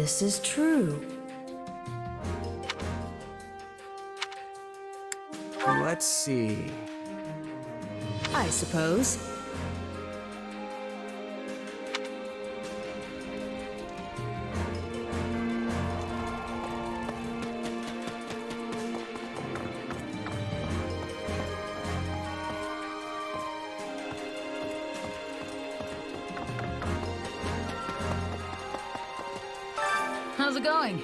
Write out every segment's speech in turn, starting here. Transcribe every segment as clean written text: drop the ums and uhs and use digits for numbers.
this is true. Let's see. I suppose. How's it going?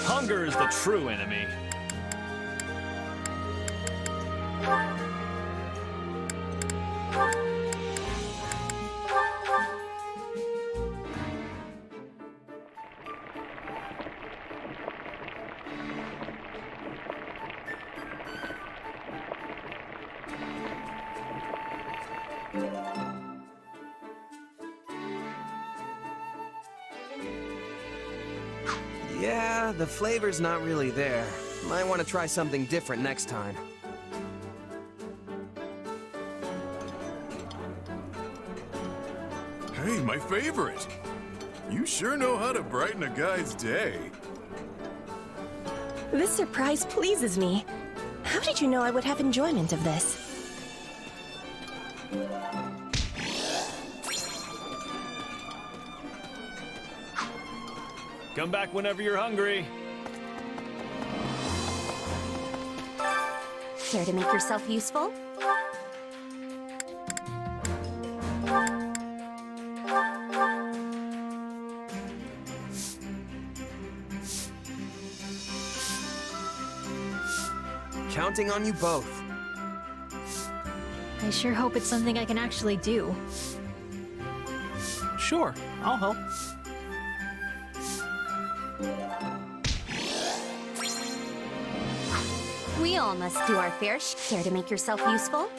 Hunger is the true enemy. Yeah, the flavor's not really there. Might want to try something different next time. Hey, my favorite! You sure know how to brighten a guy's day. This surprise pleases me. How did you know I would have enjoyment of this? Come back whenever you're hungry. Care to make yourself useful? Counting on you both. I sure hope it's something I can actually do. Sure, I'll help. We all must do our fair share. Care to make yourself useful?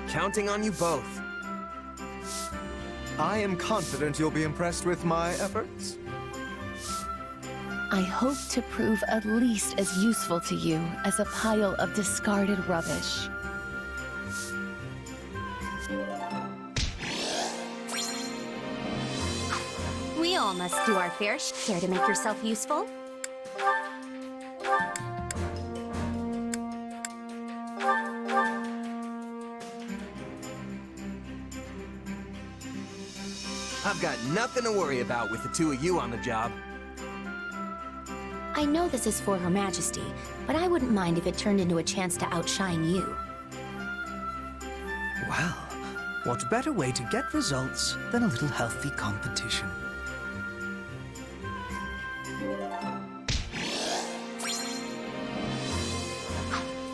Counting on you both. I am confident you'll be impressed with my efforts. I hope to prove at least as useful to you as a pile of discarded rubbish. We all must do our fair share. Care to make yourself useful? I've got nothing to worry about with the two of you on the job. I know this is for Her Majesty, but I wouldn't mind if it turned into a chance to outshine you. Well, what better way to get results than a little healthy competition?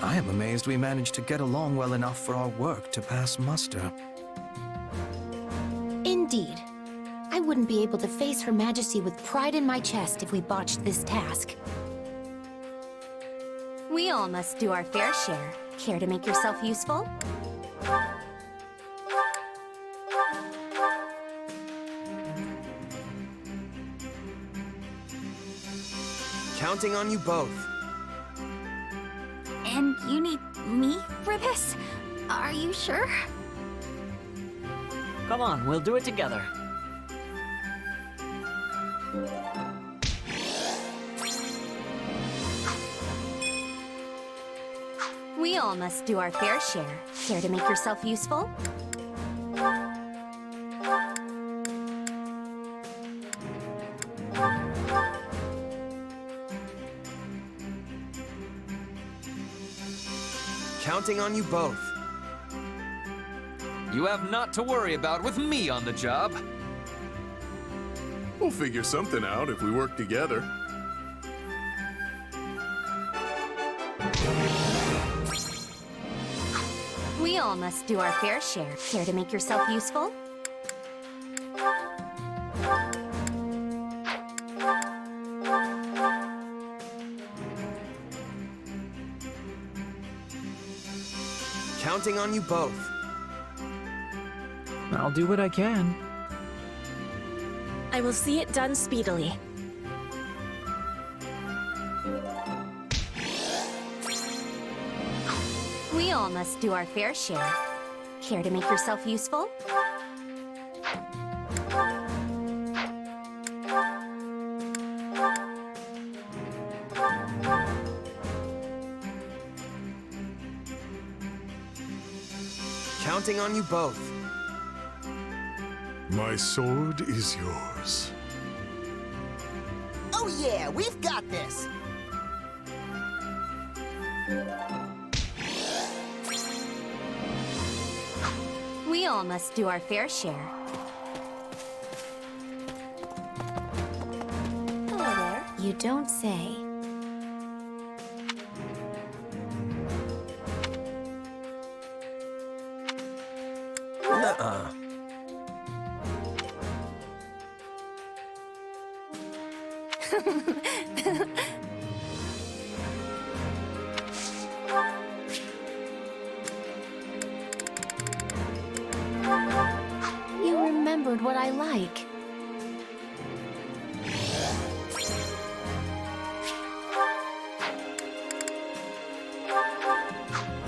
I am amazed we managed to get along well enough for our work to pass muster. Indeed. I wouldn't be able to face Her Majesty with pride in my chest if we botched this task. We all must do our fair share. Care to make yourself useful? Counting on you both. And you need me for this? Are you sure? Come on, we'll do it together. We all must do our fair share. Care to make yourself useful? Counting on you both. You have naught to worry about with me on the job. We'll figure something out if we work together. We all must do our fair share. Care to make yourself useful? Counting on you both. I'll do what I can. I will see it done speedily. We all must do our fair share. Care to make yourself useful? Counting on you both. My sword is yours. Oh yeah, we've got this! We all must do our fair share. Hello there. You don't say. Nuh-uh. You remembered what I like.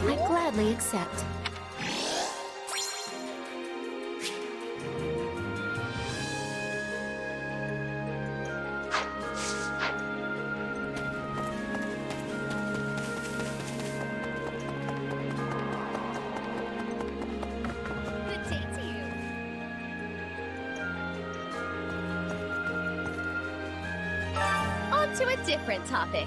I gladly accept. Good day to you. On to a different topic.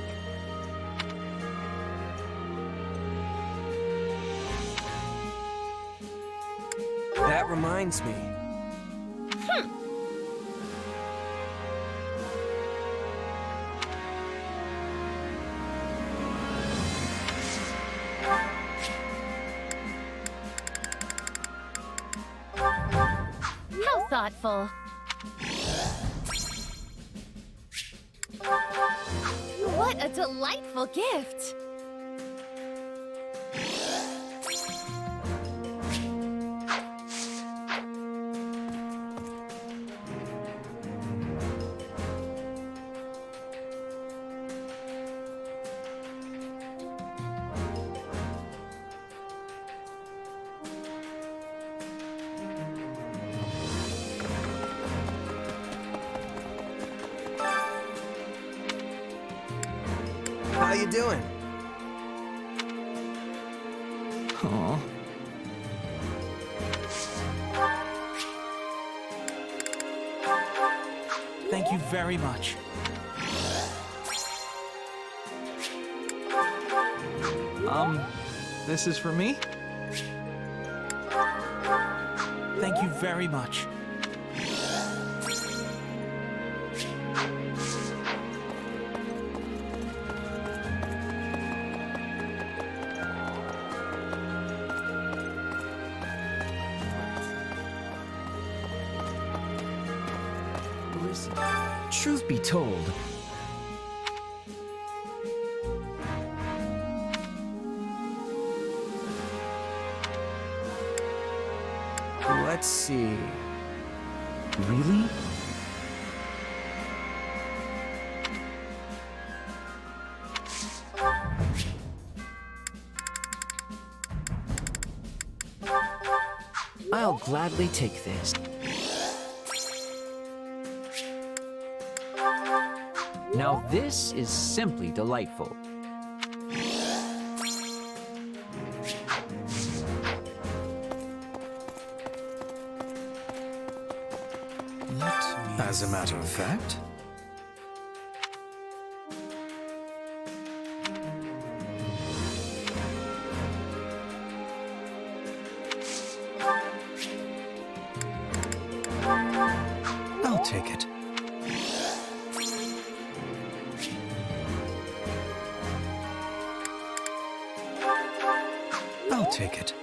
That reminds me. How thoughtful. What a delightful gift. How you doing? Aw. Thank you very much. This is for me? Thank you very much. Truth be told, Let's see. really? I'll gladly take this. Now this is simply delightful. As a matter of fact, I'll take it. I'll take it.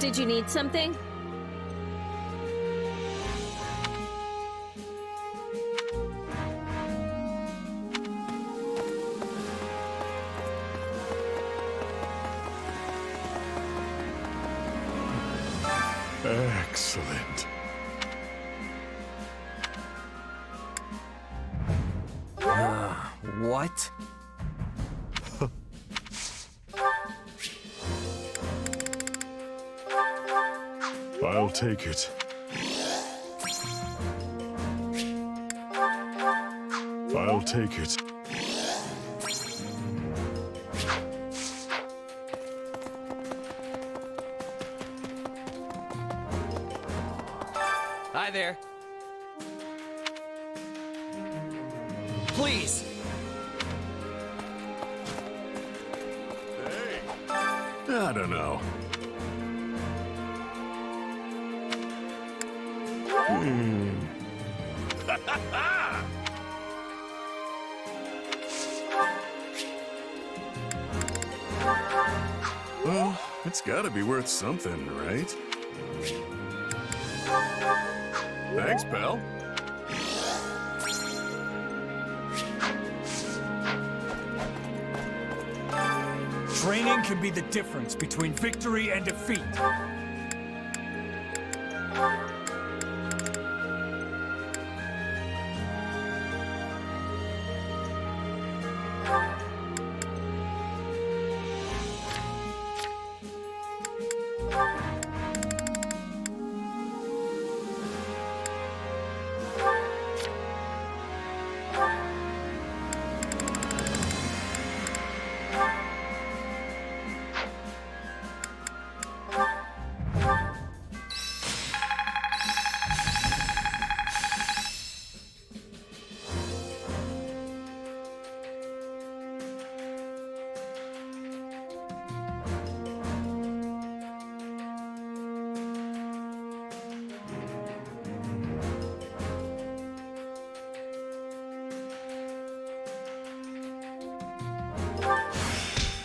Did you need something? Excellent. What? I'll take it. I'll take it. Hi there. Please. Hey. I don't know. Well, it's gotta be worth something, right? Thanks, pal. Training can be the difference between victory and defeat.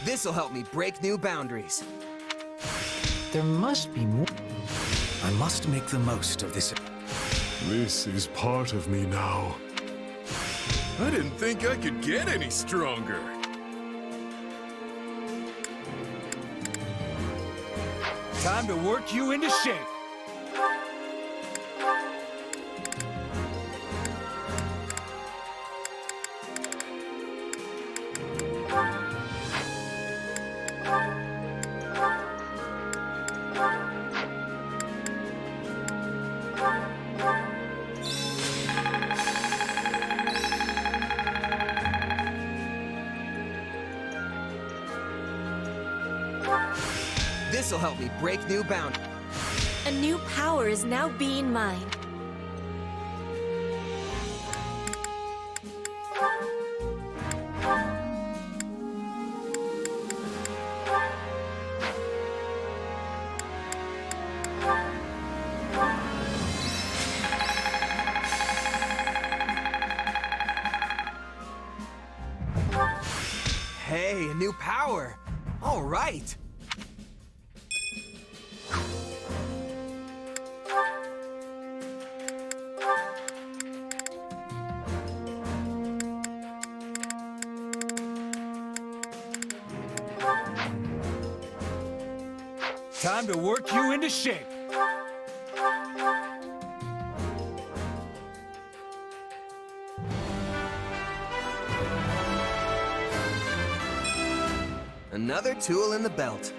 This'll help me break new boundaries. There must be more. I must make the most of this. This is part of me now. I didn't think I could get any stronger. Time to work you into shape. This'll help me break new boundaries. A new power is now being mine. Hey, a new power. All right. Time to work you into shape. Another tool in the belt.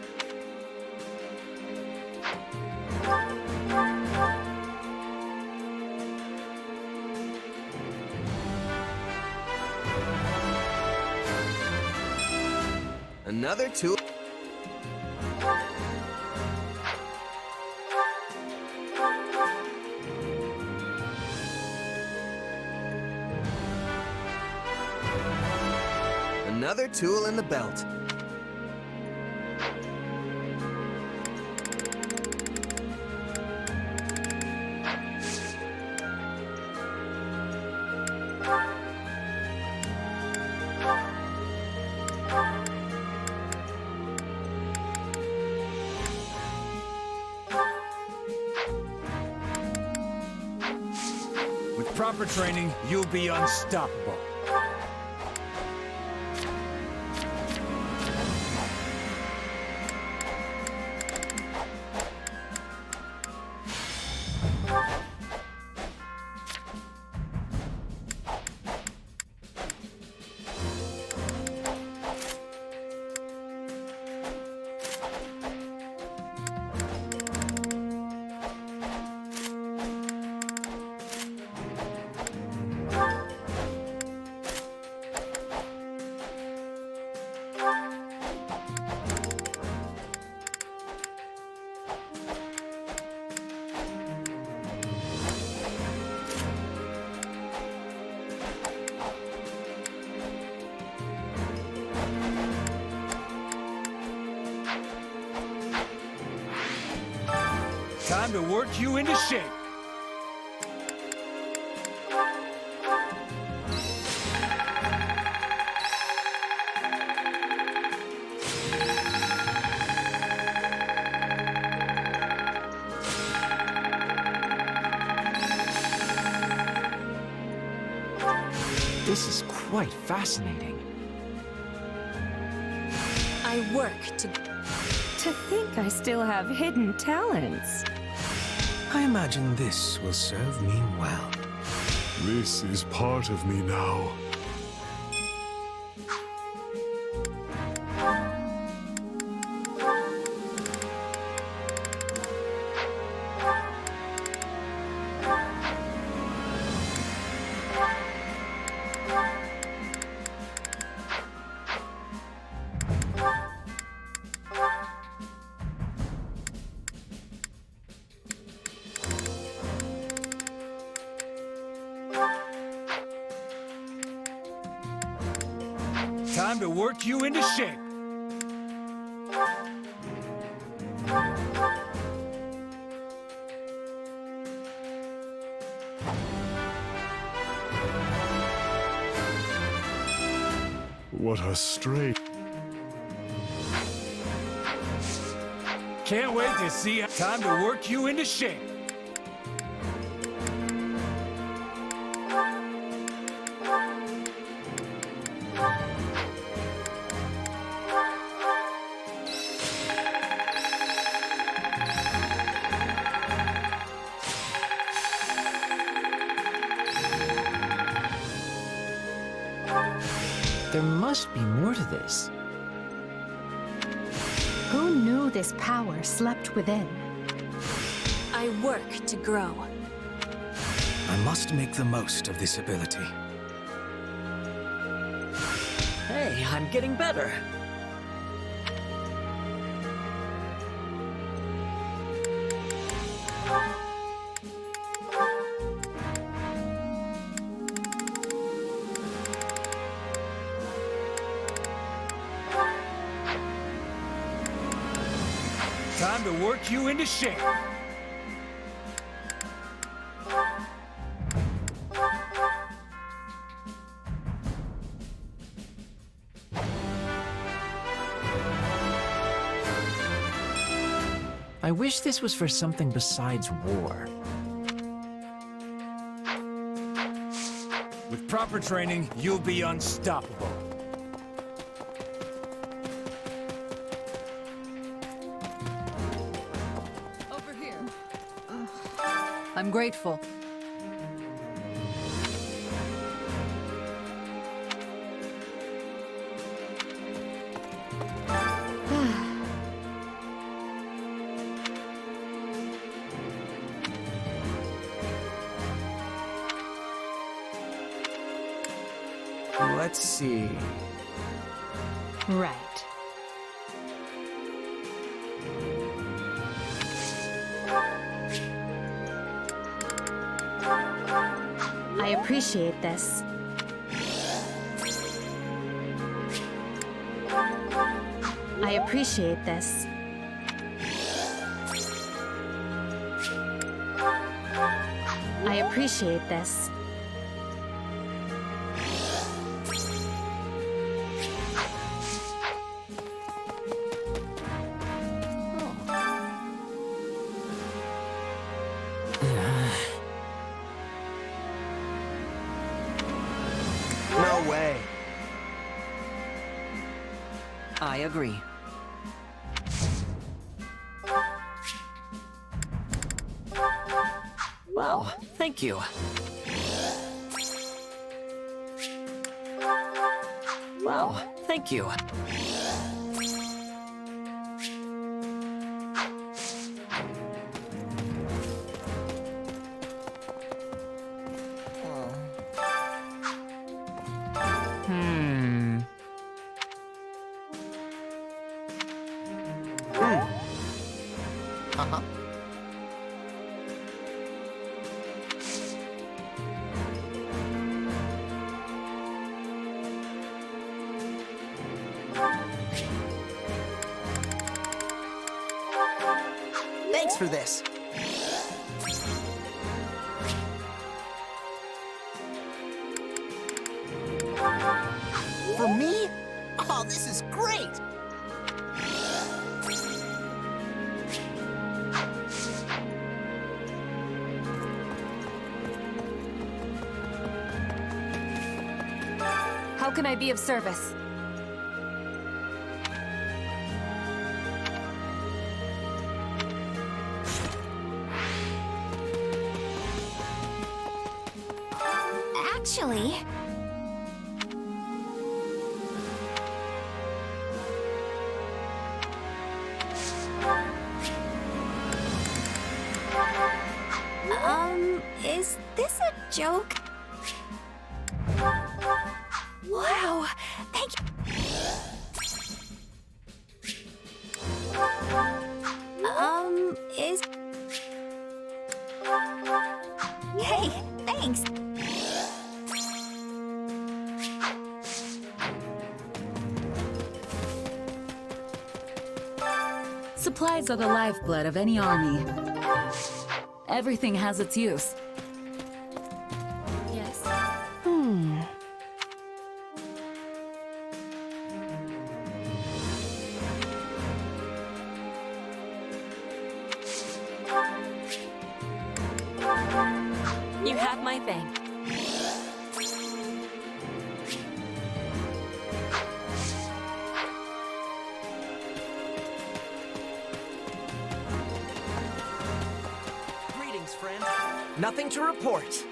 Another tool. Another tool in the belt. proper training, you'll be unstoppable. Time to work you into shape. This is quite fascinating. I work to... To think I still have hidden talents. I imagine this will serve me well. This is part of me now. Time to work you into shape. What a strange... Can't wait to see. Time to work you into shape. There must be more to this. Who knew this power slept within? I work to grow. I must make the most of this ability. Hey, I'm getting better. Time to work you into shape. I wish this was for something besides war. With proper training, you'll be unstoppable. Over here. I'm grateful. Let's see. Right. I appreciate this. I appreciate this. I appreciate this. I agree. Wow, thank you. Wow, thank you. Uh-huh. Thanks for this. For me? Oh, this is great! How can I be of service? Actually... is this a joke? Wow, thank you. Is... Hey, thanks. Supplies are the lifeblood of any army. Everything has its use. Yes. You have my thing. Greetings, friend. Nothing to report.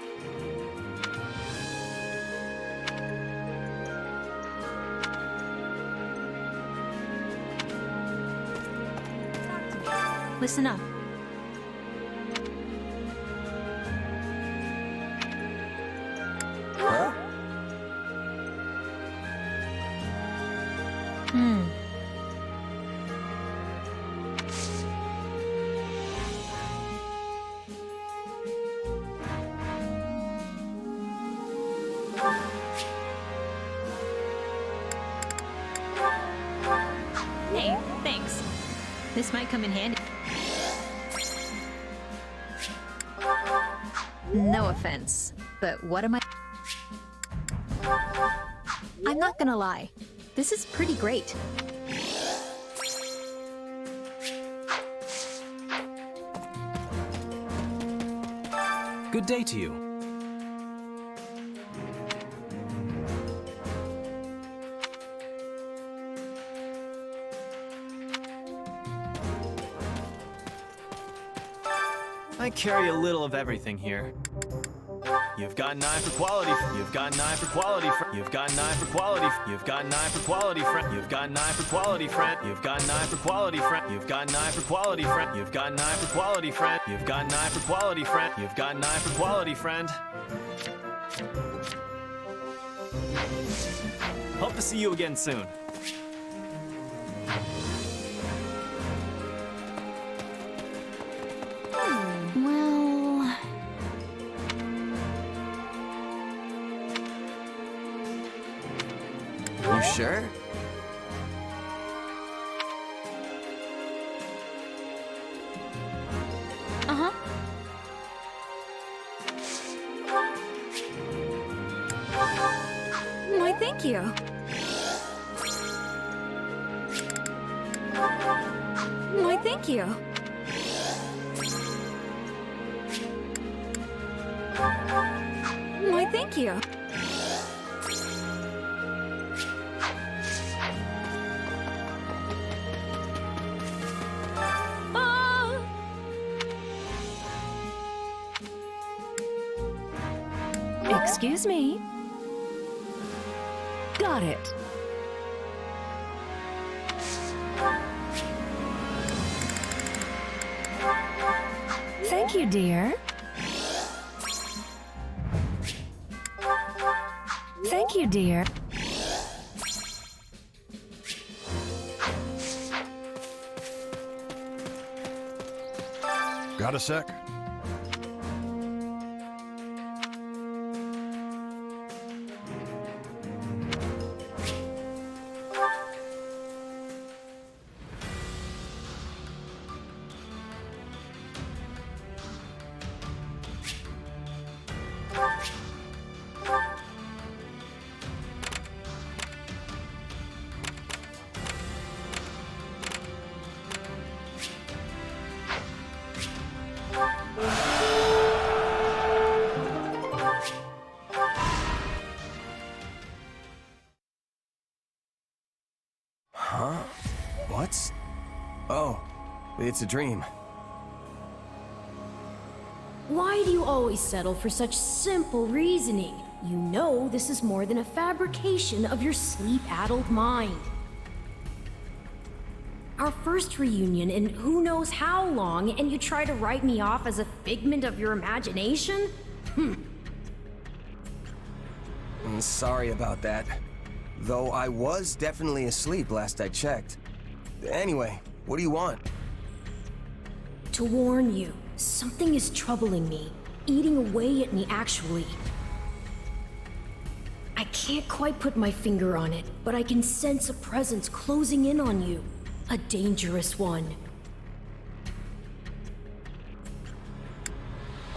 Listen up. Huh? Hey, thanks. This might come in handy. No offense, but what am I... I'm not gonna lie. This is pretty great. Good day to you. I carry a little of everything here. You've got an eye for quality. You've got an eye for quality. You've got an eye for quality. You've got an eye for quality, friend. You've got an eye for quality, friend. You've got an eye for quality, friend. You've got an eye for quality, friend. You've got an eye for quality, friend. You've got an eye for quality, friend. You've got an eye for quality, friend. Hope to see you again soon. Well... You sure? Uh-huh. Why, thank you. Why, thank you. Why, thank you. Excuse me. Got it. Thank you, dear. Thank you, dear. Got a sec? Huh? What's... Oh, it's a dream. Why do you always settle for such simple reasoning? You know this is more than a fabrication of your sleep-addled mind. Our first reunion in who knows how long, and you try to write me off as a figment of your imagination? I'm sorry about that. Though I was definitely asleep last I checked. Anyway, what do you want? To warn you, something is troubling me, eating away at me actually. I can't quite put my finger on it, but I can sense a presence closing in on you. A dangerous one.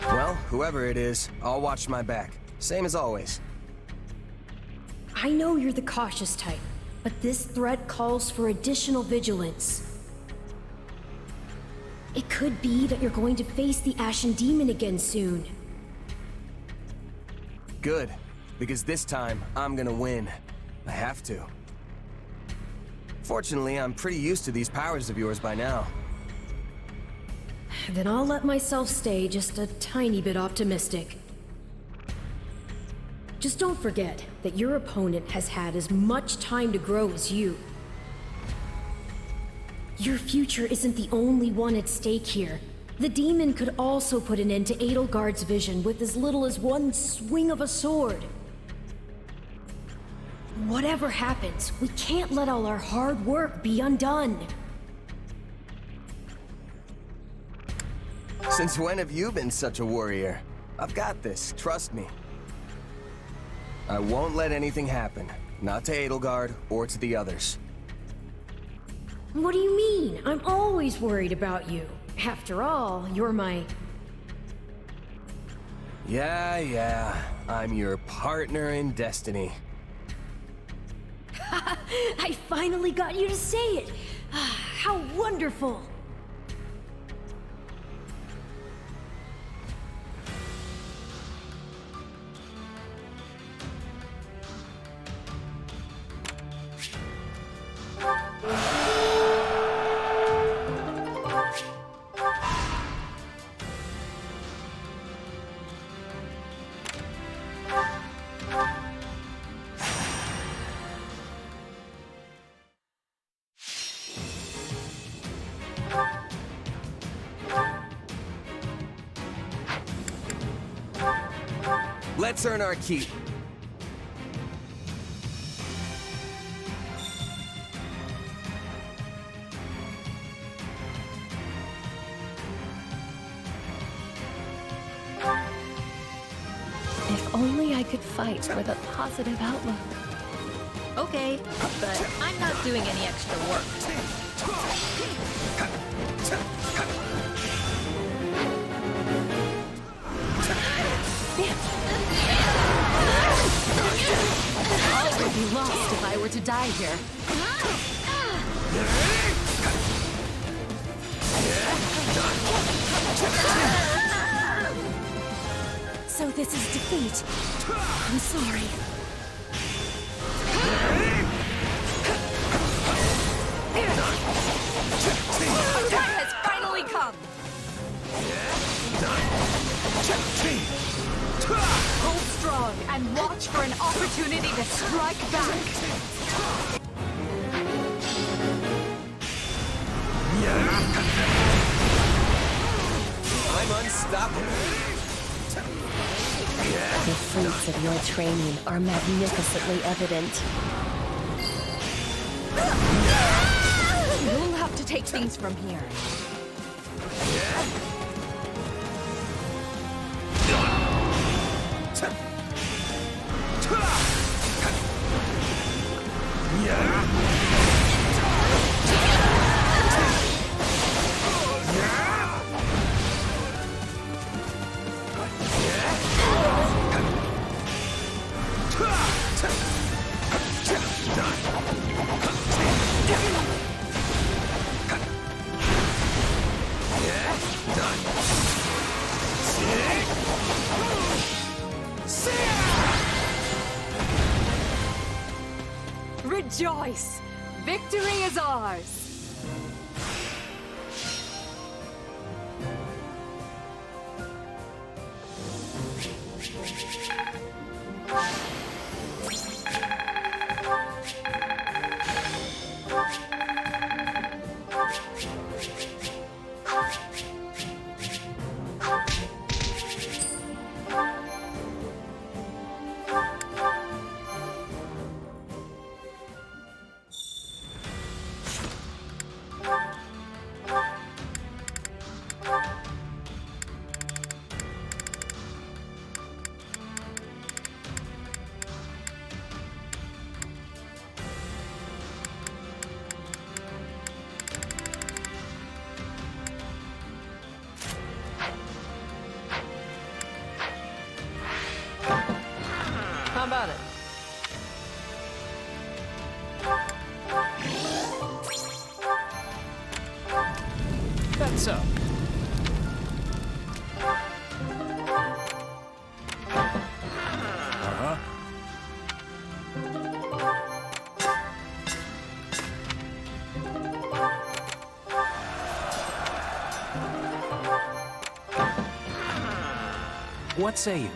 Well, whoever it is, I'll watch my back. Same as always. I know you're the cautious type, but this threat calls for additional vigilance. It could be that you're going to face the Ashen Demon again soon. Good, because this time, I'm gonna win. I have to. Fortunately, I'm pretty used to these powers of yours by now. Then I'll let myself stay just a tiny bit optimistic. Just don't forget that your opponent has had as much time to grow as you. Your future isn't the only one at stake here. The demon could also put an end to Edelgard's vision with as little as one swing of a sword. Whatever happens, we can't let all our hard work be undone. Since when have you been such a warrior? I've got this, trust me. I won't let anything happen. Not to Edelgard or to the others. What do you mean? I'm always worried about you. After all, you're my... Yeah. I'm your partner in destiny. I finally got you to say it! How wonderful! Let's earn our keep. If only I could fight with a positive outlook. Okay, but I'm not doing any extra work. All would be lost if I were to die here. So this is defeat. I'm sorry. Our time has finally come! Hold strong. strong and watch for an opportunity to strike back. I'm unstoppable. The fruits of your training are magnificently evident. You'll have to take things from here. Rejoice! Victory is ours! How about it? That's so. What say you?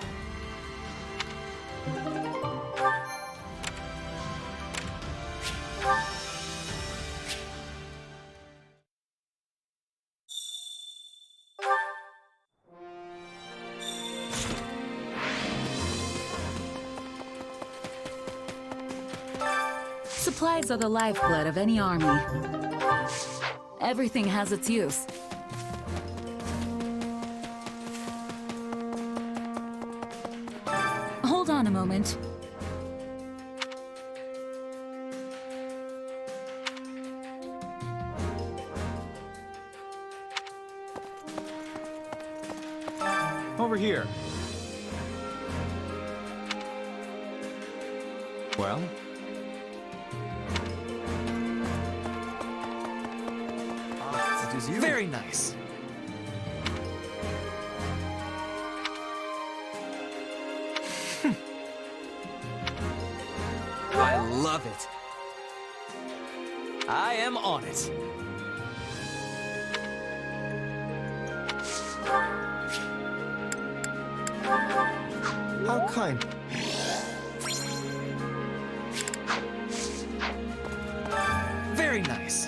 Supplies are the lifeblood of any army. Everything has its use. Hold on a moment. Over here. Well? It is you. Very nice. I love it. I am on it. How kind. Very nice.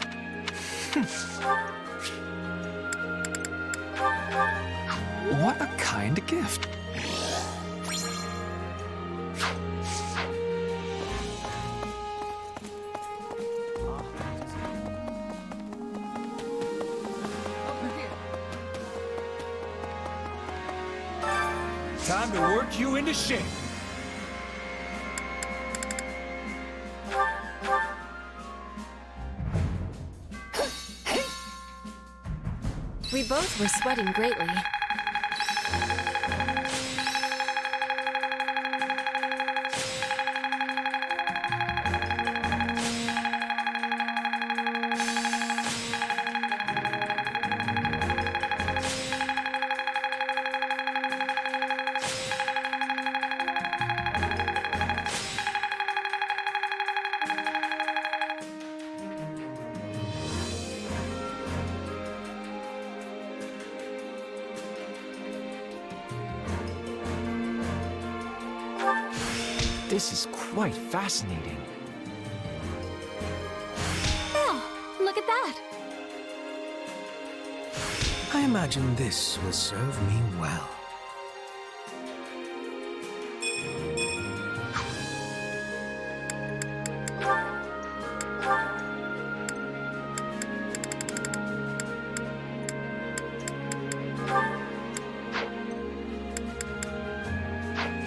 What a kind gift. Time to work you into shape. We both were sweating greatly. This is quite fascinating. Oh, look at that! I imagine this will serve me well.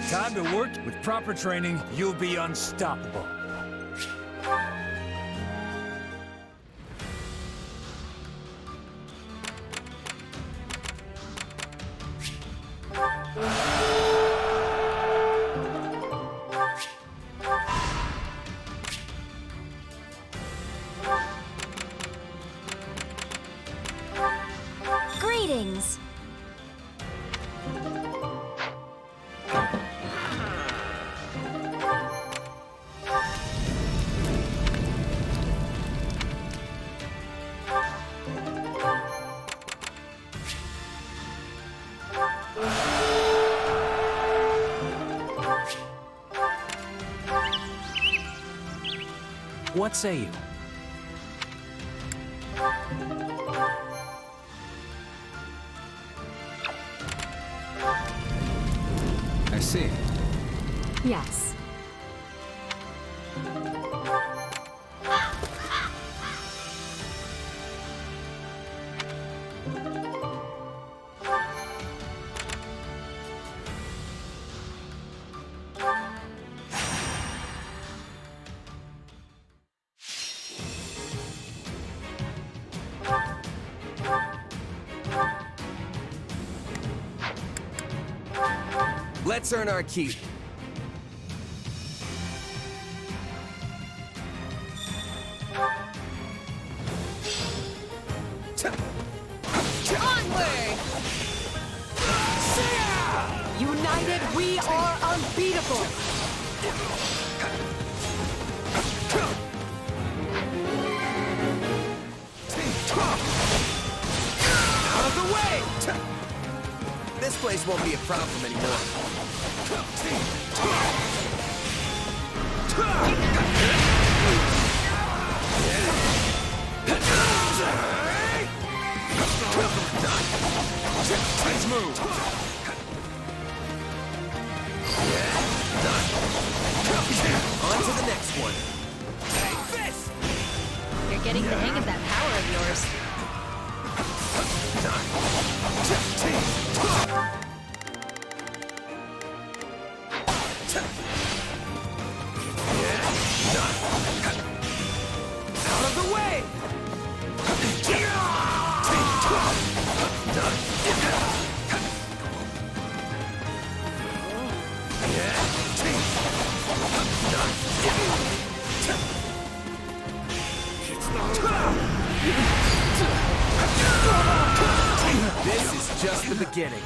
Time to work. With proper training, you'll be unstoppable. Greetings! What say you? I see. Yes. Let's earn our keep. Onward! United, we are unbeatable! Out of the way! This place won't be a problem anymore. Let's move. On to the next one. You're getting the hang of that power of yours. Out of the way! This is just the beginning.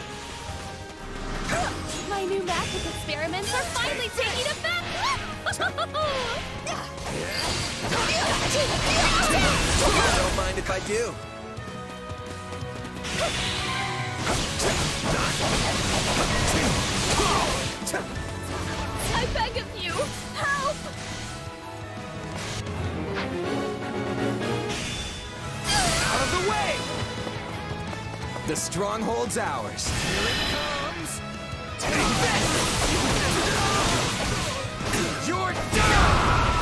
My new magic experiments are finally taking effect! Don't mind if I do. I beg of you, help! Out of the way! The stronghold's ours. Here it comes! Take this! You're done!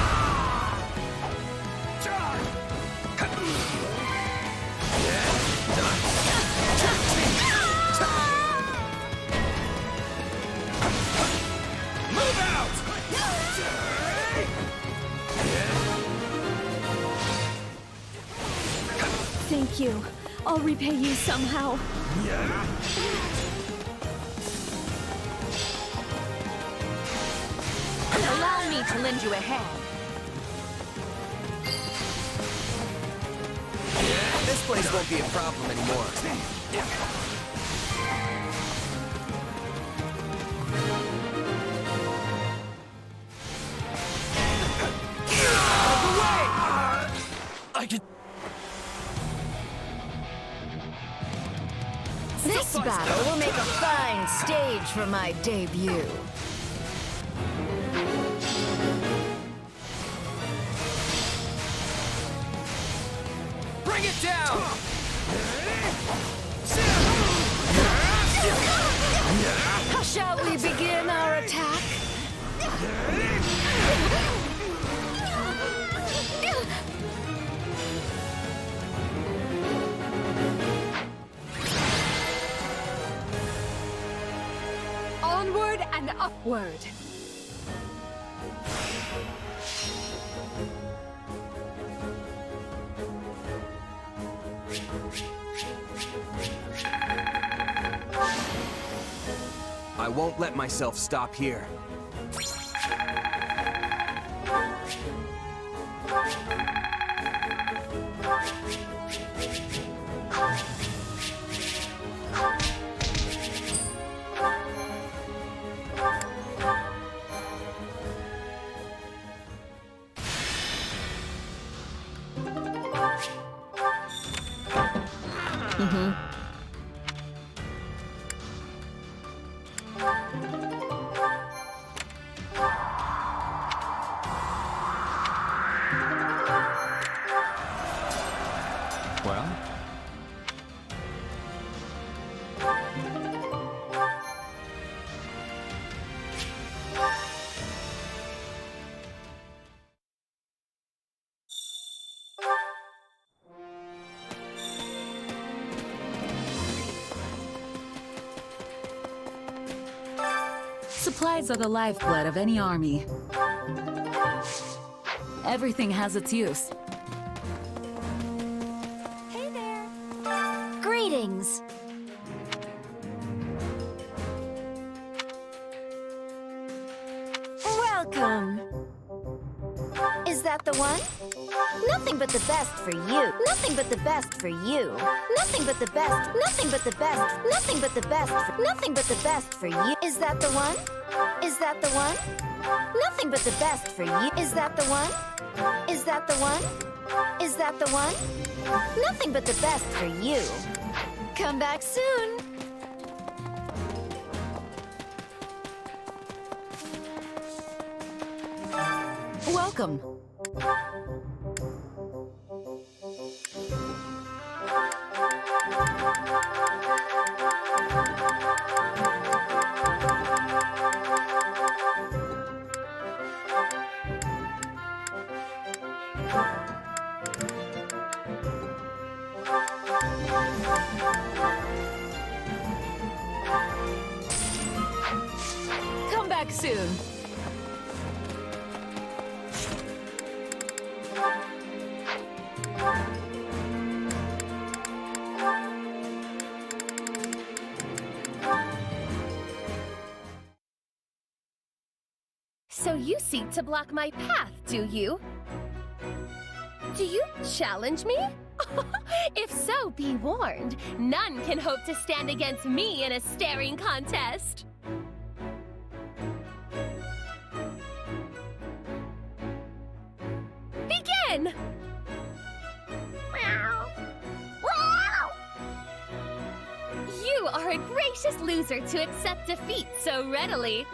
Move out! Thank you. I'll repay you somehow. Allow me to lend you a hand. This place won't be a problem anymore. I can... This battle will make a fine stage for my debut. Bring it down! Shall we begin our attack? Onward and upward. I won't let myself stop here. Well? Supplies are the lifeblood of any army. Everything has its use. Hey there. Greetings. Welcome. Is that the one? Nothing but the best for you. Nothing but the best for you. Nothing but the best. Nothing but the best. Nothing but the best. Nothing but the best for you. Is that the one? Is that the one? Nothing but the best for you. Is that the one? Is that the one? Is that the one? Nothing but the best for you. Come back soon. Welcome. Come back soon. So you seek to block my path, do you? Do you challenge me? If so, be warned. None can hope to stand against me in a staring contest. Begin! You are a gracious loser to accept defeat so readily.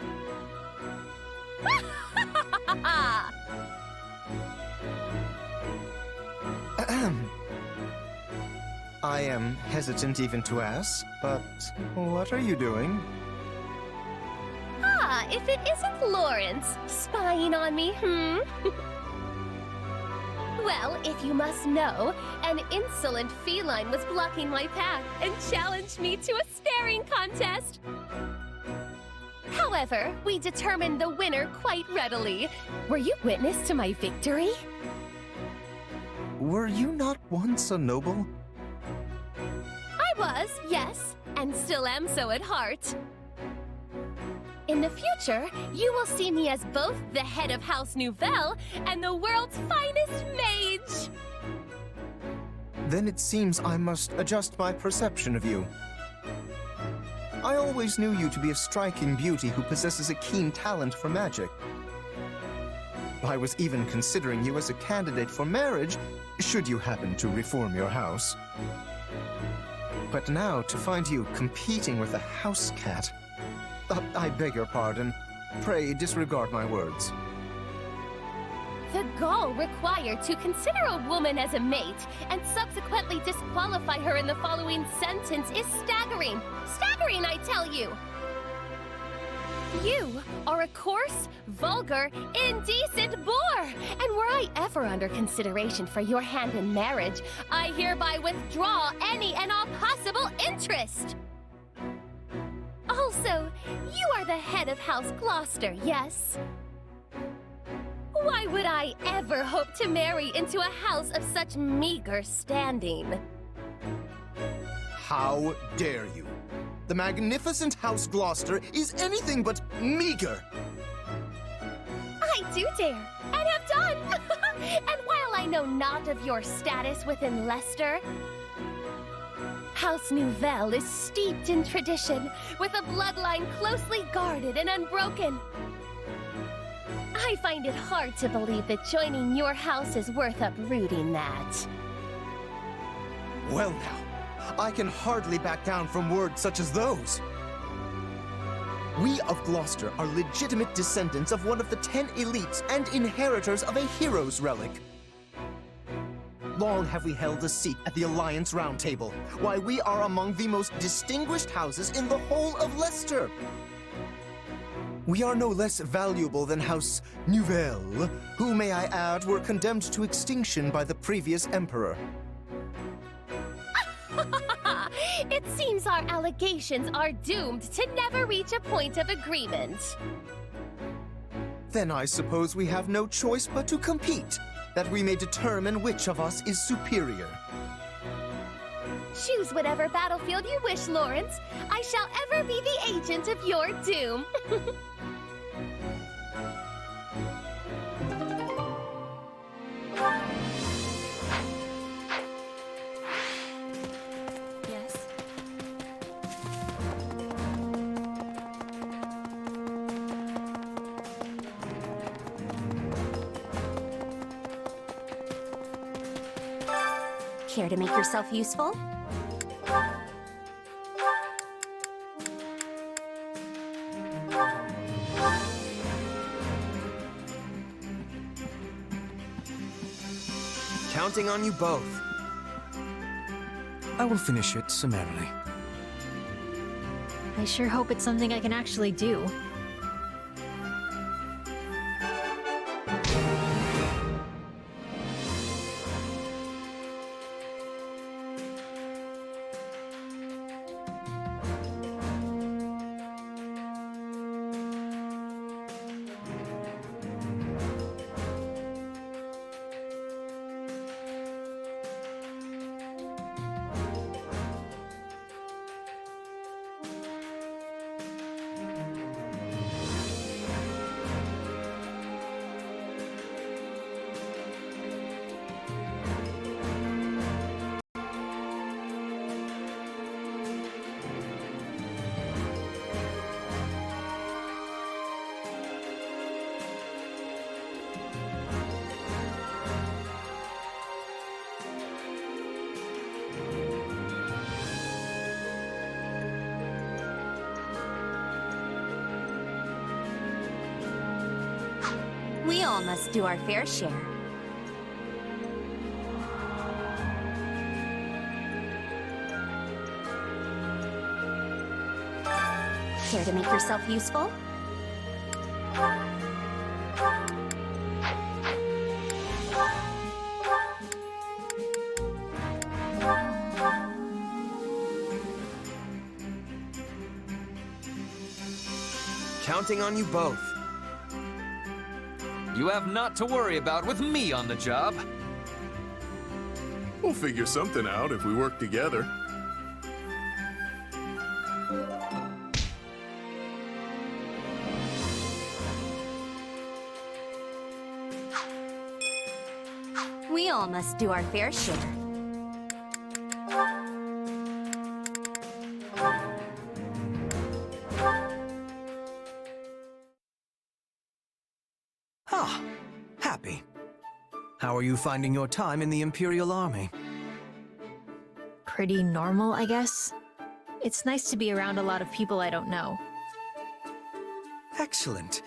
I am hesitant even to ask, but what are you doing? Ah, if it isn't Lawrence spying on me, Well, if you must know, an insolent feline was blocking my path and challenged me to a staring contest. However, we determined the winner quite readily. Were you witness to my victory? Were you not once a noble? I was, yes, and still am so at heart. In the future, you will see me as both the head of House Nouvelle and the world's finest mage. Then it seems I must adjust my perception of you. I always knew you to be a striking beauty who possesses a keen talent for magic. I was even considering you as a candidate for marriage, should you happen to reform your house. But now, to find you competing with a house cat... I beg your pardon. Pray disregard my words. The gall required to consider a woman as a mate and subsequently disqualify her in the following sentence is staggering. Staggering, I tell you! You are a coarse, vulgar, indecent boor! And were I ever under consideration for your hand in marriage, I hereby withdraw any and all possible interest! Also, you are the head of House Gloucester, yes? Why would I ever hope to marry into a house of such meager standing? How dare you? The magnificent House Gloucester is anything but meager. I do dare, and have done! And while I know not of your status within Leicester, House Nouvelle is steeped in tradition, with a bloodline closely guarded and unbroken. I find it hard to believe that joining your house is worth uprooting that. Well now, I can hardly back down from words such as those. We of Gloucester are legitimate descendants of one of the 10 elites and inheritors of a hero's relic. Long have we held a seat at the Alliance Round Table, why we are among the most distinguished houses in the whole of Leicester. We are no less valuable than House Nouvelle, who, may I add, were condemned to extinction by the previous emperor. It seems our allegations are doomed to never reach a point of agreement. Then I suppose we have no choice but to compete, that we may determine which of us is superior. Choose whatever battlefield you wish, Lawrence. I shall ever be the agent of your doom. Yes? Care to make yourself useful? Counting on you both. I will finish it summarily. I sure hope it's something I can actually do. We all must do our fair share. Care to make yourself useful? Counting on you both. You have not to worry about with me on the job. We'll figure something out if we work together. We all must do our fair share. Ah, happy. How are you finding your time in the Imperial Army? Pretty normal, I guess. It's nice to be around a lot of people I don't know. Excellent.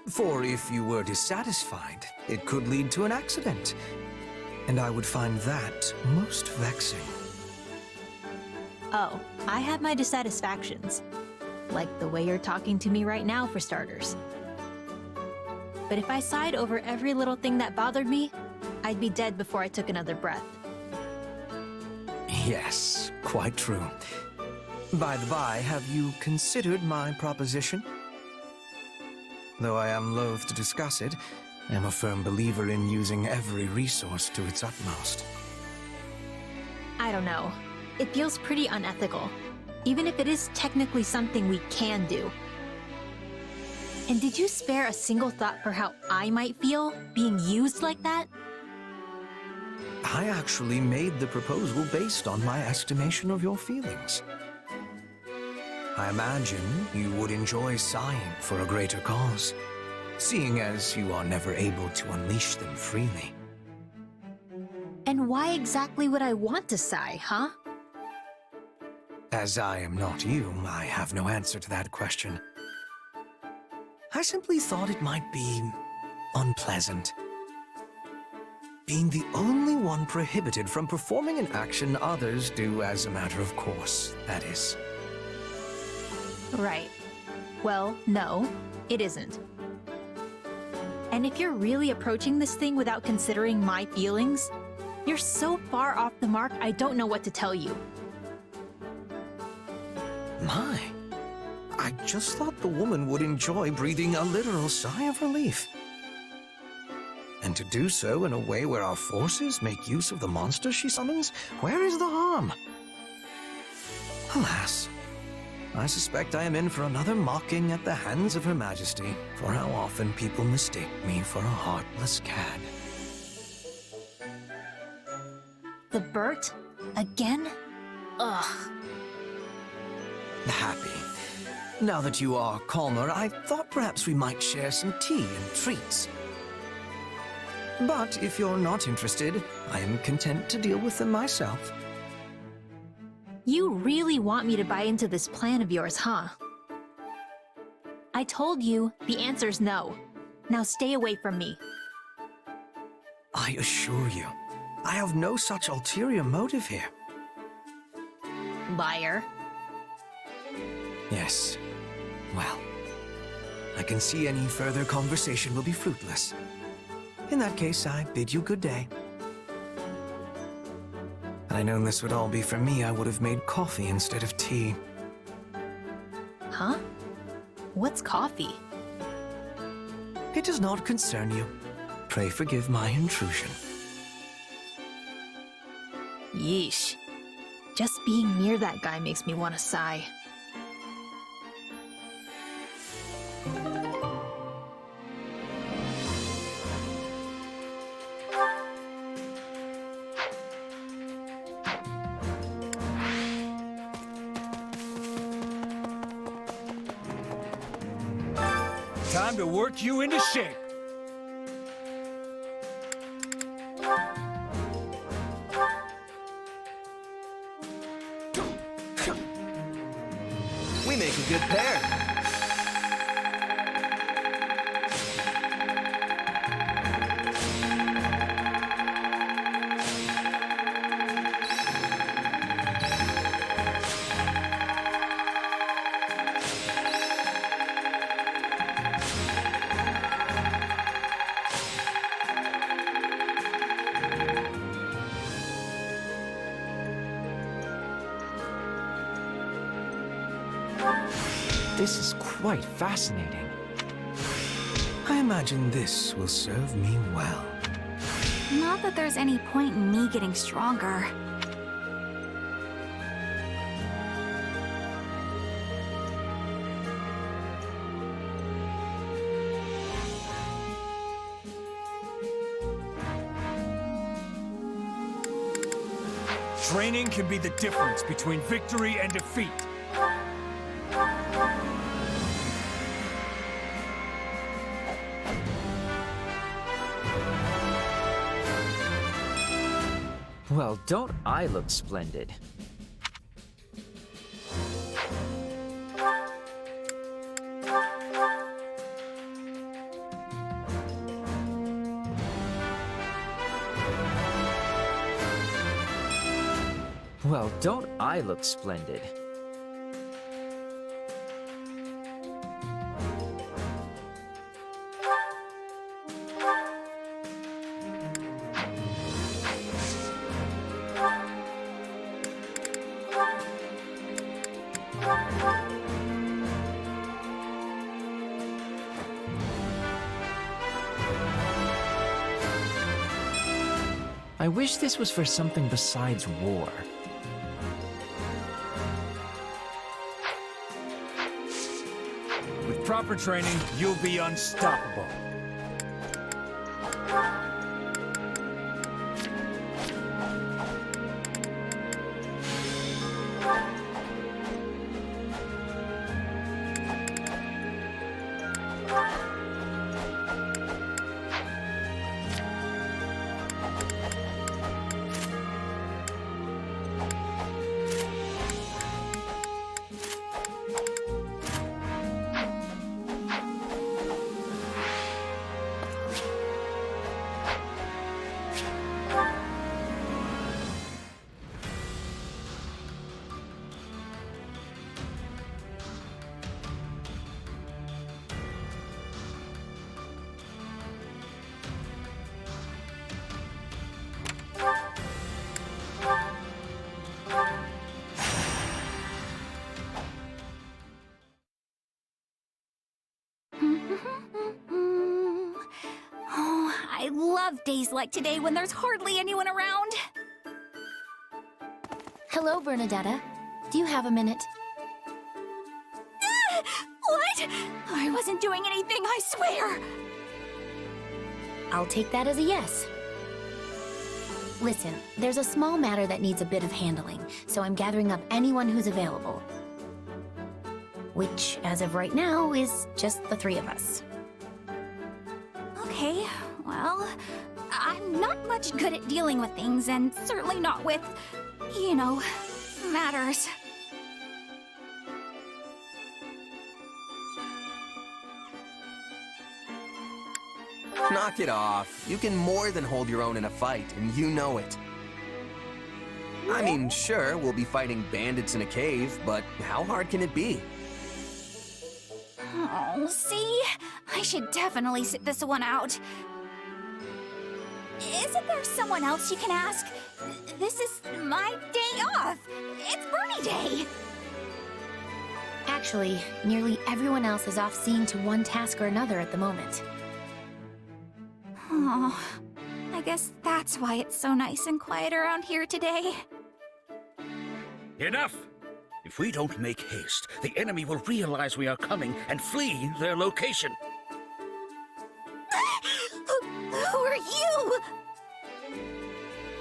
For if you were dissatisfied, it could lead to an accident. And I would find that most vexing. Oh, I have my dissatisfactions. Like the way you're talking to me right now, for starters. But if I sighed over every little thing that bothered me, I'd be dead before I took another breath. Yes, quite true. By the by, have you considered my proposition? Though I am loath to discuss it, I am a firm believer in using every resource to its utmost. I don't know. It feels pretty unethical, even if it is technically something we can do. And did you spare a single thought for how I might feel being used like that? I actually made the proposal based on my estimation of your feelings. I imagine you would enjoy sighing for a greater cause, seeing as you are never able to unleash them freely. And why exactly would I want to sigh, huh? As I am not you, I have no answer to that question. I simply thought it might be unpleasant. Being the only one prohibited from performing an action others do as a matter of course, that is. Right. Well, no, it isn't. And if you're really approaching this thing without considering my feelings, you're so far off the mark I don't know what to tell you. My, I just thought the woman would enjoy breathing a literal sigh of relief. And to do so in a way where our forces make use of the monster she summons, where is the harm? Alas, I suspect I am in for another mocking at the hands of Her Majesty for how often people mistake me for a heartless cad. The Bert? Again? Ugh. Happy. Now that you are calmer, I thought perhaps we might share some tea and treats. But if you're not interested, I am content to deal with them myself. You really want me to buy into this plan of yours, huh? I told you, the answer's no. Now stay away from me. I assure you, I have no such ulterior motive here. Liar. Yes. Well, I can see any further conversation will be fruitless. In that case, I bid you good day. Had I known this would all be for me, I would have made coffee instead of tea. Huh? What's coffee? It does not concern you. Pray forgive my intrusion. Yeesh. Just being near that guy makes me want to sigh. Time to work you into shape. We make a good pair. This is quite fascinating. I imagine this will serve me well. Not that there's any point in me getting stronger. Training can be the difference between victory and defeat. Well, don't I look splendid? Well, don't I look splendid? I wish this was for something besides war. With proper training, you'll be unstoppable. Oh, I love days like today when there's hardly anyone around. Hello, Bernadetta. Do you have a minute? What? I wasn't doing anything, I swear! I'll take that as a yes. Listen, there's a small matter that needs a bit of handling, so I'm gathering up anyone who's available. Which, as of right now, is just the three of us. Okay, well, I'm not much good at dealing with things, and certainly not with, you know, matters. Knock it off. You can more than hold your own in a fight, and you know it. I mean, sure, we'll be fighting bandits in a cave, but how hard can it be? Oh, see? I should definitely sit this one out. Isn't there someone else you can ask? This is my day off. It's Bernie Day. Actually, nearly everyone else is off seeing to one task or another at the moment. Oh, I guess that's why it's so nice and quiet around here today. Enough! If we don't make haste, the enemy will realize we are coming and flee their location. Who are you?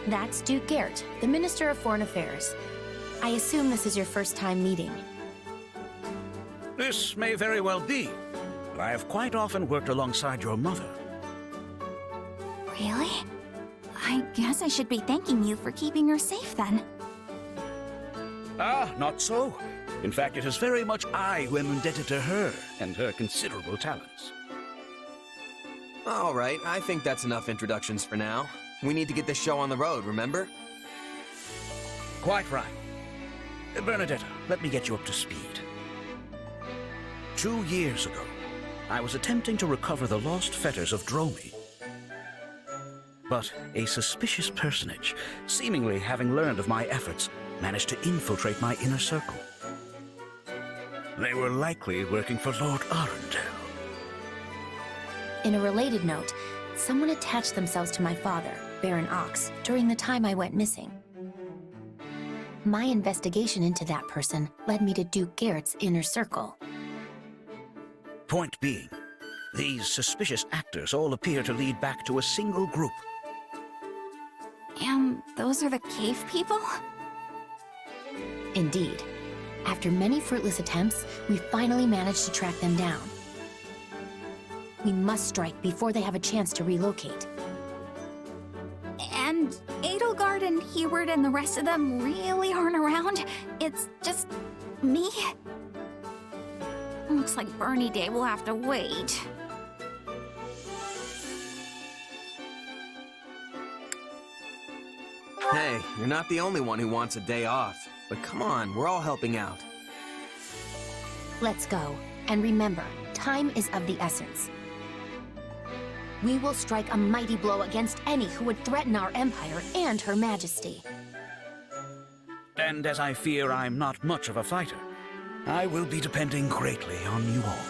That's Duke Garrett, the Minister of Foreign Affairs. I assume this is your first time meeting. This may very well be, but I have quite often worked alongside your mother. Really? I guess I should be thanking you for keeping her safe then. Ah, not so. In fact, it is very much I who am indebted to her and her considerable talents. All right, I think that's enough introductions for now. We need to get this show on the road, remember? Quite right. Bernadetta, let me get you up to speed. 2 years ago, I was attempting to recover the lost fetters of Dromi. But a suspicious personage, seemingly having learned of my efforts, managed to infiltrate my inner circle. They were likely working for Lord Arundel. In a related note, someone attached themselves to my father, Baron Ox, during the time I went missing. My investigation into that person led me to Duke Garrett's inner circle. Point being, these suspicious actors all appear to lead back to a single group. And those are the cave people? Indeed. After many fruitless attempts, we finally managed to track them down. We must strike before they have a chance to relocate. And Edelgard and Heward and the rest of them really aren't around? It's just me? Looks like Bernie Day will have to wait. Hey, you're not the only one who wants a day off. But come on, we're all helping out. Let's go. And remember, time is of the essence. We will strike a mighty blow against any who would threaten our empire and Her Majesty. And as I fear I'm not much of a fighter, I will be depending greatly on you all.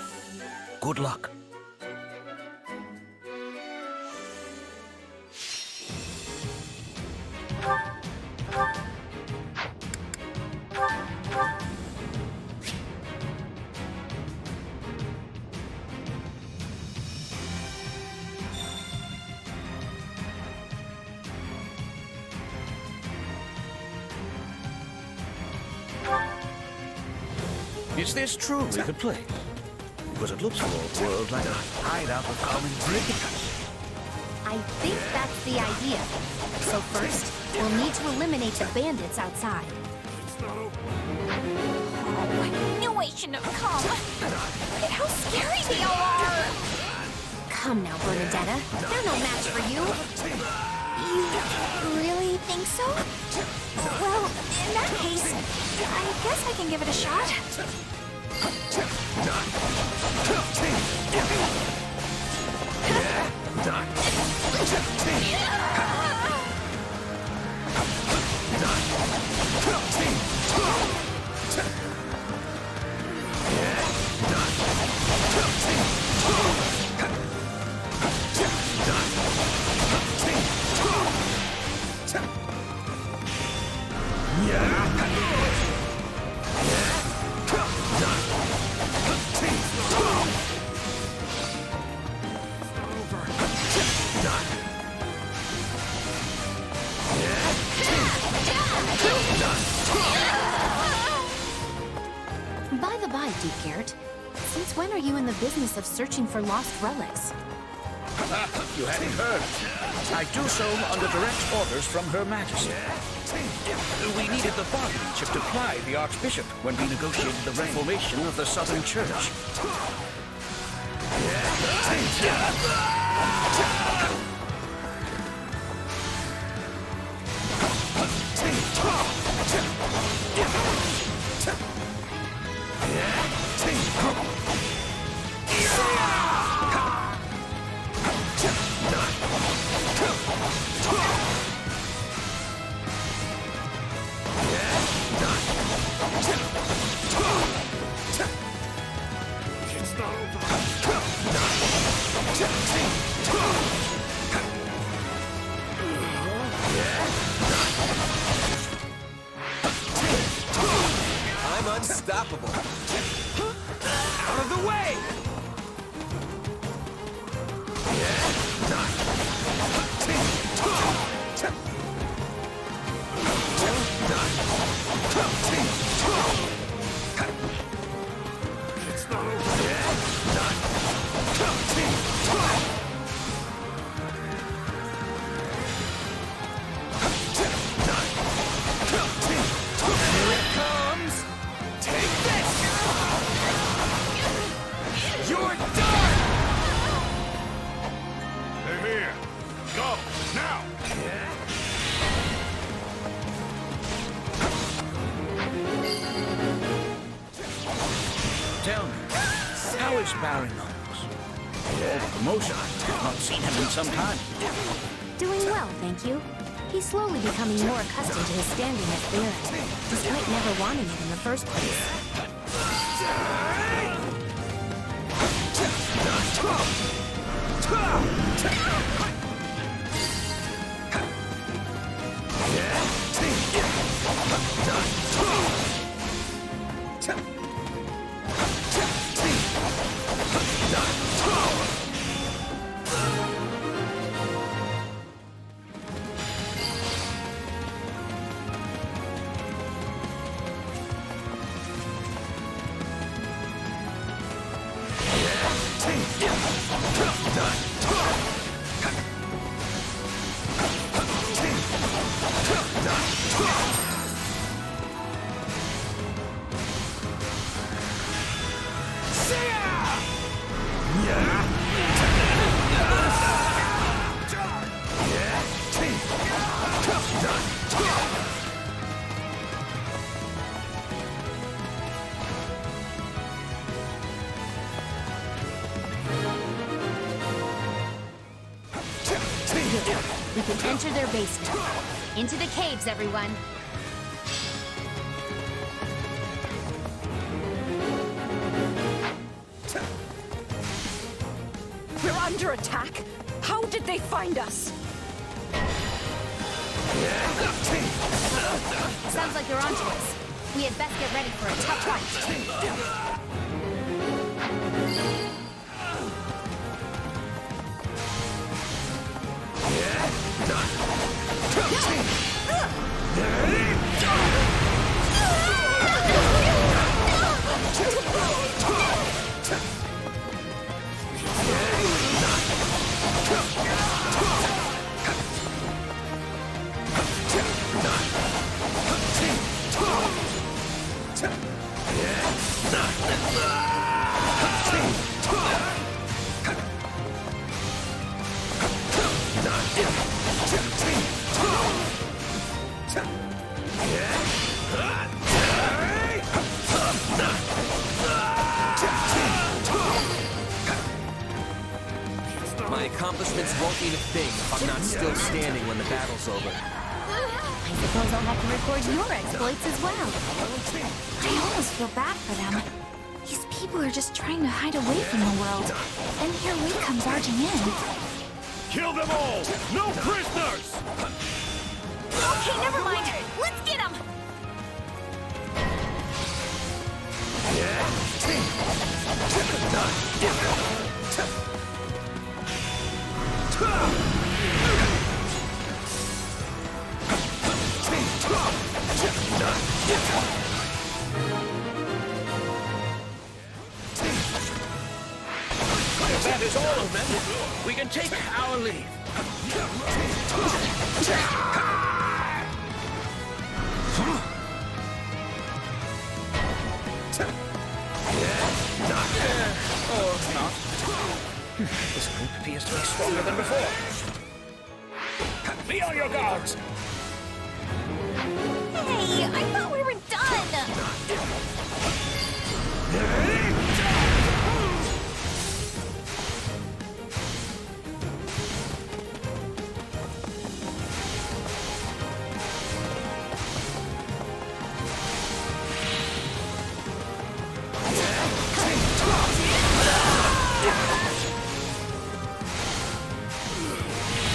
Good luck. Is this truly the place? Because it looks for a world like a hideout of common brigands. I think that's the idea. So first, we'll need to eliminate the bandits outside. Oh, knew I shouldn't have come. Look at how scary they all are. Come now, Bernadetta. They're no match for you. You really think so? Well, in that case, I guess I can give it a shot. By the by, Duke Garrett, since when are you in the business of searching for lost relics? You hadn't heard. I do so under direct orders from Her Majesty. We needed the bargaining chip to ply the Archbishop when we negotiated the reformation of the Southern Church. I'm unstoppable. Out of the way! It's not over yet. Here it comes! Take this! You're done! They're here. Go, now! Tell me, how is Baron Knox? All the promotion. I've not seen him in some time. Doing well, thank you. He's slowly becoming more accustomed to his standing as Baron, despite never wanting it in the first place. can enter their basement. Into the caves, everyone. We're under attack? How did they find us? Sounds like they're onto us. We had best get ready for a tough fight. My accomplishments won't mean a thing if I'm not still standing when the battle's over. I suppose I'll have to record your exploits as well. I almost feel bad for them. These people are just trying to hide away from the world. And here we come barging in. Kill them all! No prisoners! Okay, never mind. Let's get them! If that is all of them, we can take our leave. Or not. This group appears to be stronger than before. Be on your guards! Hey, I thought we were done!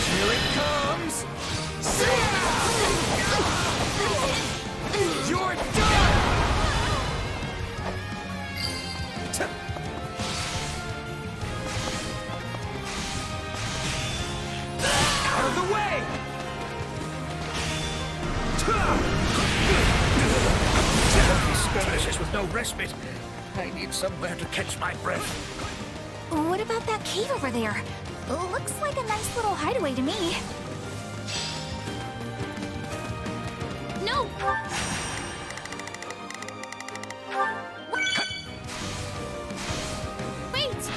Here it comes! You're done! Out of the way! These skirmishes with no respite. I need somewhere to catch my breath. What about that cave over there? Looks like a nice little hideaway to me. No! Wait!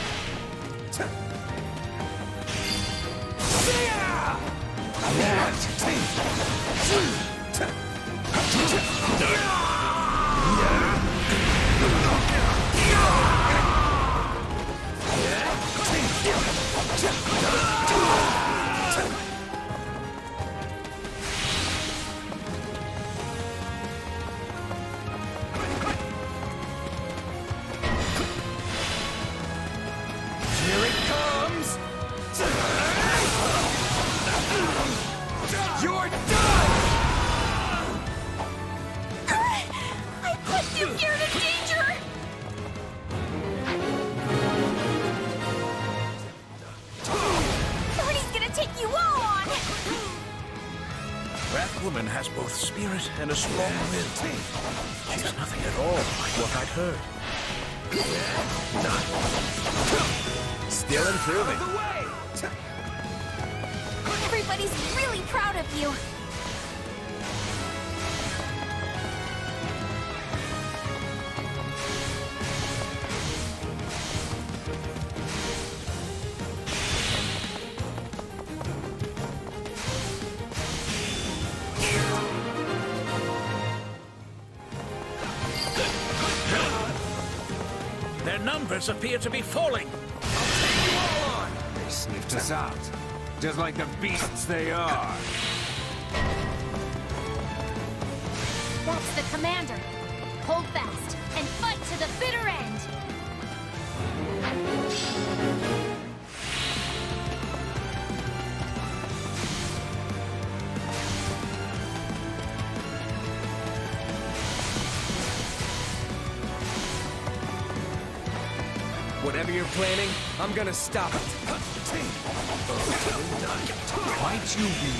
Here it comes! You're done! I put you here in danger! Birdie's gonna take you all on! That woman has both spirit and a strong will. She's nothing at all like what I'd heard. Still improving. Everybody's really proud of you. Their numbers appear to be falling. They sniffed us out. just like the beasts they are. That's the commander. Hold fast and fight to the bitter end. Whatever you're planning, I'm gonna stop it. Might you be?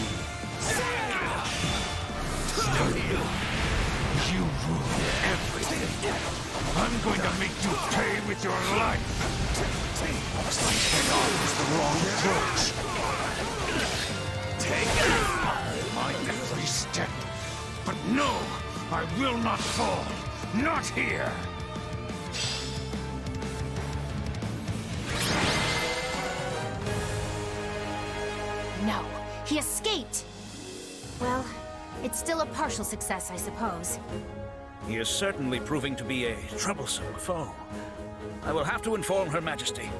You ruined everything. I'm going to make you pay with your life. Looks like head on was the wrong approach. Take it! Mind every step. But no, I will not fall. Not here. No, he escaped! Well, it's still a partial success, I suppose. He is certainly proving to be a troublesome foe. I will have to inform Her Majesty.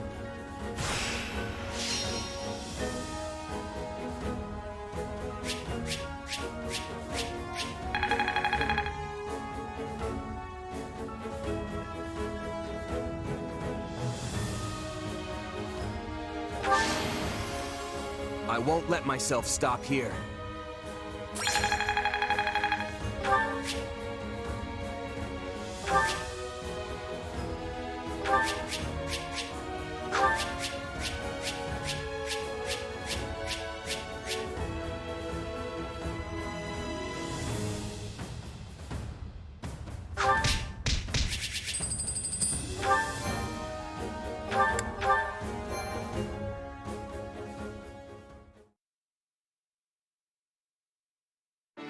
I won't let myself stop here.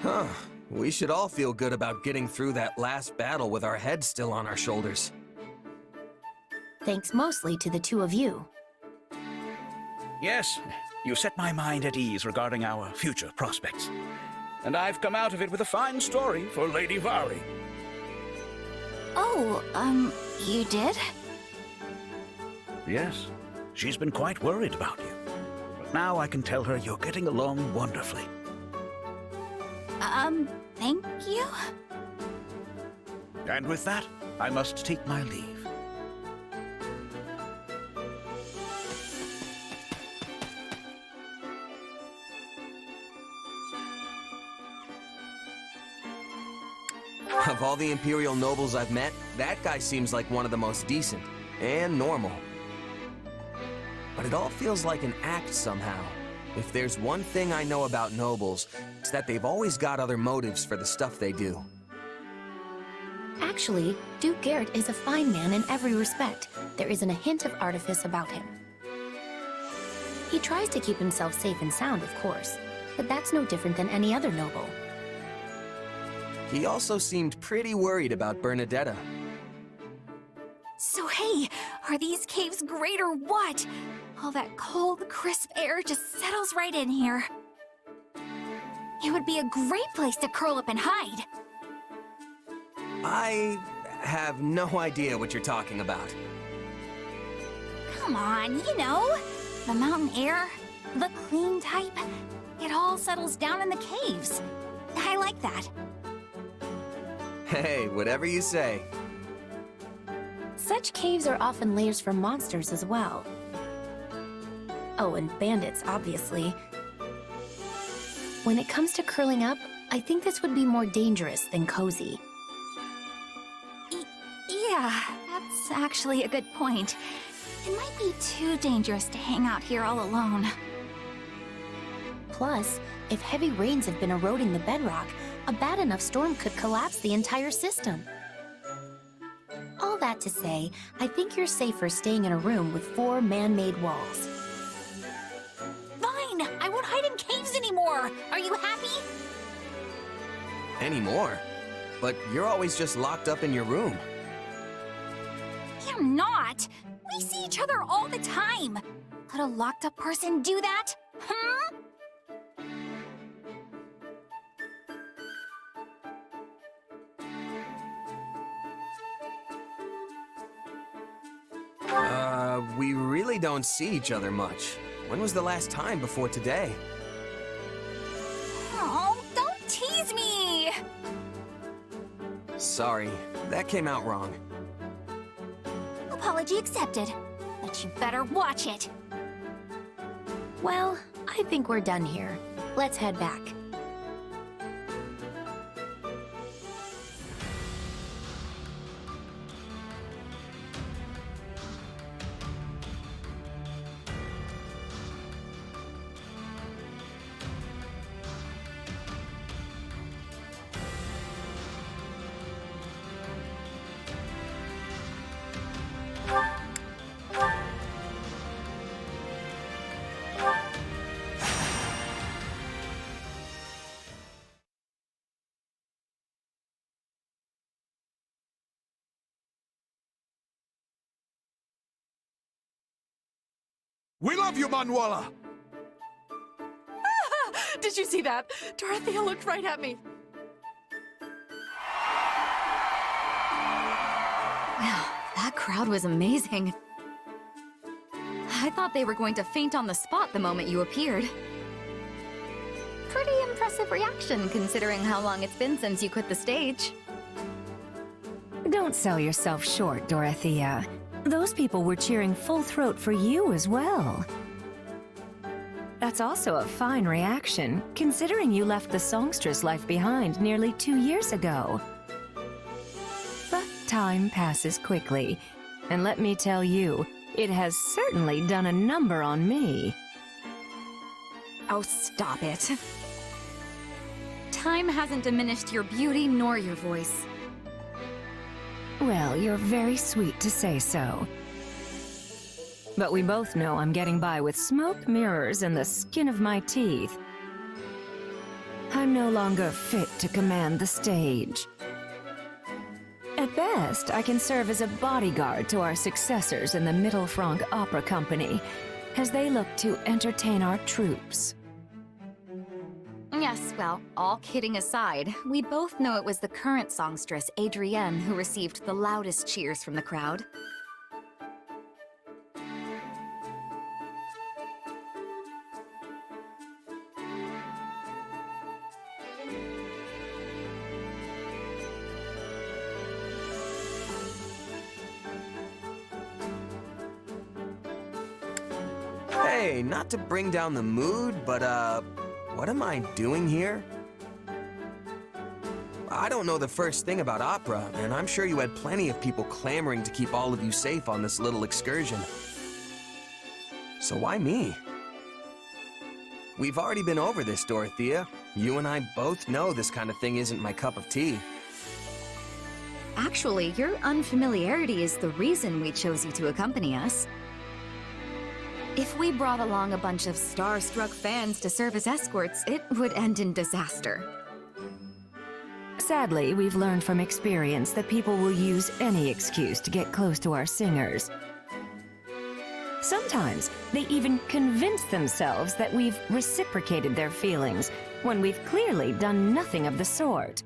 Huh. We should all feel good about getting through that last battle with our heads still on our shoulders. Thanks mostly to the two of you. Yes, you set my mind at ease regarding our future prospects. And I've come out of it with a fine story for Lady Vari. Oh, you did? Yes, she's been quite worried about you. But now I can tell her you're getting along wonderfully. Thank you? And with that, I must take my leave. Of all the Imperial nobles I've met, that guy seems like one of the most decent and normal. But it all feels like an act somehow. If there's one thing I know about nobles, it's that they've always got other motives for the stuff they do. Actually, Duke Garrett is a fine man in every respect. There isn't a hint of artifice about him. He tries to keep himself safe and sound, of course, but that's no different than any other noble. He also seemed pretty worried about Bernadetta. So hey, are these caves great or what? All that cold, crisp air just settles right in here. It would be a great place to curl up and hide. I have no idea what you're talking about. Come on, you know. The mountain air, the clean type. It all settles down in the caves. I like that. Hey, whatever you say. Such caves are often lairs for monsters as well. Oh, and bandits, obviously. When it comes to curling up, I think this would be more dangerous than cozy. Yeah, that's actually a good point. It might be too dangerous to hang out here all alone. Plus, if heavy rains have been eroding the bedrock, a bad enough storm could collapse the entire system. All that to say, I think you're safer staying in a room with 4 man-made walls. Fine! I won't hide in caves anymore! Are you happy? Anymore? But you're always just locked up in your room. I'm not! We see each other all the time! Could a locked-up person do that? Hmm? We really don't see each other much. When was the last time before today? Oh, don't tease me! Sorry, that came out wrong. Apology accepted. But you better watch it. Well, I think we're done here. Let's head back. We love you, Manuela! Did you see that? Dorothea looked right at me. Wow, that crowd was amazing. I thought they were going to faint on the spot the moment you appeared. Pretty impressive reaction, considering how long it's been since you quit the stage. Don't sell yourself short, Dorothea. Those people were cheering full throat for you as well. That's also a fine reaction, considering you left the songstress life behind nearly 2 years ago. But time passes quickly, and let me tell you, it has certainly done a number on me. Oh, stop it. Time hasn't diminished your beauty nor your voice. Well, you're very sweet to say so. But we both know I'm getting by with smoke, mirrors, and the skin of my teeth. I'm no longer fit to command the stage. At best, I can serve as a bodyguard to our successors in the Middle Franc Opera Company, as they look to entertain our troops. Yes, well, all kidding aside, we both know it was the current songstress, Adrienne, who received the loudest cheers from the crowd. Hey, not to bring down the mood, but what am I doing here? I don't know the first thing about opera, and I'm sure you had plenty of people clamoring to keep all of you safe on this little excursion. So why me? We've already been over this, Dorothea. You and I both know this kind of thing isn't my cup of tea. Actually, your unfamiliarity is the reason we chose you to accompany us. If we brought along a bunch of star-struck fans to serve as escorts, it would end in disaster. Sadly, we've learned from experience that people will use any excuse to get close to our singers. Sometimes they even convince themselves that we've reciprocated their feelings when we've clearly done nothing of the sort.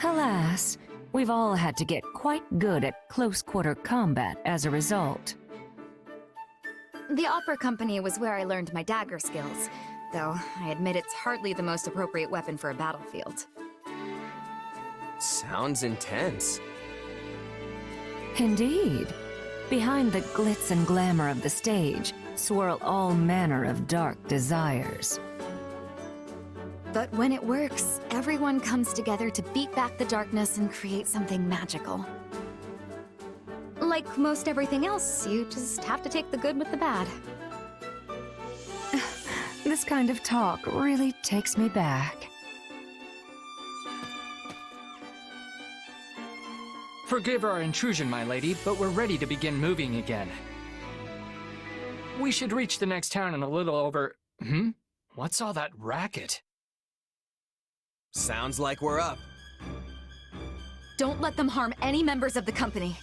Alas, we've all had to get quite good at close-quarter combat as a result. The opera company was where I learned my dagger skills, though I admit it's hardly the most appropriate weapon for a battlefield. Sounds intense. Indeed. Behind the glitz and glamour of the stage swirl all manner of dark desires. But when it works, everyone comes together to beat back the darkness and create something magical. Like most everything else, you just have to take the good with the bad. This kind of talk really takes me back. Forgive our intrusion, my lady, but we're ready to begin moving again. We should reach the next town in a little over... What's all that racket? Sounds like we're up. Don't let them harm any members of the company.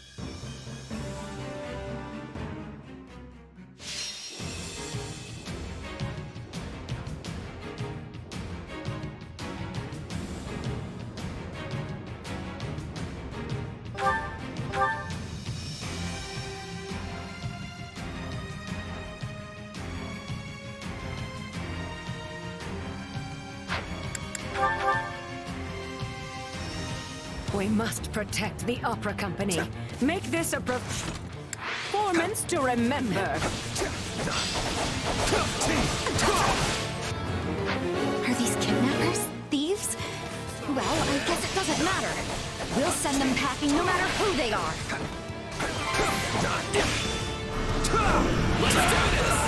We must protect the opera company. Make this a performance to remember. Are these kidnappers? Thieves? Well, I guess it doesn't matter. We'll send them packing no matter who they are. Let's do this!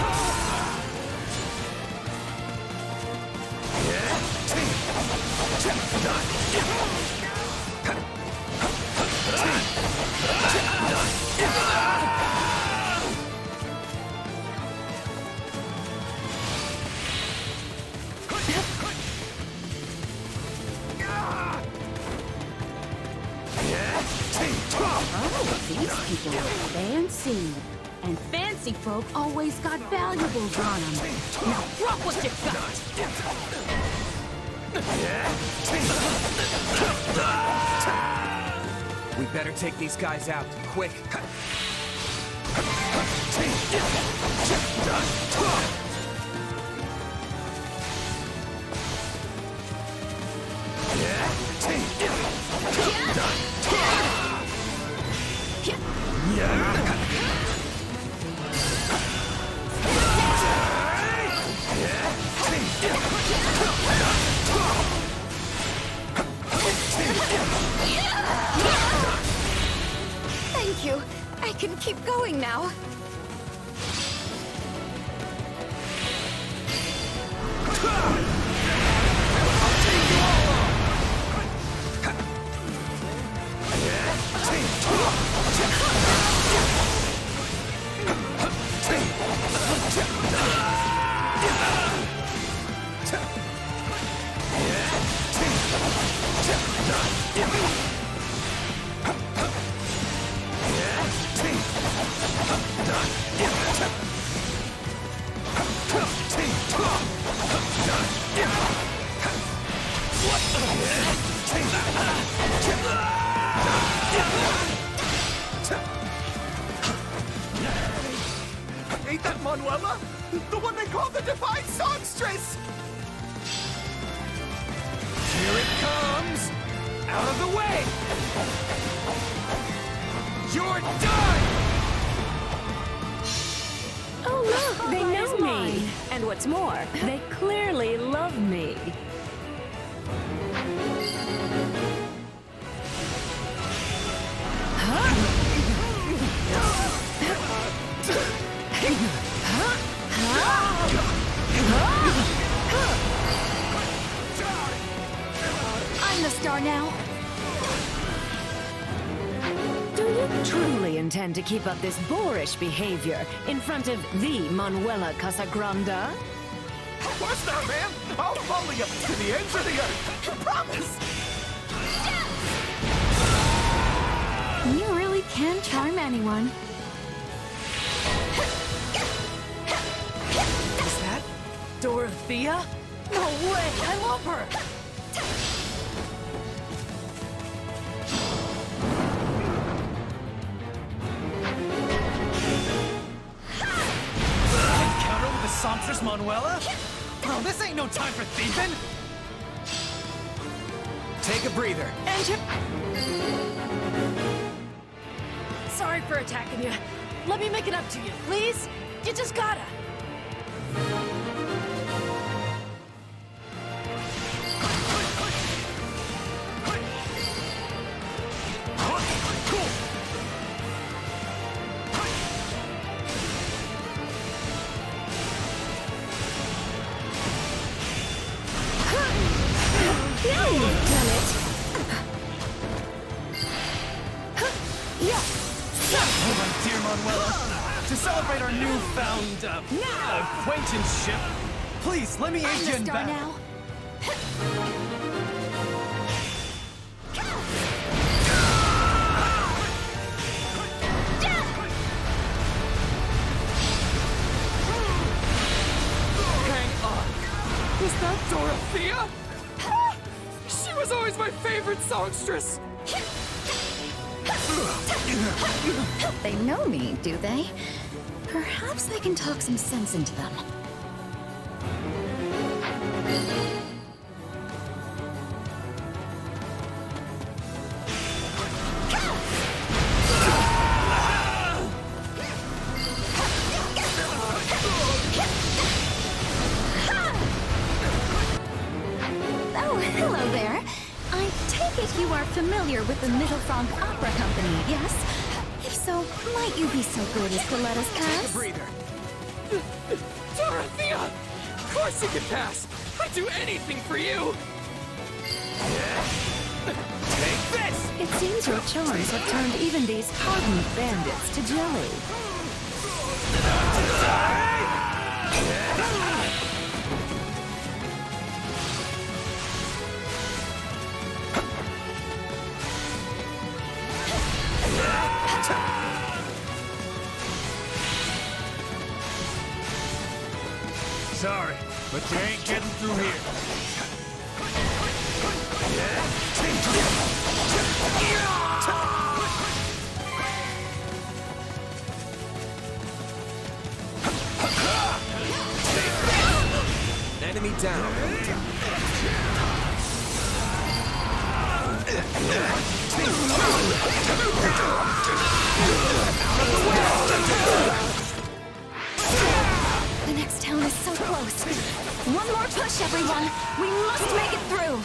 Oh, these people are fancy. And fancy folk always got valuables on them. Now drop what you got! We better take these guys out, quick. Thank you. I can keep going now. Ain't that Manuela? The one they call the Divine Songstress! Here it comes! Out of the way! You're done! Oh, look, they know me. And what's more, they clearly love me. I'm the star now. Do you truly intend to keep up this boorish behavior in front of the Manuela Casagrande? Of course not, man! I'll follow you to the ends of the earth! I promise! You really can charm anyone. Is that Dorothea? No way! I love her! Encounter with the Songstress Manuela? Oh, this ain't no time for thieving! Take a breather. Sorry for attacking you. Let me make it up to you, please? You just gotta. Now you've done it! Oh, my dear Manuela, to celebrate our newfound, acquaintanceship, please, let me aid you in battle. Now. Hang on. Was that Dorothea? She was always my favorite songstress. They know me, do they? Perhaps I can talk some sense into them. You are familiar with the Middle Franc Opera Company, yes? If so, might you be so good as to let us pass? Breather. Dorothea! Of course you can pass! I'd do anything for you! Take this! It seems your charms have turned even these hardened bandits to jelly. Sorry, but you ain't getting through here. Enemy down. The next town is so close. One more push, everyone. We must make it through.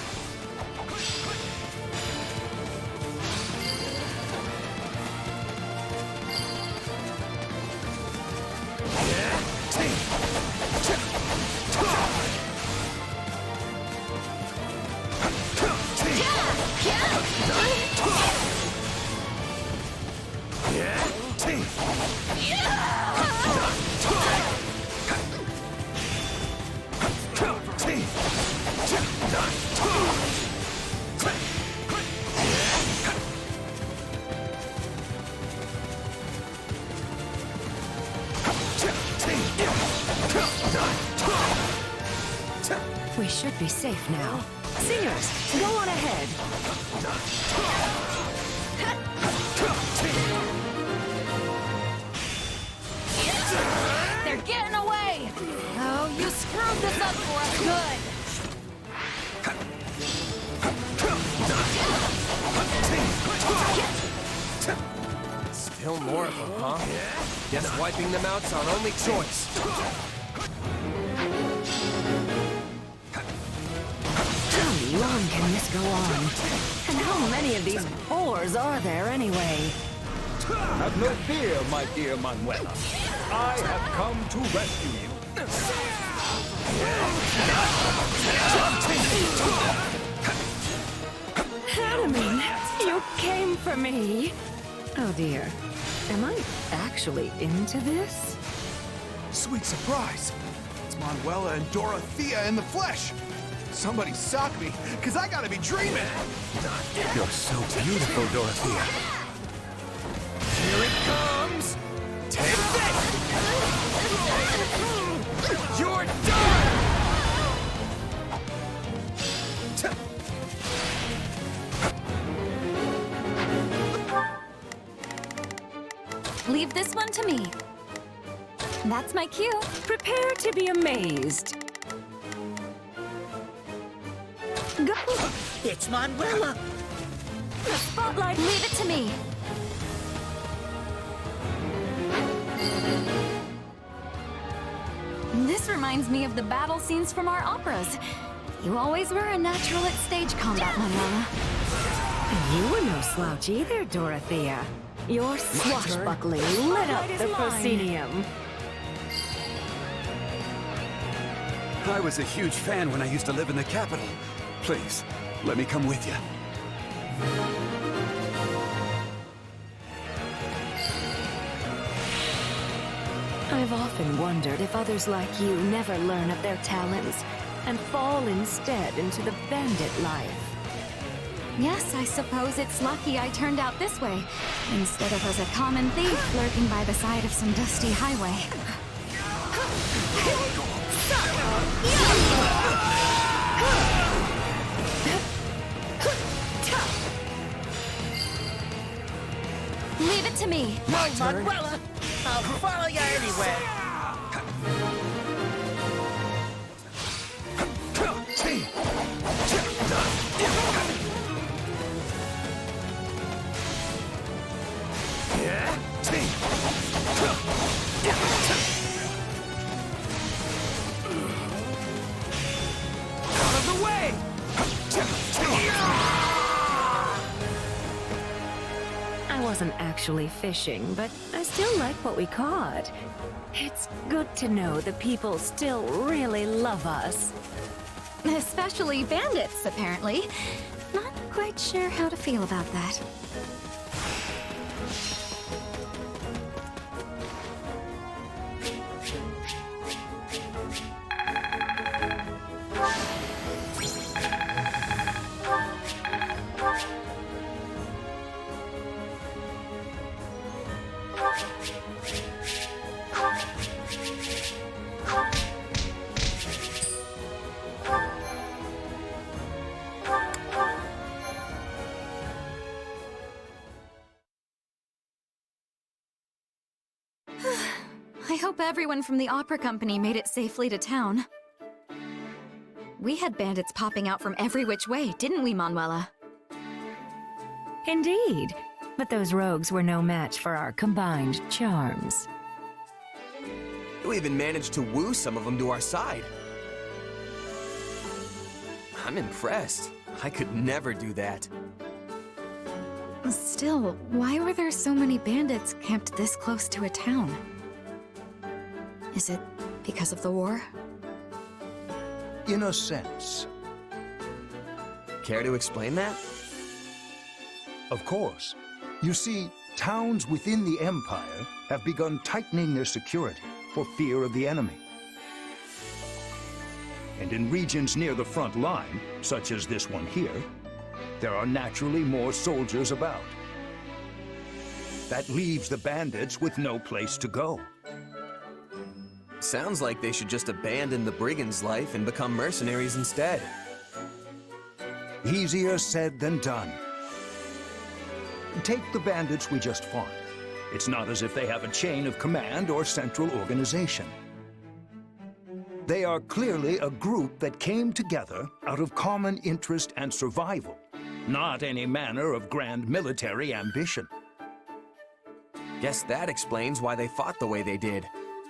We should be safe now. Singers, go on ahead. They're getting away! Oh, you screwed this up for us good! Still more of them, huh? Guess wiping them out's our only choice. How long can this go on? And how many of these boars are there anyway? Have no fear, my dear Manuela. I have come to rescue you. Enemy, you came for me. Oh dear. Am I actually into this? Sweet surprise. It's Manuela and Dorothea in the flesh. Somebody sock me, because I gotta be dreaming. You're so beautiful, Dorothea. Here it comes. Take this. You're done. Leave this one to me. That's my cue. Prepare to be amazed. Go! It's Manuela. The spotlight. Leave it to me. This reminds me of the battle scenes from our operas. You always were a natural at stage combat, Manuela. You were no slouch either, Dorothea. Your swashbuckling lit up the proscenium. I was a huge fan when I used to live in the capital. Please, let me come with you. I've often wondered if others like you never learn of their talents and fall instead into the bandit life. Yes, I suppose it's lucky I turned out this way, instead of as a common thief lurking by the side of some dusty highway. Leave it to me. No, Manuela. I'll follow you anywhere. Out of the way! wasn't actually fishing, but I still like what we caught. It's good to know the people still really love us. Especially bandits, apparently. Not quite sure how to feel about that. I hope everyone from the opera company made it safely to town. We had bandits popping out from every which way, didn't we, Manuela? Indeed, but those rogues were no match for our combined charms. We even managed to woo some of them to our side. I'm impressed. I could never do that. Still, why were there so many bandits camped this close to a town? Is it because of the war? In a sense. Care to explain that? Of course. You see, towns within the Empire have begun tightening their security for fear of the enemy. And in regions near the front line, such as this one here, there are naturally more soldiers about. That leaves the bandits with no place to go. Sounds like they should just abandon the brigand's life and become mercenaries instead. Easier said than done. Take the bandits we just fought. It's not as if they have a chain of command or central organization. They are clearly a group that came together out of common interest and survival, not any manner of grand military ambition. Guess that explains why they fought the way they did.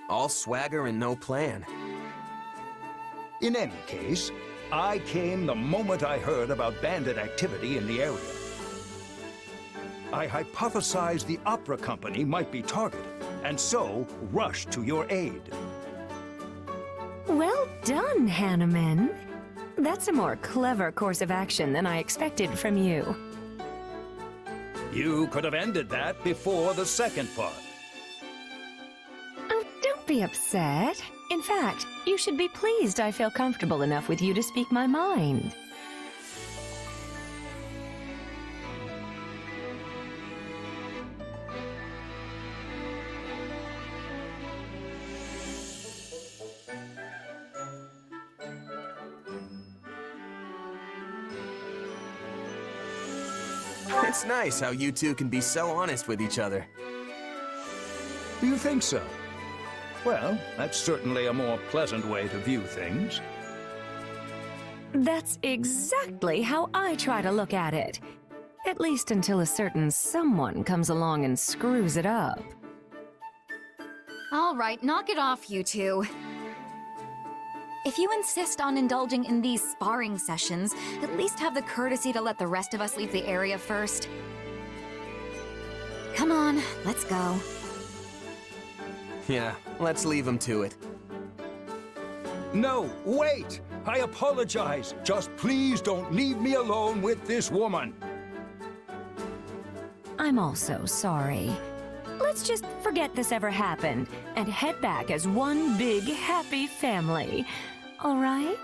All swagger and no plan. In any case, I came the moment I heard about bandit activity in the area. I hypothesized the opera company might be targeted, and so rushed to your aid. Well done, Hanneman. That's a more clever course of action than I expected from you. You could have ended that before the second part. Oh, don't be upset. In fact, you should be pleased I feel comfortable enough with you to speak my mind. It's nice how you two can be so honest with each other. Do you think so? Well, that's certainly a more pleasant way to view things. That's exactly how I try to look at it. At least until a certain someone comes along and screws it up. All right, knock it off, you two. If you insist on indulging in these sparring sessions, at least have the courtesy to let the rest of us leave the area first. Come on, let's go. Yeah, let's leave them to it. No, wait! I apologize. Just please don't leave me alone with this woman. I'm also sorry. Let's just forget this ever happened and head back as one big happy family. All right?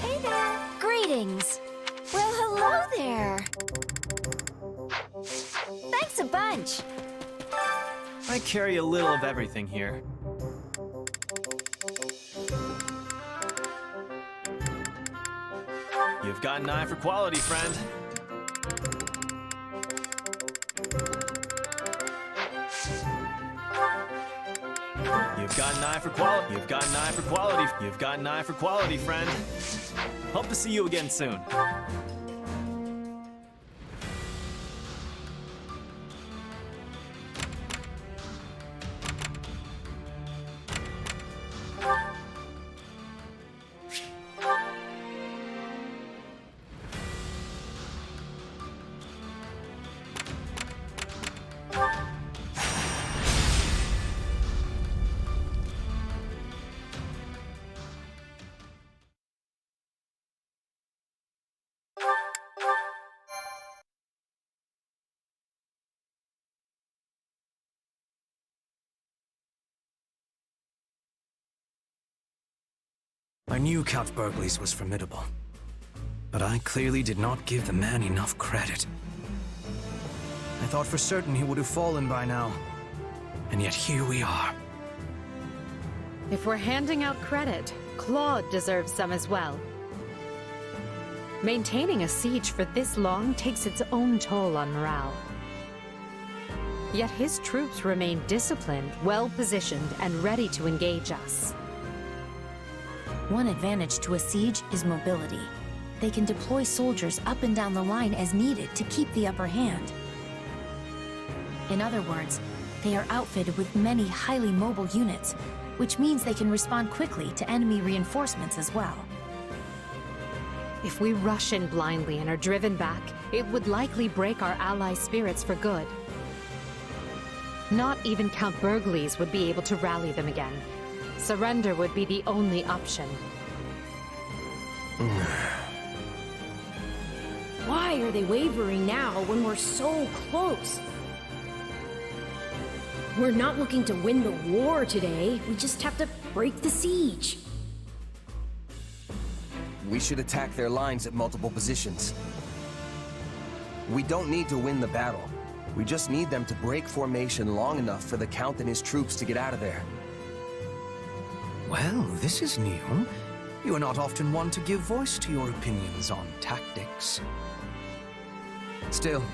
Hey there! Greetings! Well, hello there! Thanks a bunch! I carry a little of everything here. You've got an eye for quality, friend. You've got an eye for quality. You've got an eye for quality. You've got an eye for quality, friend. Hope to see you again soon. I knew Count Burgley's was formidable, but I clearly did not give the man enough credit. I thought for certain he would have fallen by now, and yet here we are. If we're handing out credit, Claude deserves some as well. Maintaining a siege for this long takes its own toll on morale. Yet his troops remain disciplined, well-positioned, and ready to engage us. One advantage to a siege is mobility. They can deploy soldiers up and down the line as needed to keep the upper hand. In other words, they are outfitted with many highly mobile units, which means they can respond quickly to enemy reinforcements as well. If we rush in blindly and are driven back, it would likely break our allies' spirits for good. Not even Count Burgley's would be able to rally them again. Surrender would be the only option. Why are they wavering now when we're so close? We're not looking to win the war today. We just have to break the siege. We should attack their lines at multiple positions. We don't need to win the battle. We just need them to break formation long enough for the Count and his troops to get out of there. Well, this is new. You are not often one to give voice to your opinions on tactics. Still,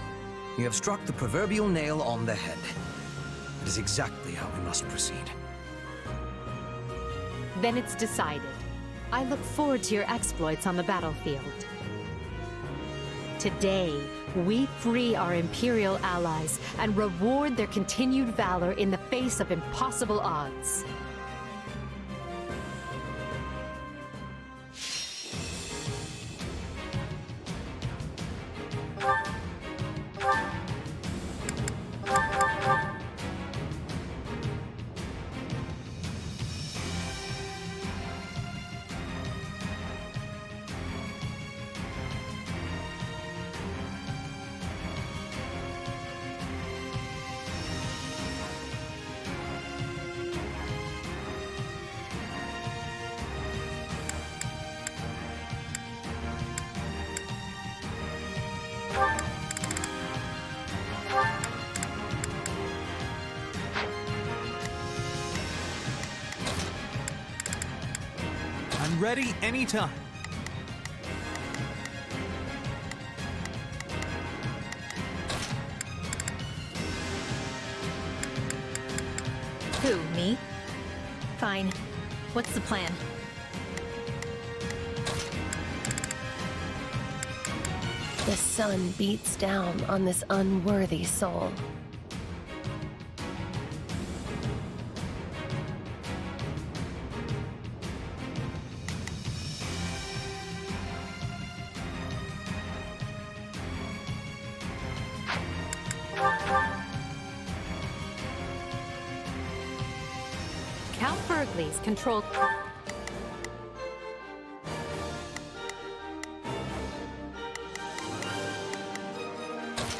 you have struck the proverbial nail on the head. It is exactly how we must proceed. Then it's decided. I look forward to your exploits on the battlefield. Today, we free our Imperial allies and reward their continued valor in the face of impossible odds. I'm ready anytime. Who, me? Fine. What's the plan? The sun beats down on this unworthy soul. Count Burgley's control...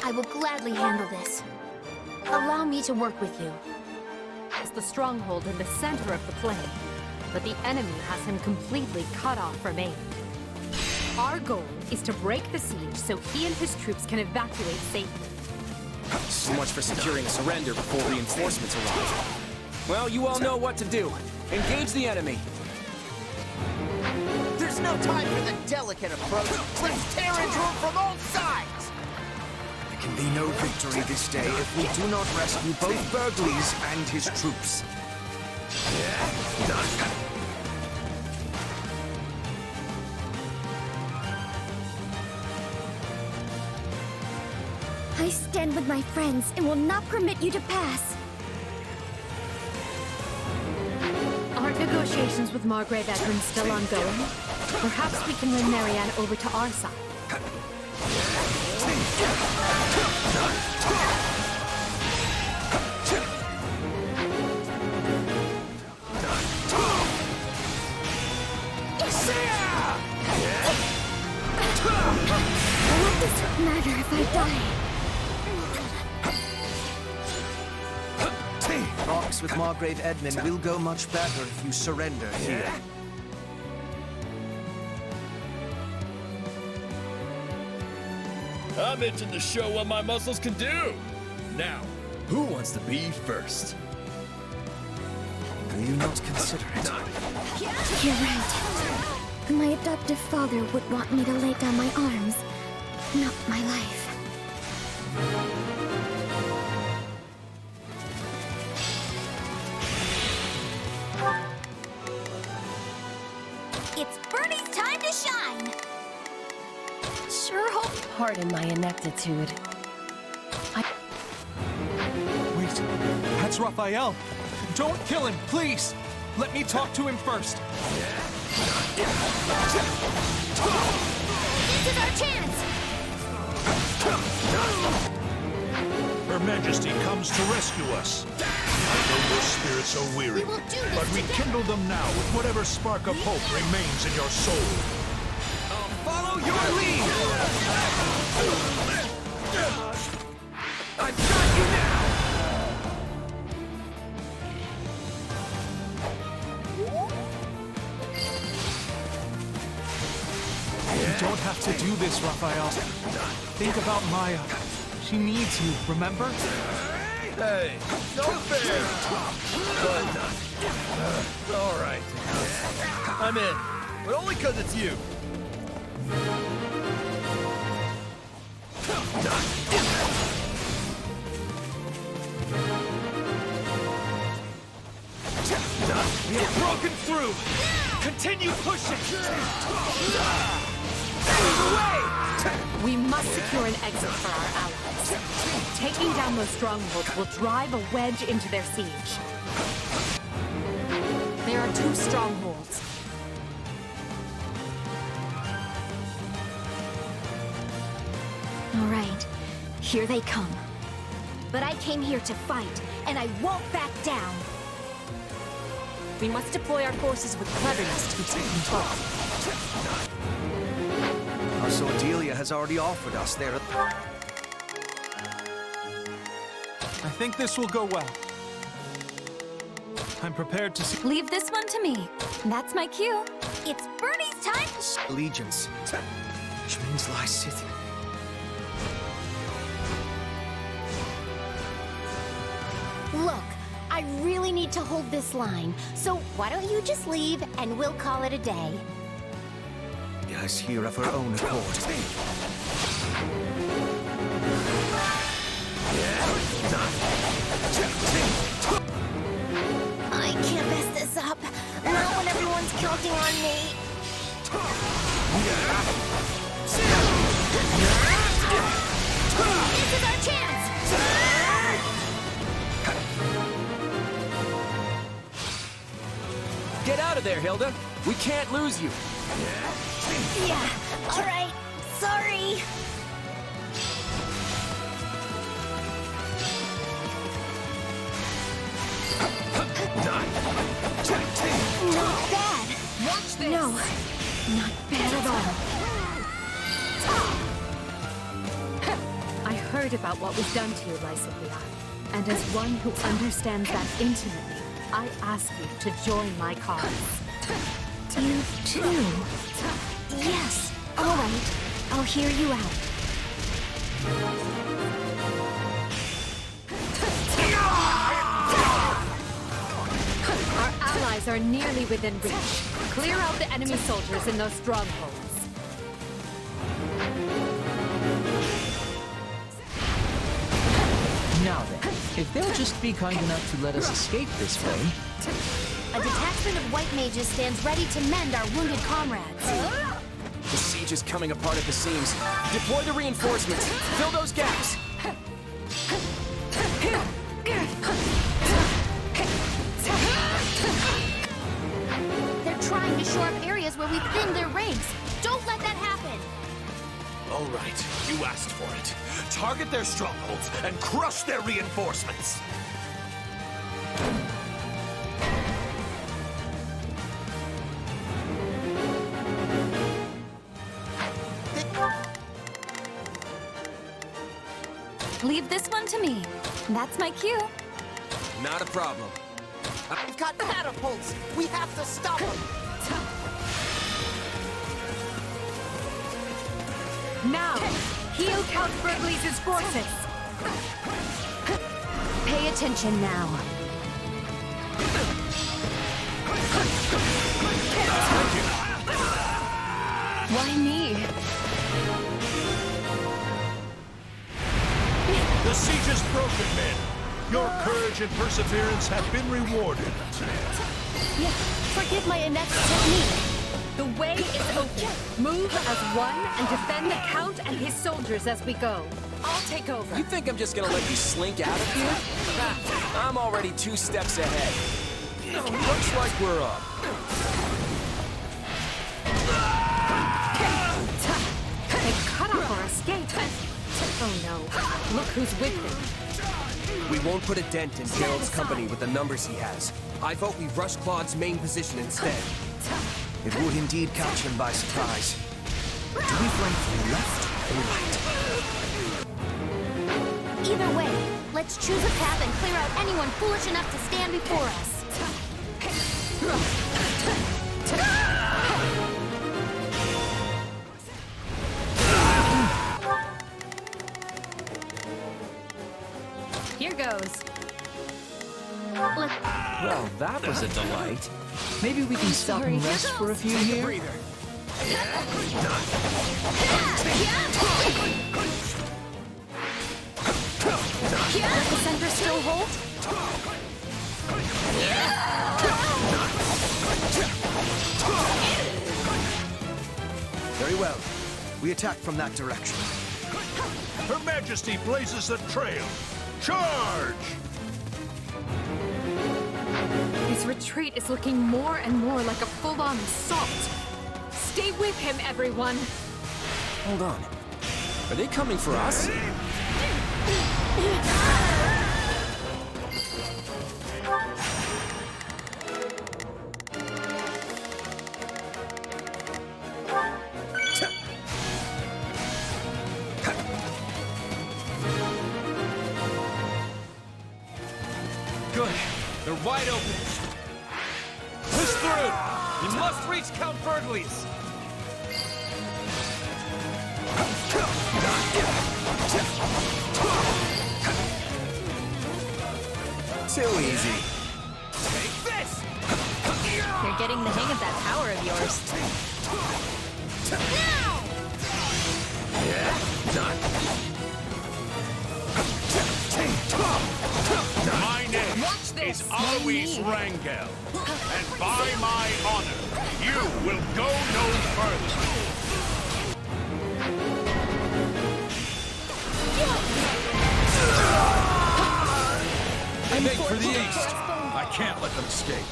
I will gladly handle this. Allow me to work with you. is the stronghold in the center of the play. but the enemy has him completely cut off from aid. Our goal is to break the siege so he and his troops can evacuate safely. So much for securing a surrender before reinforcements arrive. Well, you all know what to do. Engage the enemy. There's no time for the delicate approach. Let's tear into him from all sides! There can be no victory this day if we do not rescue both Burgles and his troops. I stand with my friends and will not permit you to pass. Aren't negotiations with Margrave Edmund still ongoing? Perhaps we can win Marianne over to our side. What does it matter if I die? Talks with Margrave Edmund will go much better if you surrender here. I'm itching to show what my muscles can do. Now, who wants to be first? Will you not consider it? You're right. My adoptive father would want me to lay down my arms, not my life. It's Bernie's time to shine! Sure hope. Pardon my ineptitude. Wait, that's Raphael. Don't kill him, please. Let me talk to him first. This is our chance! Her Majesty comes to rescue us. I know your spirits are weary, but rekindle them now with whatever spark of hope remains in your soul. Follow your lead! I've got you now! You don't have to do this, Raphael. Think about Maya. She needs you, remember? Hey, no fair! But, all right. I'm in, but only because it's you. We've broken through! Continue pushing! We must secure an exit for our allies. Taking down those strongholds will drive a wedge into their siege. There are 2 strongholds. All right, here they come. But I came here to fight, and I won't back down. We must deploy our forces with cleverness to take control. Our Sordelia has already offered us their... I think this will go well. I'm prepared to see... Leave this one to me. That's my cue. It's Bernie's time to allegiance, which means Lysithia. Look, I really need to hold this line, so why don't you just leave and we'll call it a day? Yes, here of her own accord. I can't mess this up. Not when everyone's counting on me. This is our chance! Get out of there, Hilda. We can't lose you. Yeah, all right. Sorry. Not bad. Watch this. No, not bad at all. I heard about what was done to you, Lysithia. And as one who understands that intimately, I ask you to join my cause. You too? Yes. All right. I'll hear you out. Our allies are nearly within reach. Clear out the enemy soldiers in those strongholds. Now then, if they'll just be kind enough to let us escape this way. A detachment of white mages stands ready to mend our wounded comrades. The siege is coming apart at the seams. Deploy the reinforcements. Fill those gaps. They're trying to shore up areas where we've thinned their ranks. Don't let that happen! All right, you asked for it. Target their strongholds and crush their reinforcements. Leave this one to me. That's my cue. Not a problem. We've got catapults! We have to stop them! Now, heal Count Burgleys' forces. Pay attention now. Why me? The siege is broken, men. Your courage and perseverance have been rewarded. Yeah, forgive my inept technique. The way is open. Move as one and defend the Count and his soldiers as we go. I'll take over. You think I'm just gonna let you slink out of here? I'm already 2 steps ahead. Looks like we're up. They cut off our escape. Oh no, look who's with them. We won't put a dent in Gerald's company with the numbers he has. I vote we rush Claude's main position instead. It would indeed catch him by surprise. Do we flank from the left or right? Either way, let's choose a path and clear out anyone foolish enough to stand before us. Here goes. Well, that was a delight. Maybe we can stop and rest for a few here? Breather. Does the center still hold? Very well. We attack from that direction. Her Majesty blazes a trail. Charge! His retreat is looking more and more like a full-on assault. Stay with him, everyone. Hold on. Are they coming for us? Good. They're wide open. Push through! You must reach Count Burgleys! Too easy. Take this! You're getting the hang of that power of yours. My name is Alois Rangel, and by my honor, you will go no further. I make for the east. I can't let them escape.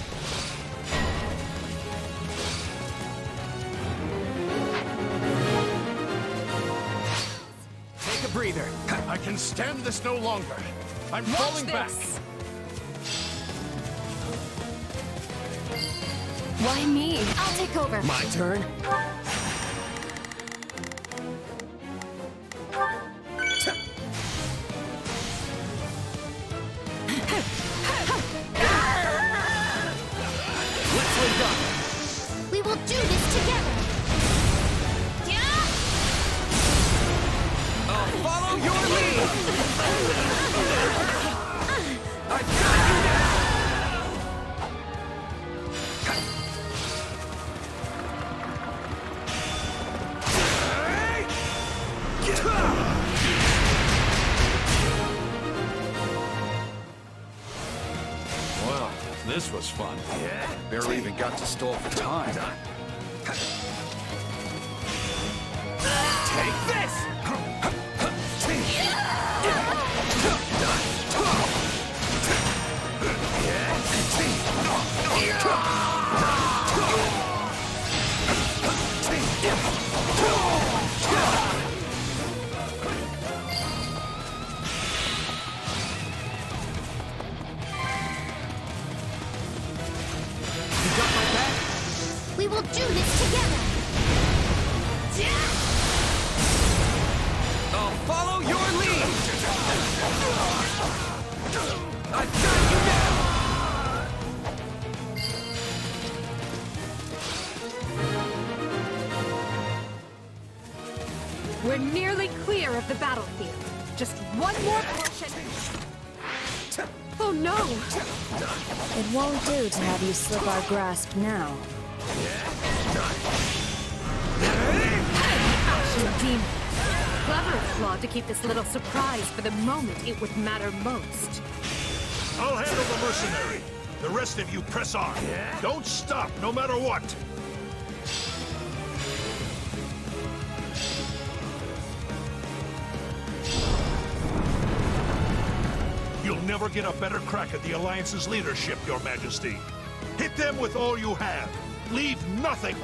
Take a breather. I can stand this no longer. I'm falling back. Why me? I'll take over. My turn? do this together! I'll follow your lead! I've got you now! Well, this was fun. Barely even got to stall for time. Take this! We will do this together! I'll follow your lead! I've got you now! We're nearly clear of the battlefield. Just one more portion. Oh no! It won't do to have you slip our grasp now. Action demon. Clever of Claw to keep this little surprise for the moment it would matter most. I'll handle the mercenary. The rest of you press on. Don't stop, no matter what. You'll never get a better crack at the Alliance's leadership, Your Majesty. Hit them with all you have. Leave nothing.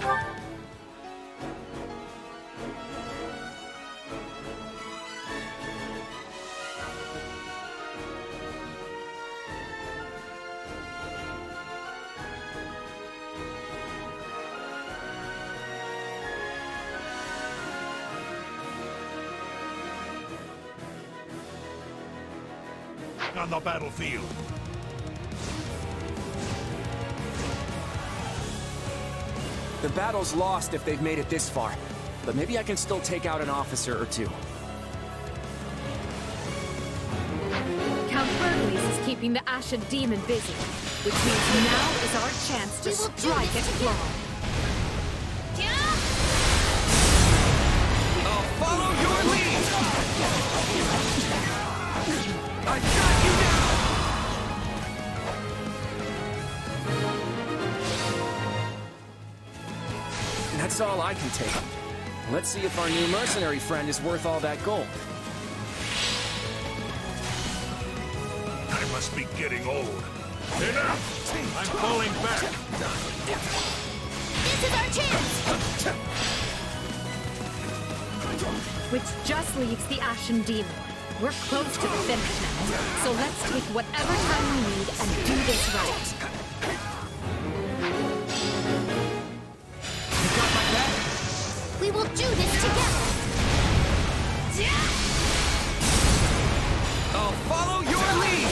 On the battlefield. The battle's lost if they've made it this far, but maybe I can still take out an officer or two. Count Burgles is keeping the Ashen Demon busy, which means now is our chance to strike at Claw. I'll follow your lead! I've got you now! That's all I can take. Let's see if our new mercenary friend is worth all that gold. I must be getting old. Enough! I'm falling back. This is our chance! Which just leaves the Ashen Demon. We're close to the finish now, so let's take whatever time we need and do this right. You got my back? We will do this together! I'll follow your lead!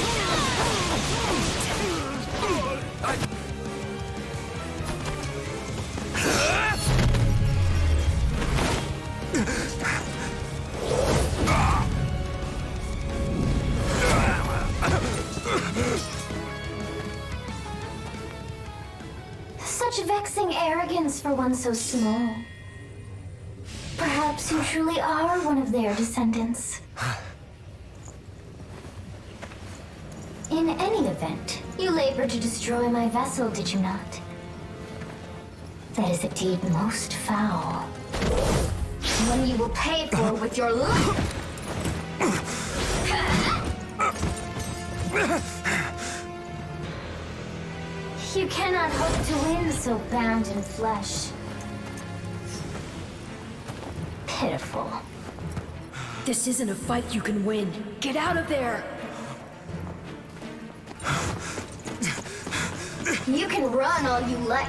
Such vexing arrogance for one so small. Perhaps you truly are one of their descendants. In any event, you labored to destroy my vessel, did you not? That is a deed most foul. One you will pay for with your life! You cannot hope to win so bound in flesh. Pitiful. This isn't a fight you can win. Get out of there! You can run all you like.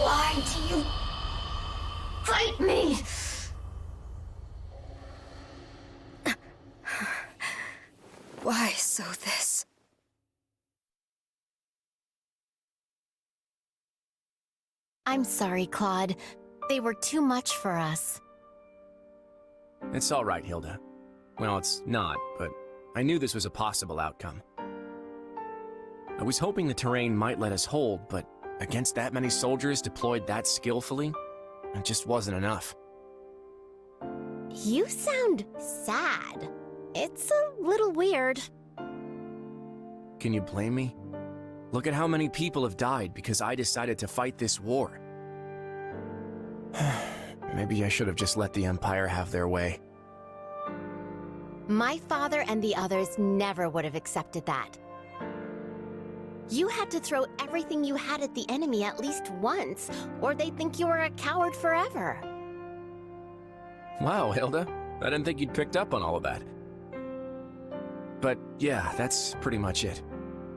Why do you fight me? Why so this? I'm sorry, Claude. They were too much for us. It's all right, Hilda. Well, it's not, but I knew this was a possible outcome. I was hoping the terrain might let us hold, but against that many soldiers deployed that skillfully, it just wasn't enough. You sound sad. It's a little weird. Can you blame me? Look at how many people have died because I decided to fight this war. Maybe I should have just let the Empire have their way. My father and the others never would have accepted that. You had to throw everything you had at the enemy at least once, or they'd think you were a coward forever. Wow, Hilda. I didn't think you'd picked up on all of that. But yeah, that's pretty much it.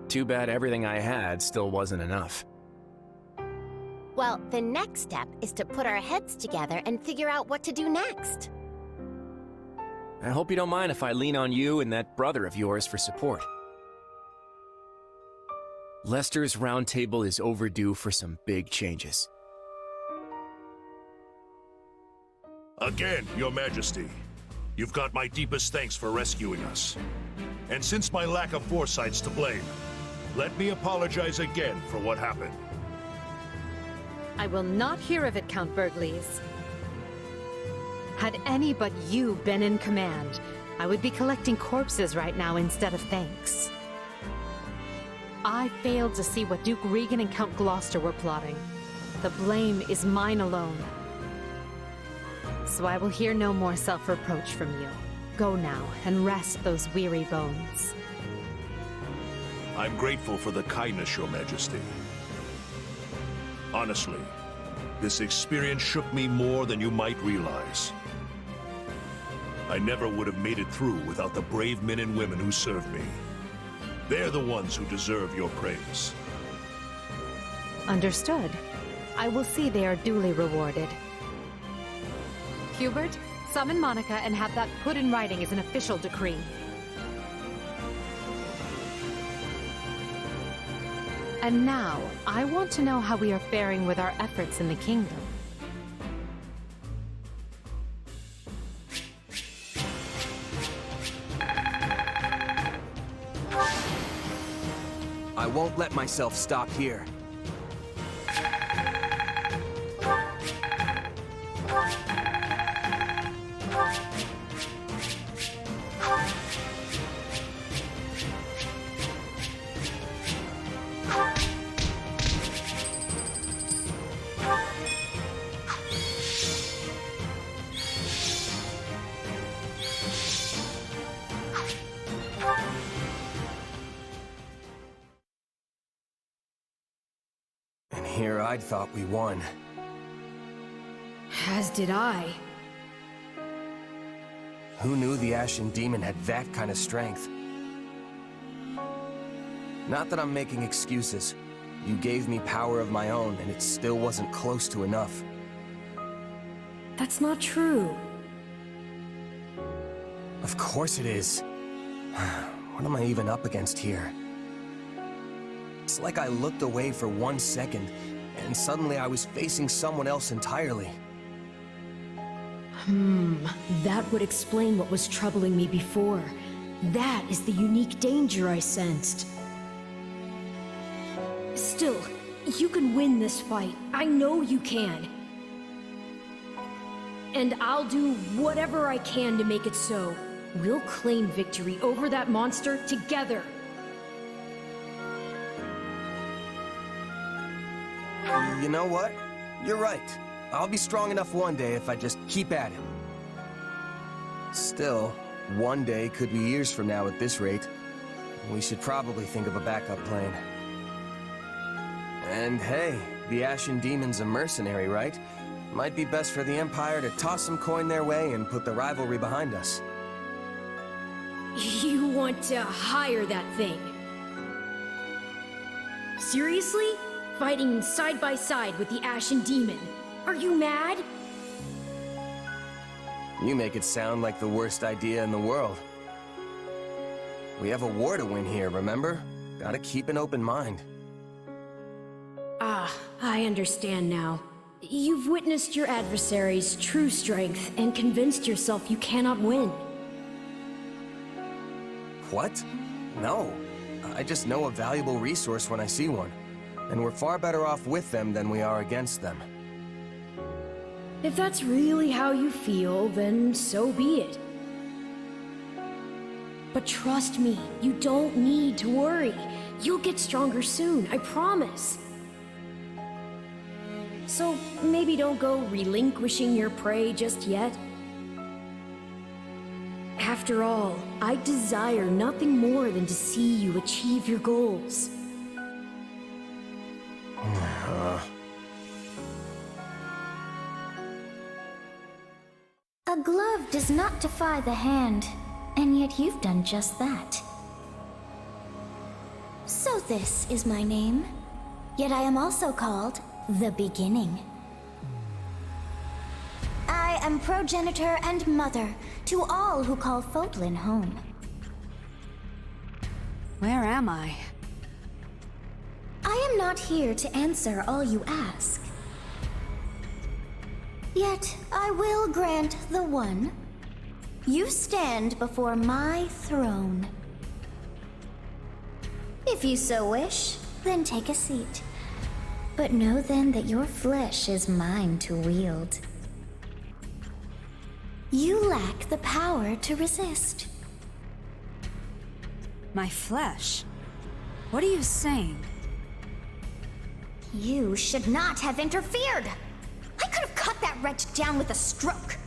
Too bad everything I had still wasn't enough. Well, the next step is to put our heads together and figure out what to do next. I hope you don't mind if I lean on you and that brother of yours for support. Lester's Round Table is overdue for some big changes. Again, Your Majesty, you've got my deepest thanks for rescuing us. And since my lack of foresight's to blame, let me apologize again for what happened. I will not hear of it, Count Bergles. Had any but you been in command, I would be collecting corpses right now instead of thanks. I failed to see what Duke Regan and Count Gloucester were plotting. The blame is mine alone. So I will hear no more self-reproach from you. Go now and rest those weary bones. I'm grateful for the kindness, Your Majesty. Honestly, this experience shook me more than you might realize. I never would have made it through without the brave men and women who served me. They're the ones who deserve your praise. Understood. I will see they are duly rewarded. Hubert, summon Monica and have that put in writing as an official decree. And now, I want to know how we are faring with our efforts in the kingdom. I won't let myself stop here. Here I'd thought we won. As did I. Who knew the Ashen Demon had that kind of strength? Not that I'm making excuses. You gave me power of my own, and it still wasn't close to enough. That's not true. Of course it is. What am I even up against here? It's like I looked away for 1 second, and suddenly I was facing someone else entirely. That would explain what was troubling me before. That is the unique danger I sensed. Still, you can win this fight. I know you can. And I'll do whatever I can to make it so. We'll claim victory over that monster together. You know what? You're right. I'll be strong enough one day if I just keep at it. Still, one day could be years from now at this rate. We should probably think of a backup plan. And hey, the Ashen Demon's a mercenary, right? Might be best for the Empire to toss some coin their way and put the rivalry behind us. You want to hire that thing? Seriously? Fighting side by side with the Ashen Demon? Are you mad? You make it sound like the worst idea in the world. We have a war to win here, remember? Gotta keep an open mind. Ah, I understand now. You've witnessed your adversary's true strength and convinced yourself you cannot win. What? No. I just know a valuable resource when I see one. And we're far better off with them than we are against them. If that's really how you feel, then so be it. But trust me, you don't need to worry. You'll get stronger soon, I promise. So maybe don't go relinquishing your prey just yet. After all, I desire nothing more than to see you achieve your goals. A glove does not defy the hand, and yet you've done just that. So this is my name, yet I am also called the Beginning. I am progenitor and mother to all who call Fodlan home. Where am I? I am not here to answer all you ask. Yet I will grant the one. You stand before my throne. If you so wish, then take a seat. But know then that your flesh is mine to wield. You lack the power to resist. My flesh? What are you saying? You should not have interfered! I could have cut that wretch down with a stroke!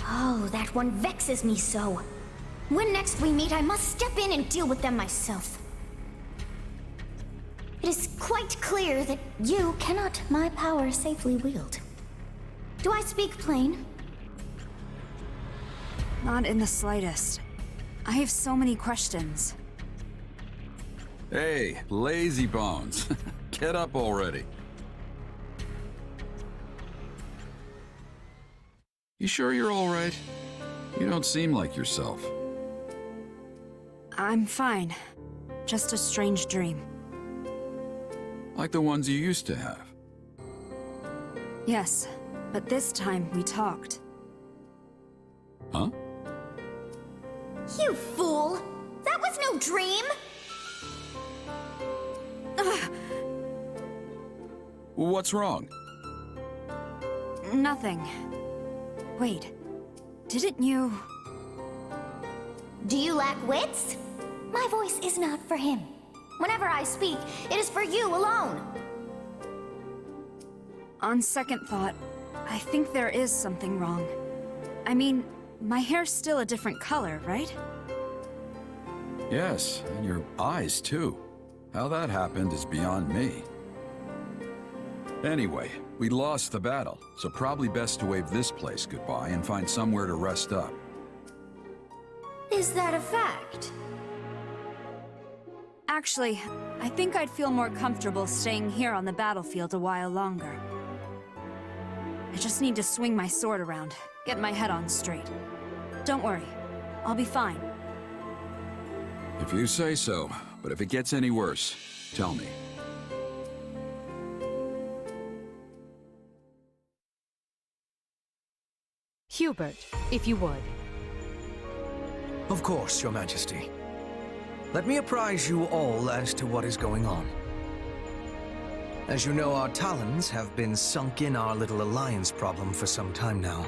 Oh, that one vexes me so. When next we meet, I must step in and deal with them myself. It is quite clear that you cannot my power safely wield. Do I speak plain? Not in the slightest. I have so many questions. Hey, lazy bones. Get up already. You sure you're all right? You don't seem like yourself. I'm fine. Just a strange dream. Like the ones you used to have. Yes, but this time we talked. Huh? You fool! That was no dream! What's wrong? Nothing. Wait, didn't you... Do you lack wits? My voice is not for him. Whenever I speak, it is for you alone. On second thought, I think there is something wrong. I mean, my hair's still a different color, right? Yes, and your eyes too. How that happened is beyond me. Anyway, we lost the battle, so probably best to wave this place goodbye and find somewhere to rest up. Is that a fact? Actually, I think I'd feel more comfortable staying here on the battlefield a while longer. I just need to swing my sword around, get my head on straight. Don't worry, I'll be fine. If you say so, but if it gets any worse, tell me. Hubert, if you would. Of course, Your Majesty. Let me apprise you all as to what is going on. As you know, our talons have been sunk in our little alliance problem for some time now.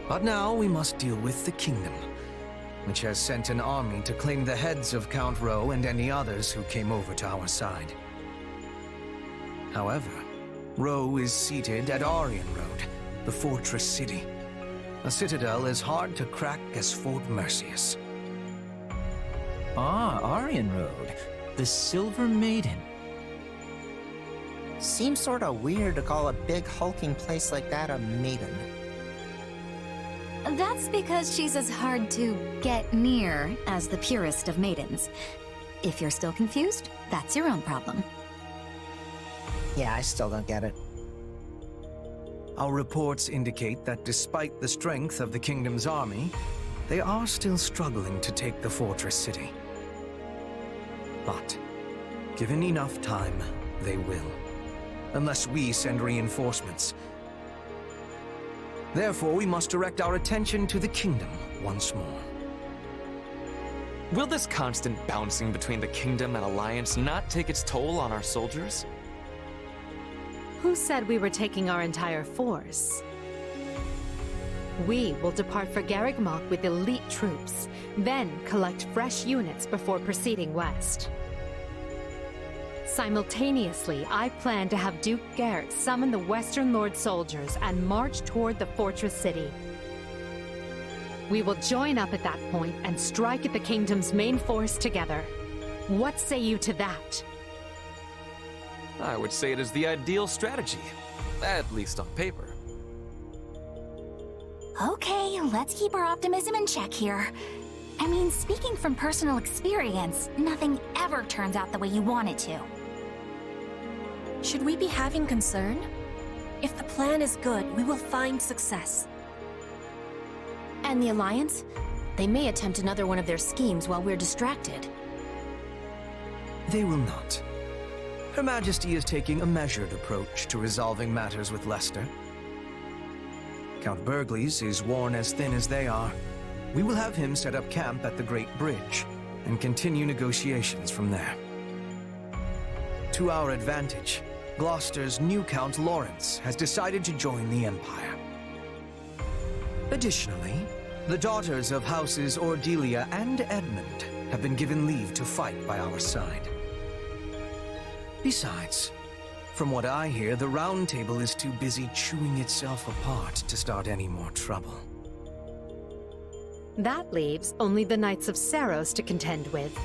But now we must deal with the kingdom, which has sent an army to claim the heads of Count Rowe and any others who came over to our side. However, Rowe is seated at Aryan Road, the fortress city. A citadel as hard to crack as Fort Mercius. Ah, Aryan Road. The Silver Maiden. Seems sorta weird to call a big hulking place like that a maiden. That's because she's as hard to get near as the purest of maidens. If you're still confused, that's your own problem. Yeah, I still don't get it. Our reports indicate that despite the strength of the kingdom's army, they are still struggling to take the fortress city. But Given enough time, they will. Unless we send reinforcements. Therefore, we must direct our attention to the kingdom once more. Will this constant bouncing between the Kingdom and Alliance not take its toll on our soldiers? Who said we were taking our entire force? We will depart for Garreg-Mach with elite troops, then collect fresh units before proceeding west. Simultaneously, I plan to have Duke Garrett summon the Western Lord soldiers and march toward the fortress city. We will join up at that point and strike at the kingdom's main force together. What say you to that? I would say it is the ideal strategy, at least on paper. Okay, let's keep our optimism in check here. I mean, speaking from personal experience, nothing ever turns out the way you want it to. Should we be having concern? If the plan is good, we will find success. And the Alliance? They may attempt another one of their schemes while we're distracted. They will not. Her Majesty is taking a measured approach to resolving matters with Leicester. Count Burgles is worn as thin as they are. We will have him set up camp at the Great Bridge and continue negotiations from there. To our advantage, Gloucester's new Count Lawrence has decided to join the Empire. Additionally, the daughters of Houses Ordelia and Edmund have been given leave to fight by our side. Besides, from what I hear, the Round Table is too busy chewing itself apart to start any more trouble. That leaves only the Knights of Saros to contend with.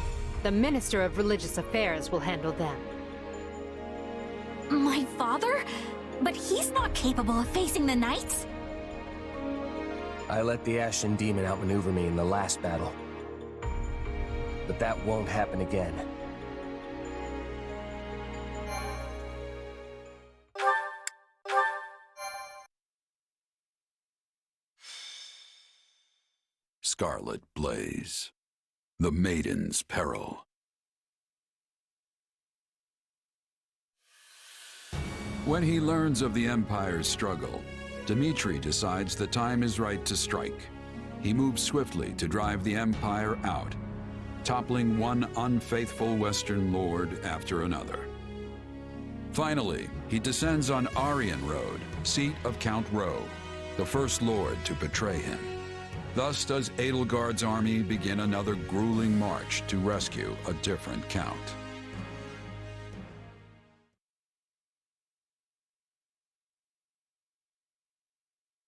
The Minister of Religious Affairs will handle them. My father? But he's not capable of facing the Knights? I let the Ashen Demon outmaneuver me in the last battle. But that won't happen again. Scarlet Blaze. The Maiden's Peril. When he learns of the Empire's struggle, Dmitri decides the time is right to strike. He moves swiftly to drive the Empire out, toppling one unfaithful Western Lord after another. Finally, he descends on Aryan Road, seat of Count Rowe, the first Lord to betray him. Thus does Edelgard's army begin another grueling march to rescue a different Count.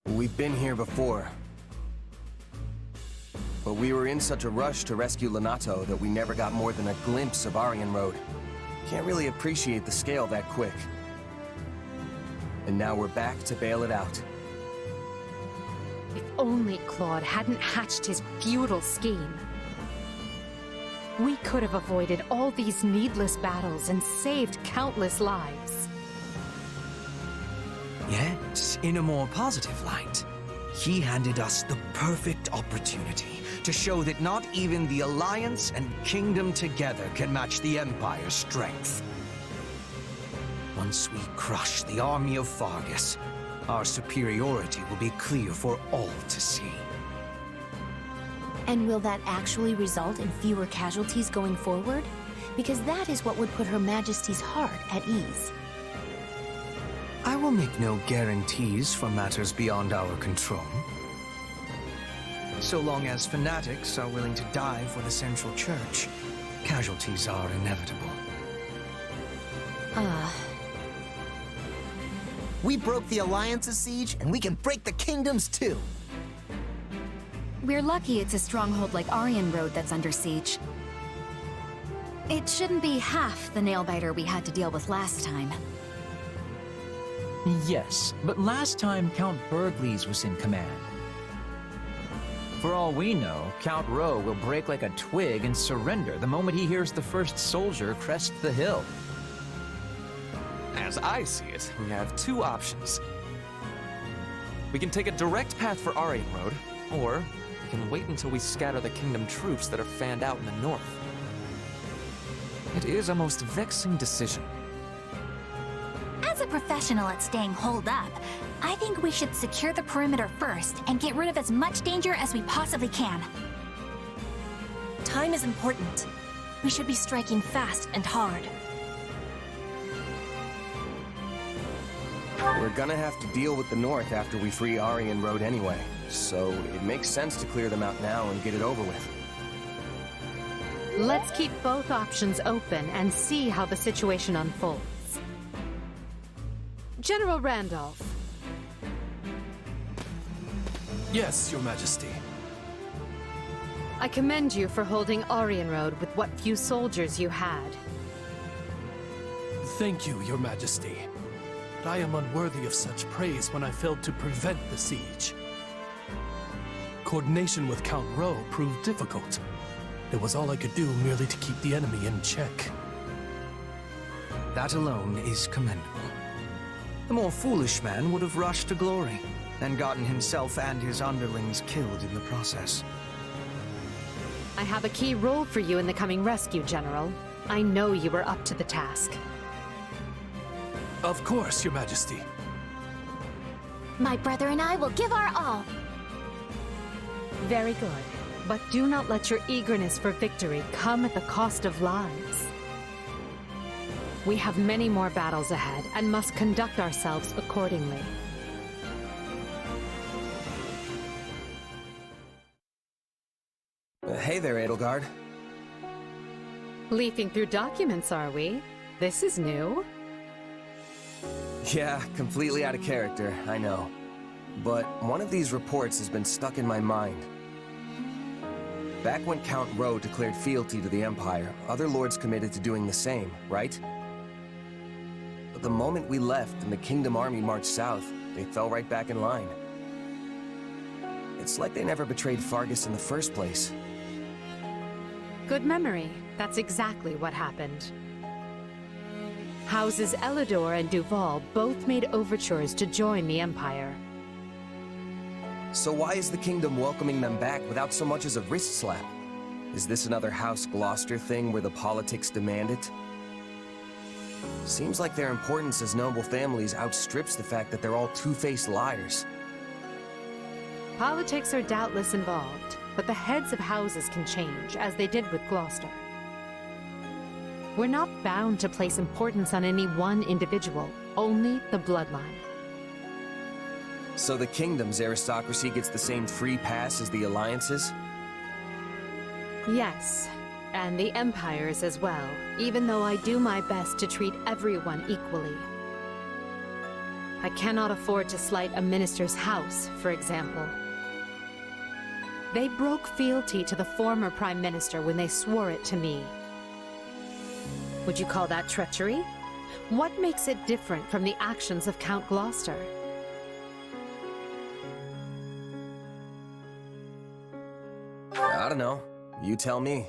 We've been here before. But we were in such a rush to rescue Lonato that we never got more than a glimpse of Aryan Road. Can't really appreciate the scale that quick. And now we're back to bail it out. If only Claude hadn't hatched his futile scheme. We could have avoided all these needless battles and saved countless lives. Yet, in a more positive light, he handed us the perfect opportunity to show that not even the Alliance and Kingdom together can match the Empire's strength. Once we crush the army of Fargus, our superiority will be clear for all to see. And will that actually result in fewer casualties going forward? Because that is what would put Her Majesty's heart at ease. I will make no guarantees for matters beyond our control. So long as fanatics are willing to die for the Central Church, casualties are inevitable. We broke the Alliance's siege, and we can break the Kingdom's too. We're lucky it's a stronghold like Aryan Road that's under siege. It shouldn't be half the nail-biter we had to deal with last time. Yes, but last time Count Burgles was in command. For all we know, Count Rowe will break like a twig and surrender the moment he hears the first soldier crest the hill. As I see it, we have two options. We can take a direct path for Aryan Road, or we can wait until we scatter the Kingdom troops that are fanned out in the north. It is a most vexing decision. As a professional at staying holed up, I think we should secure the perimeter first and get rid of as much danger as we possibly can. Time is important. We should be striking fast and hard. We're gonna have to deal with the north after we free Aryan Road anyway, so it makes sense to clear them out now and get it over with. Let's keep both options open and see how the situation unfolds. General Randolph. Yes, Your Majesty. I commend you for holding Aryan Road with what few soldiers you had. Thank you, Your Majesty. But I am unworthy of such praise when I failed to prevent the siege. Coordination with Count Rowe proved difficult. It was all I could do merely to keep the enemy in check. That alone is commendable. The more foolish man would have rushed to glory and gotten himself and his underlings killed in the process. I have a key role for you in the coming rescue, General. I know you are up to the task. Of course, Your Majesty. My brother and I will give our all. Very good. But do not let your eagerness for victory come at the cost of lives. We have many more battles ahead and must conduct ourselves accordingly. Hey there, Edelgard. Leafing through documents, are we? This is new. Yeah, completely out of character, I know. But one of these reports has been stuck in my mind. Back when Count Rowe declared fealty to the Empire, other lords committed to doing the same, right? But the moment we left and the Kingdom army marched south, they fell right back in line. It's like they never betrayed Fargus in the first place. Good memory. That's exactly what happened. Houses Elidor and Duval both made overtures to join the Empire. So why is the Kingdom welcoming them back without so much as a wrist slap? Is this another House Gloucester thing where the politics demand it? Seems like their importance as noble families outstrips the fact that they're all two-faced liars. Politics are doubtless involved, but the heads of houses can change, as they did with Gloucester. We're not bound to place importance on any one individual, only the bloodline. So the Kingdom's aristocracy gets the same free pass as the Alliances? Yes, and the Empire's as well, even though I do my best to treat everyone equally. I cannot afford to slight a minister's house, for example. They broke fealty to the former Prime Minister when they swore it to me. Would you call that treachery? What makes it different from the actions of Count Gloucester? I don't know. You tell me.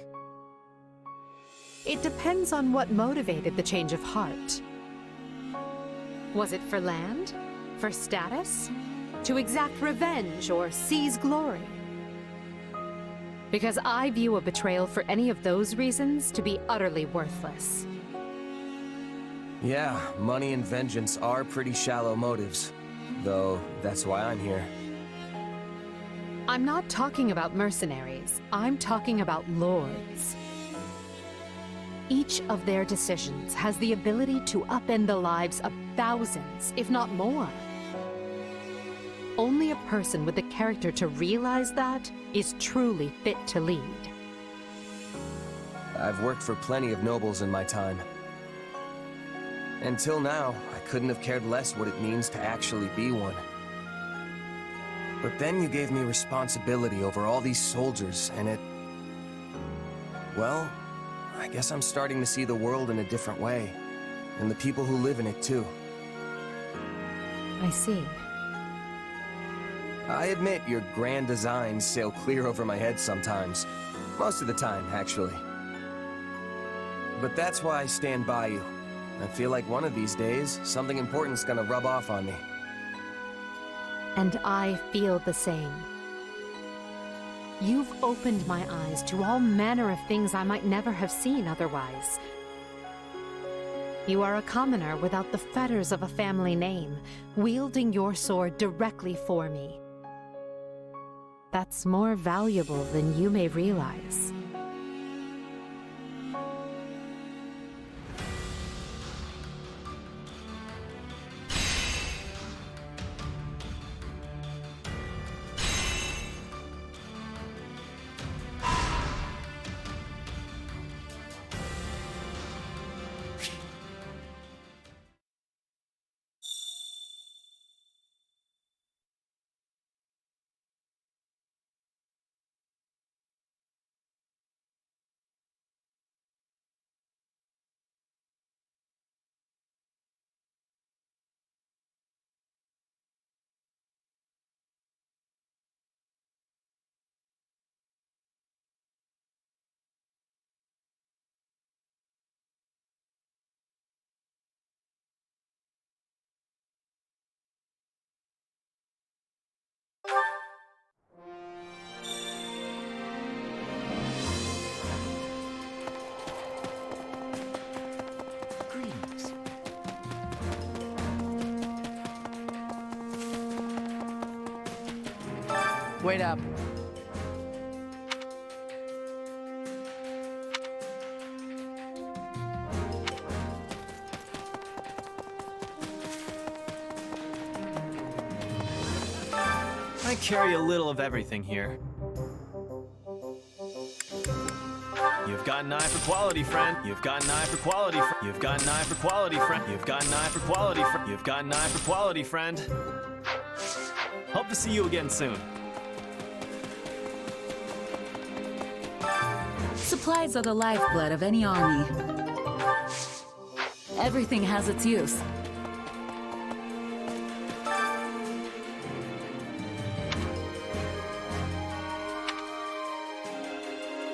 It depends on what motivated the change of heart. Was it for land? For status? To exact revenge or seize glory? Because I view a betrayal for any of those reasons to be utterly worthless. Yeah, money and vengeance are pretty shallow motives. Though, that's why I'm here. I'm not talking about mercenaries. I'm talking about lords. Each of their decisions has the ability to upend the lives of thousands, if not more. Only a person with the character to realize that is truly fit to lead. I've worked for plenty of nobles in my time. Until now, I couldn't have cared less what it means to actually be one. But then you gave me responsibility over all these soldiers, and it... Well, I guess I'm starting to see the world in a different way. And the people who live in it, too. I see. I admit your grand designs sail clear over my head sometimes. Most of the time, actually. But that's why I stand by you. I feel like one of these days, something important's gonna rub off on me. And I feel the same. You've opened my eyes to all manner of things I might never have seen otherwise. You are a commoner without the fetters of a family name, wielding your sword directly for me. That's more valuable than you may realize. Wait up. I carry a little of everything here. You've got an eye for quality, friend. You've got an eye for quality. You've got an eye for quality, friend. You've got an eye for quality. You've got an eye for quality, friend. Hope to see you again soon. Supplies are the lifeblood of any army. Everything has its use.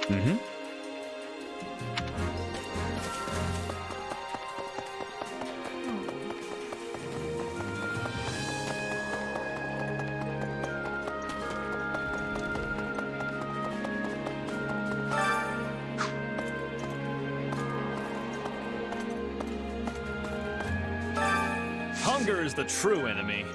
Mm-hmm. Hunger is the true enemy.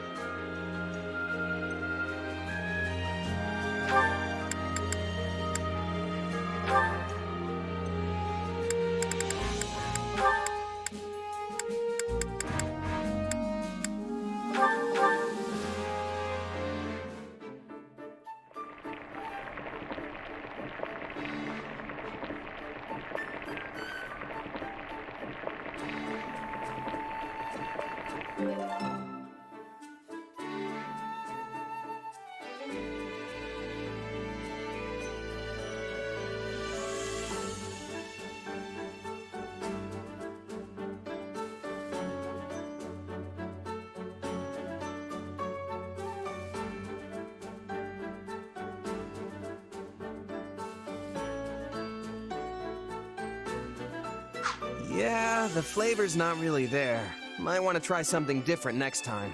Yeah, the flavor's not really there. Might want to try something different next time.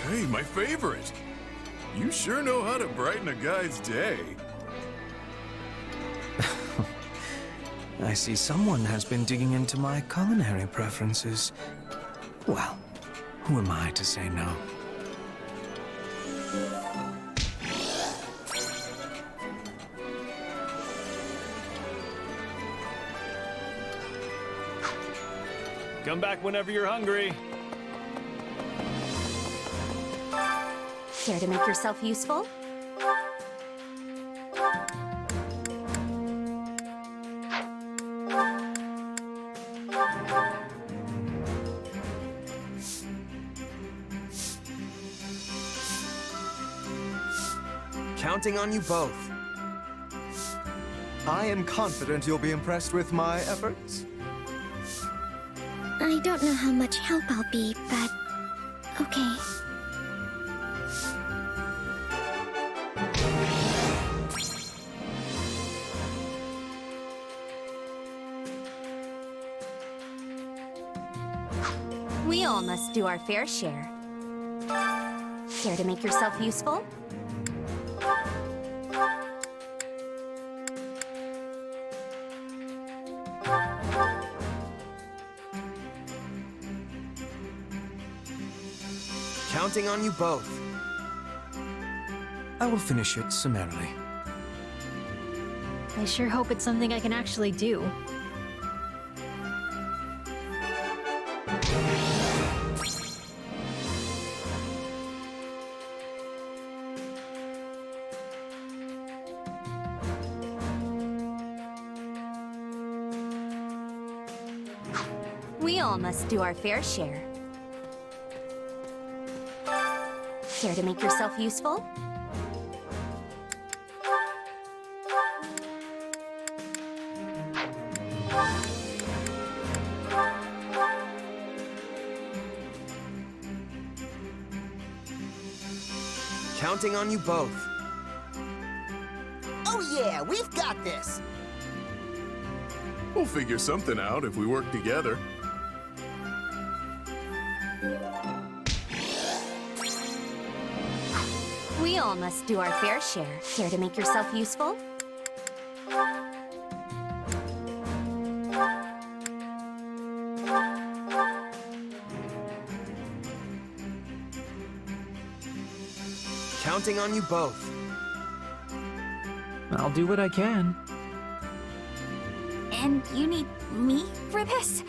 Hey, my favorite! You sure know how to brighten a guy's day. I see someone has been digging into my culinary preferences. Well, who am I to say no? Come back whenever you're hungry. Care to make yourself useful? Counting on you both. I am confident you'll be impressed with my efforts. I don't know how much help I'll be, but okay. We all must do our fair share. Care to make yourself useful? Counting on you both. I will finish it summarily. I sure hope it's something I can actually do. We all must do our fair share. Care to make yourself useful? Counting on you both. Oh yeah, we've got this! We'll figure something out if we work together. We all must do our fair share. Care to make yourself useful? Counting on you both. I'll do what I can. And you need me for this?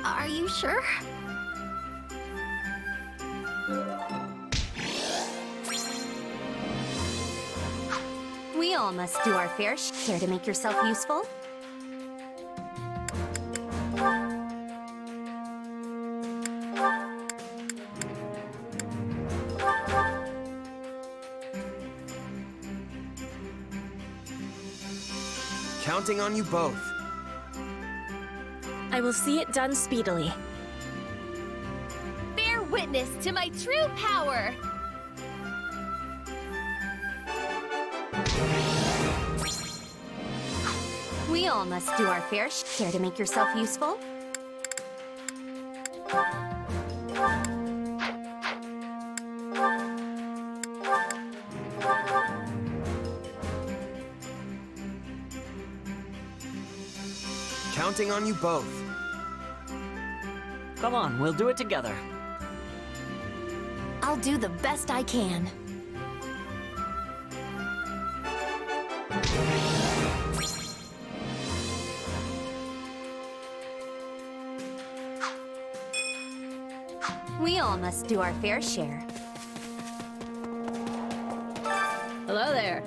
Are you sure? We all must do our fair share. Care to make yourself useful? Counting on you both. I will see it done speedily. Bear witness to my true power! We all must do our fair share. Care to make yourself useful? Counting on you both. Come on, we'll do it together. I'll do the best I can. We all must do our fair share. Hello there.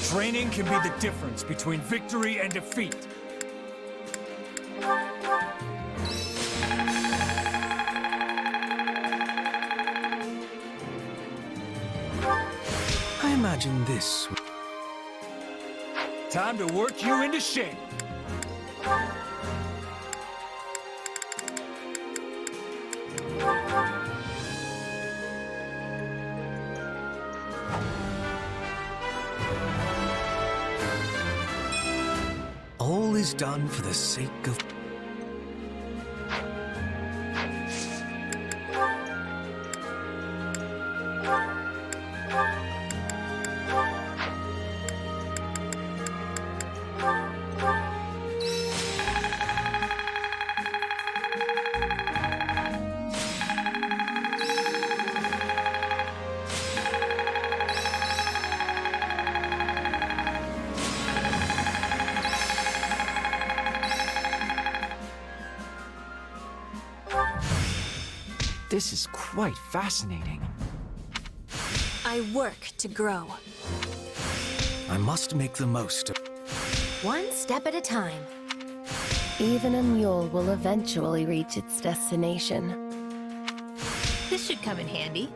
Training can be the difference between victory and defeat. I imagine this. Time to work you into shape. All is done for the sake of... This is quite fascinating. I work to grow. I must make the most of... One step at a time. Even a mule will eventually reach its destination. This should come in handy.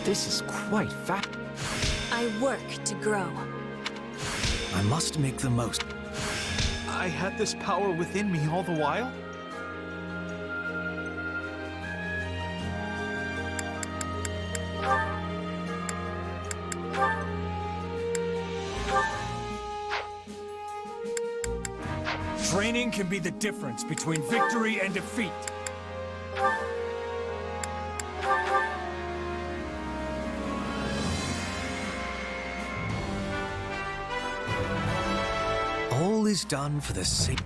This is quite fat. I work to grow. I must make the most. I had this power within me all the while? Training can be the difference between victory and defeat. All is done for the sake.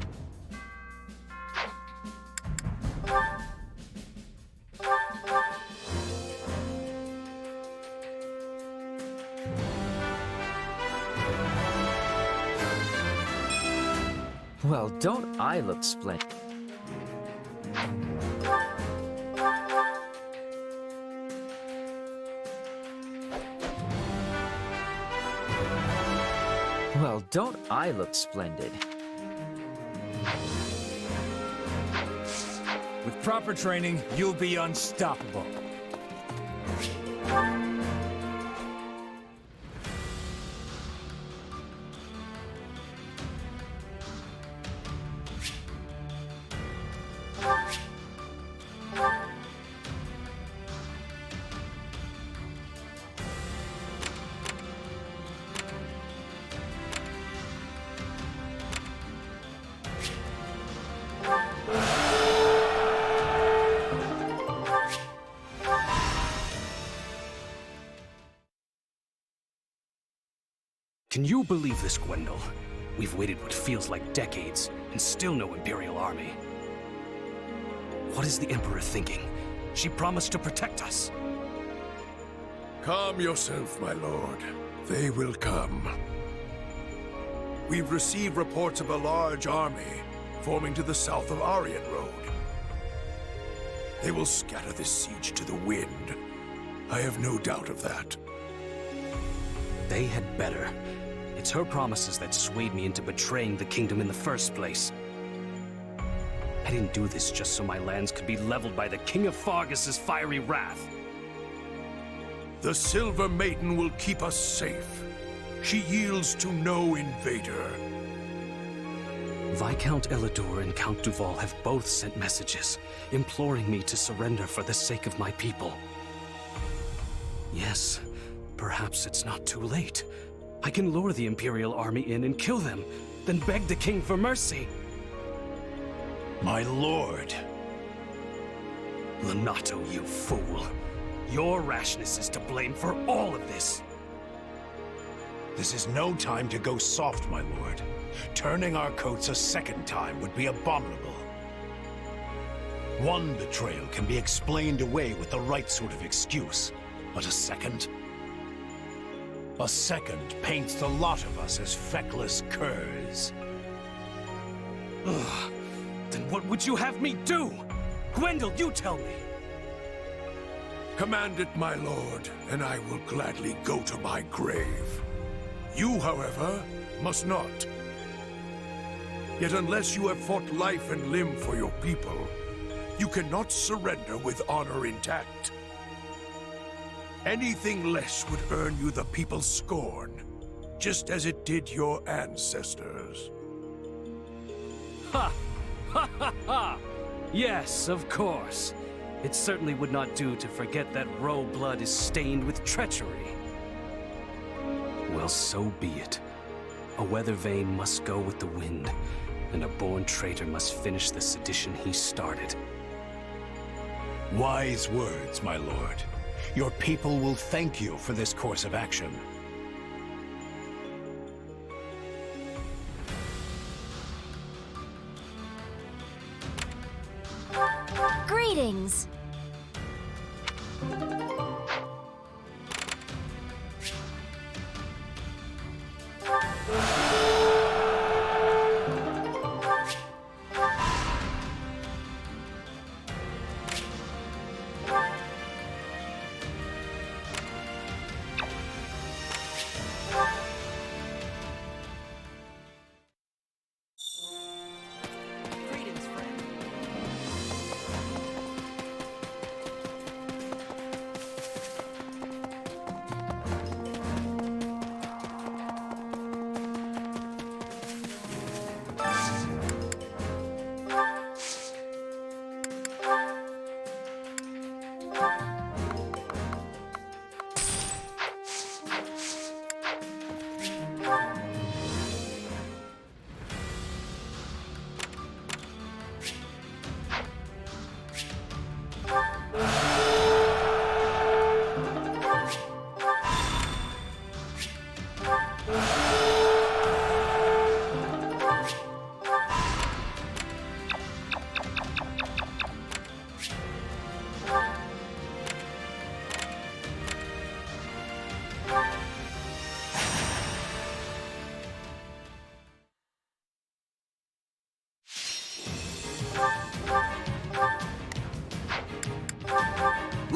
Well, don't I look splendid? Well, don't I look splendid? With proper training, you'll be unstoppable. Can you believe this, Gwendol? We've waited what feels like decades, and still no Imperial army. What is the Emperor thinking? She promised to protect us. Calm yourself, my lord. They will come. We've received reports of a large army forming to the south of Aryan Road. They will scatter this siege to the wind. I have no doubt of that. They had better. It's her promises that swayed me into betraying the kingdom in the first place. I didn't do this just so my lands could be leveled by the King of Fargus's fiery wrath. The Silver Maiden will keep us safe. She yields to no invader. Viscount Elidor and Count Duval have both sent messages, imploring me to surrender for the sake of my people. Yes, perhaps it's not too late. I can lure the Imperial army in and kill them, then beg the king for mercy. My lord. Lonato, you fool. Your rashness is to blame for all of this. This is no time to go soft, my lord. Turning our coats a second time would be abominable. One betrayal can be explained away with the right sort of excuse, but a second? A second paints the lot of us as feckless curs. Ugh. Then what would you have me do? Gwendol, you tell me. Command it, my lord, and I will gladly go to my grave. You, however, must not. Yet unless you have fought life and limb for your people, you cannot surrender with honor intact. Anything less would earn you the people's scorn, just as it did your ancestors. Ha! Ha ha ha! Yes, of course. It certainly would not do to forget that roe blood is stained with treachery. Well, so be it. A weather vane must go with the wind, and a born traitor must finish the sedition he started. Wise words, my lord. Your people will thank you for this course of action. Greetings.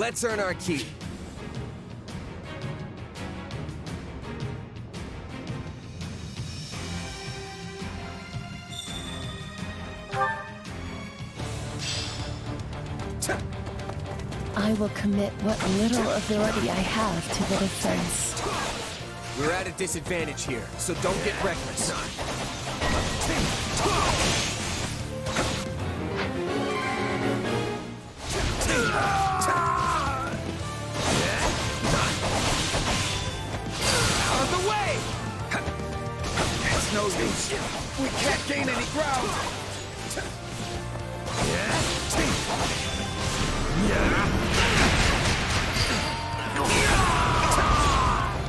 Let's earn our key. I will commit what little ability I have to the defense. We're at a disadvantage here, so don't get reckless. Out of the way! It's no use. We can't gain any ground.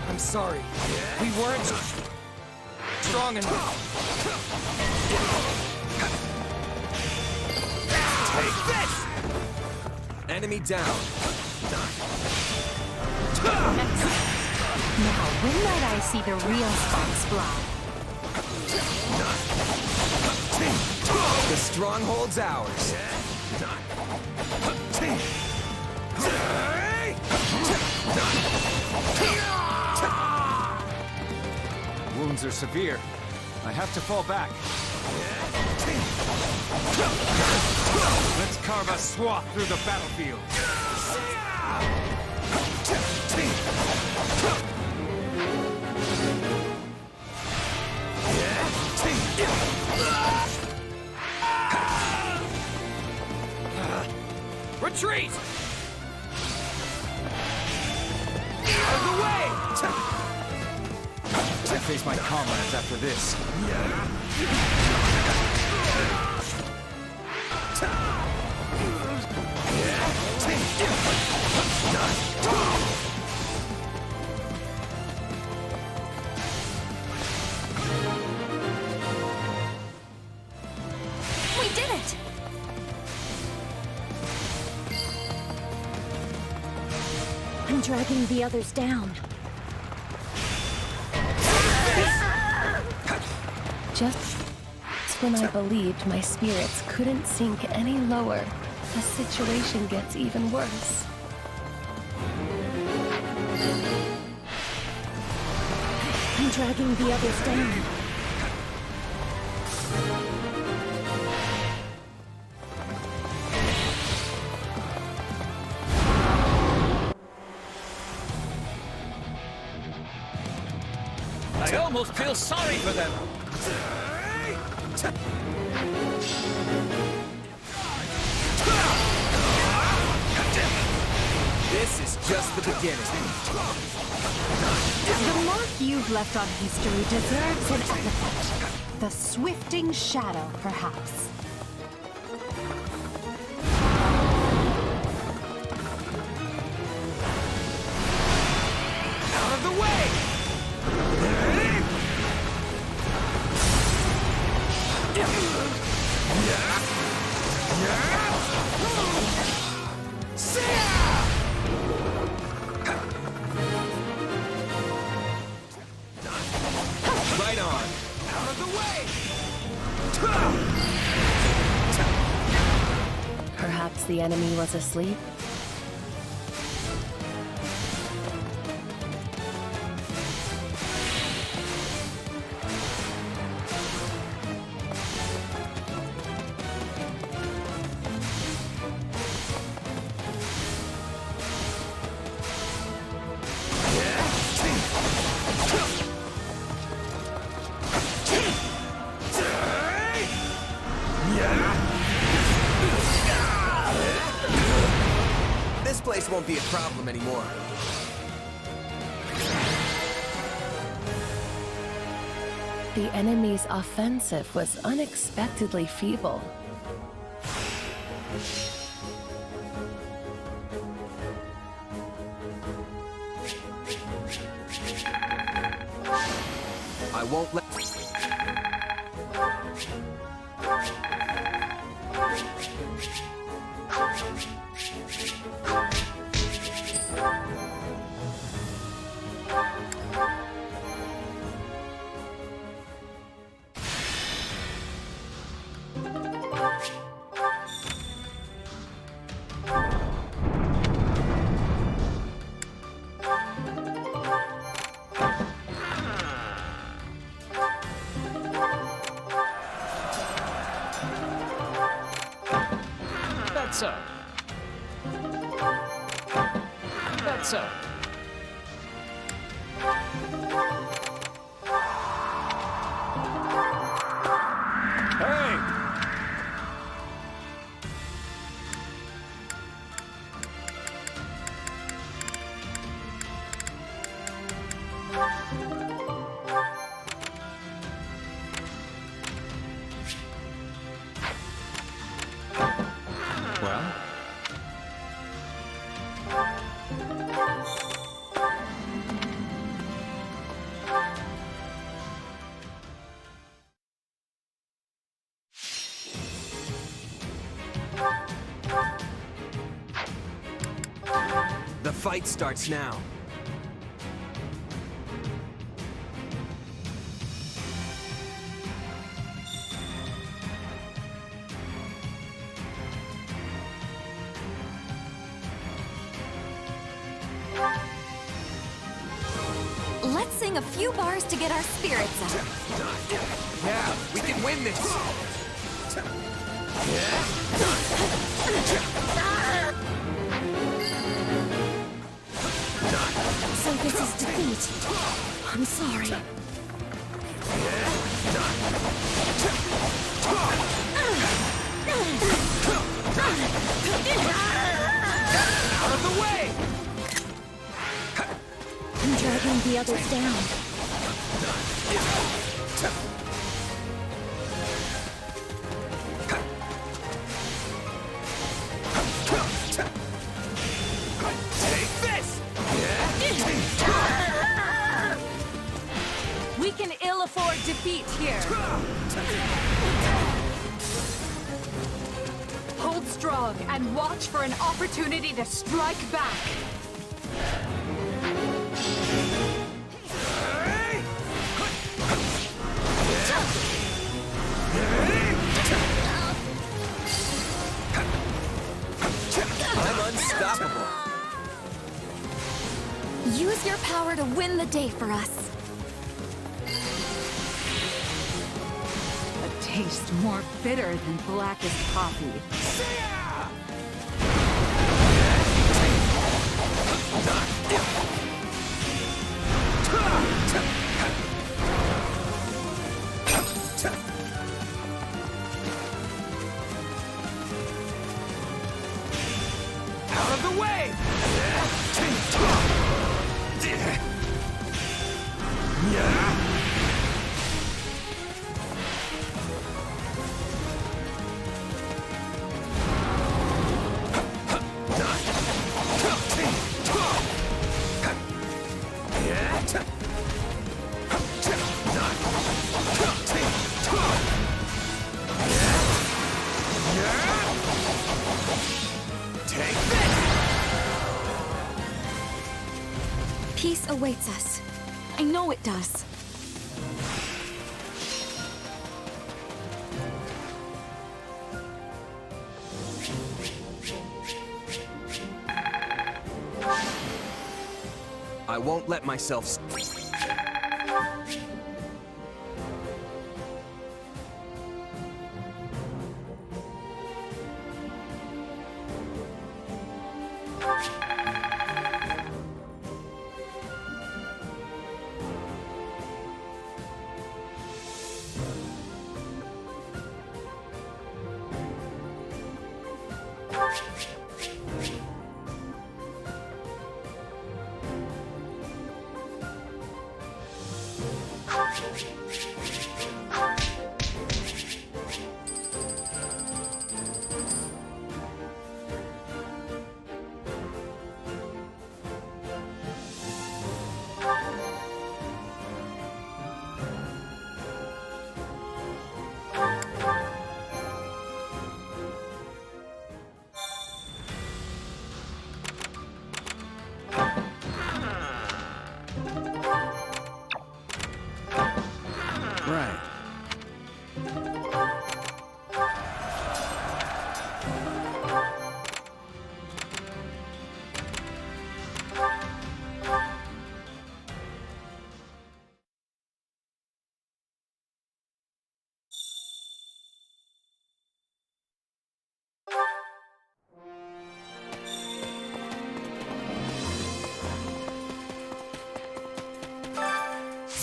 I'm sorry. We weren't strong enough. Take this! Enemy down. Now, when might I see the real sparks fly? The stronghold's ours. Wounds are severe. I have to fall back. Let's carve a swath through the battlefield. Retreat! Out of the way! I face my comrades after this. We did it! I'm dragging the others down. Just when I believed my spirits couldn't sink any lower, the situation gets even worse. I'm dragging the others down. I almost feel sorry for them. This is just the beginning. The mark you've left on history deserves an epithet. The Swifting Shadow, perhaps. Out of the way! Right on. Out of the way! Perhaps the enemy was asleep? This place won't be a problem anymore. The enemy's offensive was unexpectedly feeble. I won't let... that so? Hey! Well? The fight starts now. Let's sing a few bars to get our spirits up. Yeah, we can win this. So this is defeat. I'm sorry. Out of the way! I'm dragging the others down. Take this! We can ill afford defeat here. Hold strong and watch for an opportunity to strike back. I'm unstoppable. Use your power to win the day for us. A taste more bitter than blackest coffee. Out of the way! Peace awaits us. I know it does. I won't let myself...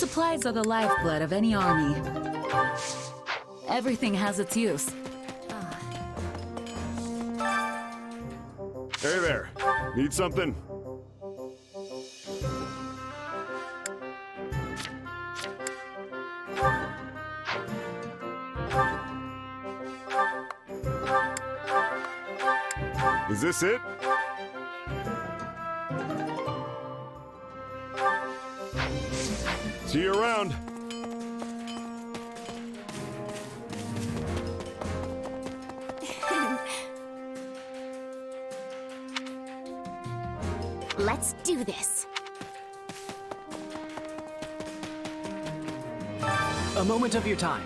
Supplies are the lifeblood of any army. Everything has its use. Hey there. Need something? Is this it? See you around. Let's do this. A moment of your time.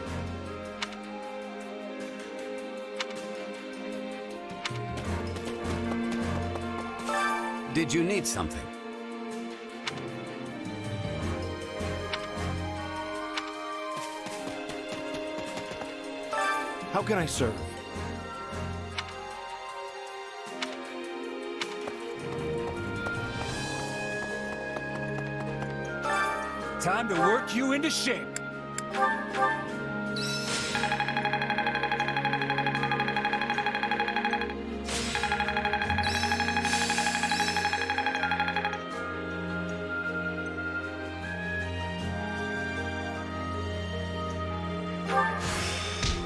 Did you need something? How can I serve? Time to work you into shape.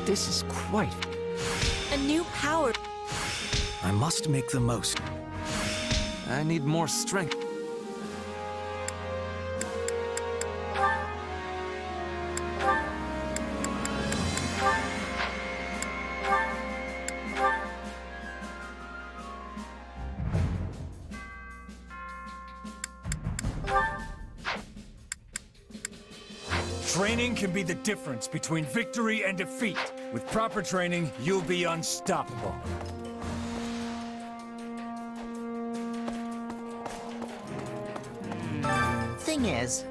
This is quite... A new power. I must make the most. I need more strength. Training can be the difference between victory and defeat. With proper training, you'll be unstoppable. Thing is...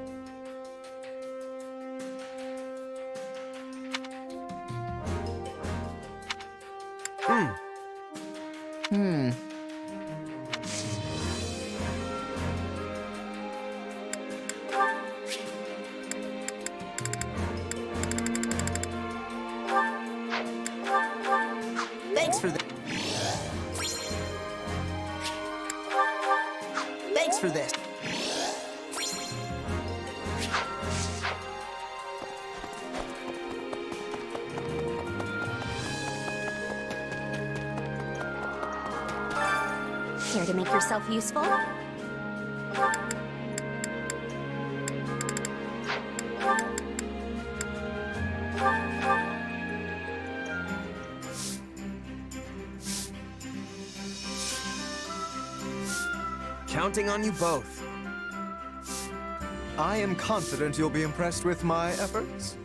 Thanks for the... Thanks for this. Care to make yourself useful? Counting on you both. I am confident you'll be impressed with my efforts.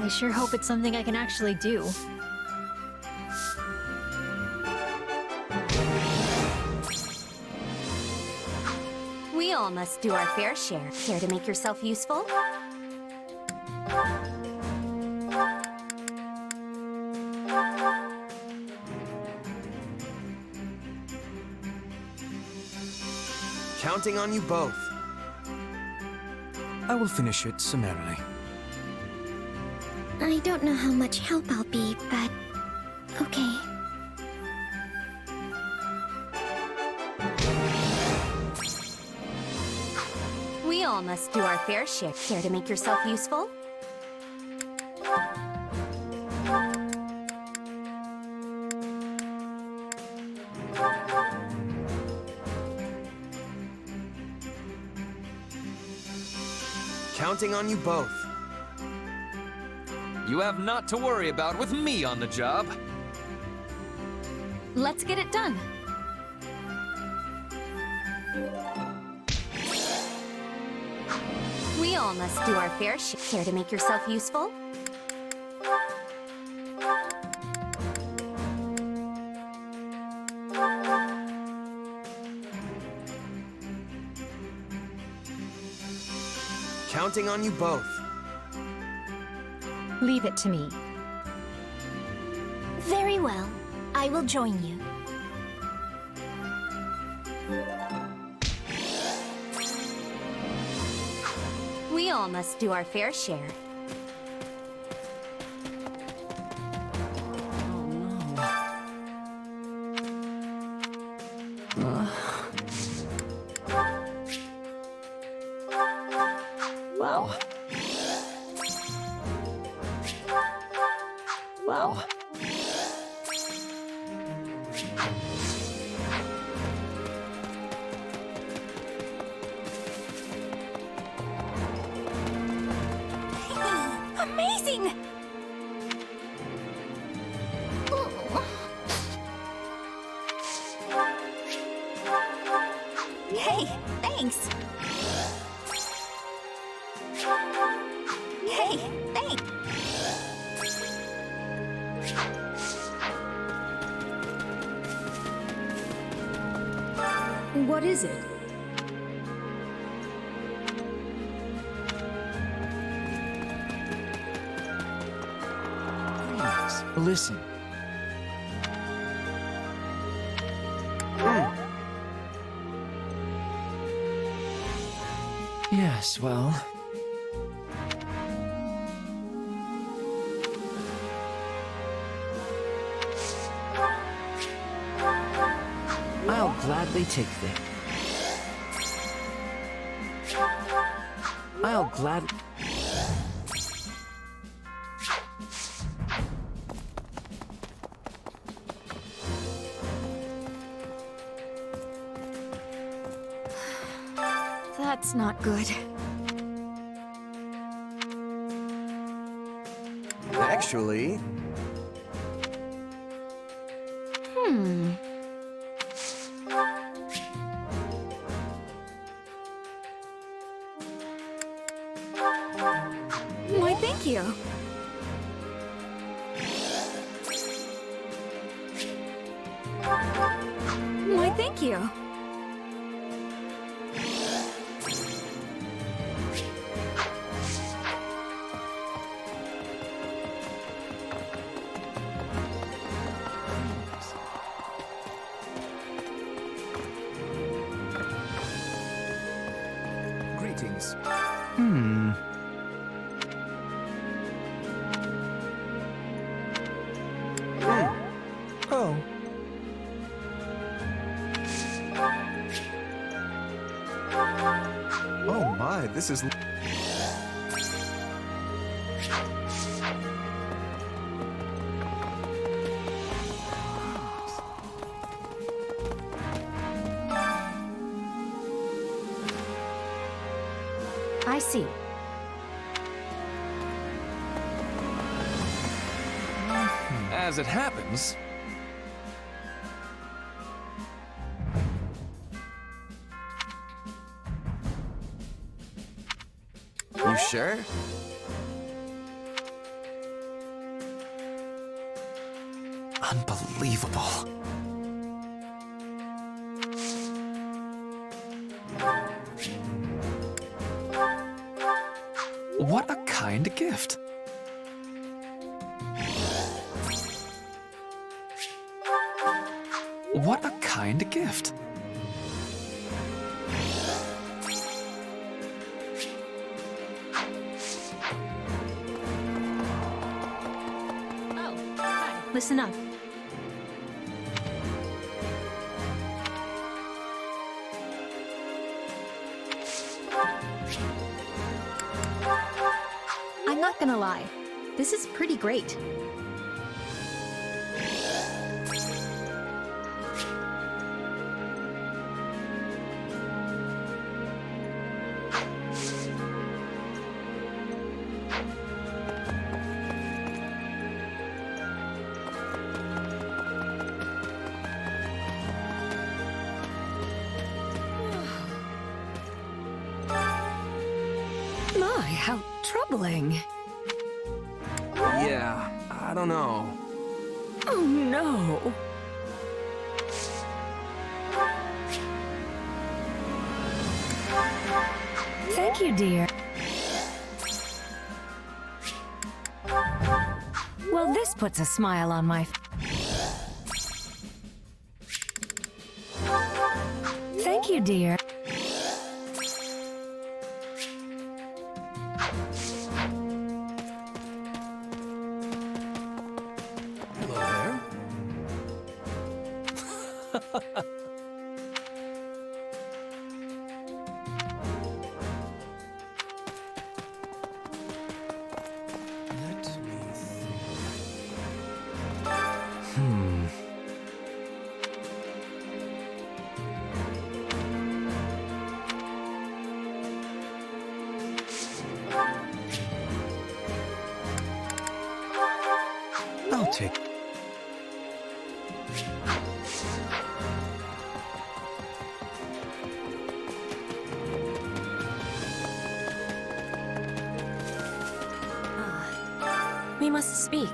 I sure hope it's something I can actually do. We all must do our fair share. Care to make yourself useful? Counting on you both. I will finish it summarily. I don't know how much help I'll be, but... okay. We all must do our fair share. Care to make yourself useful? Counting on you both. You have naught to worry about with me on the job. Let's get it done. We all must do our fair share. Care to make yourself useful? Counting on you both. Leave it to me. Very well. I will join you. all must do our fair share. Wow. Wow. Amazing! Hey, thanks. Hey, thanks. What is it? Please, listen. Yes, well... I'll gladly take this. I'll gladly... That's not good. Actually... Why, thank you. Why, thank you. Greetings. Oh. Oh my, this is... I see. As it happens, You sure? Unbelievable. What a kind gift. What a kind gift. Oh, hi. Listen up. I'm not gonna lie. This is pretty great. My, how troubling. Yeah, I don't know. Oh no. Thank you, dear. Well, this puts a smile on my... Thank you, dear. take... We must speak.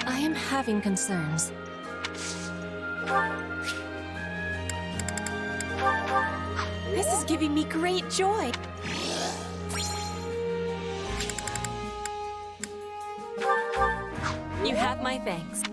I am having concerns. This is giving me great joy. You have my thanks.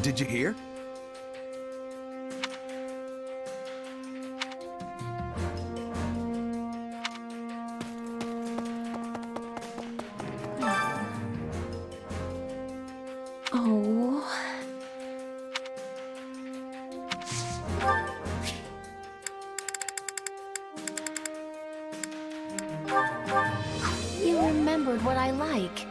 Did you hear? Oh. You remembered what I like.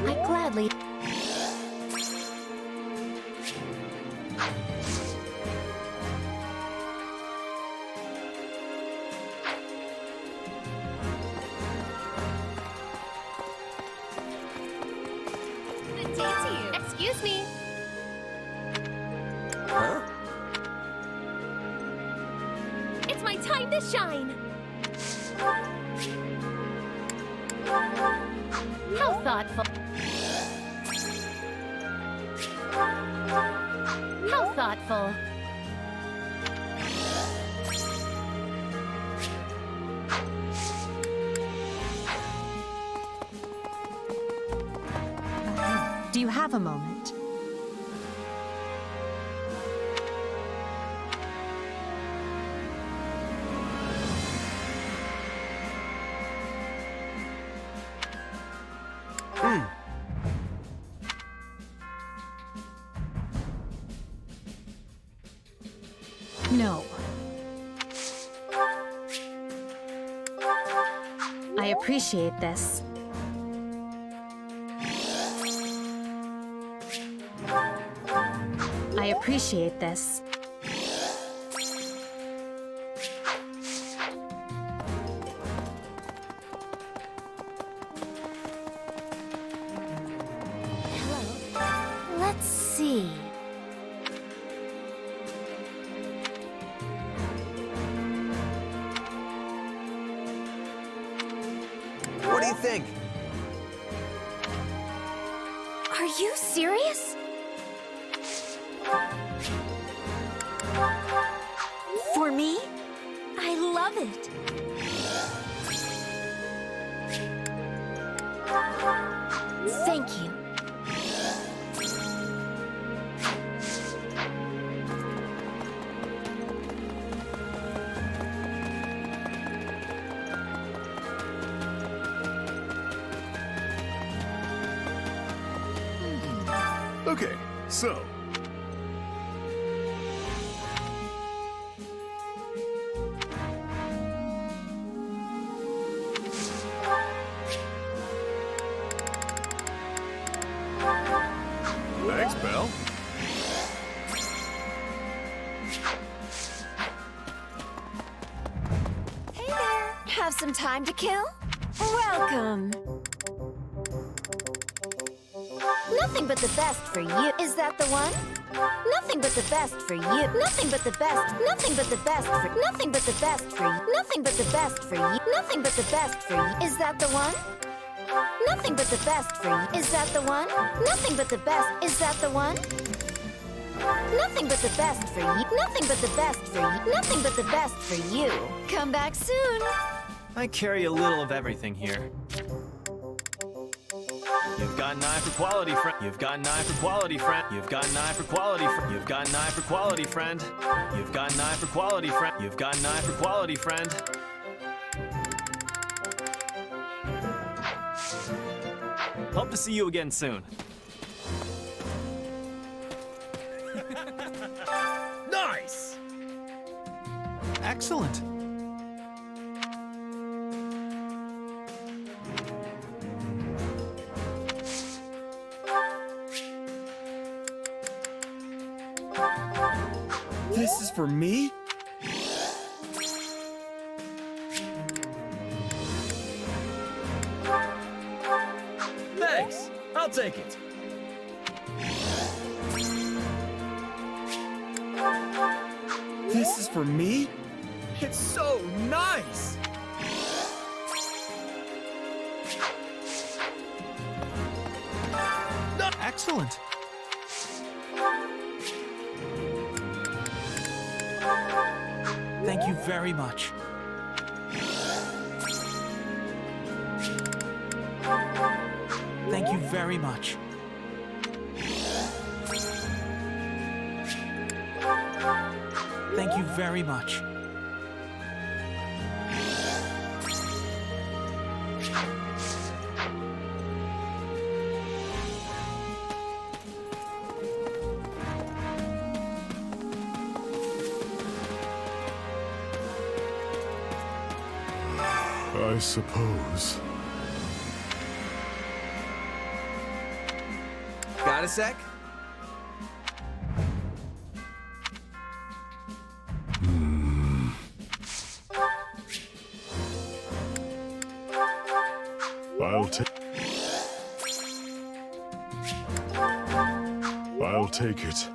I gladly... Good day to you. Excuse me. Huh? It's my time to shine. How thoughtful. How thoughtful. Do you have a moment? No. I appreciate this. I appreciate this. Let's see. What do you think? Are you serious? For me? I love it. Thank you. Okay, so. Thanks, pal. Hey there. Have some time to kill? Welcome. Nothing but the best for you. Is that the one? Nothing but the best for you. Nothing but the best. Nothing but the best for. Nothing but the best for you. Nothing but the best for you. Nothing but the best for you. Is that the one? Nothing but the best for you. Is that the one? Nothing but the best. Is that the one? Nothing but the best for you. Nothing but the best for you. Nothing but the best for you. Come back soon. I carry a little of everything here. You've got an eye for quality, friend. You've got an eye for quality, friend. You've got an eye for quality, friend. You've got an eye for quality, friend. You've got an eye for quality, friend. You've got an eye for quality, friend. Hope to see you again soon. Nice! Excellent. This is for me? Thanks. I'll take it. This is for me? It's so nice! Excellent. Thank you very much. Thank you very much. Thank you very much. I suppose. Got a sec? I'll take it.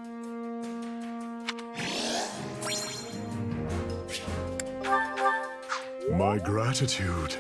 My gratitude.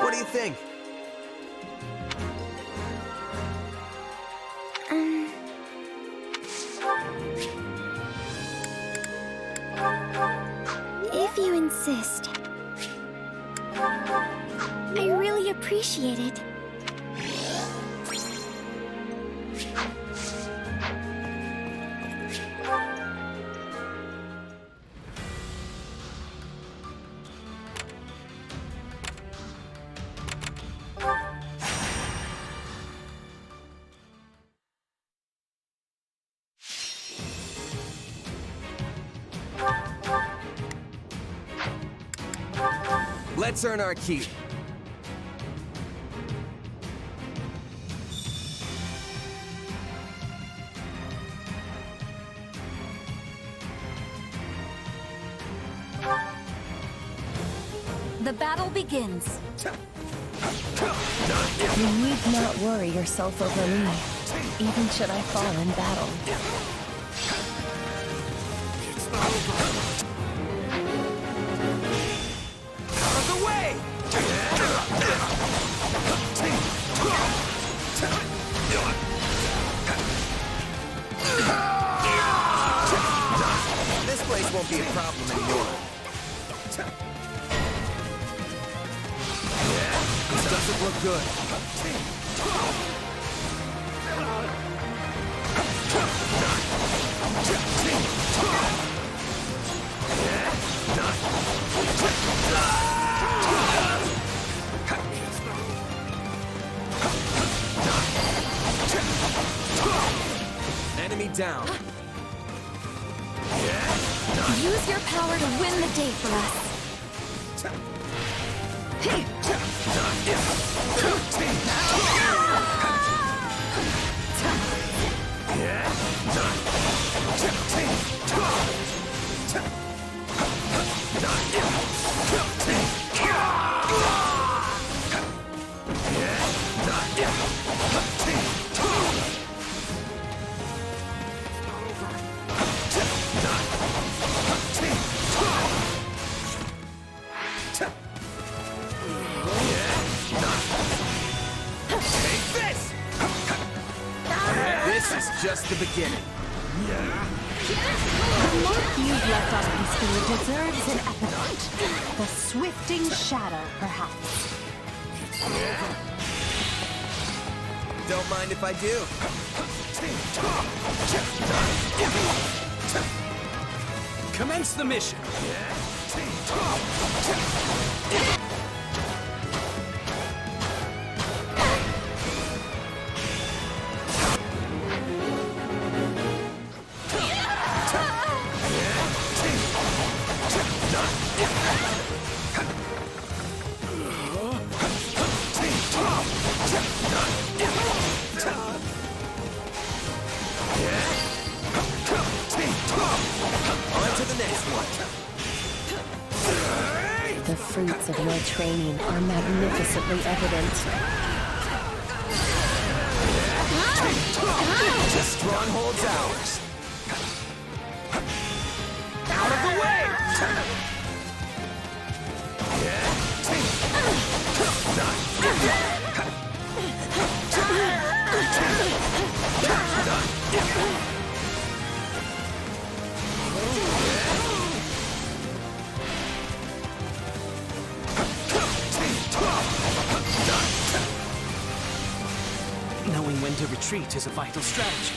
What do you think? If you insist. I really appreciate it. Let's earn our keep. The battle begins. You need not worry yourself over me, even should I fall in battle. Out of the way! This place won't be a problem anymore. This doesn't look good. Enemy down. Use your power to win the day for us. This is just the beginning. The mark you've left on history deserves an epithet. The swifting shadow, perhaps. Don't mind if I do. Commence the mission. The fruits of your training are magnificently evident. The stronghold's ours. Out of the way! Knowing when to retreat is a vital strategy.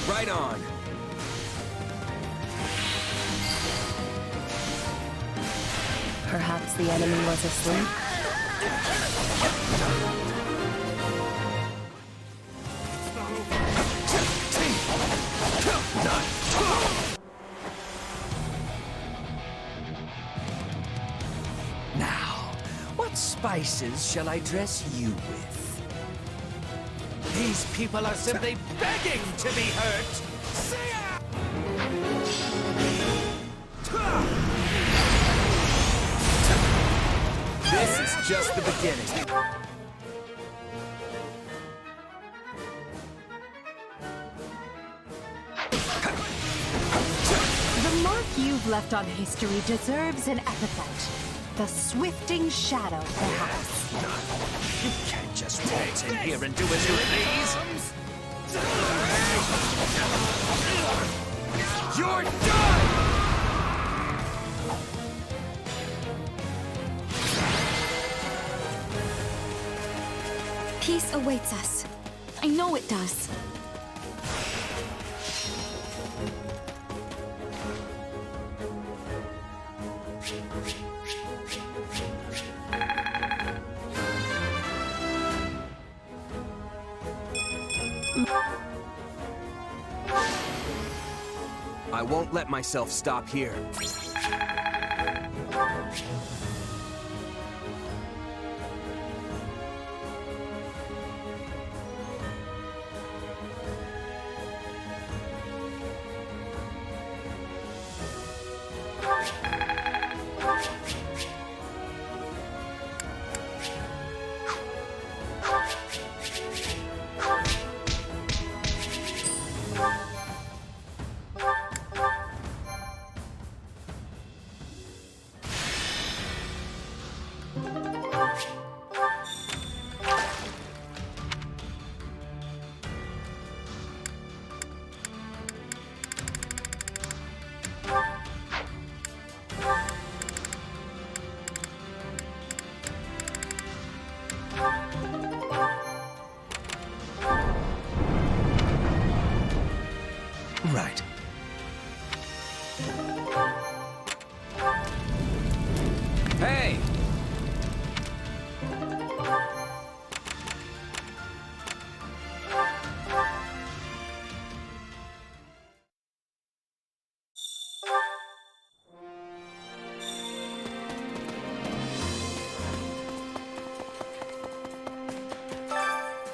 Right on. Perhaps the enemy was asleep? Now, what spices shall I dress you with? These people are simply begging to be hurt! This is just the beginning. The mark you've left on history deserves an epithet. The swifting shadow, perhaps. You can't just waltz in here and do as you please! You're done! Peace awaits us. I know it does. I won't let myself stop here. Right. Hey!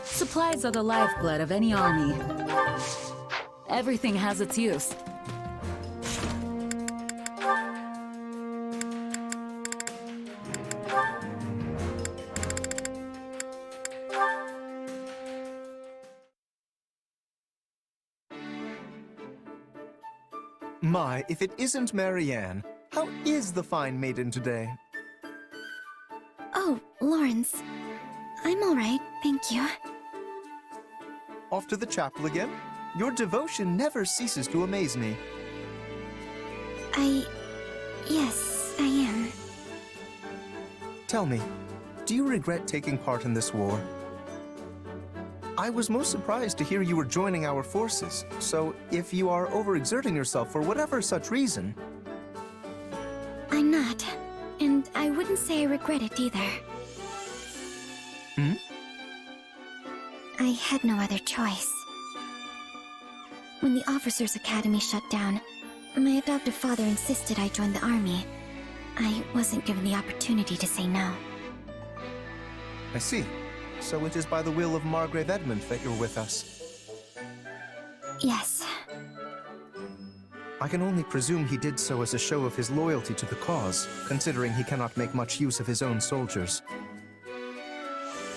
Supplies are the lifeblood of any army. Everything has its use. My, if it isn't Marianne, how is the fine maiden today? Oh, Lawrence. I'm alright, thank you. Off to the chapel again? Your devotion never ceases to amaze me. Yes, I am. Tell me, do you regret taking part in this war? I was most surprised to hear you were joining our forces, so if you are overexerting yourself for whatever such reason... I'm not, and I wouldn't say I regret it either. Hmm? I had no other choice. When the Officers' Academy shut down, my adoptive father insisted I join the army. I wasn't given the opportunity to say no. I see. So it is by the will of Margrave Edmund that you're with us. Yes. I can only presume he did so as a show of his loyalty to the cause, considering he cannot make much use of his own soldiers.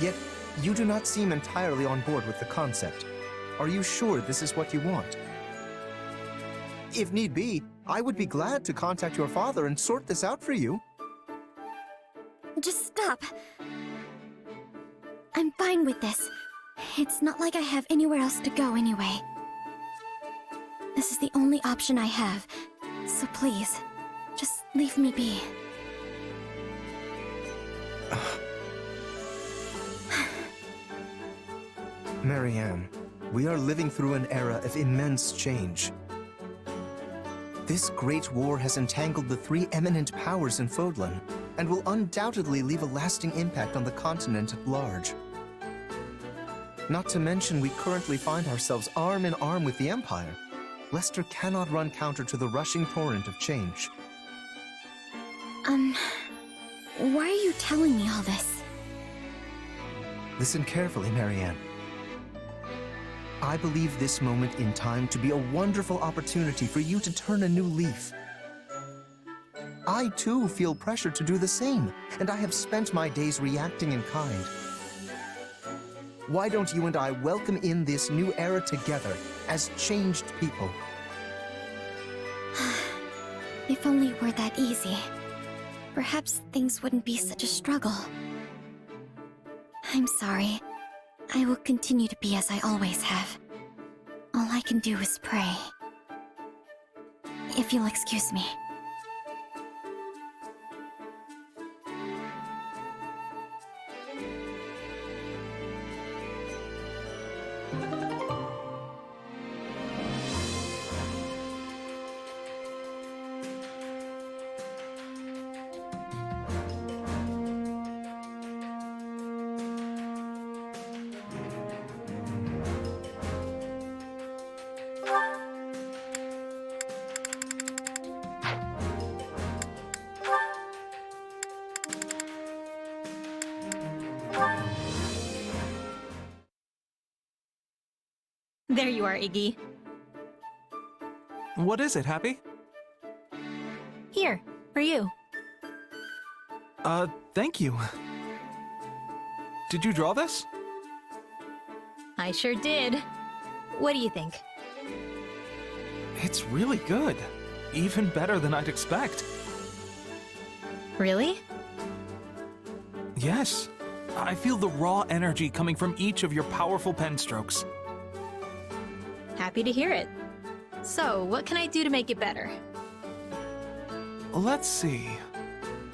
Yet, you do not seem entirely on board with the concept. Are you sure this is what you want? If need be, I would be glad to contact your father and sort this out for you. Just stop. I'm fine with this. It's not like I have anywhere else to go anyway. This is the only option I have, so please, just leave me be. Marianne, we are living through an era of immense change. This great war has entangled the three eminent powers in Fodlan, and will undoubtedly leave a lasting impact on the continent at large. Not to mention, we currently find ourselves arm in arm with the Empire. Lester cannot run counter to the rushing torrent of change. Why are you telling me all this? Listen carefully, Marianne. I believe this moment in time to be a wonderful opportunity for you to turn a new leaf. I too feel pressure to do the same, and I have spent my days reacting in kind. Why don't you and I welcome in this new era together as changed people? If only it were that easy. Perhaps things wouldn't be such a struggle. I'm sorry. I will continue to be as I always have. All I can do is pray. If you'll excuse me. There you are, Iggy. What is it, Happy? Here, for you. Thank you. Did you draw this? I sure did. What do you think? It's really good. Even better than I'd expect. Really? Yes. I feel the raw energy coming from each of your powerful pen strokes. Happy to hear it. So, what can I do to make it better? Let's see.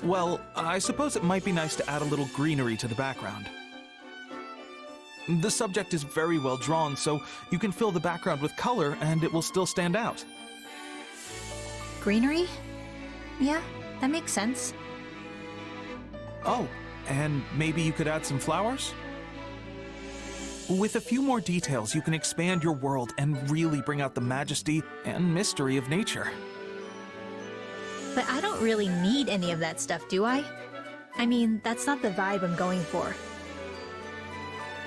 Well, I suppose it might be nice to add a little greenery to the background. The subject is very well drawn, so you can fill the background with color and it will still stand out. Greenery? Yeah, that makes sense. Oh, and maybe you could add some flowers? With a few more details, you can expand your world and really bring out the majesty and mystery of nature. But I don't really need any of that stuff, do I? I mean, that's not the vibe I'm going for.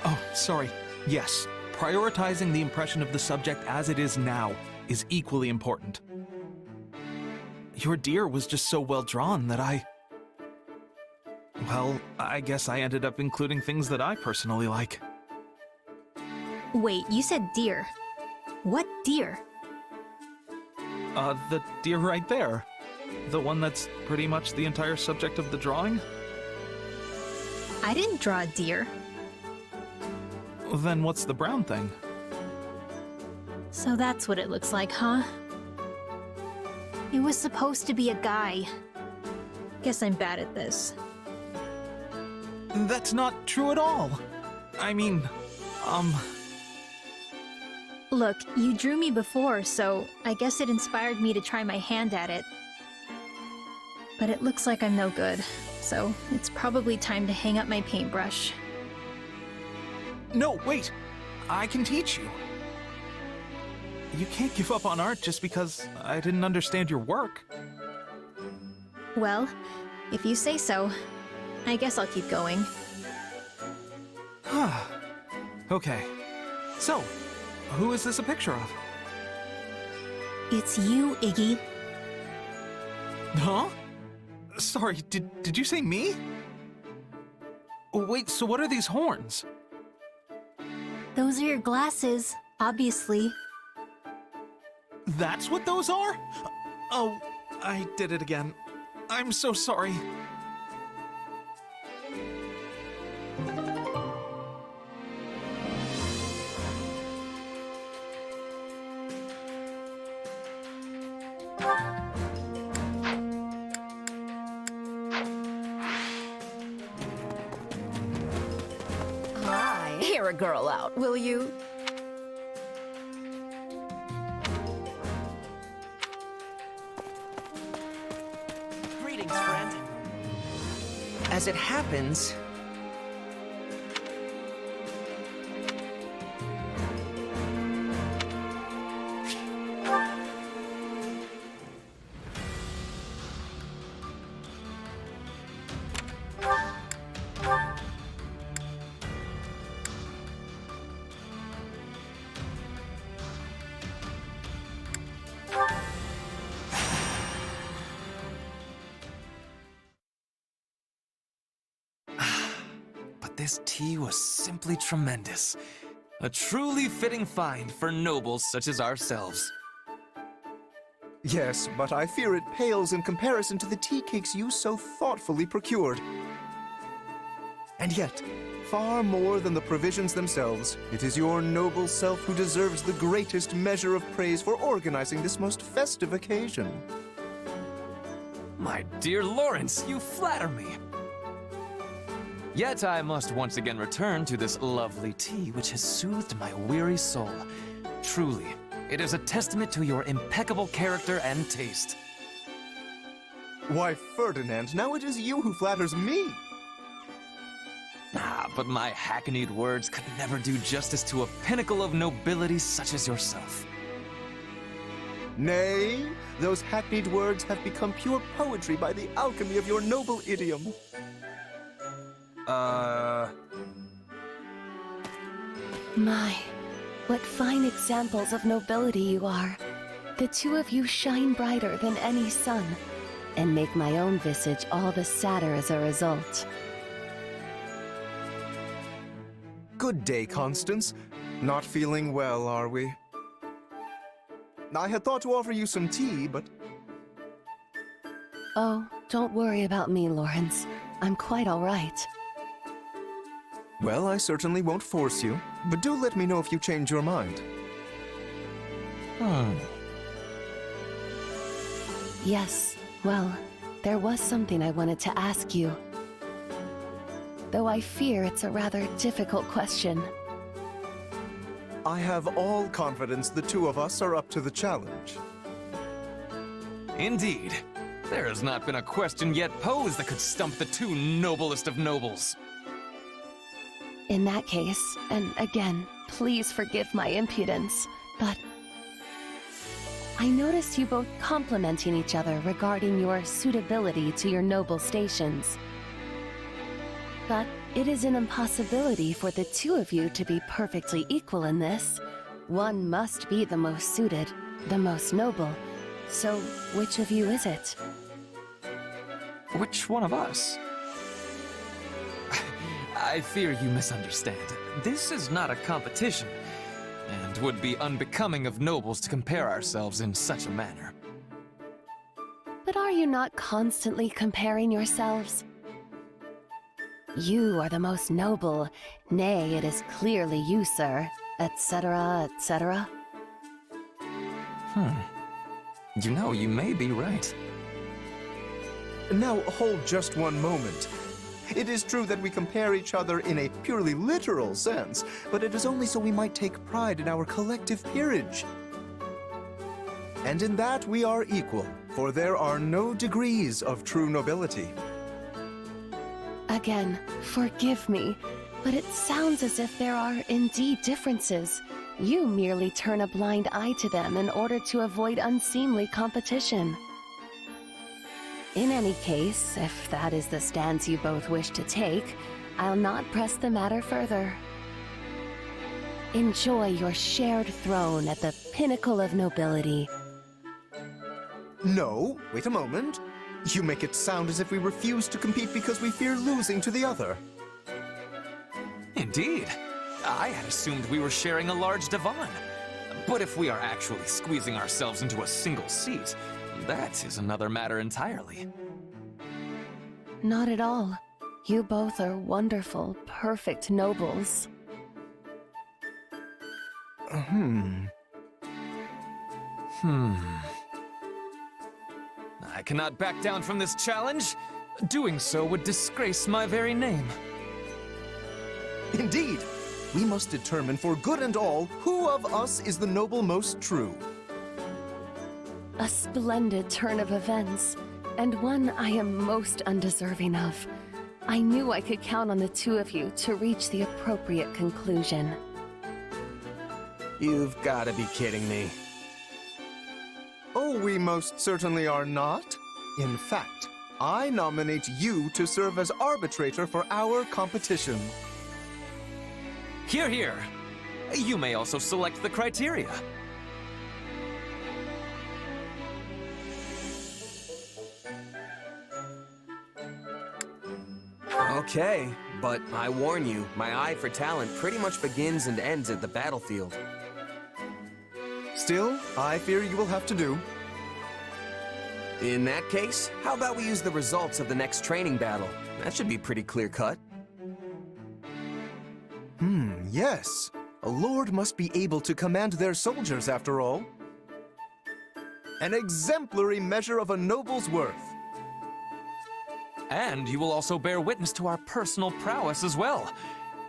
Oh, sorry. Yes, prioritizing the impression of the subject as it is now is equally important. Your deer was just so well drawn that well, I guess I ended up including things that I personally like. Wait, you said deer. What deer? The deer right there. The one that's pretty much the entire subject of the drawing? I didn't draw a deer. Then what's the brown thing? So that's what it looks like, huh? It was supposed to be a guy. Guess I'm bad at this. That's not true at all. I mean, Look, you drew me before, so I guess it inspired me to try my hand at it. But it looks like I'm no good, so it's probably time to hang up my paintbrush. No, wait! I can teach you. You can't give up on art just because I didn't understand your work. Well, if you say so, I guess I'll keep going. Okay. So, who is this a picture of? It's you, Iggy. Huh? Sorry, did you say me? Wait, so what are these horns? Those are your glasses, obviously. That's what those are? Oh, I did it again. I'm so sorry. Hi. Hear a girl out, will you? Greetings, friend. As it happens, This tea was simply tremendous. A truly fitting find for nobles such as ourselves. Yes, but I fear it pales in comparison to the tea cakes you so thoughtfully procured. And yet, far more than the provisions themselves, it is your noble self who deserves the greatest measure of praise for organizing this most festive occasion. My dear Lawrence, you flatter me. Yet I must once again return to this lovely tea which has soothed my weary soul. Truly, it is a testament to your impeccable character and taste. Why, Ferdinand, now it is you who flatters me. But my hackneyed words could never do justice to a pinnacle of nobility such as yourself. Nay, those hackneyed words have become pure poetry by the alchemy of your noble idiom. My, what fine examples of nobility you are. The two of you shine brighter than any sun, and make my own visage all the sadder as a result. Good day, Constance. Not feeling well, are we? I had thought to offer you some tea, but... Oh, don't worry about me, Lawrence. I'm quite all right. Well, I certainly won't force you, but do let me know if you change your mind. Yes, well, there was something I wanted to ask you. Though I fear it's a rather difficult question. I have all confidence the two of us are up to the challenge. Indeed. There has not been a question yet posed that could stump the two noblest of nobles. In that case, and again, please forgive my impudence, but I noticed you both complimenting each other regarding your suitability to your noble stations. But it is an impossibility for the two of you to be perfectly equal in this. One must be the most suited, the most noble. So, which of you is it? Which one of us? I fear you misunderstand. This is not a competition, and would be unbecoming of nobles to compare ourselves in such a manner. But are you not constantly comparing yourselves? You are the most noble. Nay, it is clearly you, sir. Etc., etc. You know, you may be right. Now, hold just one moment. It is true that we compare each other in a purely literal sense, but it is only so we might take pride in our collective peerage. And in that we are equal, for there are no degrees of true nobility. Again, forgive me, but it sounds as if there are indeed differences. You merely turn a blind eye to them in order to avoid unseemly competition. In any case, if that is the stance you both wish to take, I'll not press the matter further. Enjoy your shared throne at the pinnacle of nobility. No, wait a moment. You make it sound as if we refuse to compete because we fear losing to the other. Indeed. I had assumed we were sharing a large divan. But if we are actually squeezing ourselves into a single seat, that is another matter entirely. Not at all. You both are wonderful, perfect nobles. I cannot back down from this challenge. Doing so would disgrace my very name. Indeed. We must determine for good and all who of us is the noble most true. A splendid turn of events, and one I am most undeserving of. I knew I could count on the two of you to reach the appropriate conclusion. You've got to be kidding me. Oh, we most certainly are not. In fact, I nominate you to serve as arbitrator for our competition. Hear, hear. You may also select the criteria. Okay, but I warn you, my eye for talent pretty much begins and ends at the battlefield. Still, I fear you will have to do. In that case, how about we use the results of the next training battle? That should be pretty clear-cut. Yes. A lord must be able to command their soldiers, after all. An exemplary measure of a noble's worth. And you will also bear witness to our personal prowess as well.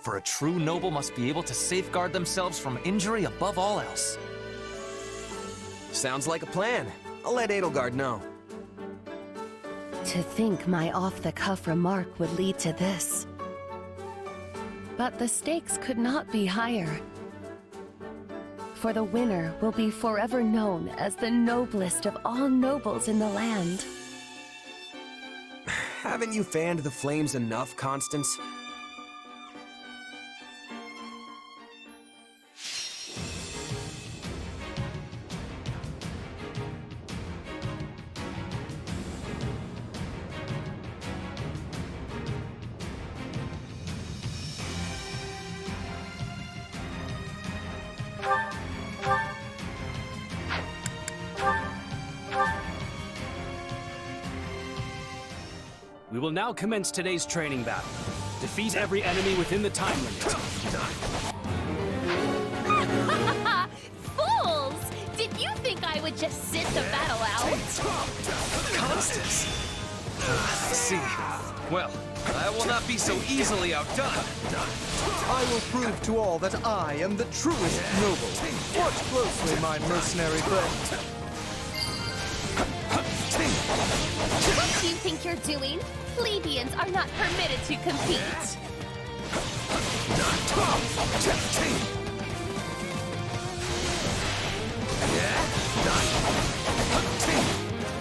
For a true noble must be able to safeguard themselves from injury above all else. Sounds like a plan. I'll let Edelgard know. To think my off-the-cuff remark would lead to this. But the stakes could not be higher. For the winner will be forever known as the noblest of all nobles in the land. Haven't you fanned the flames enough, Constance? We will now commence today's training battle. Defeat every enemy within the time limit. Fools! Did you think I would just sit the battle out? Constance! I see. Well, I will not be so easily outdone. I will prove to all that I am the truest noble. Watch closely, my mercenary friend. What do you think you're doing? Plebeians are not permitted to compete.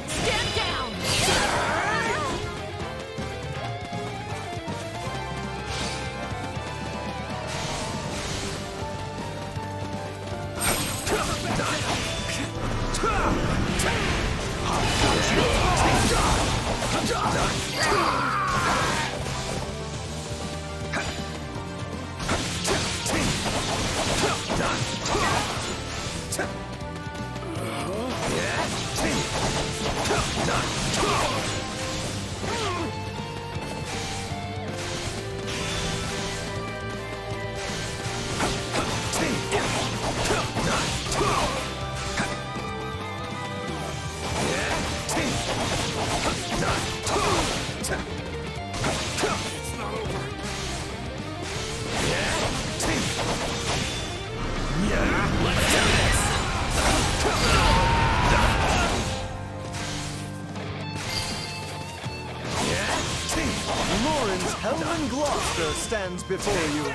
Stand down! Prince Helman Gloucester stands before you.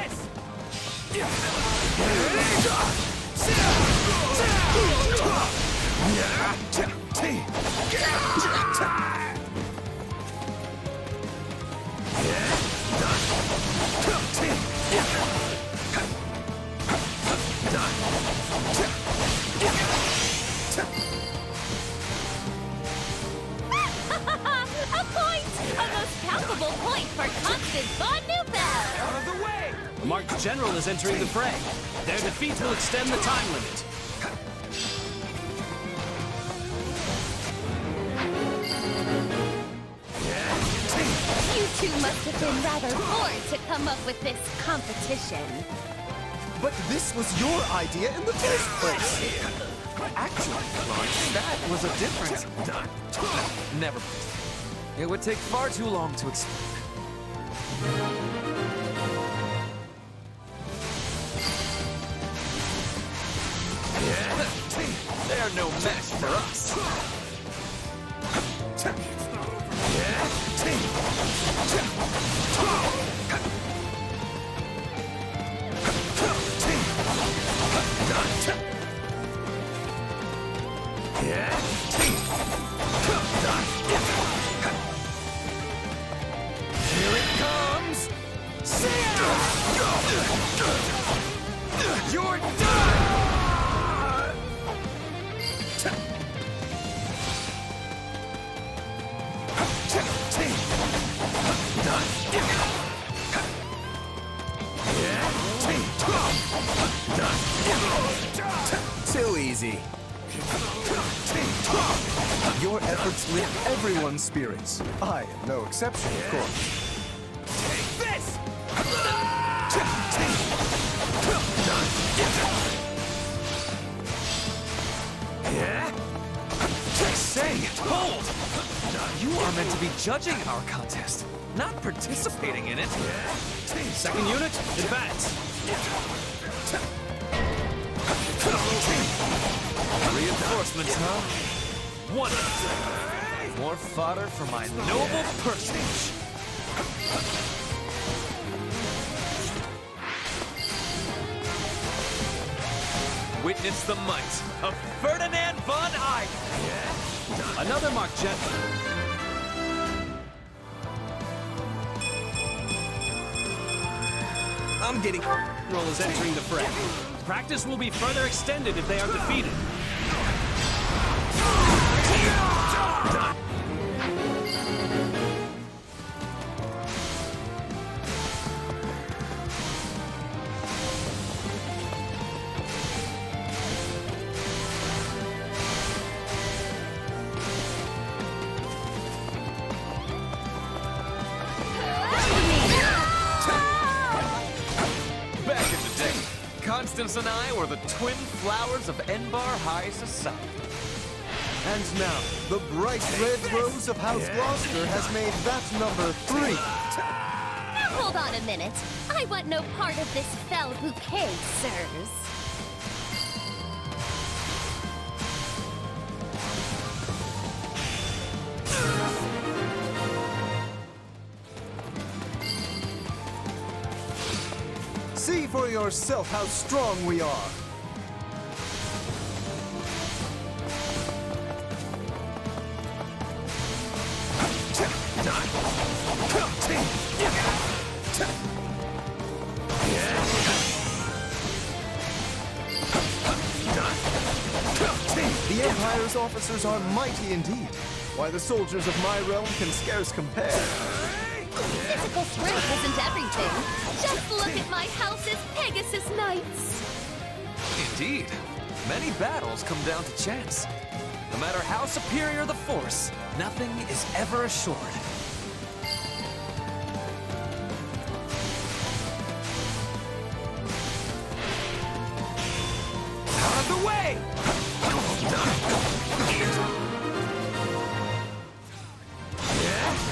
A point! A most palpable point for Constant von Neufeld! Out of the way! A marked general is entering the fray. Their defeat will extend the time limit. You two must have been rather bored to come up with this competition. But this was your idea in the first place. Actually, Clark, that was a different... Never mind. It would take far too long to explain. They're no match for us. Here it comes! See ya! You're done! Too easy. Your efforts lift everyone's spirits. I am no exception, of course. This! Say, hold! You are meant to be judging our contest, not participating in it. Second unit, advance. Reinforcements, huh? One. More fodder for my noble personage. Witness the might of Ferdinand von Eyck. Another marked general. I'm getting... General is entering the fray. Practice will be further extended if they are defeated. Back in the day, Constance and I were the twin flowers of Enbar High Society. And now, the bright red rose of House Gloucester has made that number 3. Now hold on a minute. I want no part of this fell bouquet, sirs. See for yourself how strong we are. The Empire's officers are mighty indeed. Why, the soldiers of my realm can scarce compare. Physical strength isn't everything. Just look at my house's Pegasus Knights. Indeed, many battles come down to chance. No matter how superior the force, nothing is ever assured. Out of the way!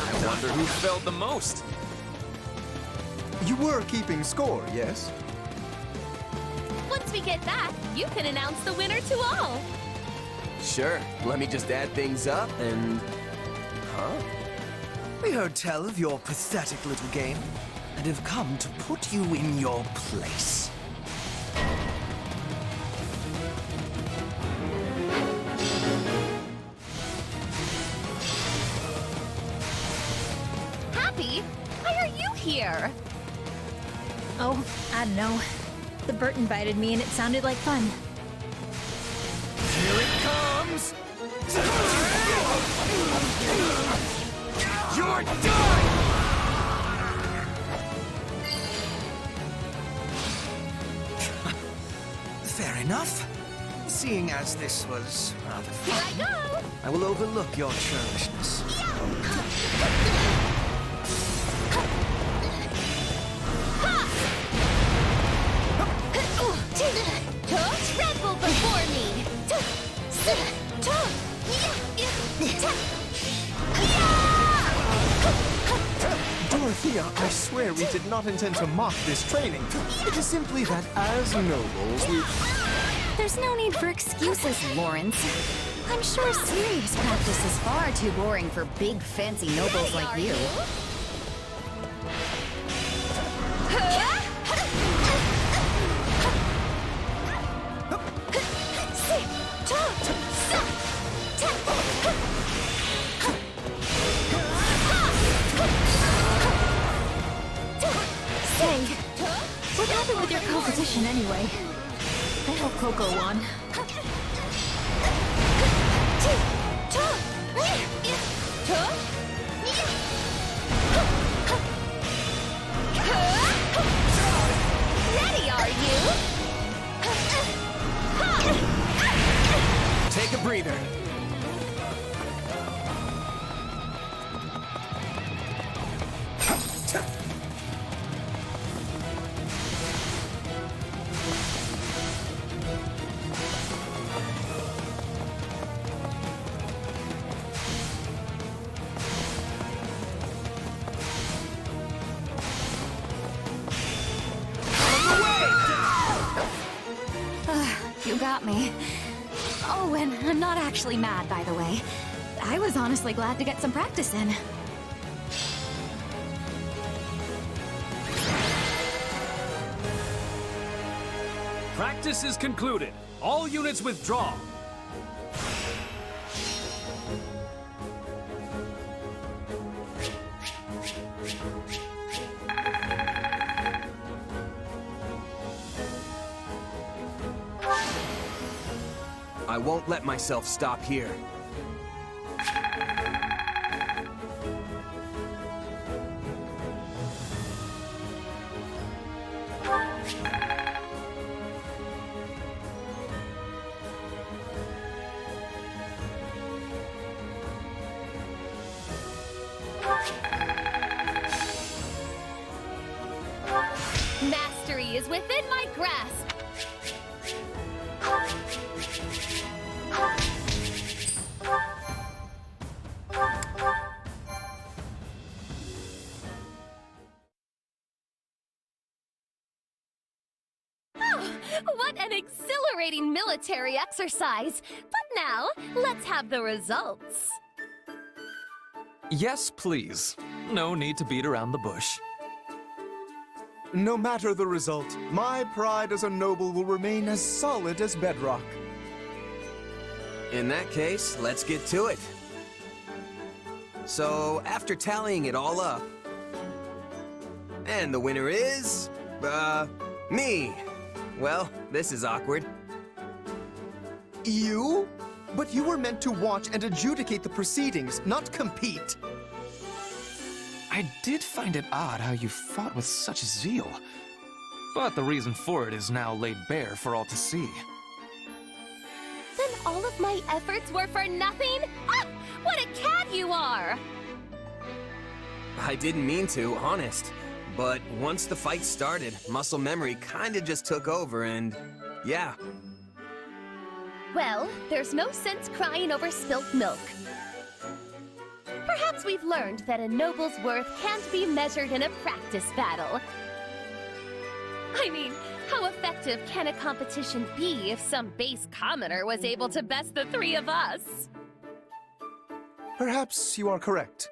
I wonder who failed the most. You were keeping score, yes? Once we get back, you can announce the winner to all. Sure, let me just add things up and... Huh? We heard tell of your pathetic little game, and have come to put you in your place. Happy? Why are you here? Oh, I don't know. The Bert invited me and it sounded like fun. Here it comes! You're done! Fair enough. Seeing as this was rather fun, Here I go! I will overlook your churlishness. Tremble before me! Dorothea, I swear we did not intend to mock this training. It is simply that as nobles, we... There's no need for excuses, Lawrence. I'm sure serious practice is far too boring for big, fancy nobles like you. Say, what happened with your competition anyway? I hope Coco won. Ready, are you? Take a breather. You got me. Oh, and I'm not actually mad, by the way. I was honestly glad to get some practice in. Practice is concluded. All units withdraw. I won't let myself stop here. Mastery is within my grasp. What an exhilarating military exercise! But now, let's have the results. Yes, please. No need to beat around the bush. No matter the result, my pride as a noble will remain as solid as bedrock. In that case, let's get to it. So, after tallying it all up... And the winner is... me. Well, this is awkward. You? But you were meant to watch and adjudicate the proceedings, not compete. I did find it odd how you fought with such zeal. But the reason for it is now laid bare for all to see. Then all of my efforts were for nothing? Ah! What a cad you are! I didn't mean to, honest. But once the fight started, muscle memory kinda just took over and... yeah. Well, there's no sense crying over spilt milk. Perhaps we've learned that a noble's worth can't be measured in a practice battle. I mean, how effective can a competition be if some base commoner was able to best the three of us? Perhaps you are correct.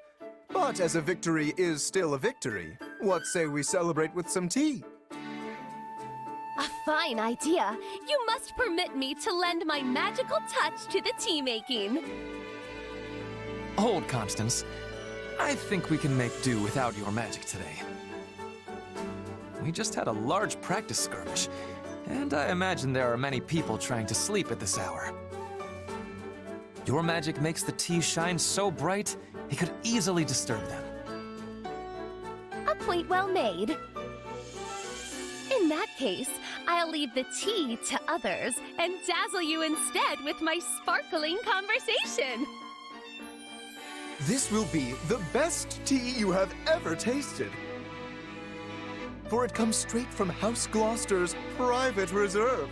But But as a victory is still a victory, what say we celebrate with some tea? A fine idea. You must permit me to lend my magical touch to the tea making. Hold, Constance. I think we can make do without your magic today. We just had a large practice skirmish, and I imagine there are many people trying to sleep at this hour. Your magic makes the tea shine so bright, it could easily disturb them. A point well made. In that case, I'll leave the tea to others and dazzle you instead with my sparkling conversation. This will be the best tea you have ever tasted. For it comes straight from House Gloucester's private reserve.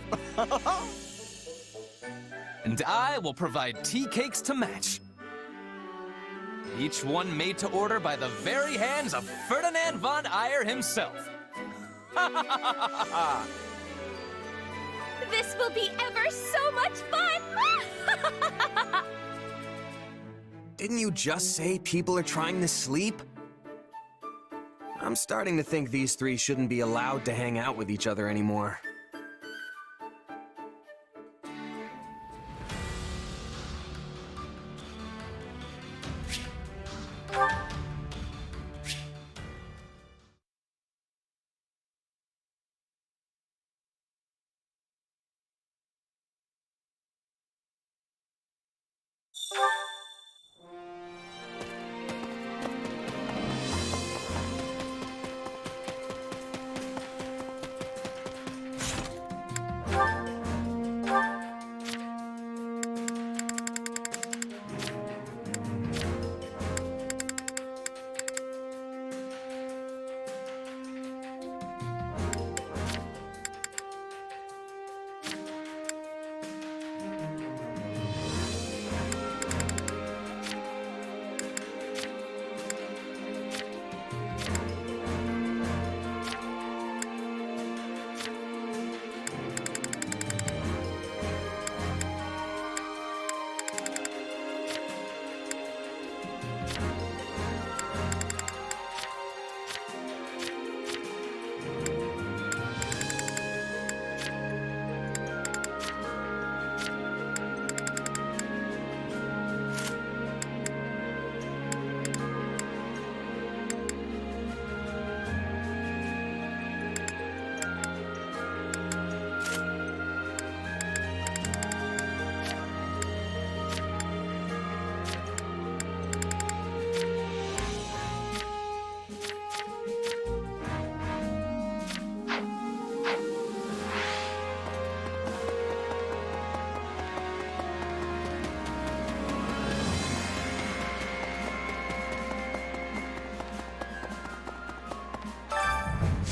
And I will provide tea cakes to match. Each one made to order by the very hands of Ferdinand von Eyre himself. This will be ever so much fun! Didn't you just say people are trying to sleep? I'm starting to think these three shouldn't be allowed to hang out with each other anymore.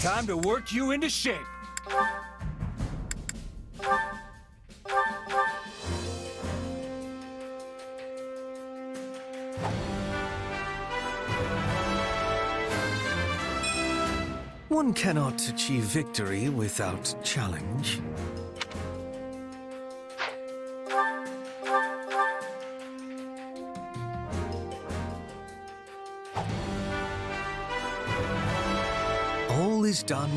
Time to work you into shape. One cannot achieve victory without challenge. All is done.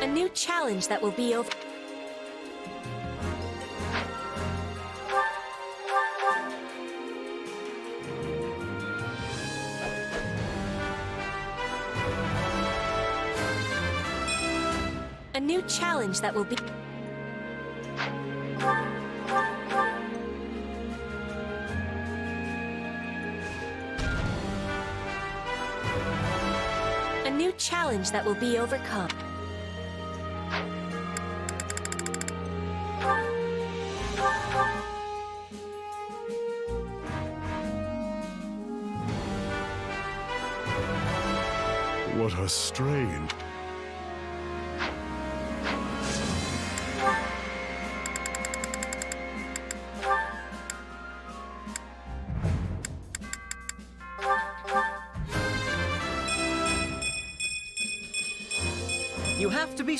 A new challenge that will be over. A new challenge that will be. A new challenge that will be overcome. What a strain. You have to be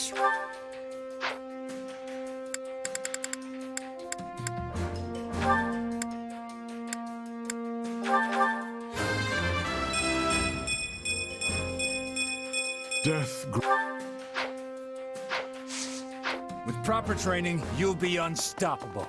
With proper training, you'll be unstoppable.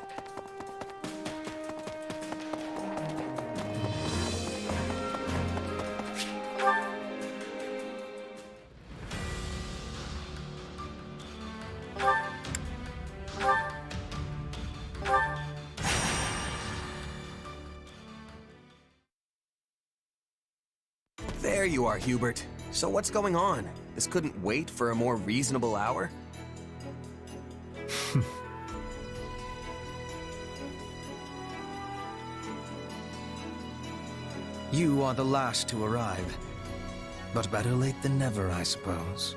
There you are, Hubert. So what's going on? This couldn't wait for a more reasonable hour? You are the last to arrive. But better late than never, I suppose.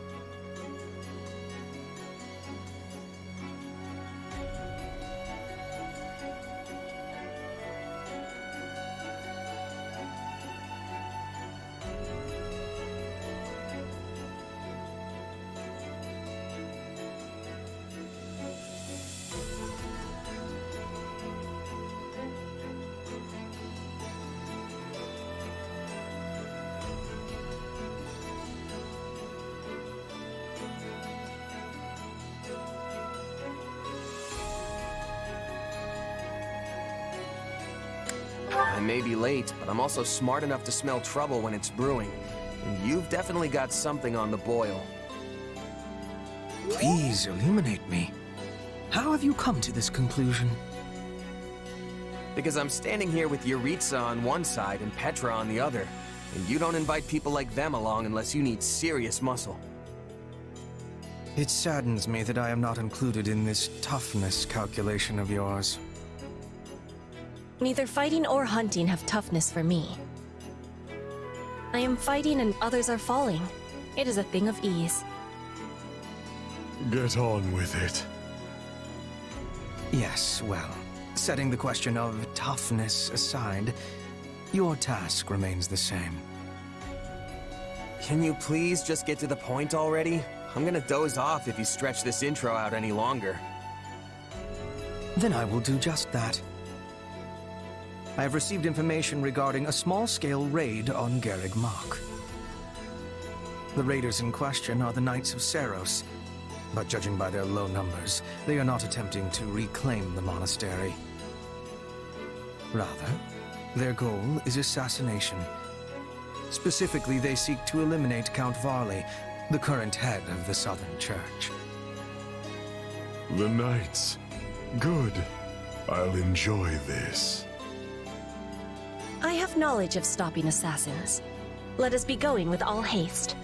I may be late, but I'm also smart enough to smell trouble when it's brewing. And you've definitely got something on the boil. Please illuminate me. How have you come to this conclusion? Because I'm standing here with Yuritsa on one side and Petra on the other. And you don't invite people like them along unless you need serious muscle. It saddens me that I am not included in this toughness calculation of yours. Neither fighting or hunting have toughness for me. I am fighting and others are falling. It is a thing of ease. Get on with it. Yes, well, setting the question of toughness aside, your task remains the same. Can you please just get to the point already? I'm gonna doze off if you stretch this intro out any longer. Then I will do just that. I have received information regarding a small-scale raid on Garreg Mach. The raiders in question are the Knights of Seros, but judging by their low numbers, they are not attempting to reclaim the monastery. Rather, their goal is assassination. Specifically, they seek to eliminate Count Varley, the current head of the Southern Church. The Knights. Good. I'll enjoy this. I have knowledge of stopping assassins. Let us be going with all haste.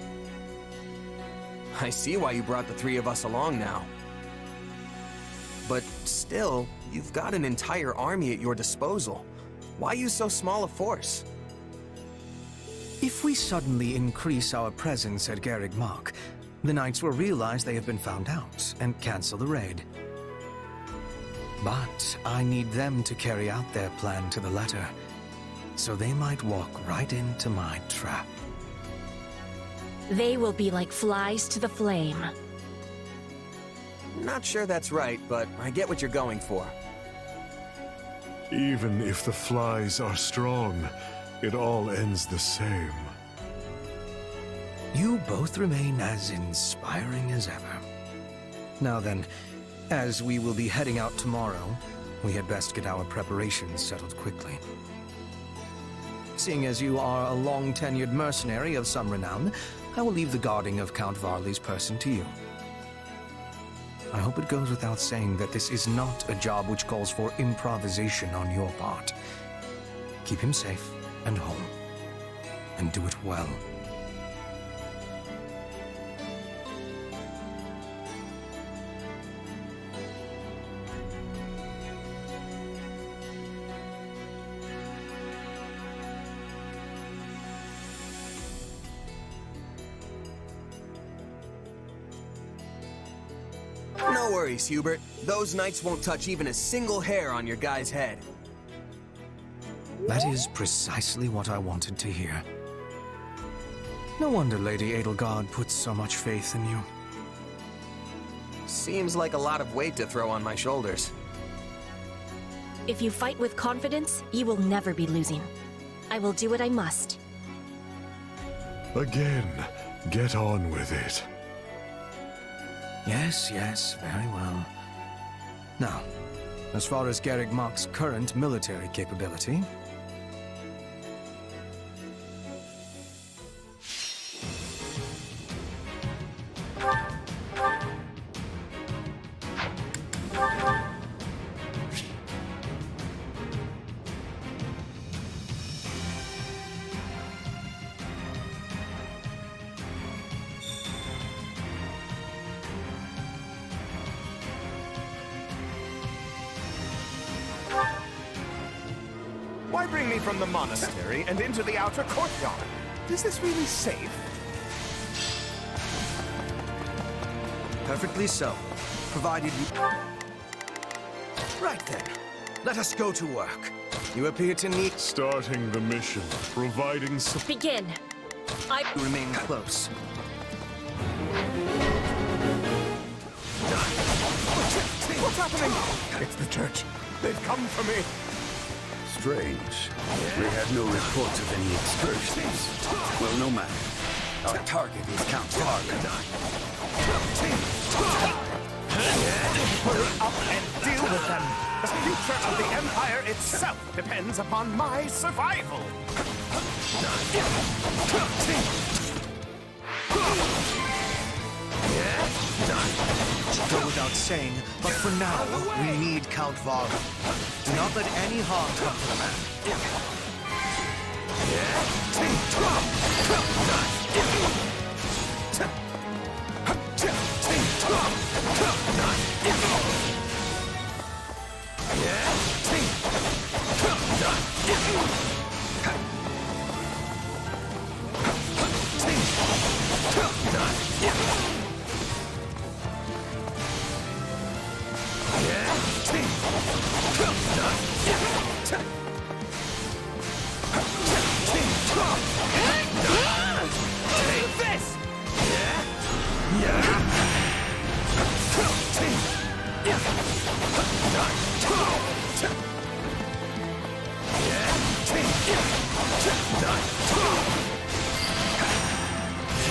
I see why you brought the three of us along now. But still, you've got an entire army at your disposal. Why use so small a force? If we suddenly increase our presence at Garreg Mach, the Knights will realize they have been found out and cancel the raid. But I need them to carry out their plan to the letter, so they might walk right into my trap. They will be like flies to the flame. Not sure that's right, but I get what you're going for. Even if the flies are strong, it all ends the same. You both remain as inspiring as ever. Now then, as we will be heading out tomorrow, we had best get our preparations settled quickly. Seeing as you are a long-tenured mercenary of some renown, I will leave the guarding of Count Varley's person to you. I hope it goes without saying that this is not a job which calls for improvisation on your part. Keep him safe and home, and do it well. No worries, Hubert. Those knights won't touch even a single hair on your guy's head. That is precisely what I wanted to hear. No wonder Lady Edelgard puts so much faith in you. Seems like a lot of weight to throw on my shoulders. If you fight with confidence, you will never be losing. I will do what I must. Again, get on with it. Yes, yes, very well. Now, as far as Garrick Mach's current military capability, Why bring me from the monastery and into the outer courtyard? Is this really safe? perfectly so, provided you... Right then, let us go to work. You appear to need... Starting the mission, providing Begin. I remain close. What's happening? It's the church. They've come for me. Strange. We had no reports of any excursions. Well, no matter. Our target is Count Scarlet. Hurry up and deal with them. The future of the Empire itself depends upon my survival. Should go without saying, but for now, we need Count Varl. Do not let any harm come to the man.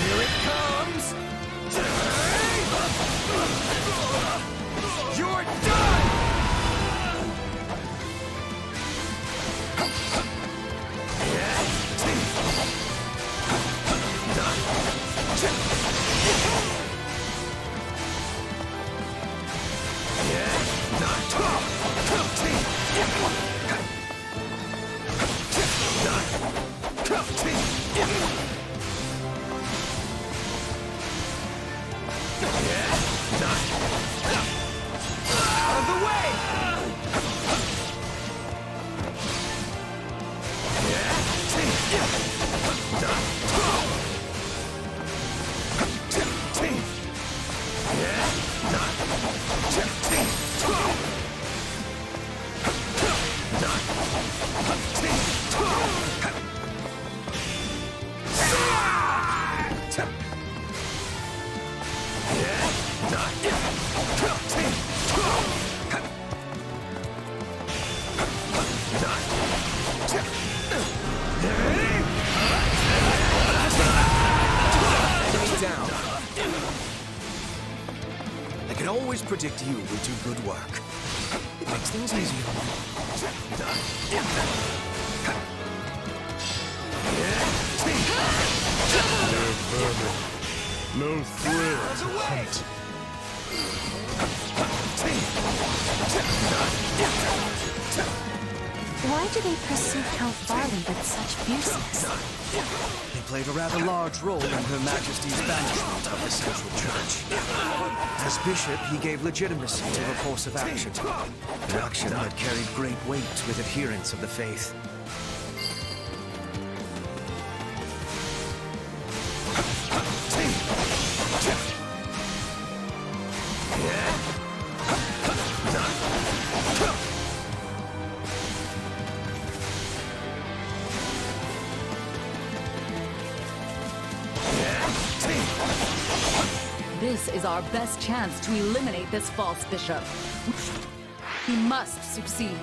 Here it comes! You're done! Out of the way! Down. I can always predict you will do good work. It makes things easier. No thrill to hunt. Why do they pursue Count Varley with such fierceness? He played a rather large role in Her Majesty's banishment of the Central Church. As bishop, he gave legitimacy to her course of action, an action that carried great weight with adherents of the faith. This is our best chance to eliminate this false bishop. He must succeed.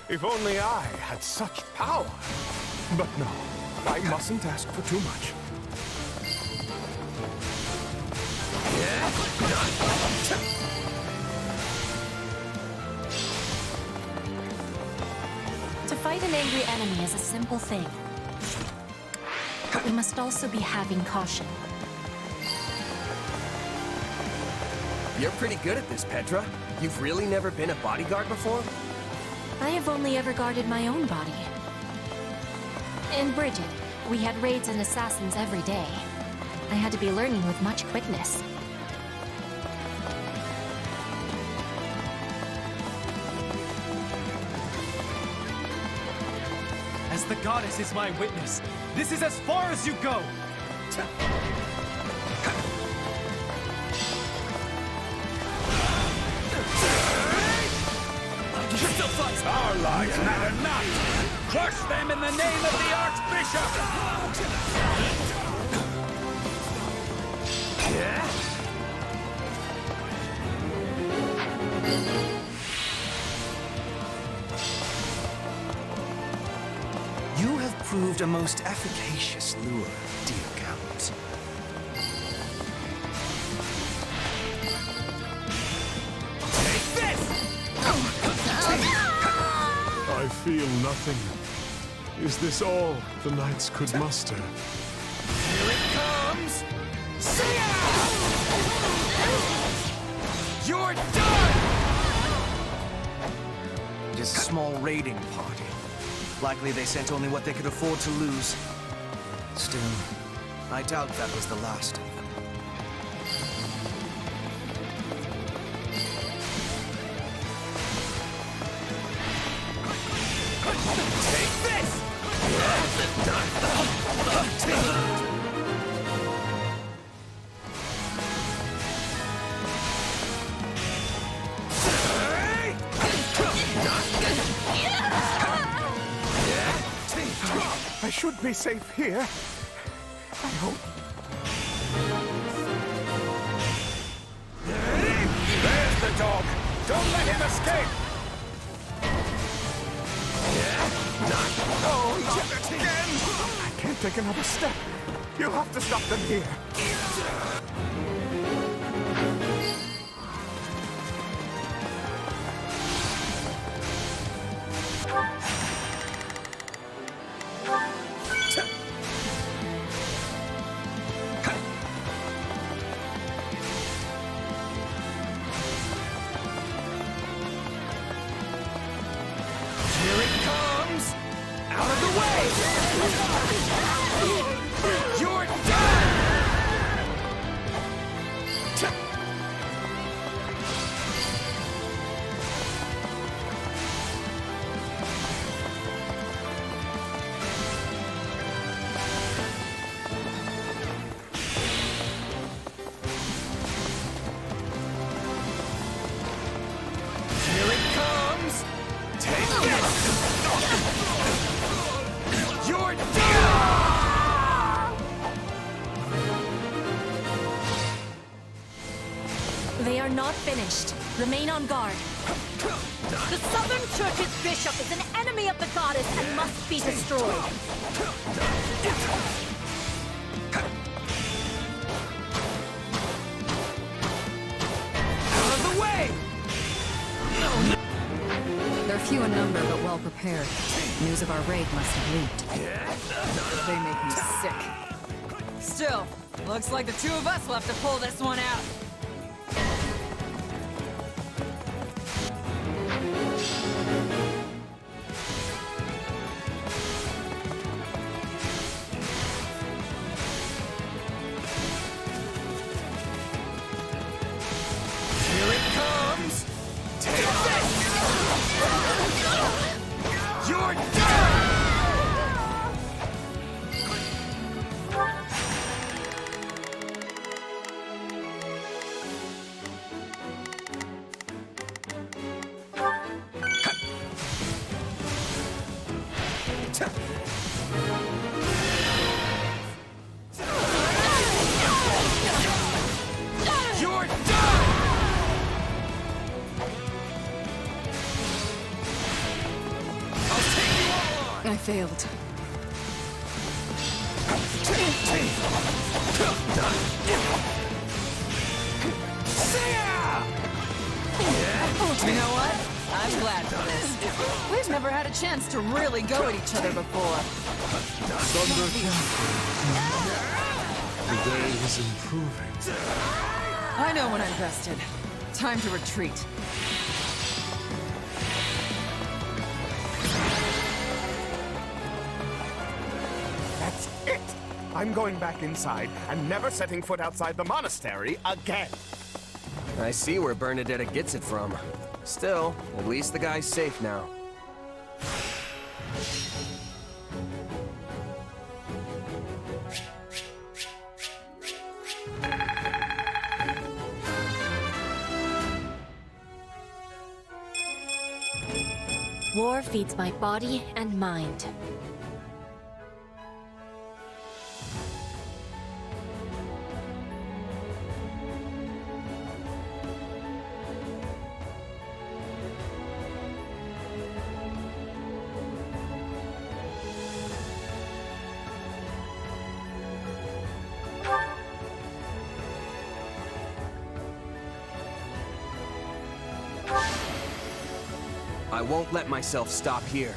If only I had such power. But no, I mustn't ask for too much. To fight an angry enemy is a simple thing. But we must also be having caution. You're pretty good at this, Petra. You've really never been a bodyguard before? I have only ever guarded my own body. In Bridget, we had raids and assassins every day. I had to be learning with much quickness. As the goddess is my witness, this is as far as you go! Our lives matter not! Crush them in the name of the Archbishop! Yeah? You have proved a most efficacious lure, dear Count. I feel nothing. Is this all the knights could muster? Here it comes! See ya! You're done! Just a small raiding party. Likely they sent only what they could afford to lose. Still, I doubt that was the last of them. Take this! I should be safe here. I hope. There's the dog! Don't let him escape! Oh, not again! I can't take another step. You'll have to stop them here. Here it comes! Out of the way! You're done! finished. Remain on guard. The Southern Church's bishop is an enemy of the goddess and must be destroyed. Out of the way! They're few in number, but well prepared. News of our raid must have leaked. They make me sick. Still, looks like the two of us will have to pull this one out. Here it comes! Take this! You're done! You're done! I failed. You know what? I'm glad for this. We've never had a chance to really go at each other before. Thunder Camp. The day is improving. I know when I'm bested. Time to retreat. That's it! I'm going back inside and never setting foot outside the monastery again. I see where Bernadetta gets it from. Still, at least the guy's safe now. War feeds my body and mind. I won't let myself stop here.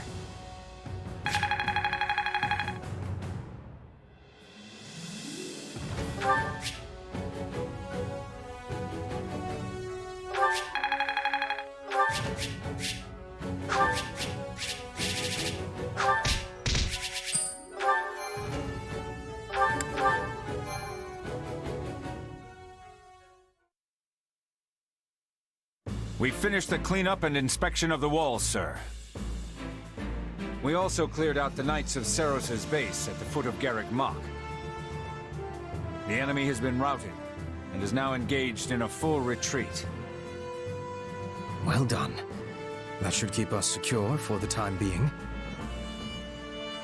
We finished the cleanup and inspection of the walls, sir. We also cleared out the Knights of Ceros's base at the foot of Garrick Mach. The enemy has been routed and is now engaged in a full retreat. Well done. That should keep us secure for the time being.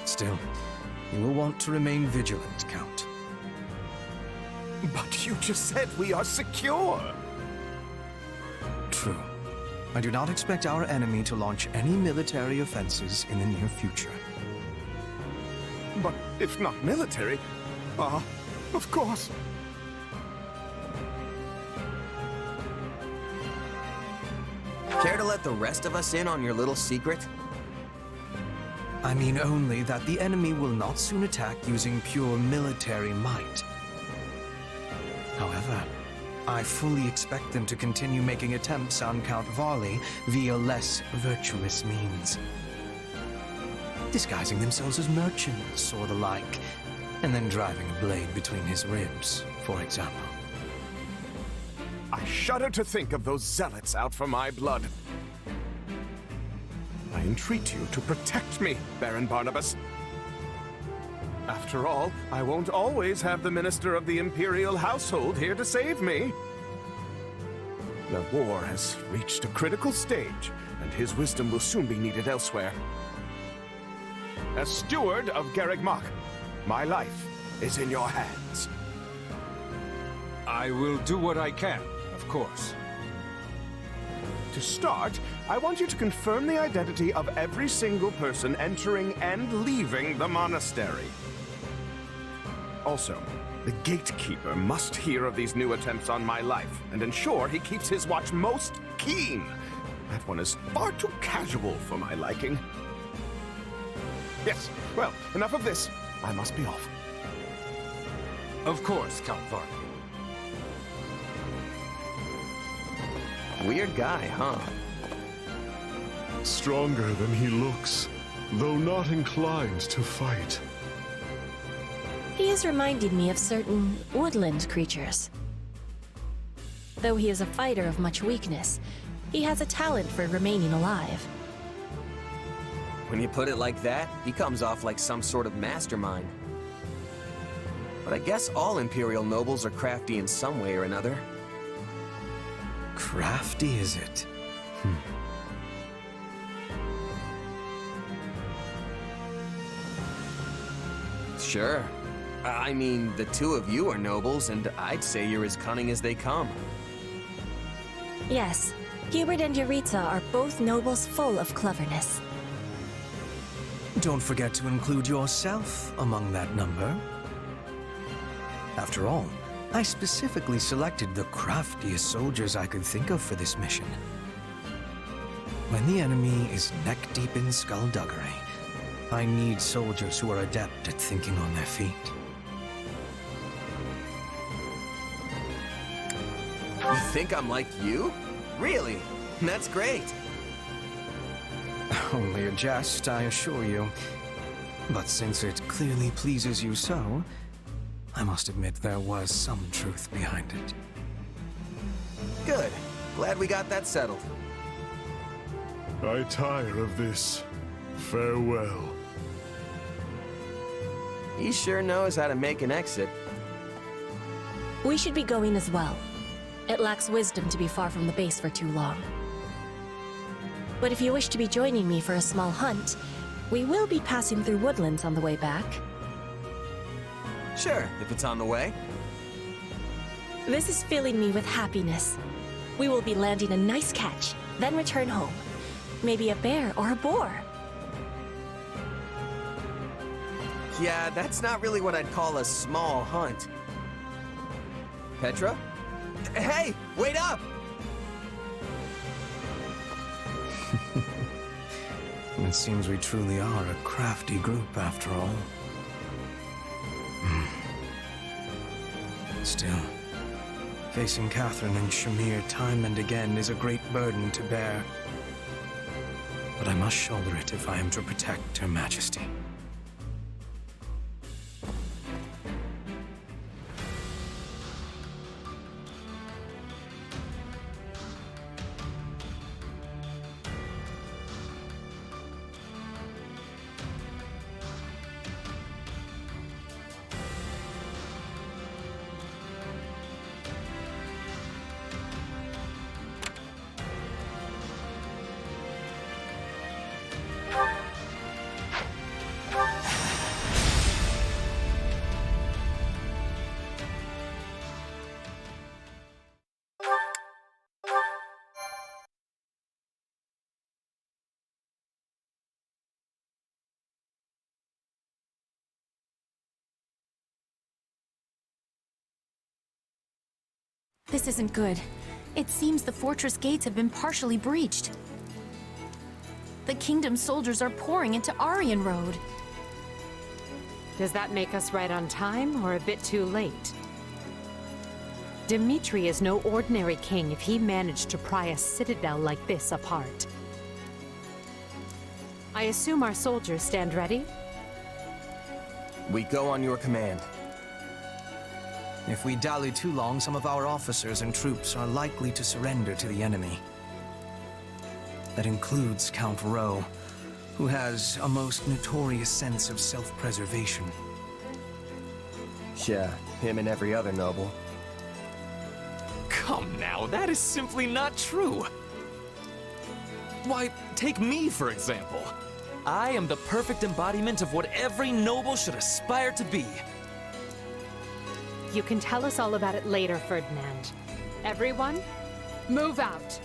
Still, you will want to remain vigilant, Count. But you just said we are secure! True. I do not expect our enemy to launch any military offenses in the near future. But if not military, of course. Care to let the rest of us in on your little secret? I mean only that the enemy will not soon attack using pure military might. However, I fully expect them to continue making attempts on Count Varley via less virtuous means. Disguising themselves as merchants or the like, and then driving a blade between his ribs, for example. I shudder to think of those zealots out for my blood. I entreat you to protect me, Baron Barnabas. After all, I won't always have the Minister of the Imperial Household here to save me. The war has reached a critical stage, and his wisdom will soon be needed elsewhere. As steward of Garrick Mach, my life is in your hands. I will do what I can, of course. To start, I want you to confirm the identity of every single person entering and leaving the monastery. Also, the gatekeeper must hear of these new attempts on my life and ensure he keeps his watch most keen. That one is far too casual for my liking. Yes, well, enough of this. I must be off. Of course, Count Varney. Weird guy, huh? Stronger than he looks, though not inclined to fight. He has reminded me of certain woodland creatures. Though he is a fighter of much weakness, he has a talent for remaining alive. When you put it like that, he comes off like some sort of mastermind. But I guess all Imperial nobles are crafty in some way or another. Crafty, is it? Sure. I mean, the two of you are nobles, and I'd say you're as cunning as they come. Yes, Hubert and Yuritsa are both nobles full of cleverness. Don't forget to include yourself among that number. After all, I specifically selected the craftiest soldiers I could think of for this mission. When the enemy is neck-deep in skullduggery, I need soldiers who are adept at thinking on their feet. You think I'm like you? Really? That's great. Only a jest, I assure you. But since it clearly pleases you so, I must admit there was some truth behind it. Good. Glad we got that settled. I tire of this. Farewell. He sure knows how to make an exit. We should be going as well. It lacks wisdom to be far from the base for too long. But if you wish to be joining me for a small hunt, we will be passing through woodlands on the way back. Sure, if it's on the way. This is filling me with happiness. We will be landing a nice catch, then return home. Maybe a bear or a boar. Yeah, that's not really what I'd call a small hunt. Petra? Hey, wait up! It seems we truly are a crafty group after all. Still, facing Catherine and Shamir time and again is a great burden to bear. But I must shoulder it if I am to protect Her Majesty. This isn't good. It seems the fortress gates have been partially breached. The kingdom's soldiers are pouring into Aryan Road. Does that make us right on time or a bit too late? Dimitri is no ordinary king if he managed to pry a citadel like this apart. I assume our soldiers stand ready? We go on your command. If we dally too long, some of our officers and troops are likely to surrender to the enemy. That includes Count Rowe, who has a most notorious sense of self-preservation. Yeah, him and every other noble. Come now, that is simply not true. Why, take me, for example. I am the perfect embodiment of what every noble should aspire to be. You can tell us all about it later, Ferdinand. Everyone, move out.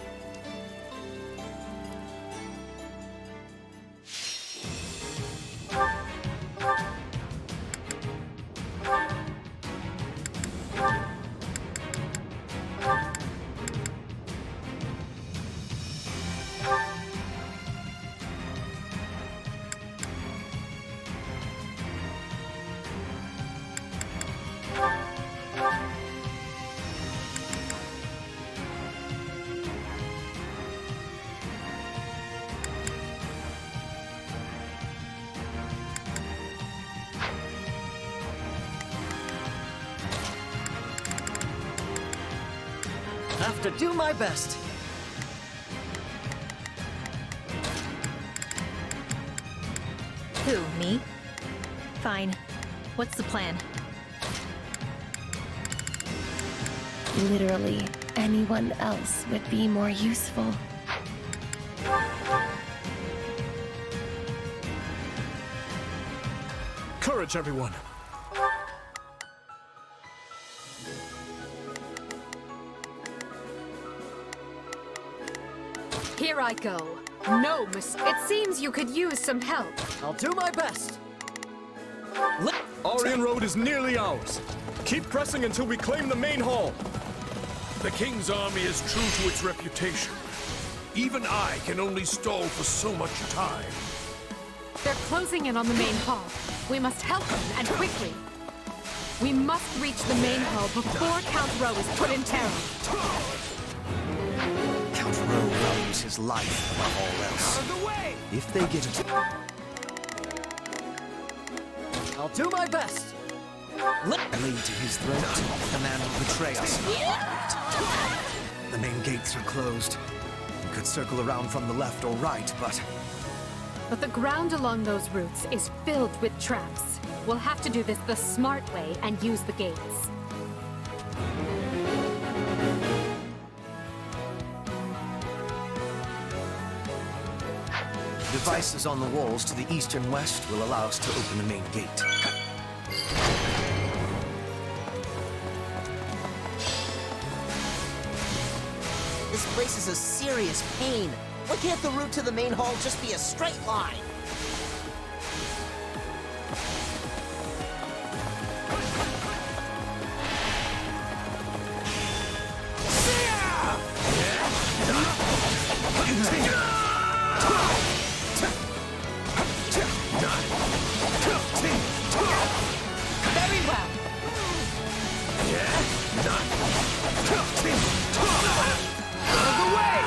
have to do my best. Who, me? Fine. What's the plan? Literally, anyone else would be more useful. Courage, everyone. Here I go. No, miss. It seems you could use some help. I'll do my best. Aryan Road is nearly ours. Keep pressing until we claim the main hall. The King's army is true to its reputation. Even I can only stall for so much time. They're closing in on the main hall. We must help them, and quickly. We must reach the main hall before Count Rowe is put in peril. Count Rowe values his life above all else. Out of the way! If they get it... I'll do my best. Laid to his throat, the man will betray us. The main gates are closed. We could circle around from the left or right, but... But the ground along those routes is filled with traps. We'll have to do this the smart way and use the gates. Devices on the walls to the east and west will allow us to open the main gate. This place is a serious pain. Why can't the route to the main hall just be a straight line? Very well. Out of the way!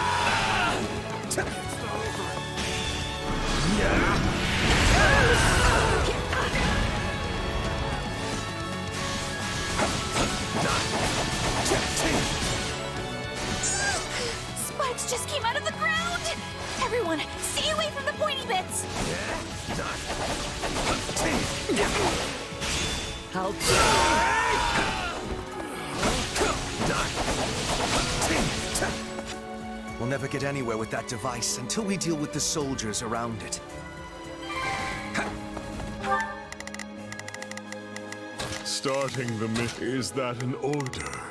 Spikes just came out of the ground! Everyone, stay away from the pointy bits! How We'll never get anywhere with that device until we deal with the soldiers around it. Starting the is that an order?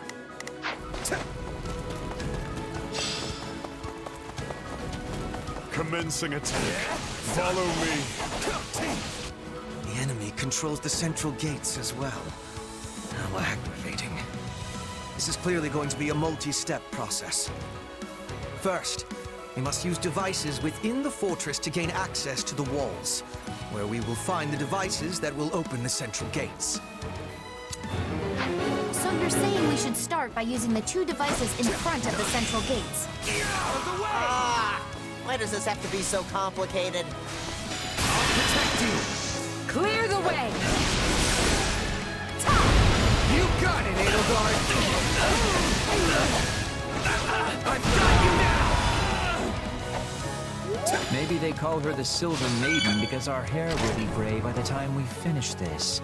Commencing attack. Follow me. The enemy controls the central gates as well. How aggravating. This is clearly going to be a multi-step process. First, we must use devices within the fortress to gain access to the walls, where we will find the devices that will open the central gates. So you're saying we should start by using the two devices in front of the central gates? Out of the way! Why does this have to be so complicated? I'll protect you! Clear the way! You got it, Edelgard! I've got you now! Maybe they call her the Silver Maiden because our hair will be gray by the time we finish this.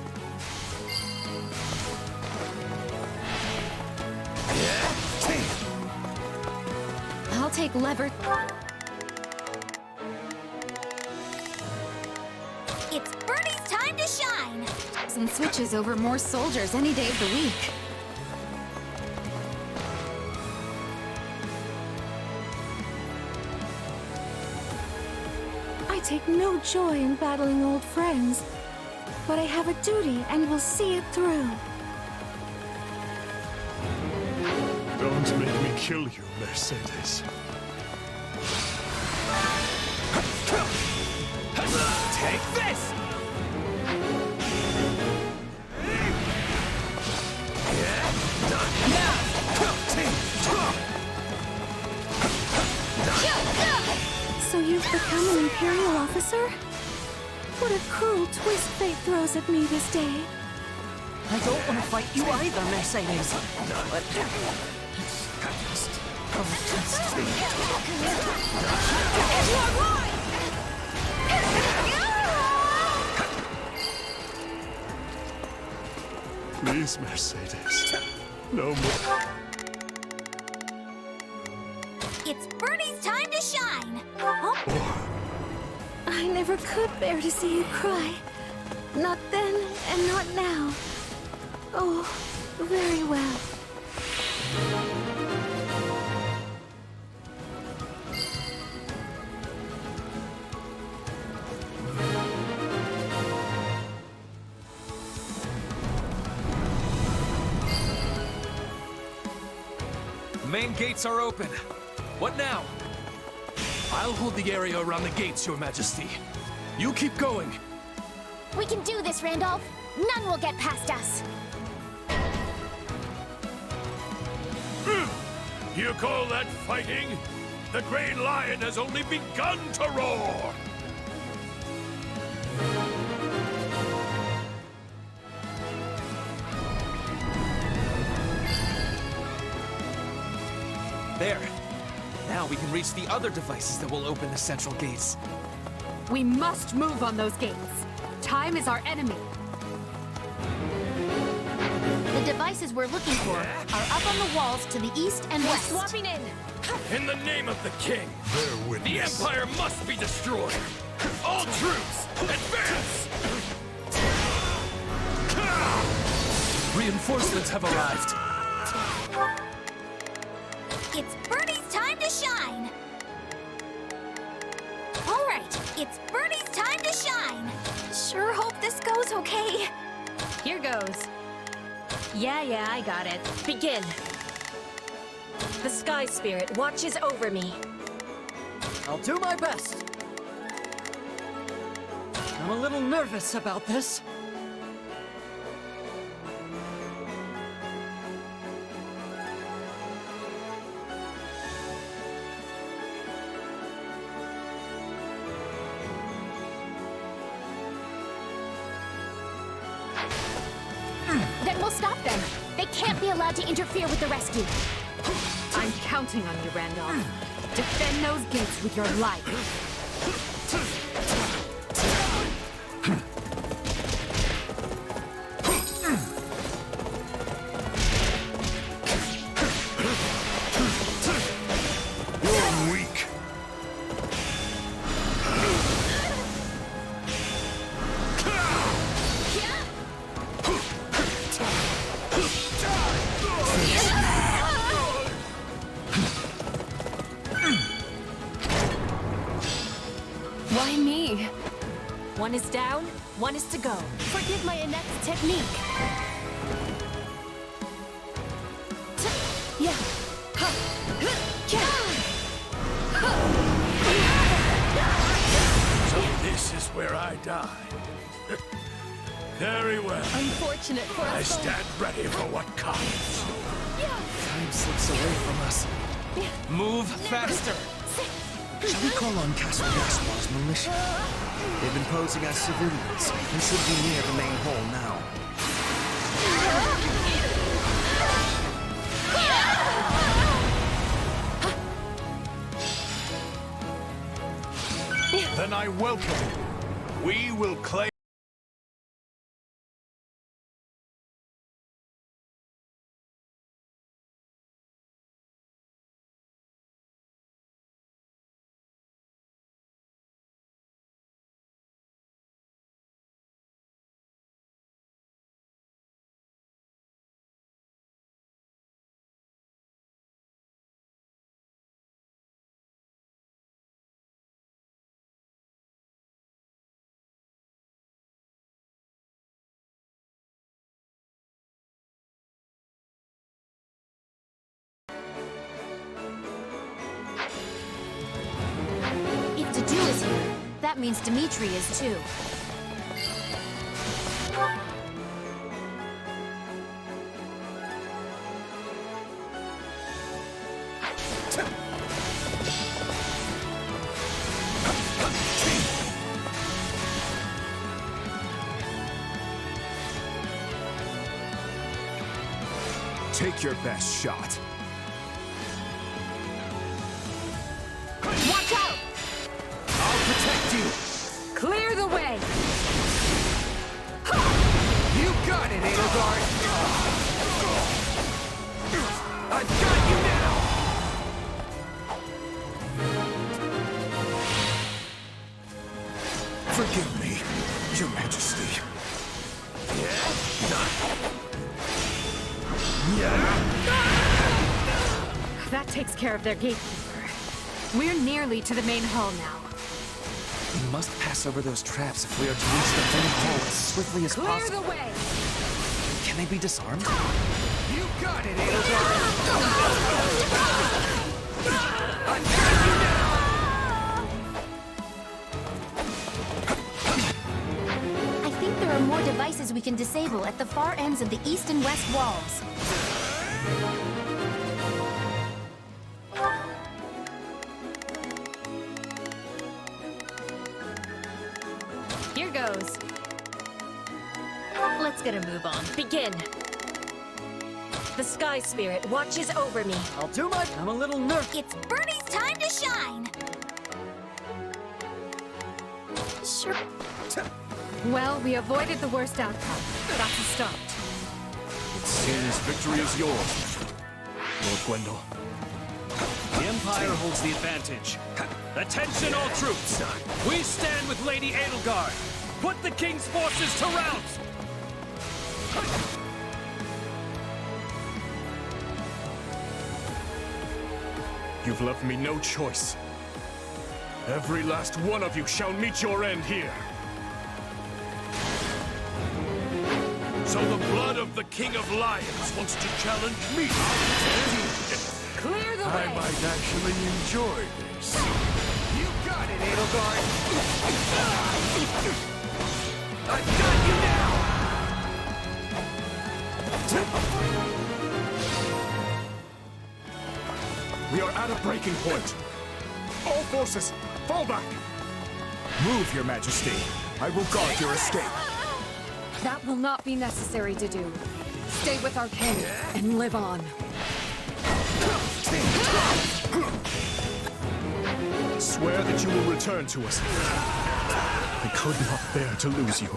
I'll take lever. It's Birdie's time to shine! And switches over more soldiers any day of the week. I take no joy in battling old friends, but I have a duty and will see it through. Don't make me kill you, Mercedes. Take this! So you've become an Imperial officer? What a cruel twist fate throws at me this day. I don't want to fight you either, Mercedes. But Please, Mercedes. No more. It's Birdie's time to shine! I never could bear to see you cry. Not then, and not now. Oh, very well. The main gates are open. What now? I'll hold the area around the gates, Your Majesty. You keep going. We can do this, Randolph. None will get past us. You call that fighting? The Grey Lion has only begun to roar! There. Now we can reach the other devices that will open the central gates. We must move on those gates. Time is our enemy. The devices we're looking for are up on the walls to the east and west. Swapping in. In the name of the king, the Empire must be destroyed! All troops, advance! Reinforcements have arrived. It's Birdie's time to shine! All right, it's Birdie's time to shine! Sure hope this goes okay. Here goes. Yeah, I got it. Begin. The Sky Spirit watches over me. I'll do my best. I'm a little nervous about this. Then we'll stop them. They can't be allowed to interfere with the rescue. I'm counting on you, Randolph. Defend those gates with your life. You're weak. Why me? One is down, one is to go. Forgive my inept technique. Yeah. So this is where I die. Very well. Unfortunate for I us both. stand ready for what comes. Time slips away from us. Move faster! Shall we call on Castle Gaspar's militia? They've been posing as civilians and should be near the main hall now. Then I welcome you. We will claim. If Dedu is here, that means Dimitri is too. Take your best shot. Forgive me, Your Majesty. That takes care of their gatekeeper. We're nearly to the main hall now. We must pass over those traps if we are to reach the main hall as swiftly as Clear possible. the way! Can they be disarmed? You got it, Edelgard! I think there are more devices we can disable at the far ends of the east and west walls. Here goes. Let's get a move on. Begin. The Sky Spirit watches over me. I'll do my... I'm a little nervous. It's Bernie's time to shine! Sure. Well, we avoided the worst outcome. That's a start. It seems victory is yours, Lord Gwendol. The Empire holds the advantage. Attention all troops! We stand with Lady Edelgard! Put the King's forces to rout! You've left me no choice. Every last one of you shall meet your end here. So the blood of the King of Lions wants to challenge me. Clear the I way! might actually enjoy this. You got it, Edelgard! I've got you now! We are at a breaking point. All forces, fall back! Move, Your Majesty. I will guard your escape. That will not be necessary to do. Stay with our king and live on. Swear that you will return to us. I could not bear to lose you.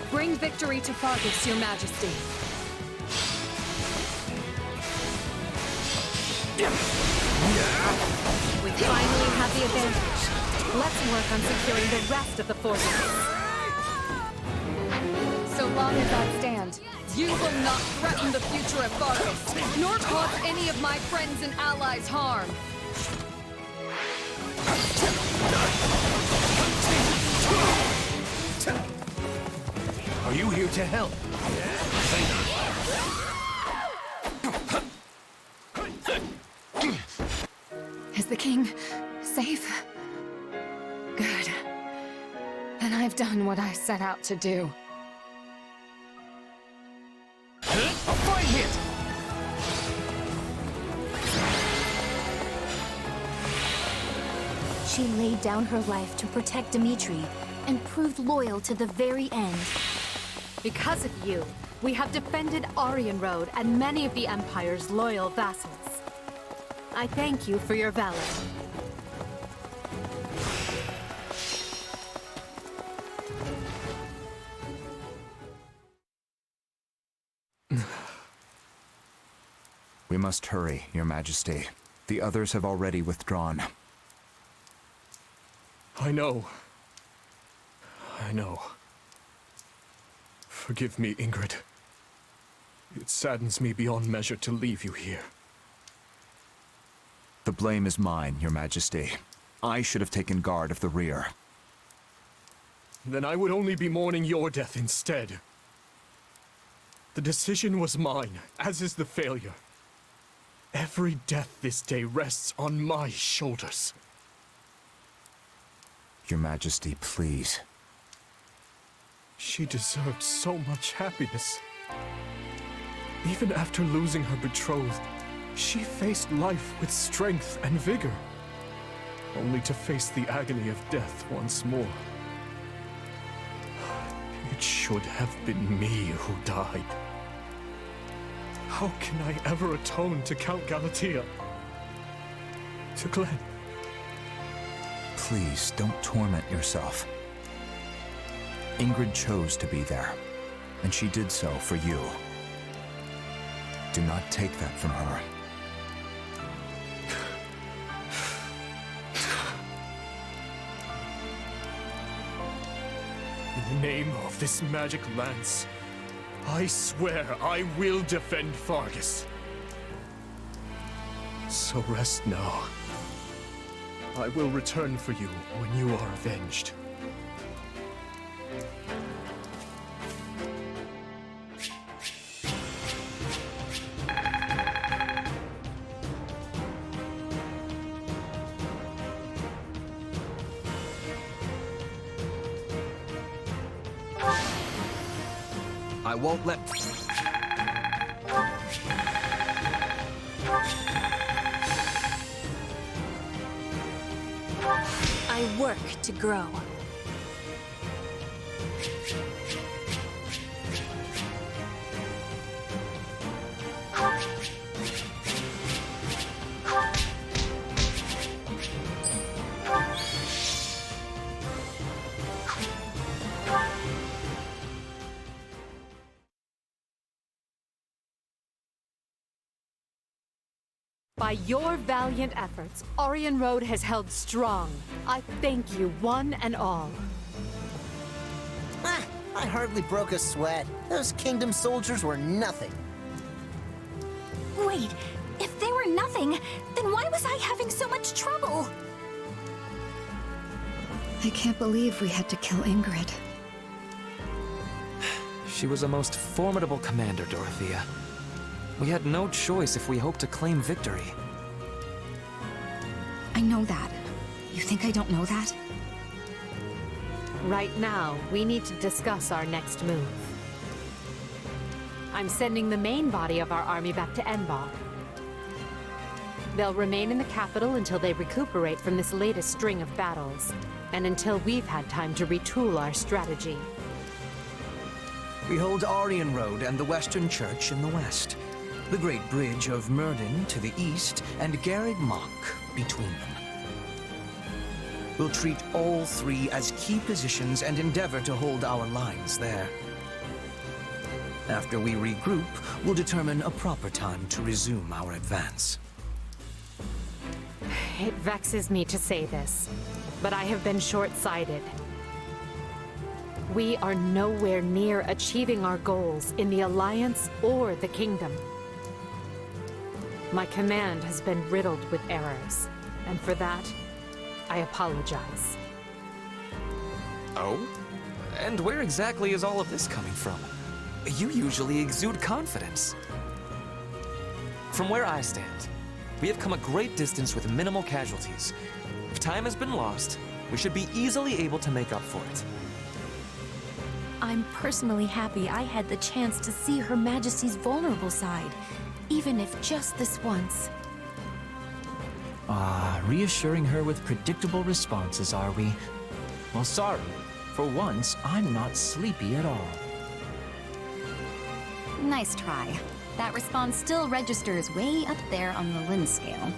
Bring victory to Fargus, Your Majesty. We finally have the advantage. Let's work on securing the rest of the forces. So long as I stand, you will not threaten the future of Fargus, nor cause any of my friends and allies harm. Are you here to help? Is the king safe? Good. Then I've done what I set out to do. A fight hit! She laid down her life to protect Dimitri and proved loyal to the very end. Because of you, we have defended Aryan Road and many of the Empire's loyal vassals. I thank you for your valor. We must hurry, Your Majesty. The others have already withdrawn. I know. I know. Forgive me, Ingrid. It saddens me beyond measure to leave you here. The blame is mine, Your Majesty. I should have taken guard of the rear. Then I would only be mourning your death instead. The decision was mine, as is the failure. Every death this day rests on my shoulders. Your Majesty, please. She deserved so much happiness. Even after losing her betrothed, she faced life with strength and vigor, only to face the agony of death once more. It should have been me who died. How can I ever atone to Count Galatea? To Glenn? Please, don't torment yourself. Ingrid chose to be there, and she did so for you. Do not take that from her. the name of this magic lance, I swear I will defend Fargus. So rest now. I will return for you when you are avenged. I won't let... I work to grow. By your valiant efforts, Aryan Road has held strong. I thank you, one and all. Ah, I hardly broke a sweat. Those kingdom soldiers were nothing. Wait, if they were nothing, then why was I having so much trouble? I can't believe we had to kill Ingrid. She was a most formidable commander, Dorothea. We had no choice if we hoped to claim victory. I know that. You think I don't know that? Right now, we need to discuss our next move. I'm sending the main body of our army back to Enbach. They'll remain in the capital until they recuperate from this latest string of battles, and until we've had time to retool our strategy. We hold Aryan Road and the Western Church in the west, the Great Bridge of Myrden to the east, and Garreg Mach between them. We'll treat all three as key positions and endeavor to hold our lines there. After we regroup, we'll determine a proper time to resume our advance. It vexes me to say this, but I have been short-sighted. We are nowhere near achieving our goals in the Alliance or the Kingdom. My command has been riddled with errors, and for that, I apologize. Oh? And where exactly is all of this coming from? You usually exude confidence. From where I stand, we have come a great distance with minimal casualties. If time has been lost, we should be easily able to make up for it. I'm personally happy I had the chance to see Her Majesty's vulnerable side, even if just this once. Reassuring her with predictable responses, are we? Well, sorry. For once, I'm not sleepy at all. Nice try. That response still registers way up there on the Lin scale.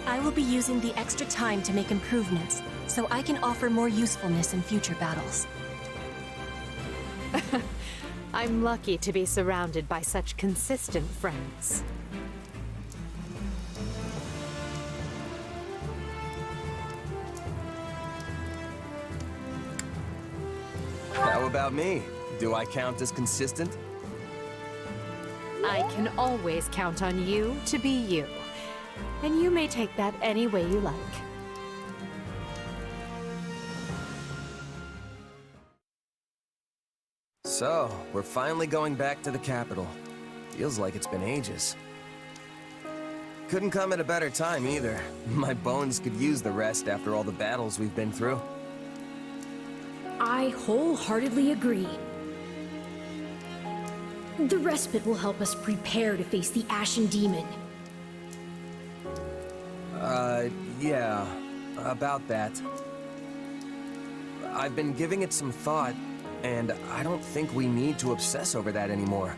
I will be using the extra time to make improvements, so I can offer more usefulness in future battles. I'm lucky to be surrounded by such consistent friends. How about me? Do I count as consistent? I can always count on you to be you. And you may take that any way you like. So, we're finally going back to the capital. Feels like it's been ages. Couldn't come at a better time either. My bones could use the rest after all the battles we've been through. I wholeheartedly agree. The respite will help us prepare to face the Ashen Demon. Yeah. About that. I've been giving it some thought, and I don't think we need to obsess over that anymore.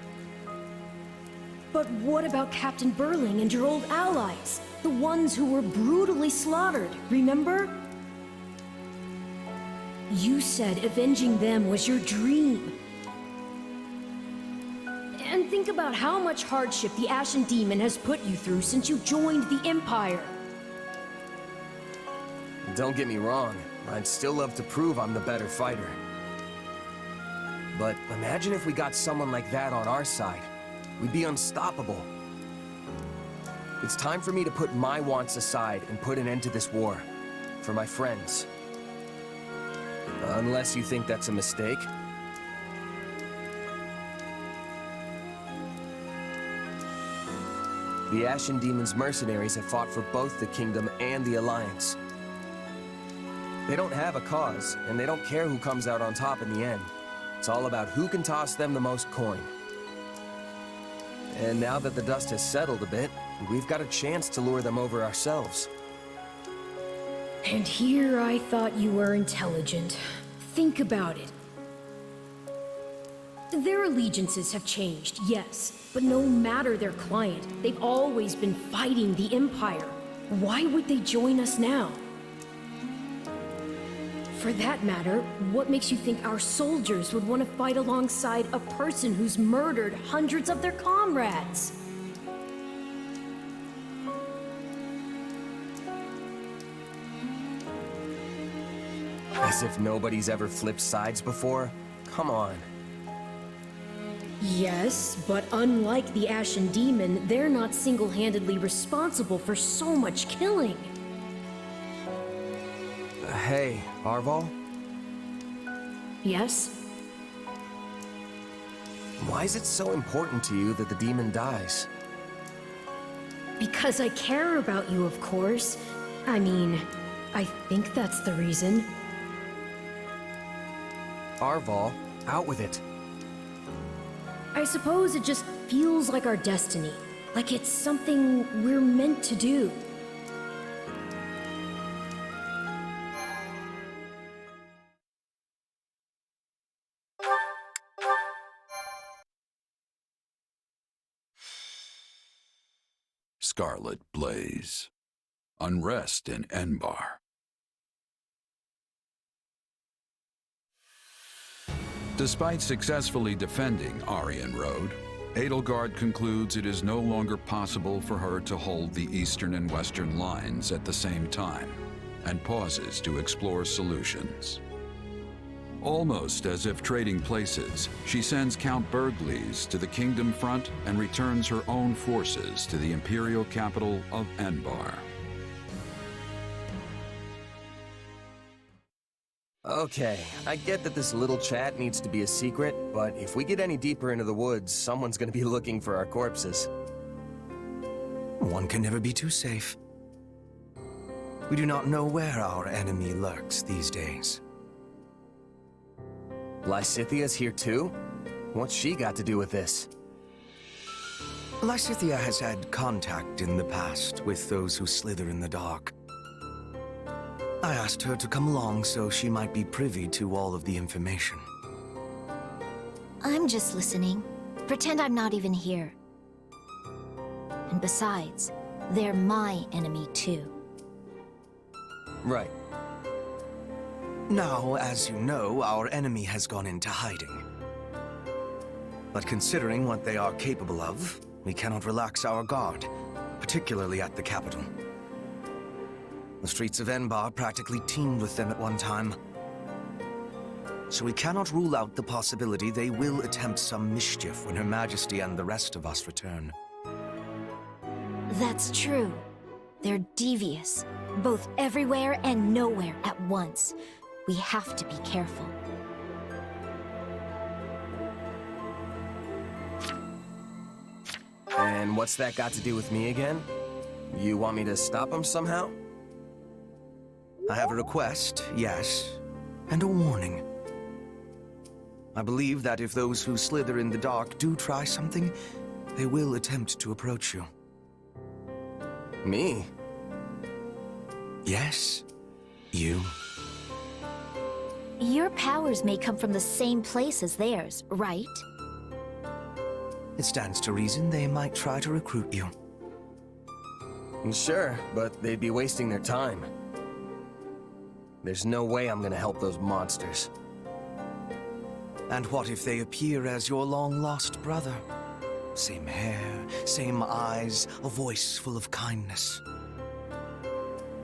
But what about Captain Burling and your old allies? The ones who were brutally slaughtered, remember? You said avenging them was your dream. And think about how much hardship the Ashen Demon has put you through since you joined the Empire. Don't get me wrong, I'd still love to prove I'm the better fighter. But imagine if we got someone like that on our side. We'd be unstoppable. It's time for me to put my wants aside and put an end to this war. For my friends. Unless you think that's a mistake. The Ashen Demon's mercenaries have fought for both the Kingdom and the Alliance. They don't have a cause, and they don't care who comes out on top in the end. It's all about who can toss them the most coin. And now that the dust has settled a bit, we've got a chance to lure them over ourselves. And here I thought you were intelligent. Think about it. Their allegiances have changed, yes, but no matter their client, they've always been fighting the Empire. Why would they join us now? For that matter, what makes you think our soldiers would want to fight alongside a person who's murdered hundreds of their comrades? As if nobody's ever flipped sides before? Come on. Yes, but unlike the Ashen Demon, they're not single-handedly responsible for so much killing. Hey, Arval? Yes? Why is it so important to you that the demon dies? Because I care about you, of course. I mean, I think that's the reason. Arval, out with it. I suppose it just feels like our destiny. Like it's something we're meant to do. Scarlet blaze. Unrest in Enbar. Despite successfully defending Aryan Road, Edelgard concludes it is no longer possible for her to hold the eastern and western lines at the same time, and pauses to explore solutions. Almost as if trading places, she sends Count Bergles to the Kingdom front and returns her own forces to the imperial capital of Enbar. Okay, I get that this little chat needs to be a secret, but if we get any deeper into the woods, someone's gonna be looking for our corpses. One can never be too safe. We do not know where our enemy lurks these days. Lysithia's here too? What's she got to do with this? Lysithia has had contact in the past with those who slither in the dark. I asked her to come along so she might be privy to all of the information. I'm just listening. Pretend I'm not even here. And besides, they're my enemy too. Right. Now, as you know, our enemy has gone into hiding. But considering what they are capable of, we cannot relax our guard, particularly at the capital. The streets of Enbar practically teemed with them at one time. So we cannot rule out the possibility they will attempt some mischief when Her Majesty and the rest of us return. That's true. They're devious, both everywhere and nowhere at once. We have to be careful. And what's that got to do with me again? You want me to stop them somehow? I have a request, yes, and a warning. I believe that if those who slither in the dark do try something, they will attempt to approach you. Me? Yes, you. Your powers may come from the same place as theirs, right? It stands to reason they might try to recruit you. Sure, but they'd be wasting their time. There's no way I'm gonna help those monsters. And what if they appear as your long-lost brother? Same hair, same eyes, a voice full of kindness.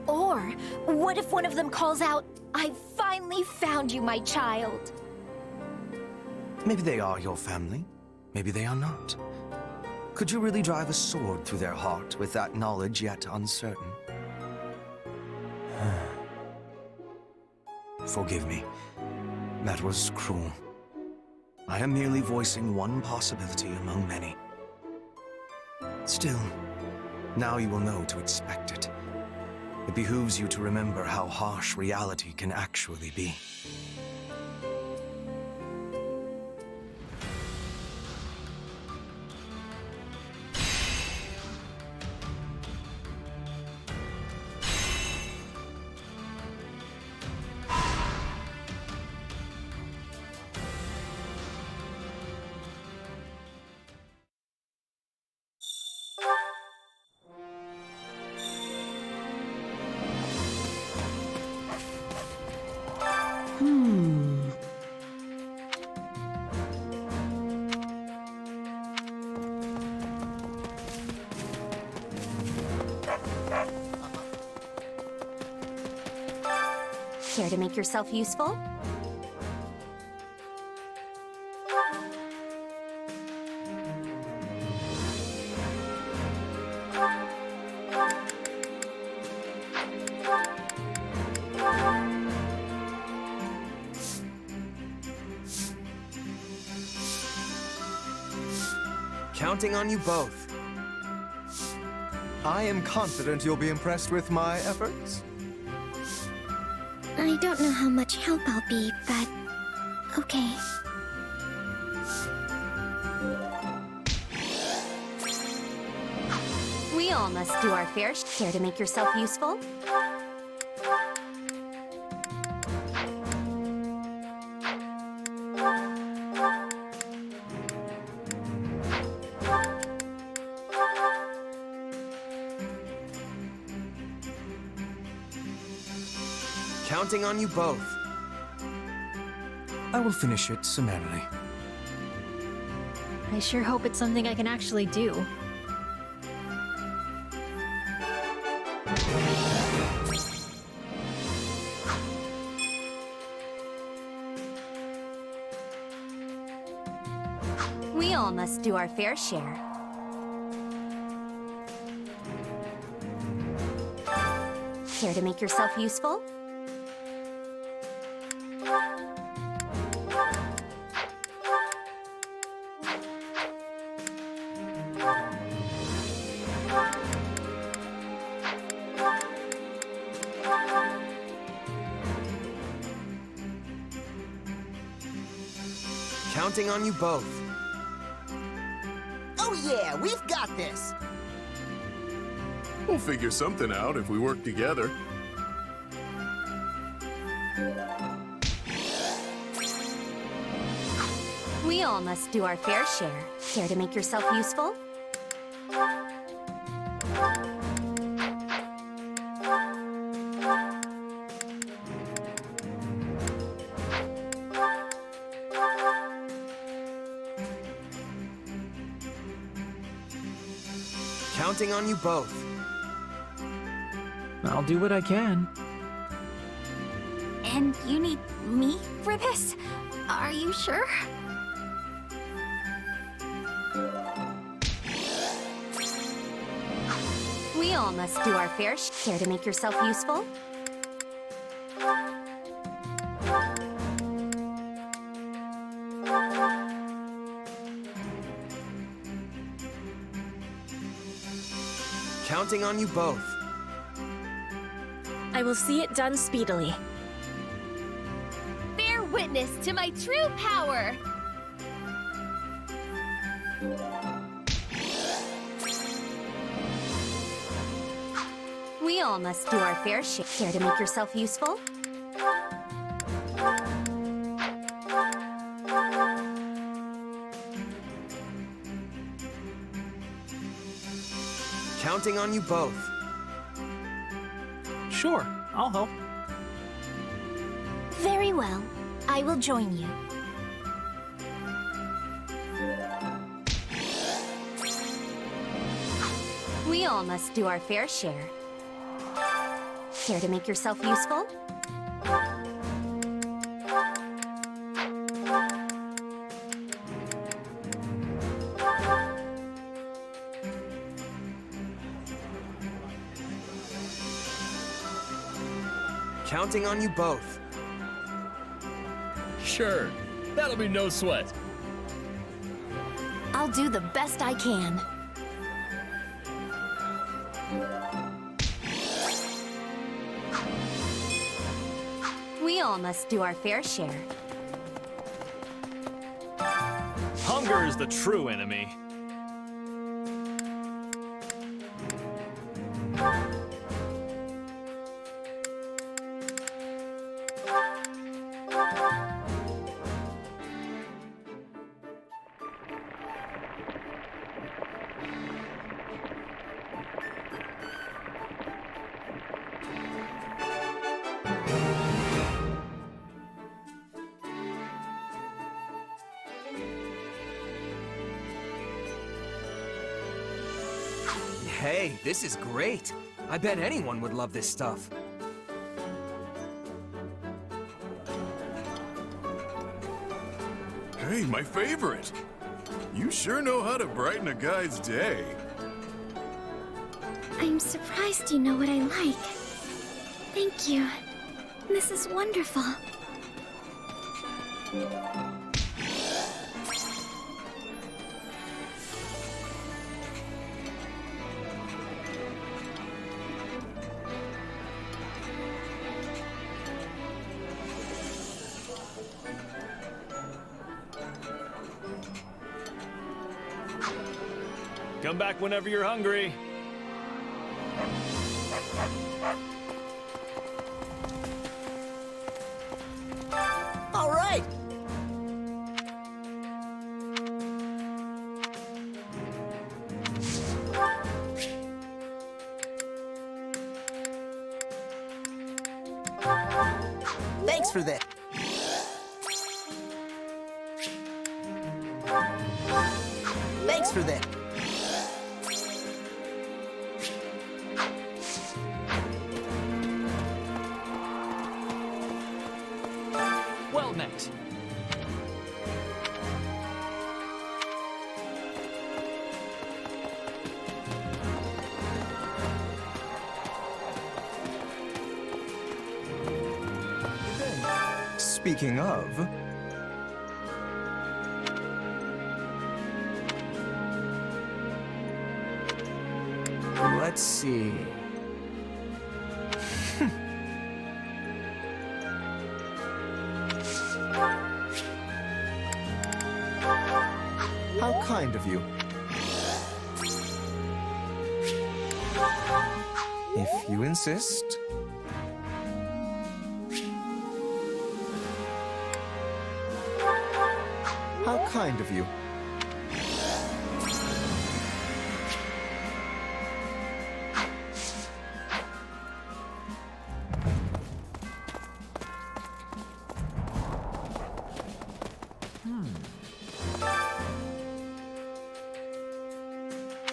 Or what if one of them calls out, I finally found you, my child. Maybe they are your family. Maybe they are not. Could you really drive a sword through their heart with that knowledge yet uncertain? Forgive me. That was cruel. I am merely voicing one possibility among many. Still, now you will know to expect it. It behooves you to remember how harsh reality can actually be. Care to make yourself useful? Counting on you both. I am confident you'll be impressed with my efforts. I don't know how much help I'll be, but okay. We all must do our fair share to make yourself useful. Counting on you both. I will finish it summarily. I sure hope it's something I can actually do. We all must do our fair share. Care to make yourself useful? Counting on you both. Oh yeah, we've got this! We'll figure something out if we work together. We all must do our fair share. Care to make yourself useful? Counting on you both. I'll do what I can. And you need me for this? Are you sure? We all must do our fair share to make yourself useful. Counting on you both. I will see it done speedily. Bear witness to my true power! We all must do our fair share. Care to make yourself useful? Counting on you both. Sure, I'll help. Very well. I will join you. We all must do our fair share. Care to make yourself useful? counting on you both. Sure. That'll be no sweat. I'll do the best I can. We all must do our fair share. Hunger is the true enemy. Hey, this is great. I bet anyone would love this stuff. Hey, my favorite! You sure know how to brighten a guy's day. I'm surprised you know what I like. Thank you. This is wonderful. Come back whenever you're hungry. All right. Thanks for that. Thanks for that. Well met. Speaking of... Let's see. How kind of you. If you insist. How kind of you.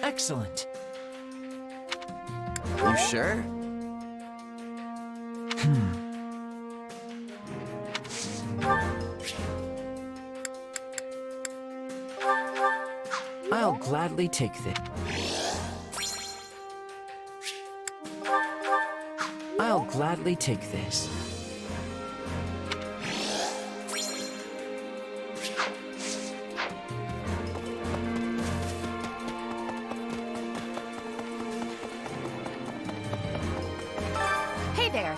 Excellent. You sure? I'll gladly take this. I'll gladly take this. Hey there.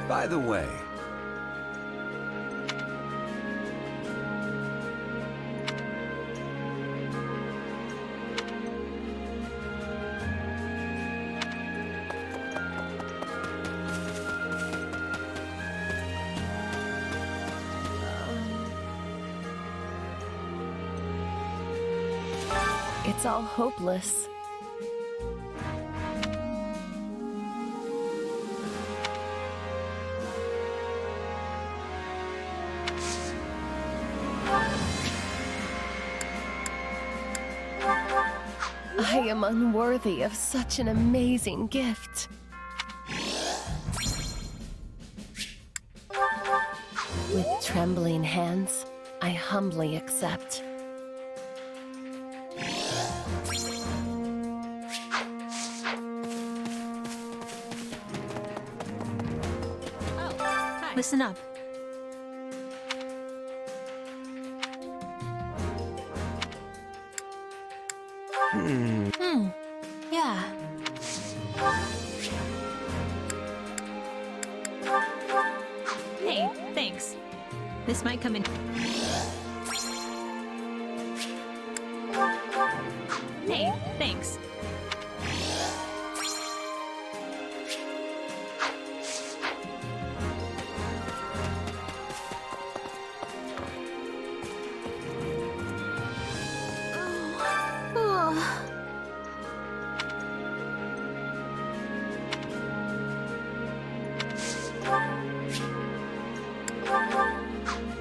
By the way, It's all hopeless. I am unworthy of such an amazing gift. With trembling hands, I humbly accept. Listen up. Yeah. Hey, thanks. This might come in. Hey, thanks.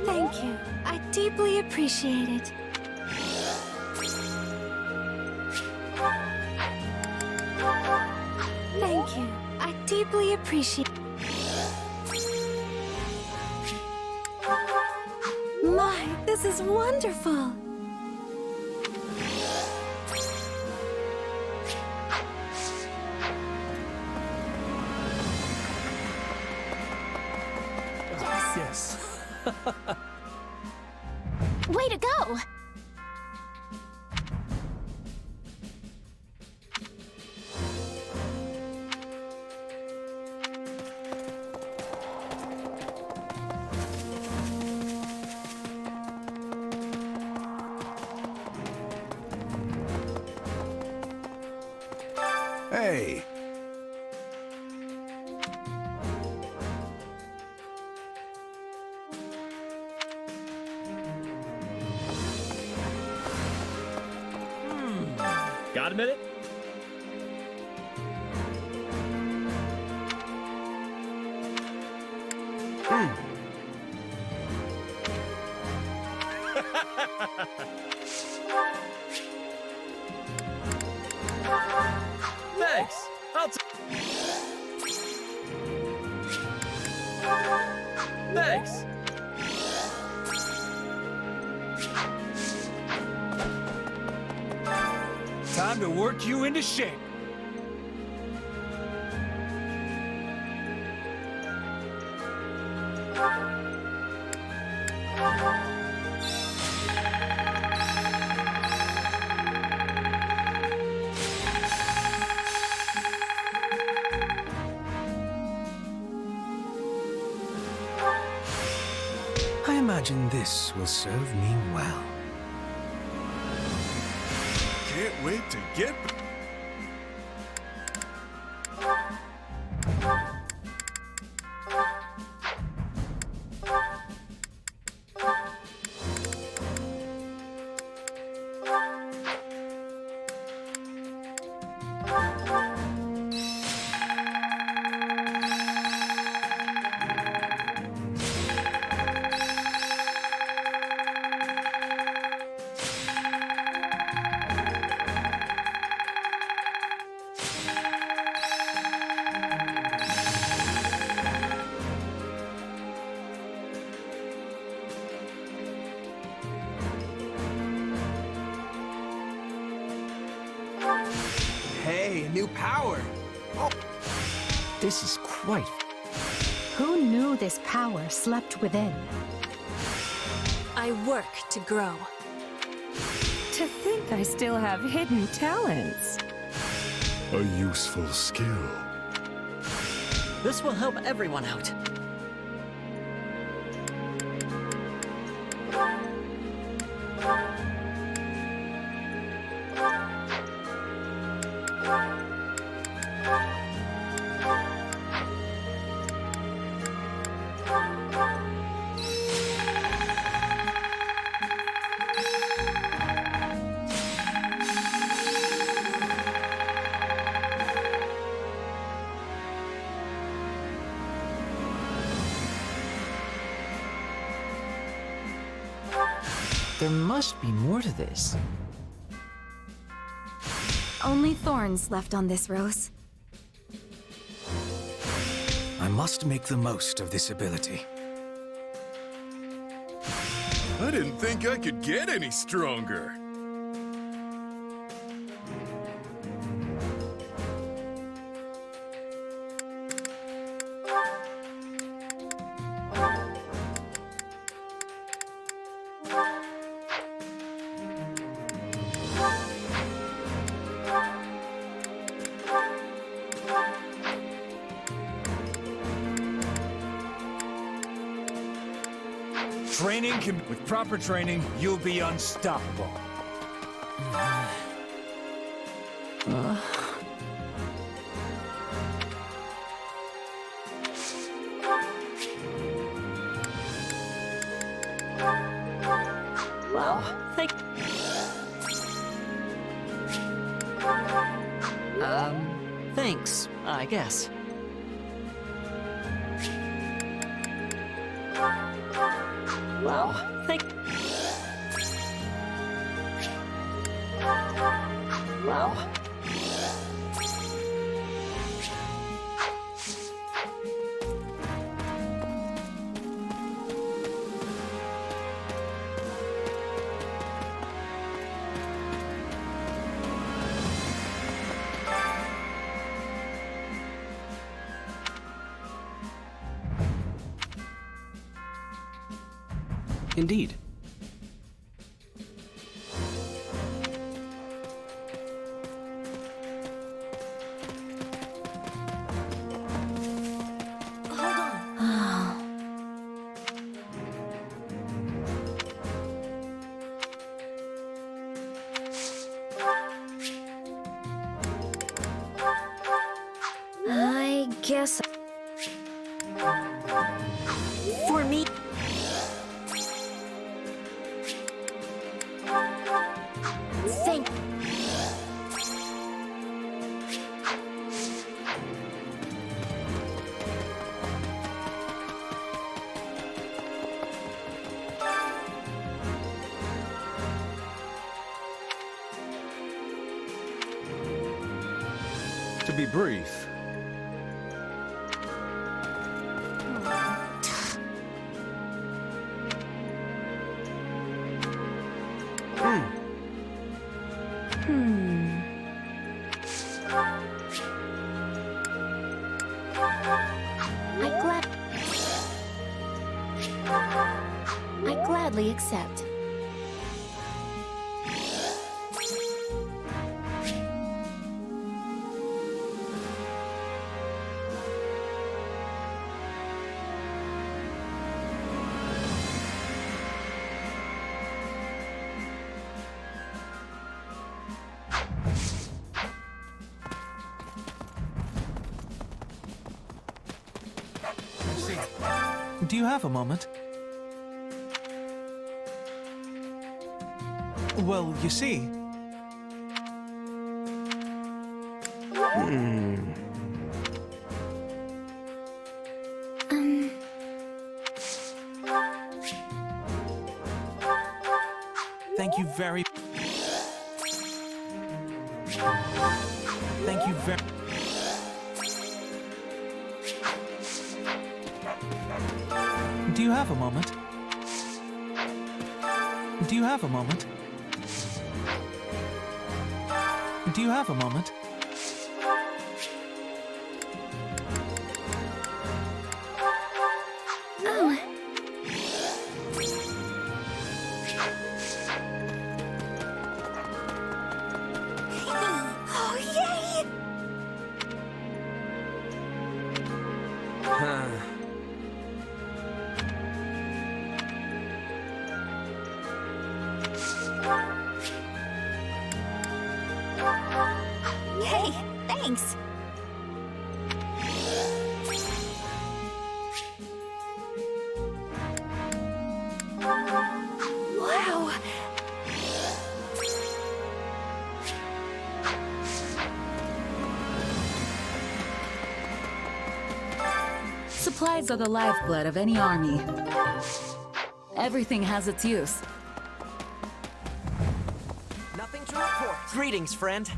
Thank you. I deeply appreciate it. Thank you. I deeply appreciate. My, this is wonderful. Yes. Way to go! Hey! Got a minute? Thanks. Thanks. Time to work you into shape. I imagine this will serve me well. Can't wait to get... Hey, new power! This is quite... Who knew this power slept within? I work to grow. To think I still have hidden talents. A useful skill. This will help everyone out. There must be more to this. Only thorns left on this rose. I must make the most of this ability. I didn't think I could get any stronger. With proper training, you'll be unstoppable. Wow, thanks, I guess. Wow, Wow. Indeed. I guess... For me... Thank... To be brief, I gladly accept. Do you have a moment? Well, you see... Thank you very... Thank you very... Do you have a moment? Do you have a moment? Do you have a moment? Oh. Oh, yay! Hey, thanks. Wow. Supplies are the lifeblood of any army. Everything has its use. Nothing to report. Greetings, friend.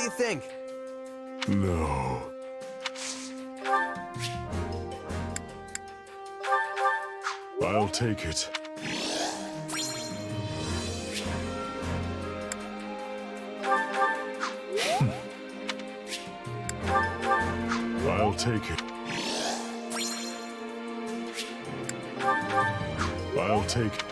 you think? No. I'll take it. I'll take it. I'll take it.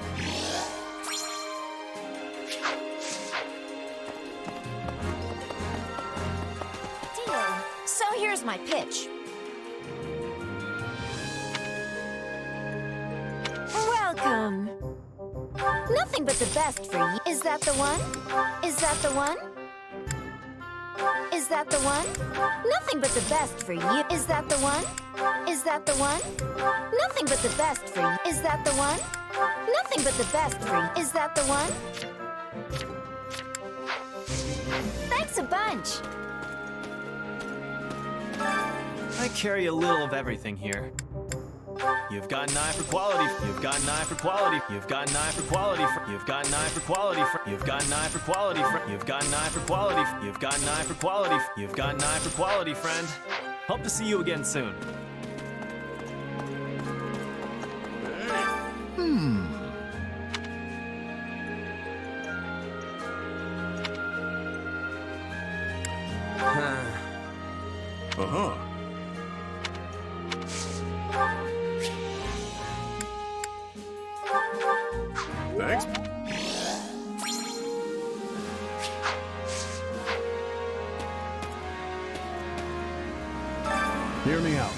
Deal. So here's my pitch. Welcome. Nothing but the best for you. Is that the one? Is that the one? Is that the one? Nothing but the best for you. Is that the one? Is that the one? Nothing but the best for you. Is that the one? Nothing but the best for you. Is that the one? Thanks a bunch. I carry a little of everything here. You've got an eye for quality. You've got an eye for quality. You've got an eye for quality. You've got an eye for quality. You've got an eye for quality. You've got an eye for quality. You've got an eye for quality. You've got an eye for quality, friend. Hope to see you again soon. Uh-huh. Thanks. Hear me out.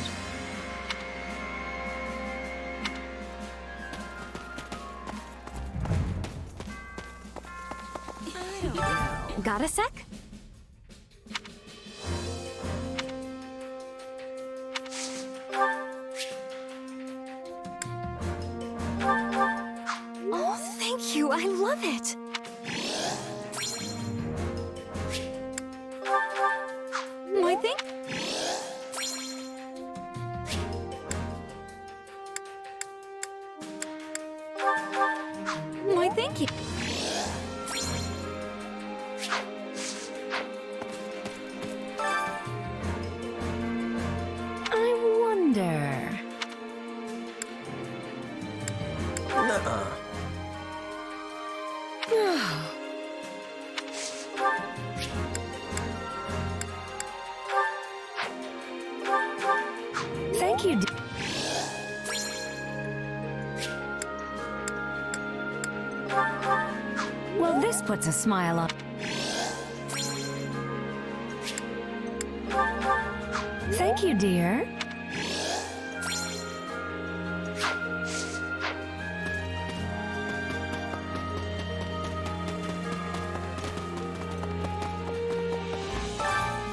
Got a sec? Oh, thank you. I love it. My thing? Why, thank you. I wonder. Nuh-uh. Thank you. Well, this puts a smile on. Thank you, dear.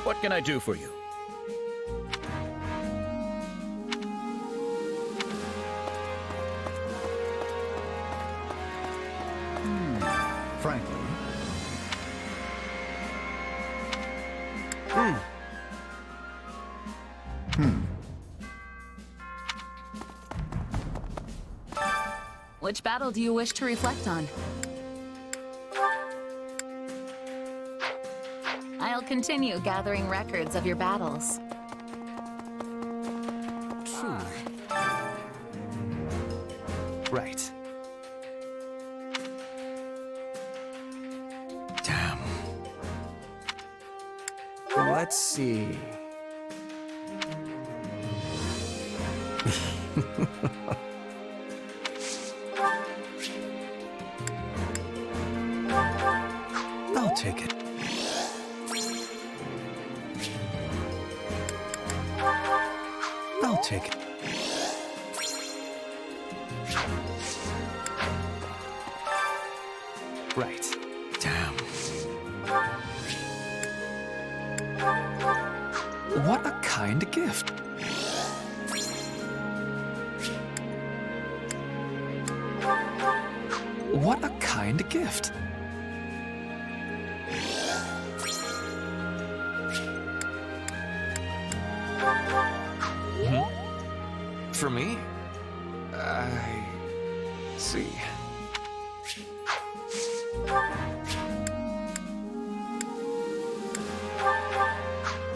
What can I do for you? Frankly. Which battle do you wish to reflect on? I'll continue gathering records of your battles. Right. Damn. Let's see. I'll take it. I'll take it. Right. Damn. What a kind gift. What a kind gift. For me? I see.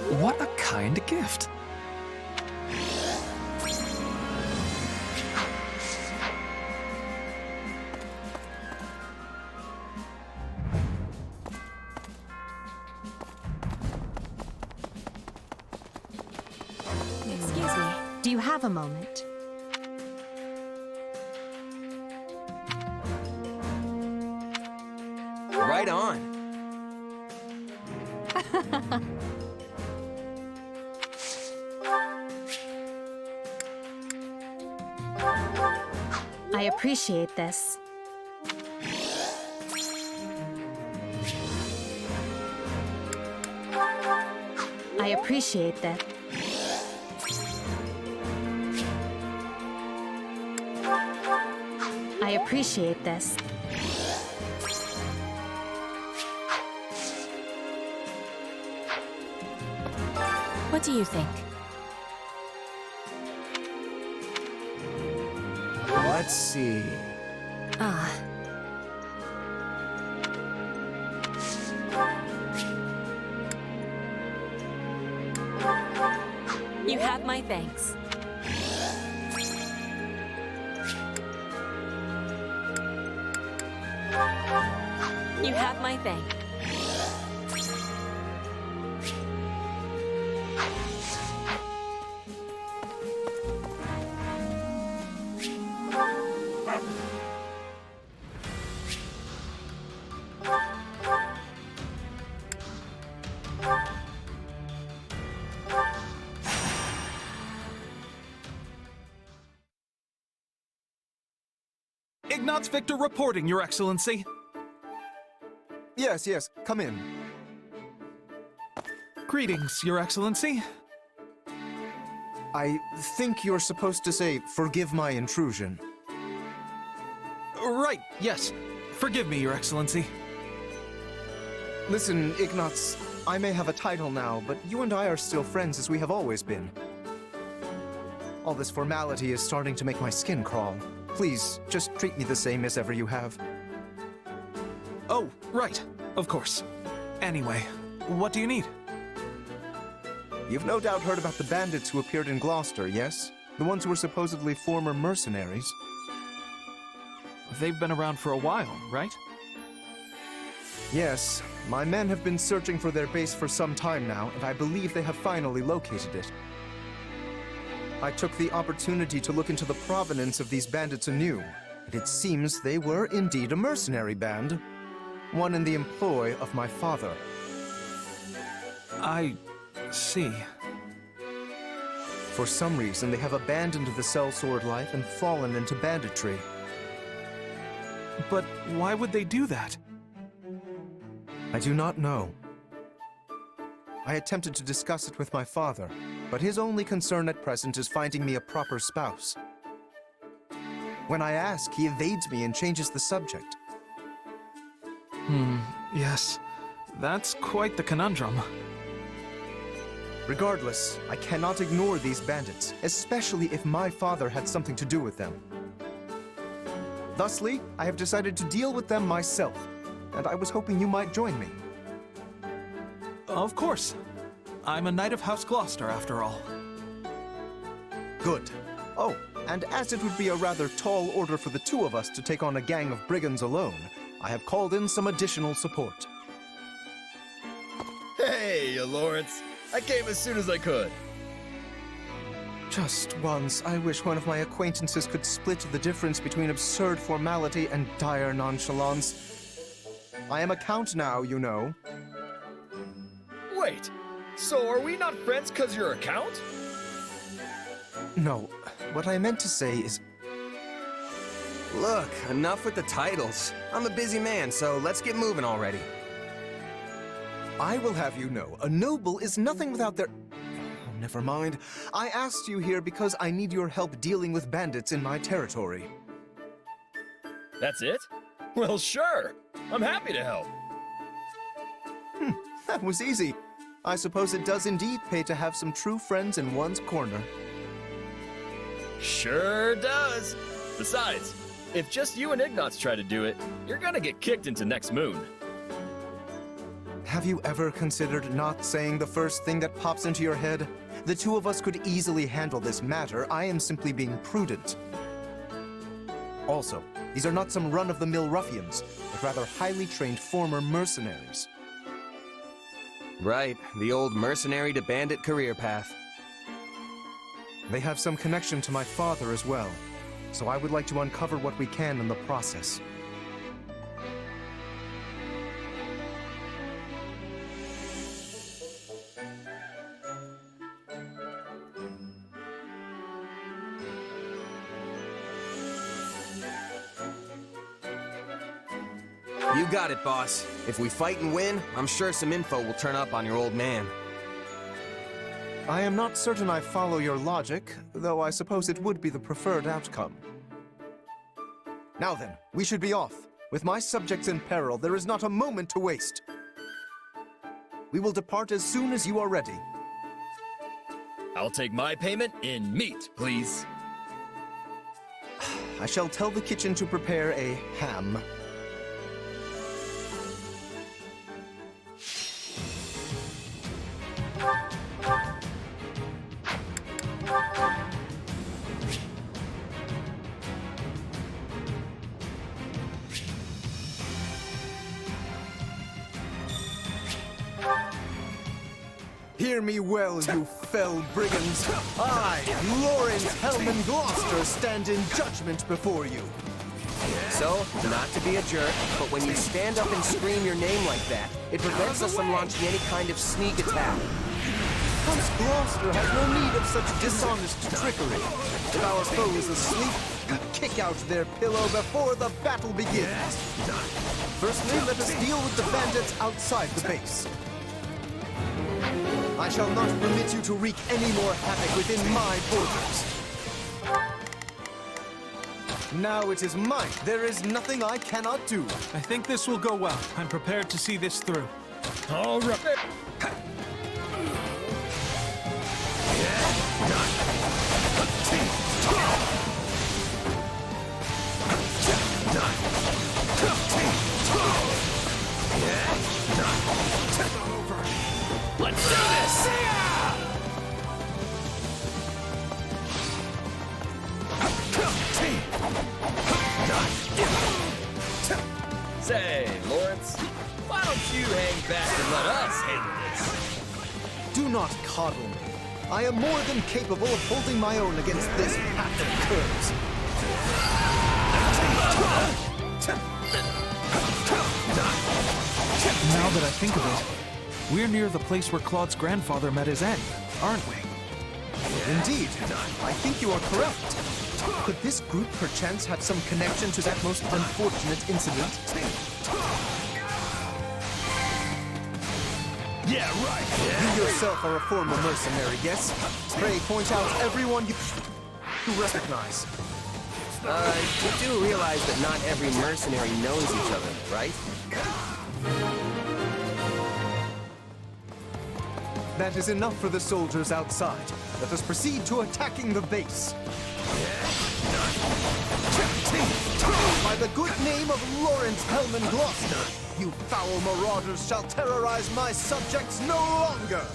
What a kind gift. Excuse me, do you have a moment? Right on. I appreciate this. I appreciate that. I appreciate this. What do you think? Let's see. Ah. You have my thanks. You have my thanks. Ignatz Victor reporting, Your Excellency. Yes, yes, come in. Greetings, Your Excellency. I think you're supposed to say, forgive my intrusion. Right, yes. Forgive me, Your Excellency. Listen, Ignatz, I may have a title now, but you and I are still friends as we have always been. All this formality is starting to make my skin crawl. Please, just treat me the same as ever you have. Oh, right. Of course. Anyway, what do you need? You've no doubt heard about the bandits who appeared in Gloucester, yes? The ones who were supposedly former mercenaries. They've been around for a while, right? Yes. My men have been searching for their base for some time now, and I believe they have finally located it. I took the opportunity to look into the provenance of these bandits anew, and it seems they were indeed a mercenary band. One in the employ of my father. I see. For some reason, they have abandoned the sellsword life and fallen into banditry. But why would they do that? I do not know. I attempted to discuss it with my father, but his only concern at present is finding me a proper spouse. When I ask, he evades me and changes the subject. Yes. That's quite the conundrum. Regardless, I cannot ignore these bandits, especially if my father had something to do with them. Thusly, I have decided to deal with them myself, and I was hoping you might join me. Of course. I'm a knight of House Gloucester, after all. Good. Oh, and as it would be a rather tall order for the two of us to take on a gang of brigands alone, I have called in some additional support. Hey, Lawrence. I came as soon as I could. Just once, I wish one of my acquaintances could split the difference between absurd formality and dire nonchalance. I am a count now, you know. Wait, so are we not friends because you're a count? No, what I meant to say is... Look, enough with the titles. I'm a busy man, so let's get moving already. I will have you know, a noble is nothing without their... Oh, never mind. I asked you here because I need your help dealing with bandits in my territory. That's it? Well, sure. I'm happy to help. That was easy. I suppose it does indeed pay to have some true friends in one's corner. Sure does. Besides, if just you and Ignatz try to do it, you're gonna get kicked into next moon. Have you ever considered not saying the first thing that pops into your head? The two of us could easily handle this matter. I am simply being prudent. Also, these are not some run-of-the-mill ruffians, but rather highly trained former mercenaries. Right, the old mercenary to bandit career path. They have some connection to my father as well, so I would like to uncover what we can in the process. You got it, boss. If we fight and win, I'm sure some info will turn up on your old man. I am not certain I follow your logic, though I suppose it would be the preferred outcome. Now then, we should be off. With my subjects in peril, there is not a moment to waste. We will depart as soon as you are ready. I'll take my payment in meat, please. I shall tell the kitchen to prepare a ham. Hear me well, you fell brigands. I, Lawrence Hellman Gloucester, stand in judgment before you. So, not to be a jerk, but when you stand up and scream your name like that, it prevents us from launching any kind of sneak attack. House Gloucester has no need of such dishonest trickery. If our foe is asleep, kick out their pillow before the battle begins. Firstly, let us deal with the bandits outside the base. I shall not permit you to wreak any more havoc within my borders. Now it is mine. There is nothing I cannot do. I think this will go well. I'm prepared to see this through. All right. Let's do this! Say, Lawrence, why don't you hang back and let us handle this? Do not coddle me. I am more than capable of holding my own against this pack of curs. Now that I think of it, we're near the place where Claude's grandfather met his end, aren't we? Indeed. I think you are correct. Could this group perchance have some connection to that most unfortunate incident? Yeah, right. You yourself are a former mercenary, yes? Pray point out everyone you recognize. You do realize that not every mercenary knows each other, right? That is enough for the soldiers outside. Let us proceed to attacking the base. By the good name of Lawrence Hellman Gloucester, you foul marauders shall terrorize my subjects no longer!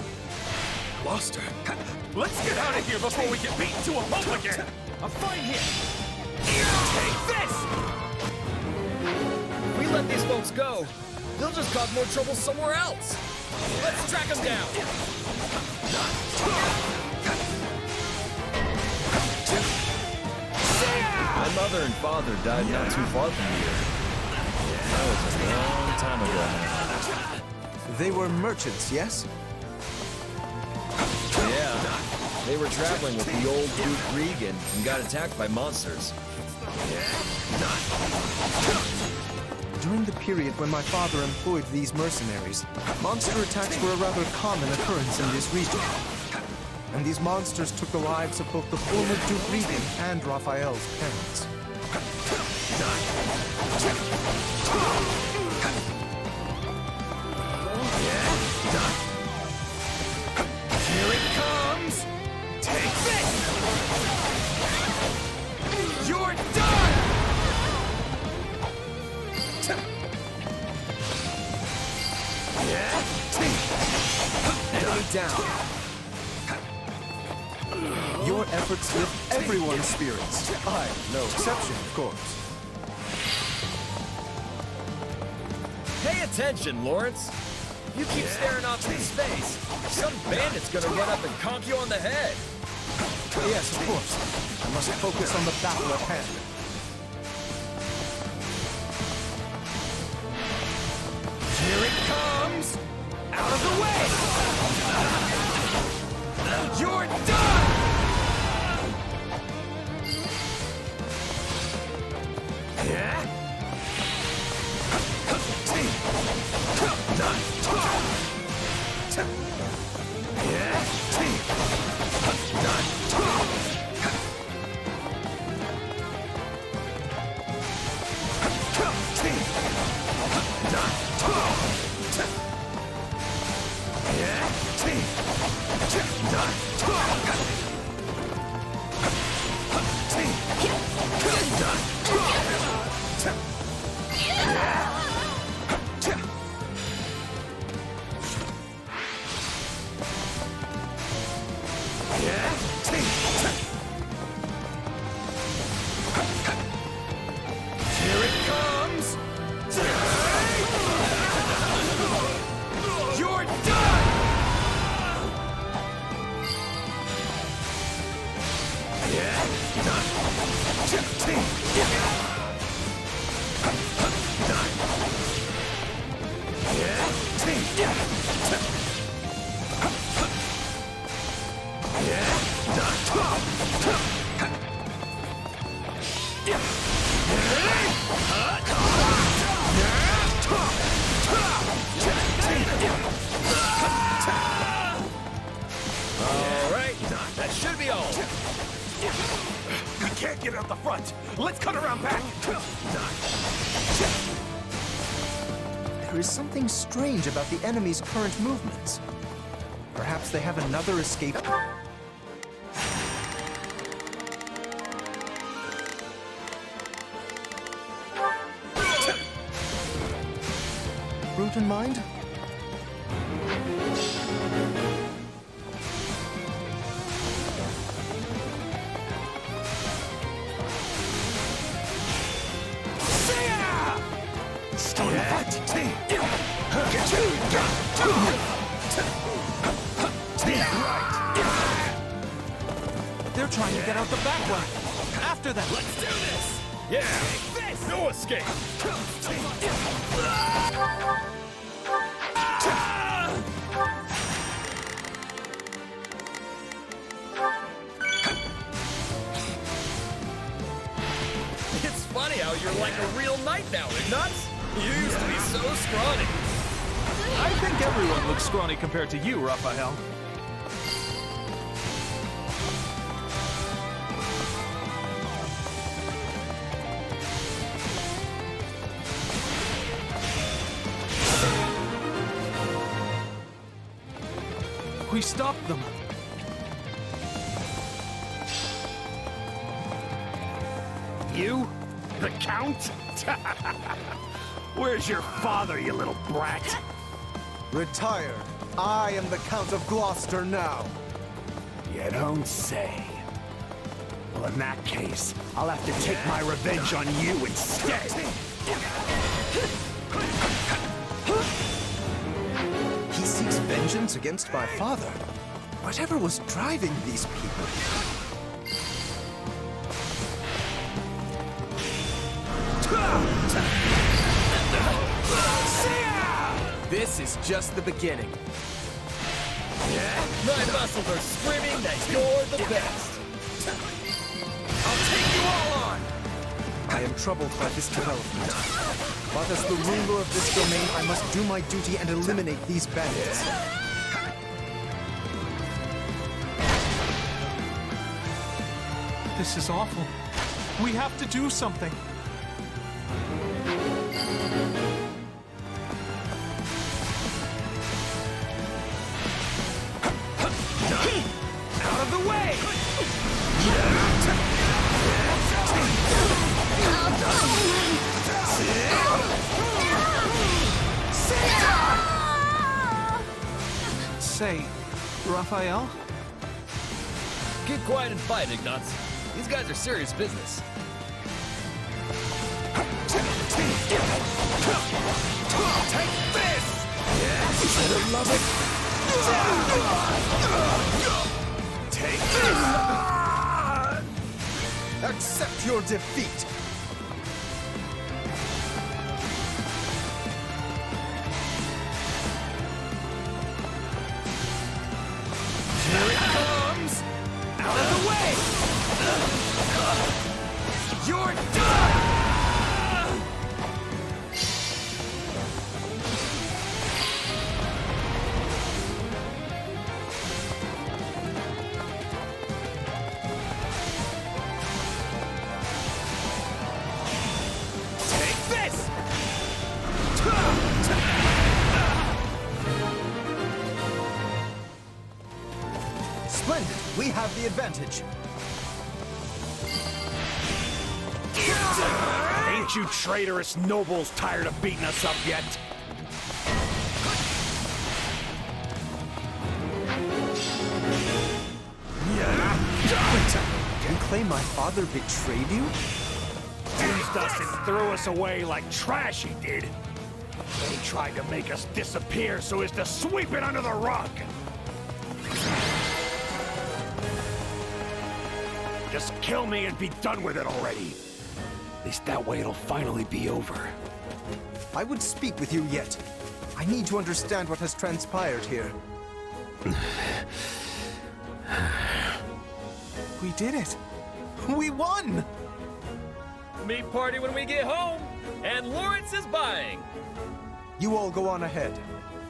Gloucester, let's get out of here before we get beaten to a pulp again! I'm fine here! Take this! If we let these folks go, they'll just cause more trouble somewhere else. Let's track them down. My mother and father died not too far from here. That was a long time ago now. They were merchants, yes? Yeah. They were traveling with the old Duke Regan and got attacked by monsters. During the period when my father employed these mercenaries, monster attacks were a rather common occurrence in this region. And these monsters took the lives of both the former Duke Regan and Raphael's parents. Here it comes! Take this! You're done! Yeah? down. Your efforts lift everyone's spirits. I, no exception, of course. Pay attention, Lawrence. If you keep staring off into space, some bandit's gonna run up and conk you on the head. Yes, of course. I must focus on the battle at hand. Here it comes! Out of the way! You're done! Yeah? Alright, that should be all. We can't get out the front. Let's cut around back. There is something strange about the enemy's current movements. Perhaps they have another escape. Route in mind? They're trying to get out the back way. After them. Let's do this! Yeah! No escape! It's funny how you're like a real knight now, nuts? You used to be so scrawny. I think everyone looks scrawny compared to you, Raphael. We stopped them. You? The Count? Where's your father, you little brat? Retire. I am the Count of Gloucester now. You don't say. Well, in that case, I'll have to take my revenge on you instead. He seeks vengeance against my father. Whatever was driving these people? This is just the beginning. My muscles are screaming that you're the best. I'll take you all on. I am troubled by this development. But as the ruler of this domain, I must do my duty and eliminate these bandits. This is awful. We have to do something. Out of the way! Say, Raphael? Keep quiet and fight, Ignatz. These guys are serious business. Take this! Better love it. Take this! Accept your defeat! Here it comes! Out of the way! You're done! Take this! Splendid! We have the advantage. Ain't you traitorous nobles tired of beating us up yet? You claim my father betrayed you? Used us and threw us away like trash, he did. He tried to make us disappear so as to sweep it under the rug. Just kill me and be done with it already. At least that way it'll finally be over. I would speak with you yet. I need to understand what has transpired here. We did it! We won! Meat party when we get home, and Lawrence is buying. You all go on ahead.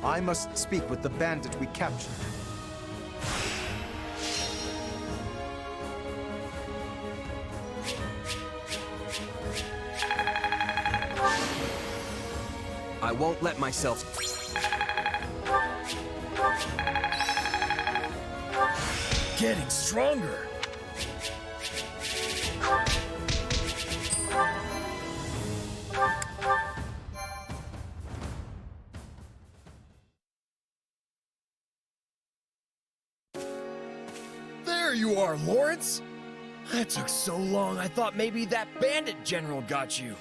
I must speak with the bandit we captured. I won't let myself... Getting stronger. There you are, Lawrence! That took so long, I thought maybe that bandit general got you.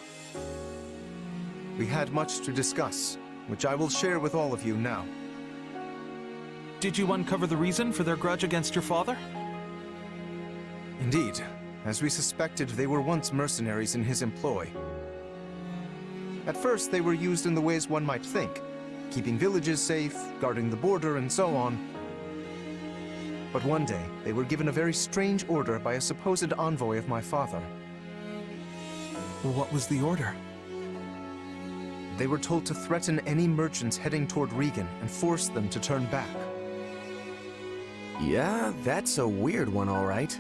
We had much to discuss, which I will share with all of you now. Did you uncover the reason for their grudge against your father? Indeed. As we suspected, they were once mercenaries in his employ. At first, they were used in the ways one might think, keeping villages safe, guarding the border, and so on. But one day, they were given a very strange order by a supposed envoy of my father. What was the order? They were told to threaten any merchants heading toward Regan and force them to turn back. Yeah, that's a weird one, all right.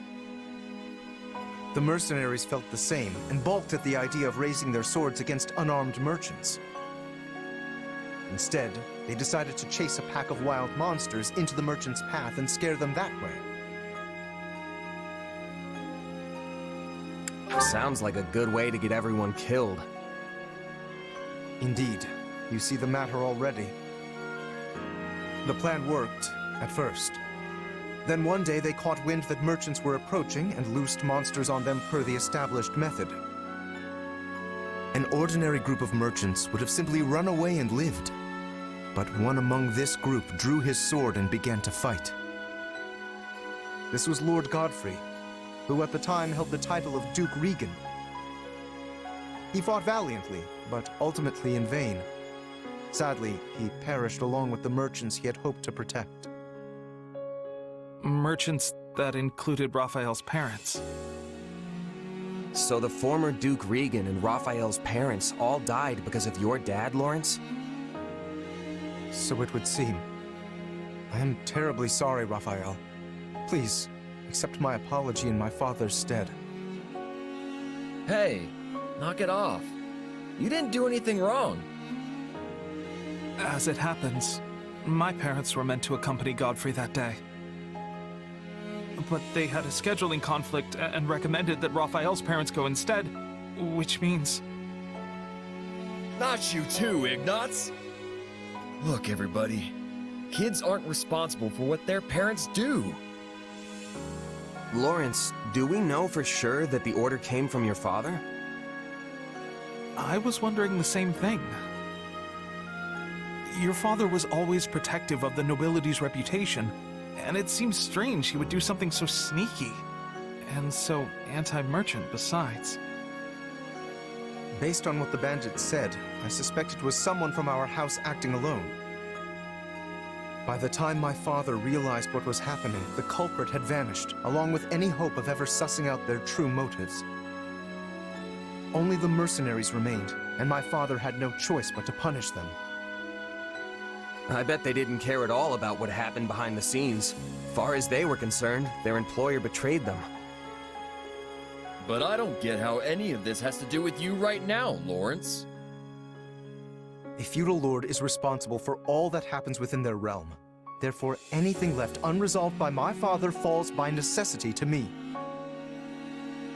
The mercenaries felt the same and balked at the idea of raising their swords against unarmed merchants. Instead, they decided to chase a pack of wild monsters into the merchants' path and scare them that way. Sounds like a good way to get everyone killed. Indeed. You see the matter already. The plan worked, at first. Then one day they caught wind that merchants were approaching and loosed monsters on them per the established method. An ordinary group of merchants would have simply run away and lived. But one among this group drew his sword and began to fight. This was Lord Godfrey, who at the time held the title of Duke Regan. He fought valiantly, but ultimately in vain. Sadly, he perished along with the merchants he had hoped to protect. Merchants that included Raphael's parents. So the former Duke Regan and Raphael's parents all died because of your dad, Lawrence? So it would seem. I am terribly sorry, Raphael. Please, accept my apology in my father's stead. Hey, knock it off. You didn't do anything wrong. As it happens, my parents were meant to accompany Godfrey that day. But they had a scheduling conflict and recommended that Raphael's parents go instead, which means... Not you too, Ignatz! Look, everybody. Kids aren't responsible for what their parents do. Lawrence, do we know for sure that the order came from your father? I was wondering the same thing. Your father was always protective of the nobility's reputation, and it seems strange he would do something so sneaky, and so anti-merchant besides. Based on what the bandits said, I suspect it was someone from our house acting alone. By the time my father realized what was happening, the culprit had vanished, along with any hope of ever sussing out their true motives. Only the mercenaries remained, and my father had no choice but to punish them. I bet they didn't care at all about what happened behind the scenes. Far as they were concerned, their employer betrayed them. But I don't get how any of this has to do with you right now, Lawrence. A feudal lord is responsible for all that happens within their realm. Therefore, anything left unresolved by my father falls by necessity to me.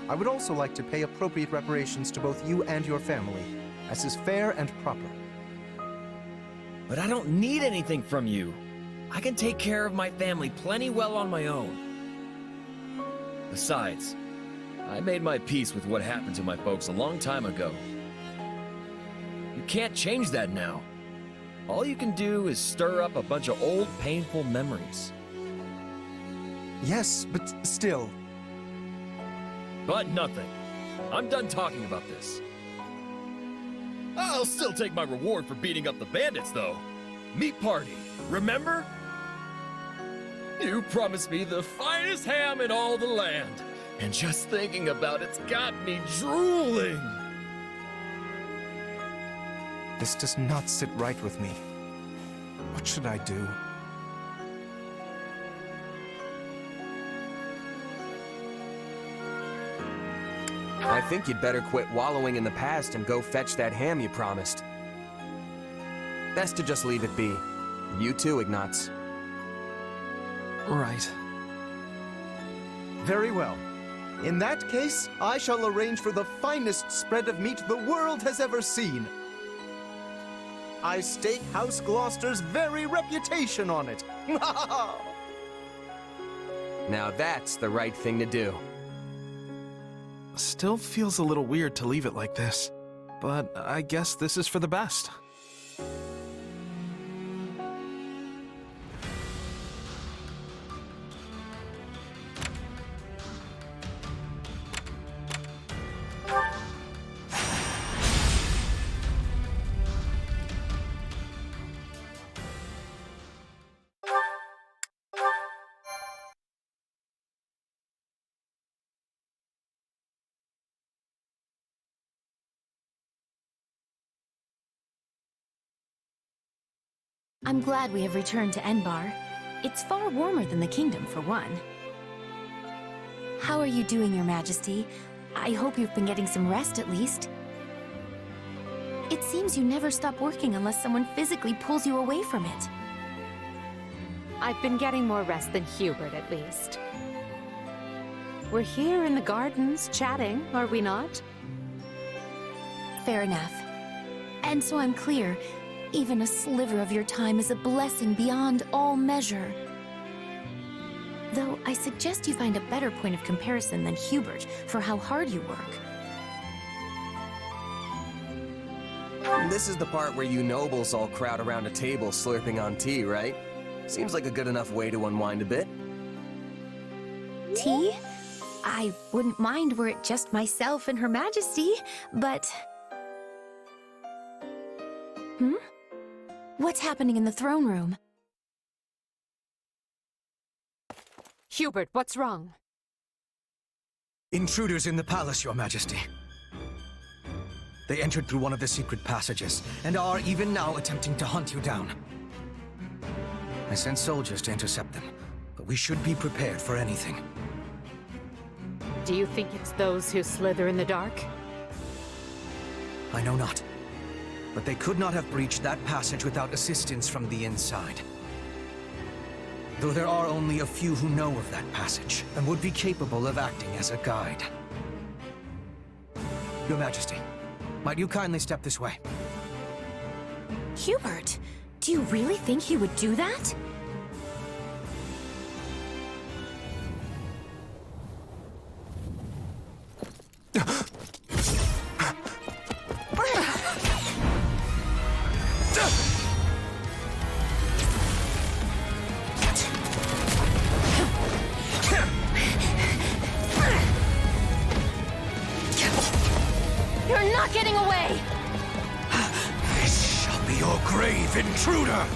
I would also like to pay appropriate reparations to both you and your family, as is fair and proper. But I don't need anything from you. I can take care of my family plenty well on my own. Besides, I made my peace with what happened to my folks a long time ago. You can't change that now. All you can do is stir up a bunch of old, painful memories. Yes, but still... But nothing. I'm done talking about this. I'll still take my reward for beating up the bandits, though. Meat party, remember? You promised me the finest ham in all the land. And just thinking about it's got me drooling. This does not sit right with me. What should I do? I think you'd better quit wallowing in the past and go fetch that ham you promised. Best to just leave it be. You too, Ignatz. Right. Very well. In that case, I shall arrange for the finest spread of meat the world has ever seen. I stake House Gloucester's very reputation on it. Now that's the right thing to do. Still feels a little weird to leave it like this, but I guess this is for the best. I'm glad we have returned to Enbar. It's far warmer than the kingdom, for one. How are you doing, Your Majesty? I hope you've been getting some rest at least. It seems you never stop working unless someone physically pulls you away from it. I've been getting more rest than Hubert, at least. We're here in the gardens, chatting, are we not? Fair enough. And so I'm clear, even a sliver of your time is a blessing beyond all measure. Though I suggest you find a better point of comparison than Hubert for how hard you work. This is the part where you nobles all crowd around a table slurping on tea, right? Seems like a good enough way to unwind a bit. Tea? I wouldn't mind were it just myself and Her Majesty, but... What's happening in the throne room? Hubert, what's wrong? Intruders in the palace, Your Majesty. They entered through one of the secret passages, and are even now attempting to hunt you down. I sent soldiers to intercept them, but we should be prepared for anything. Do you think it's those who slither in the dark? I know not. But they could not have breached that passage without assistance from the inside. Though there are only a few who know of that passage, and would be capable of acting as a guide. Your Majesty, might you kindly step this way? Hubert, Do you really think he would do that? You're not getting away! This shall be your grave, intruder!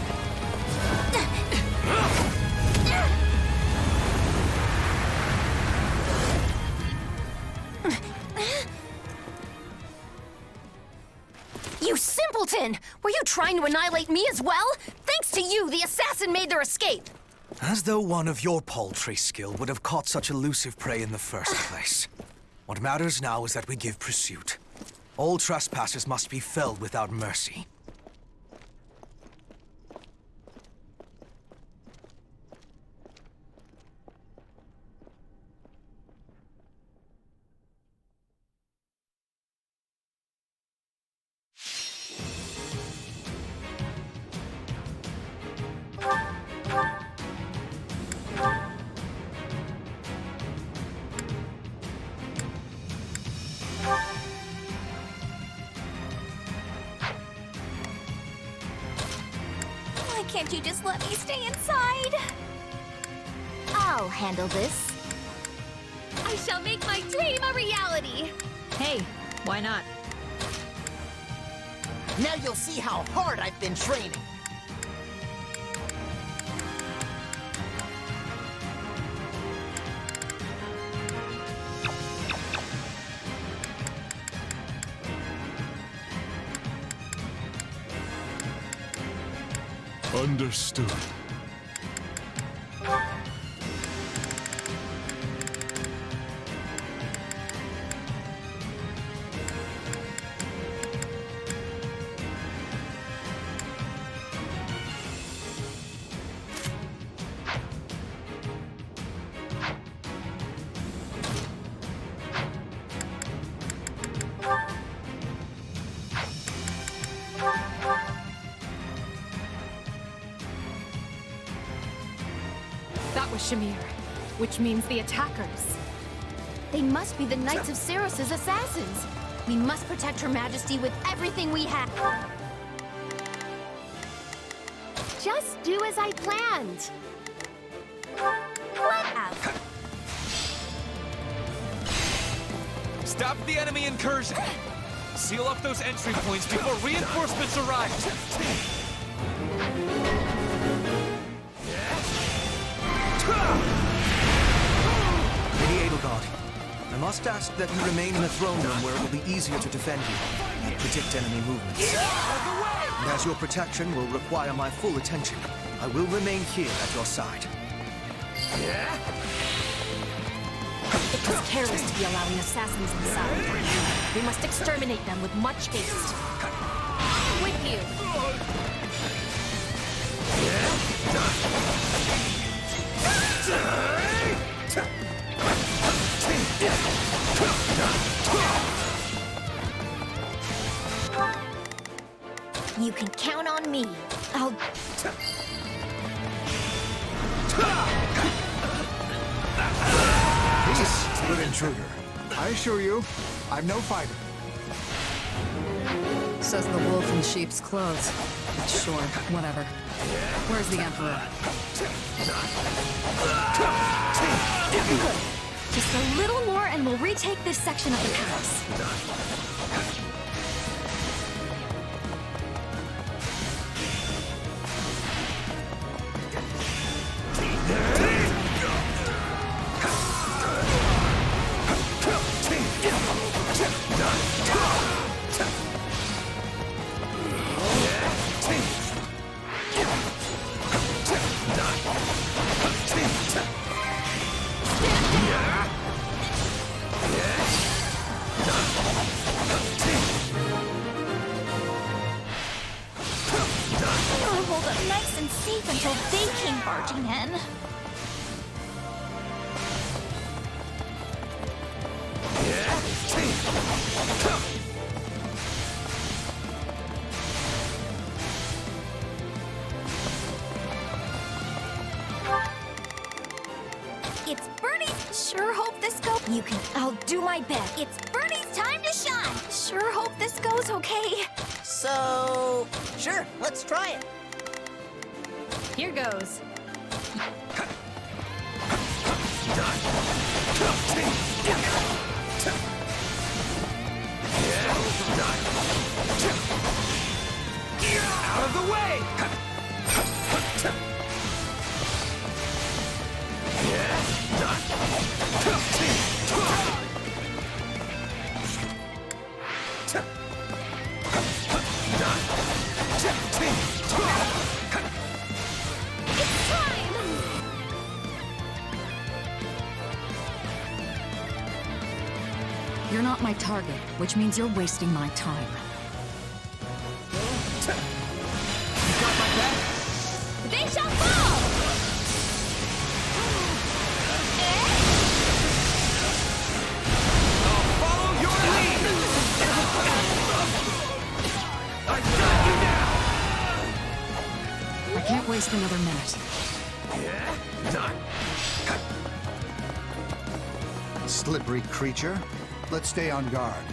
You simpleton! Were you trying to annihilate me as well? Thanks to you, the assassin made their escape! As though one of your paltry skill would have caught such elusive prey in the first place. What matters now is that we give pursuit. All trespassers must be felled without mercy. Why can't you just let me stay inside? I'll handle this. I shall make my dream a reality! Hey, why not? Now you'll see how hard I've been training. Understood. That was Shamir, which means the attackers. They must be the Knights of Saros' assassins. We must protect Her Majesty with everything we have. Just do as I planned. Let out. Stop the enemy incursion! Seal off those entry points before reinforcements arrive! Lady Edelgard, I must ask that you remain in the throne room where it will be easier to defend you and predict enemy movements. And as your protection will require my full attention, I will remain here at your side. It was careless to be allowing assassins inside. We must exterminate them with much haste. With you. You can count on me. I'll... Peace, good intruder. I assure you, I'm no fighter. Says the wolf in sheep's clothes. Sure, whatever. Where's the Emperor? Good. Just a little more and we'll retake this section of the palace. I'll hold up nice and safe until they came barging in. You can... I'll do my best. It's Birdie's time to shine! Sure hope this goes okay. So... Sure, let's try it. Here goes. Out of the way! You're not my target, which means you're wasting my time. They shall fall! I'll follow your lead! I've got you now! I can't waste another minute. Slippery creature. Let's stay on guard.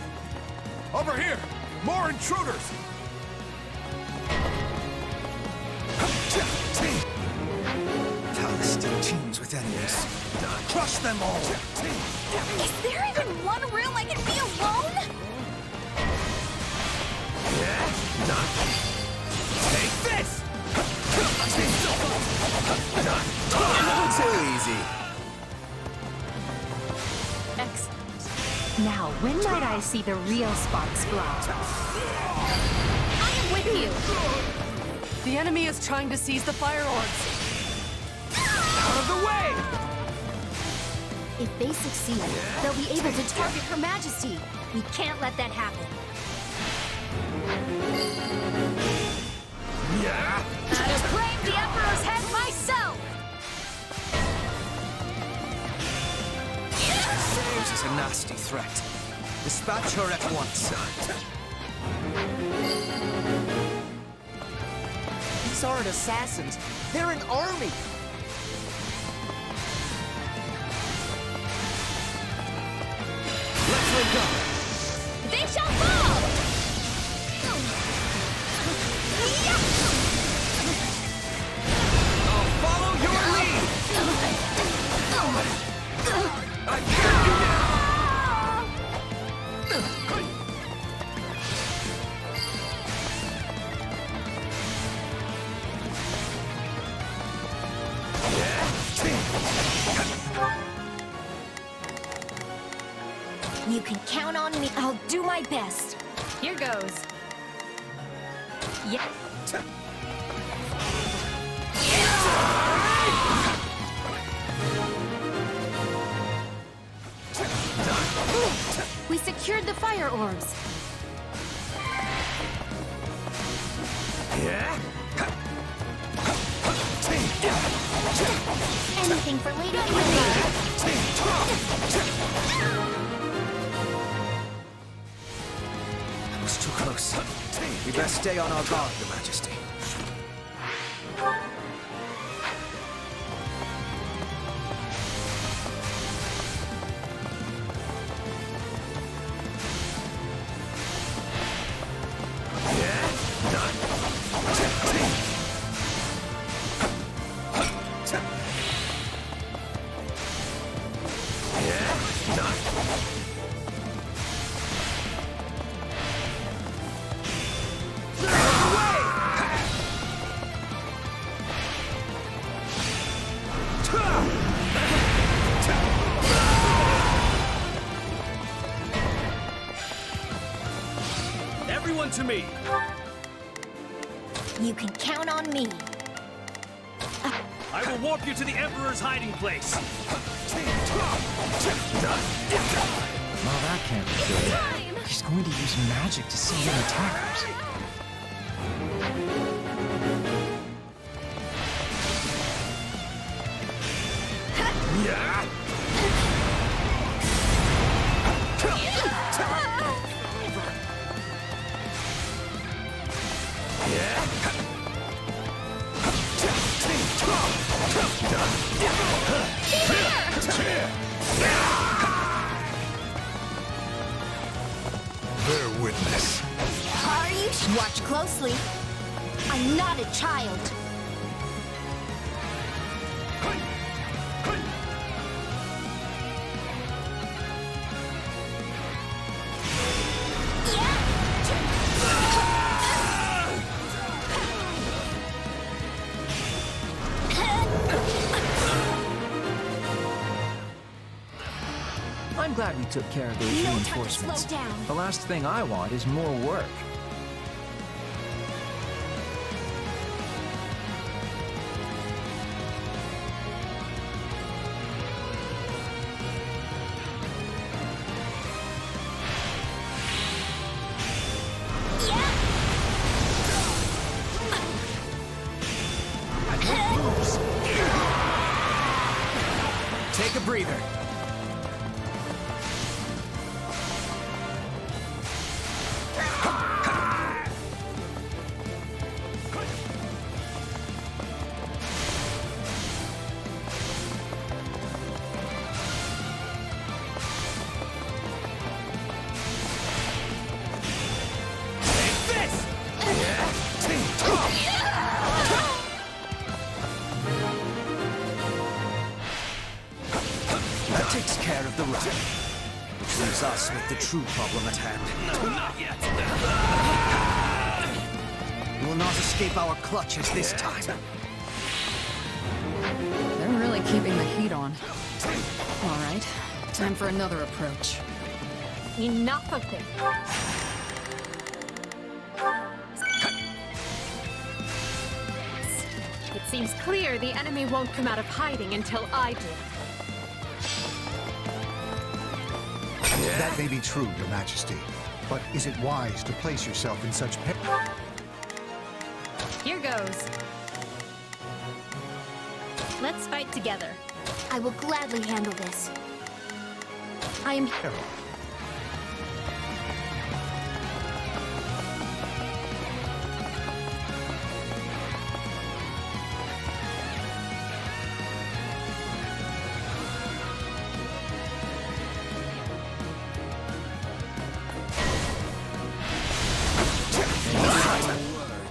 Over here! More intruders! Talistic teams with enemies. Crush them all! Is there even one room I can be alone? Take this! Too easy. Excellent. Now, when might I see the real sparks fly? I am with you! The enemy is trying to seize the fire orbs. Out of the way! If they succeed, they'll be able to target Her Majesty. We can't let that happen. Yeah! I'd have claimed the Emperor's head myself! Saves is a nasty threat. Dispatch her at once. These aren't assassins. They're an army. Let's link up. They shall fall! I'll follow your lead! I've got you now! You can count on me. I'll do my best. Here goes. Yeah. We secured the fire orbs. Anything for Lady Emblem. That was too close. We best stay on our guard, Your Majesty. Everyone to me! You can count on me. I will warp you to the Emperor's hiding place. Well, that can't be good. He's going to use magic to see the attackers. Yeah! waywardness. Are you? Watch closely. I'm not a child. I'm glad we took care of those reinforcements. Slow down. The last thing I want is more work. Take a breather. That takes care of the run. Which leaves us with the true problem at hand. No, not yet. You will not escape our clutches this time. They're really keeping the heat on. All right, time for another approach. Enough of this. It seems clear the enemy won't come out of hiding until I do. That may be true, Your Majesty. But is it wise to place yourself in such peril? Here goes. Let's fight together. I will gladly handle this. I am here.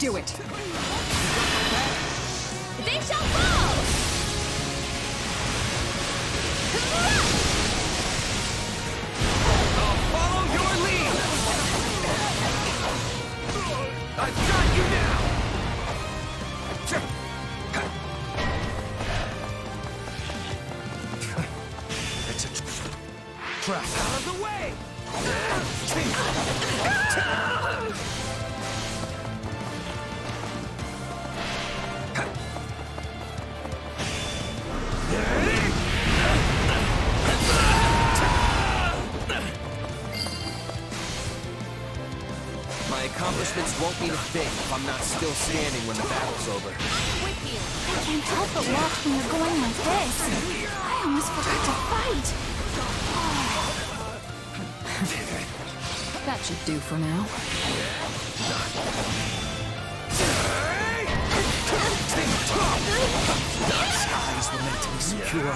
Do it. They shall fall! I'll follow your lead! I've got you now! It's a trap. Out of the way! My accomplishments won't mean a thing if I'm not still standing when the battle's over. With you. I can't help but watch when you're going like this. I almost forgot to fight. That should do for now. The skies were meant to be secure. I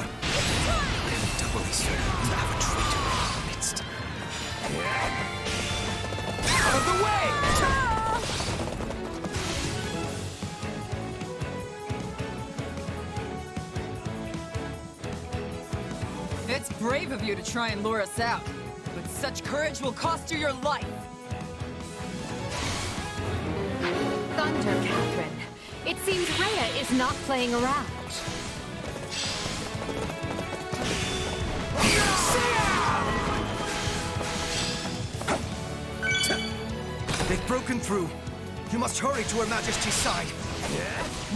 am doubly certain you have a traitor in our midst. Out of the way! It's brave of you to try and lure us out, but such courage will cost you your life. Thunder, Catherine. It seems Rhea is not playing around. They've broken through. You must hurry to Her Majesty's side.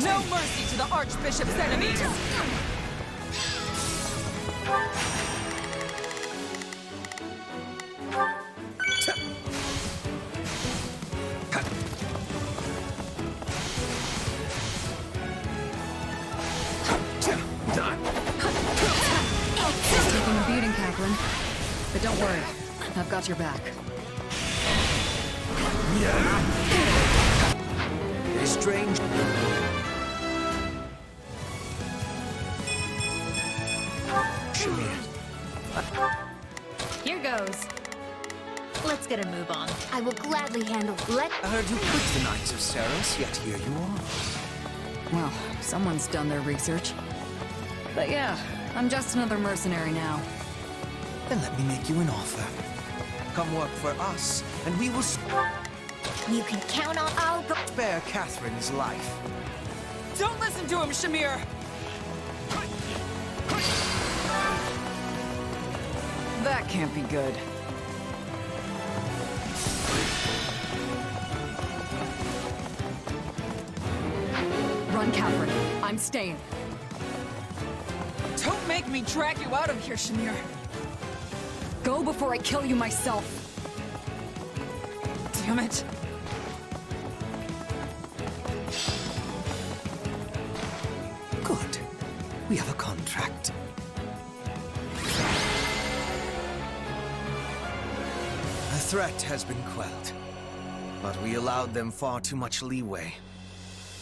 No mercy to the Archbishop's enemies! Taking a beating, Catherine. But don't worry, I've got your back. A strange... Here goes. Let's go. get a move on. I will gladly handle. I heard you quit the Knights of Seros, yet here you are. Well, someone's done their research. But yeah, I'm just another mercenary now. Then let me make you an offer. Come work for us, and we will You can count on. I'll go. spare Catherine's life. Don't listen to him, Shamir! That can't be good. Run, Catherine. I'm staying. Don't make me drag you out of here, Shamir. Go before I kill you myself. Damn it. Good. We have a contract. The threat has been quelled, but we allowed them far too much leeway.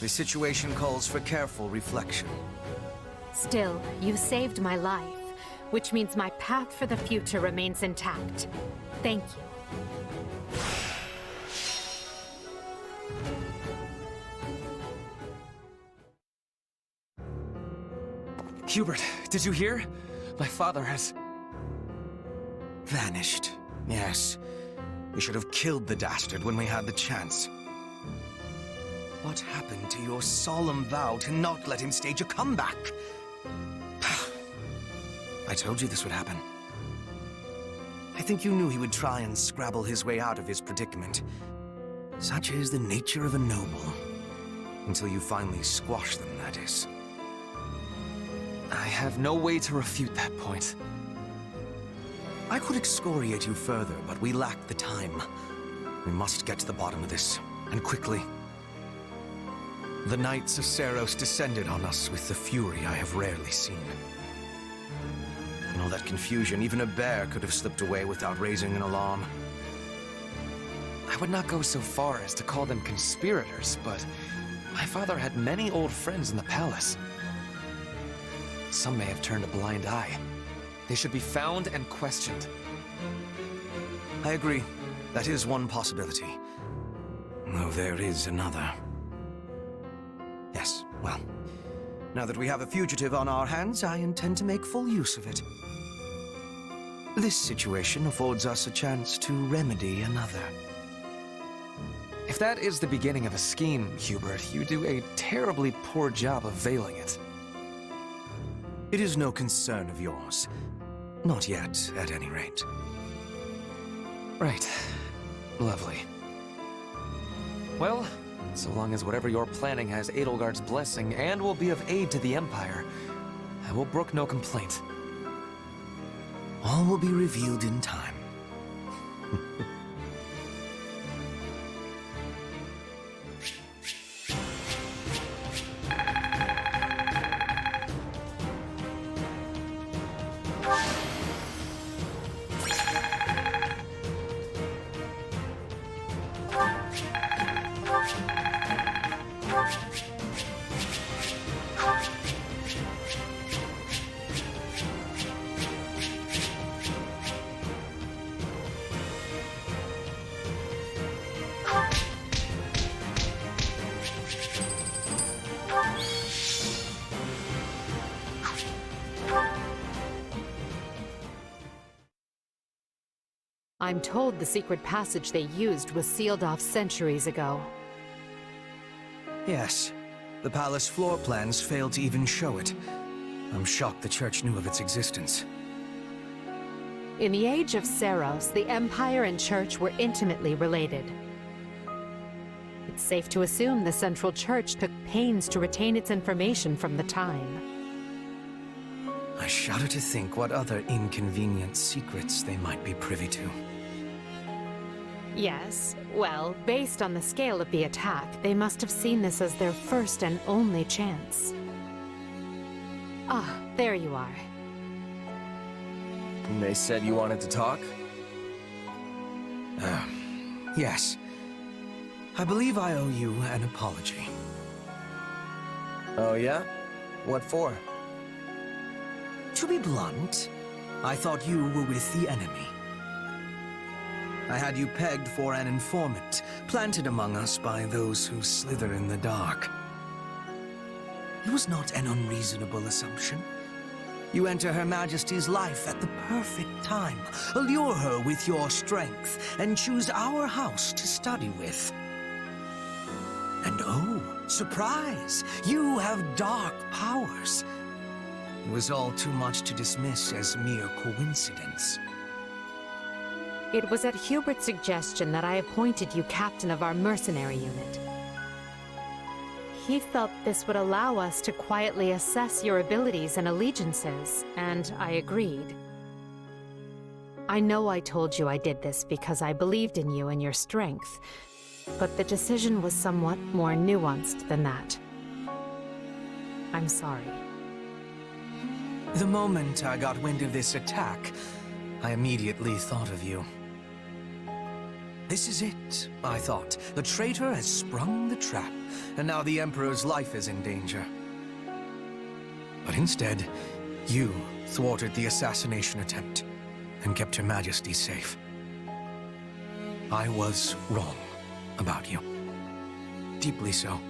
The situation calls for careful reflection. Still, you saved my life, which means my path for the future remains intact. Thank you. Hubert, did you hear? My father has... Vanished. Yes. We should have killed the dastard when we had the chance. What happened to your solemn vow to not let him stage a comeback? I told you this would happen. I think you knew he would try and scrabble his way out of his predicament. Such is the nature of a noble. Until you finally squash them, that is. I have no way to refute that point. I could excoriate you further, but we lack the time. We must get to the bottom of this, and quickly. The Knights of Seros descended on us with the fury I have rarely seen. In all that confusion, even a bear could have slipped away without raising an alarm. I would not go so far as to call them conspirators, but my father had many old friends in the palace. Some may have turned a blind eye. They should be found and questioned. I agree. That is one possibility. Though there is another. Yes, well, now that we have a fugitive on our hands, I intend to make full use of it. This situation affords us a chance to remedy another. If that is the beginning of a scheme, Hubert, you do a terribly poor job of veiling it. It is no concern of yours. Not yet, at any rate. Right. Lovely. Well, so long as whatever you're planning has Edelgard's blessing and will be of aid to the Empire, I will brook no complaint. All will be revealed in time. I'm told the secret passage they used was sealed off centuries ago. Yes. The palace floor plans failed to even show it. I'm shocked the church knew of its existence. In the age of Seros, the Empire and Church were intimately related. It's safe to assume the Central Church took pains to retain its information from the time. I shudder to think what other inconvenient secrets they might be privy to. Yes, well, based on the scale of the attack, they must have seen this as their first and only chance. Ah, there you are. And they said you wanted to talk? Yes. I believe I owe you an apology. Oh yeah? What for? To be blunt, I thought you were with the enemy. I had you pegged for an informant, planted among us by those who slither in the dark. It was not an unreasonable assumption. You enter Her Majesty's life at the perfect time, allure her with your strength, and choose our house to study with. And oh, surprise! You have dark powers. It was all too much to dismiss as mere coincidence. It was at Hubert's suggestion that I appointed you captain of our mercenary unit. He felt this would allow us to quietly assess your abilities and allegiances, and I agreed. I know I told you I did this because I believed in you and your strength, but the decision was somewhat more nuanced than that. I'm sorry. The moment I got wind of this attack, I immediately thought of you. This is it, I thought. The traitor has sprung the trap, and now the Emperor's life is in danger. But instead, you thwarted the assassination attempt and kept Her Majesty safe. I was wrong about you. Deeply so.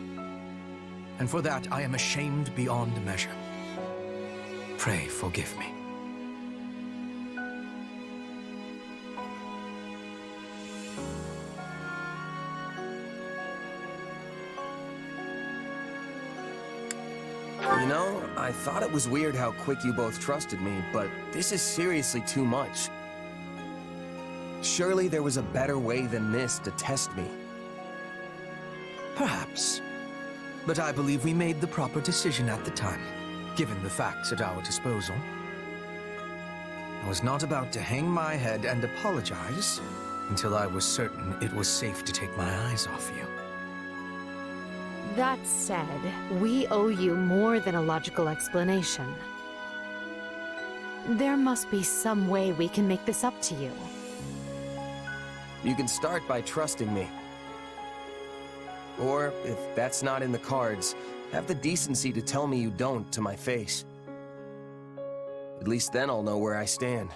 And for that, I am ashamed beyond measure. Pray forgive me. You know, I thought it was weird how quick you both trusted me, but this is seriously too much. Surely there was a better way than this to test me. Perhaps. But I believe we made the proper decision at the time, given the facts at our disposal. I was not about to hang my head and apologize until I was certain it was safe to take my eyes off you. That said, we owe you more than a logical explanation. There must be some way we can make this up to you. You can start by trusting me. Or, if that's not in the cards, have the decency to tell me you don't to my face. At least then I'll know where I stand.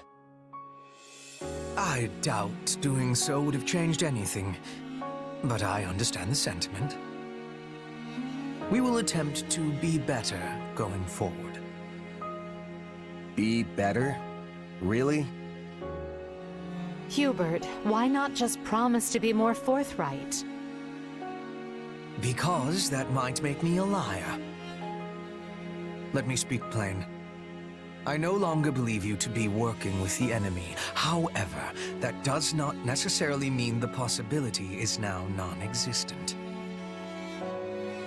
I doubt doing so would have changed anything, but I understand the sentiment. We will attempt to be better going forward. Be better? Really? Hubert, why not just promise to be more forthright? Because that might make me a liar. Let me speak plain. I no longer believe you to be working with the enemy. However, that does not necessarily mean the possibility is now non-existent.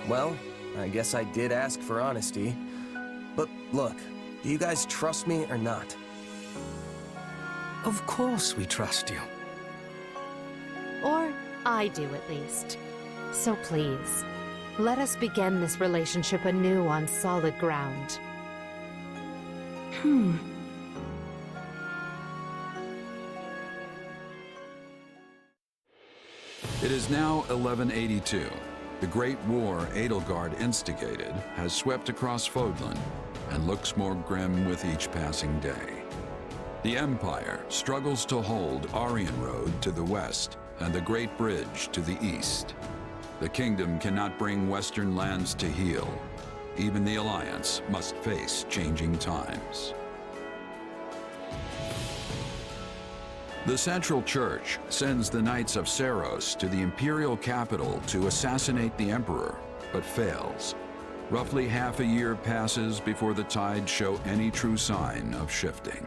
Well, I guess I did ask for honesty. But look, do you guys trust me or not? Of course we trust you. Or I do, at least. So please, let us begin this relationship anew on solid ground. It is now 1182. The great war Edelgard instigated has swept across Fodlan and looks more grim with each passing day. The Empire struggles to hold Aryan Road to the west and the Great Bridge to the east. The kingdom cannot bring western lands to heal. Even the Alliance must face changing times. The Central Church sends the Knights of Seiros to the Imperial capital to assassinate the Emperor, but fails. Roughly half a year passes before the tides show any true sign of shifting.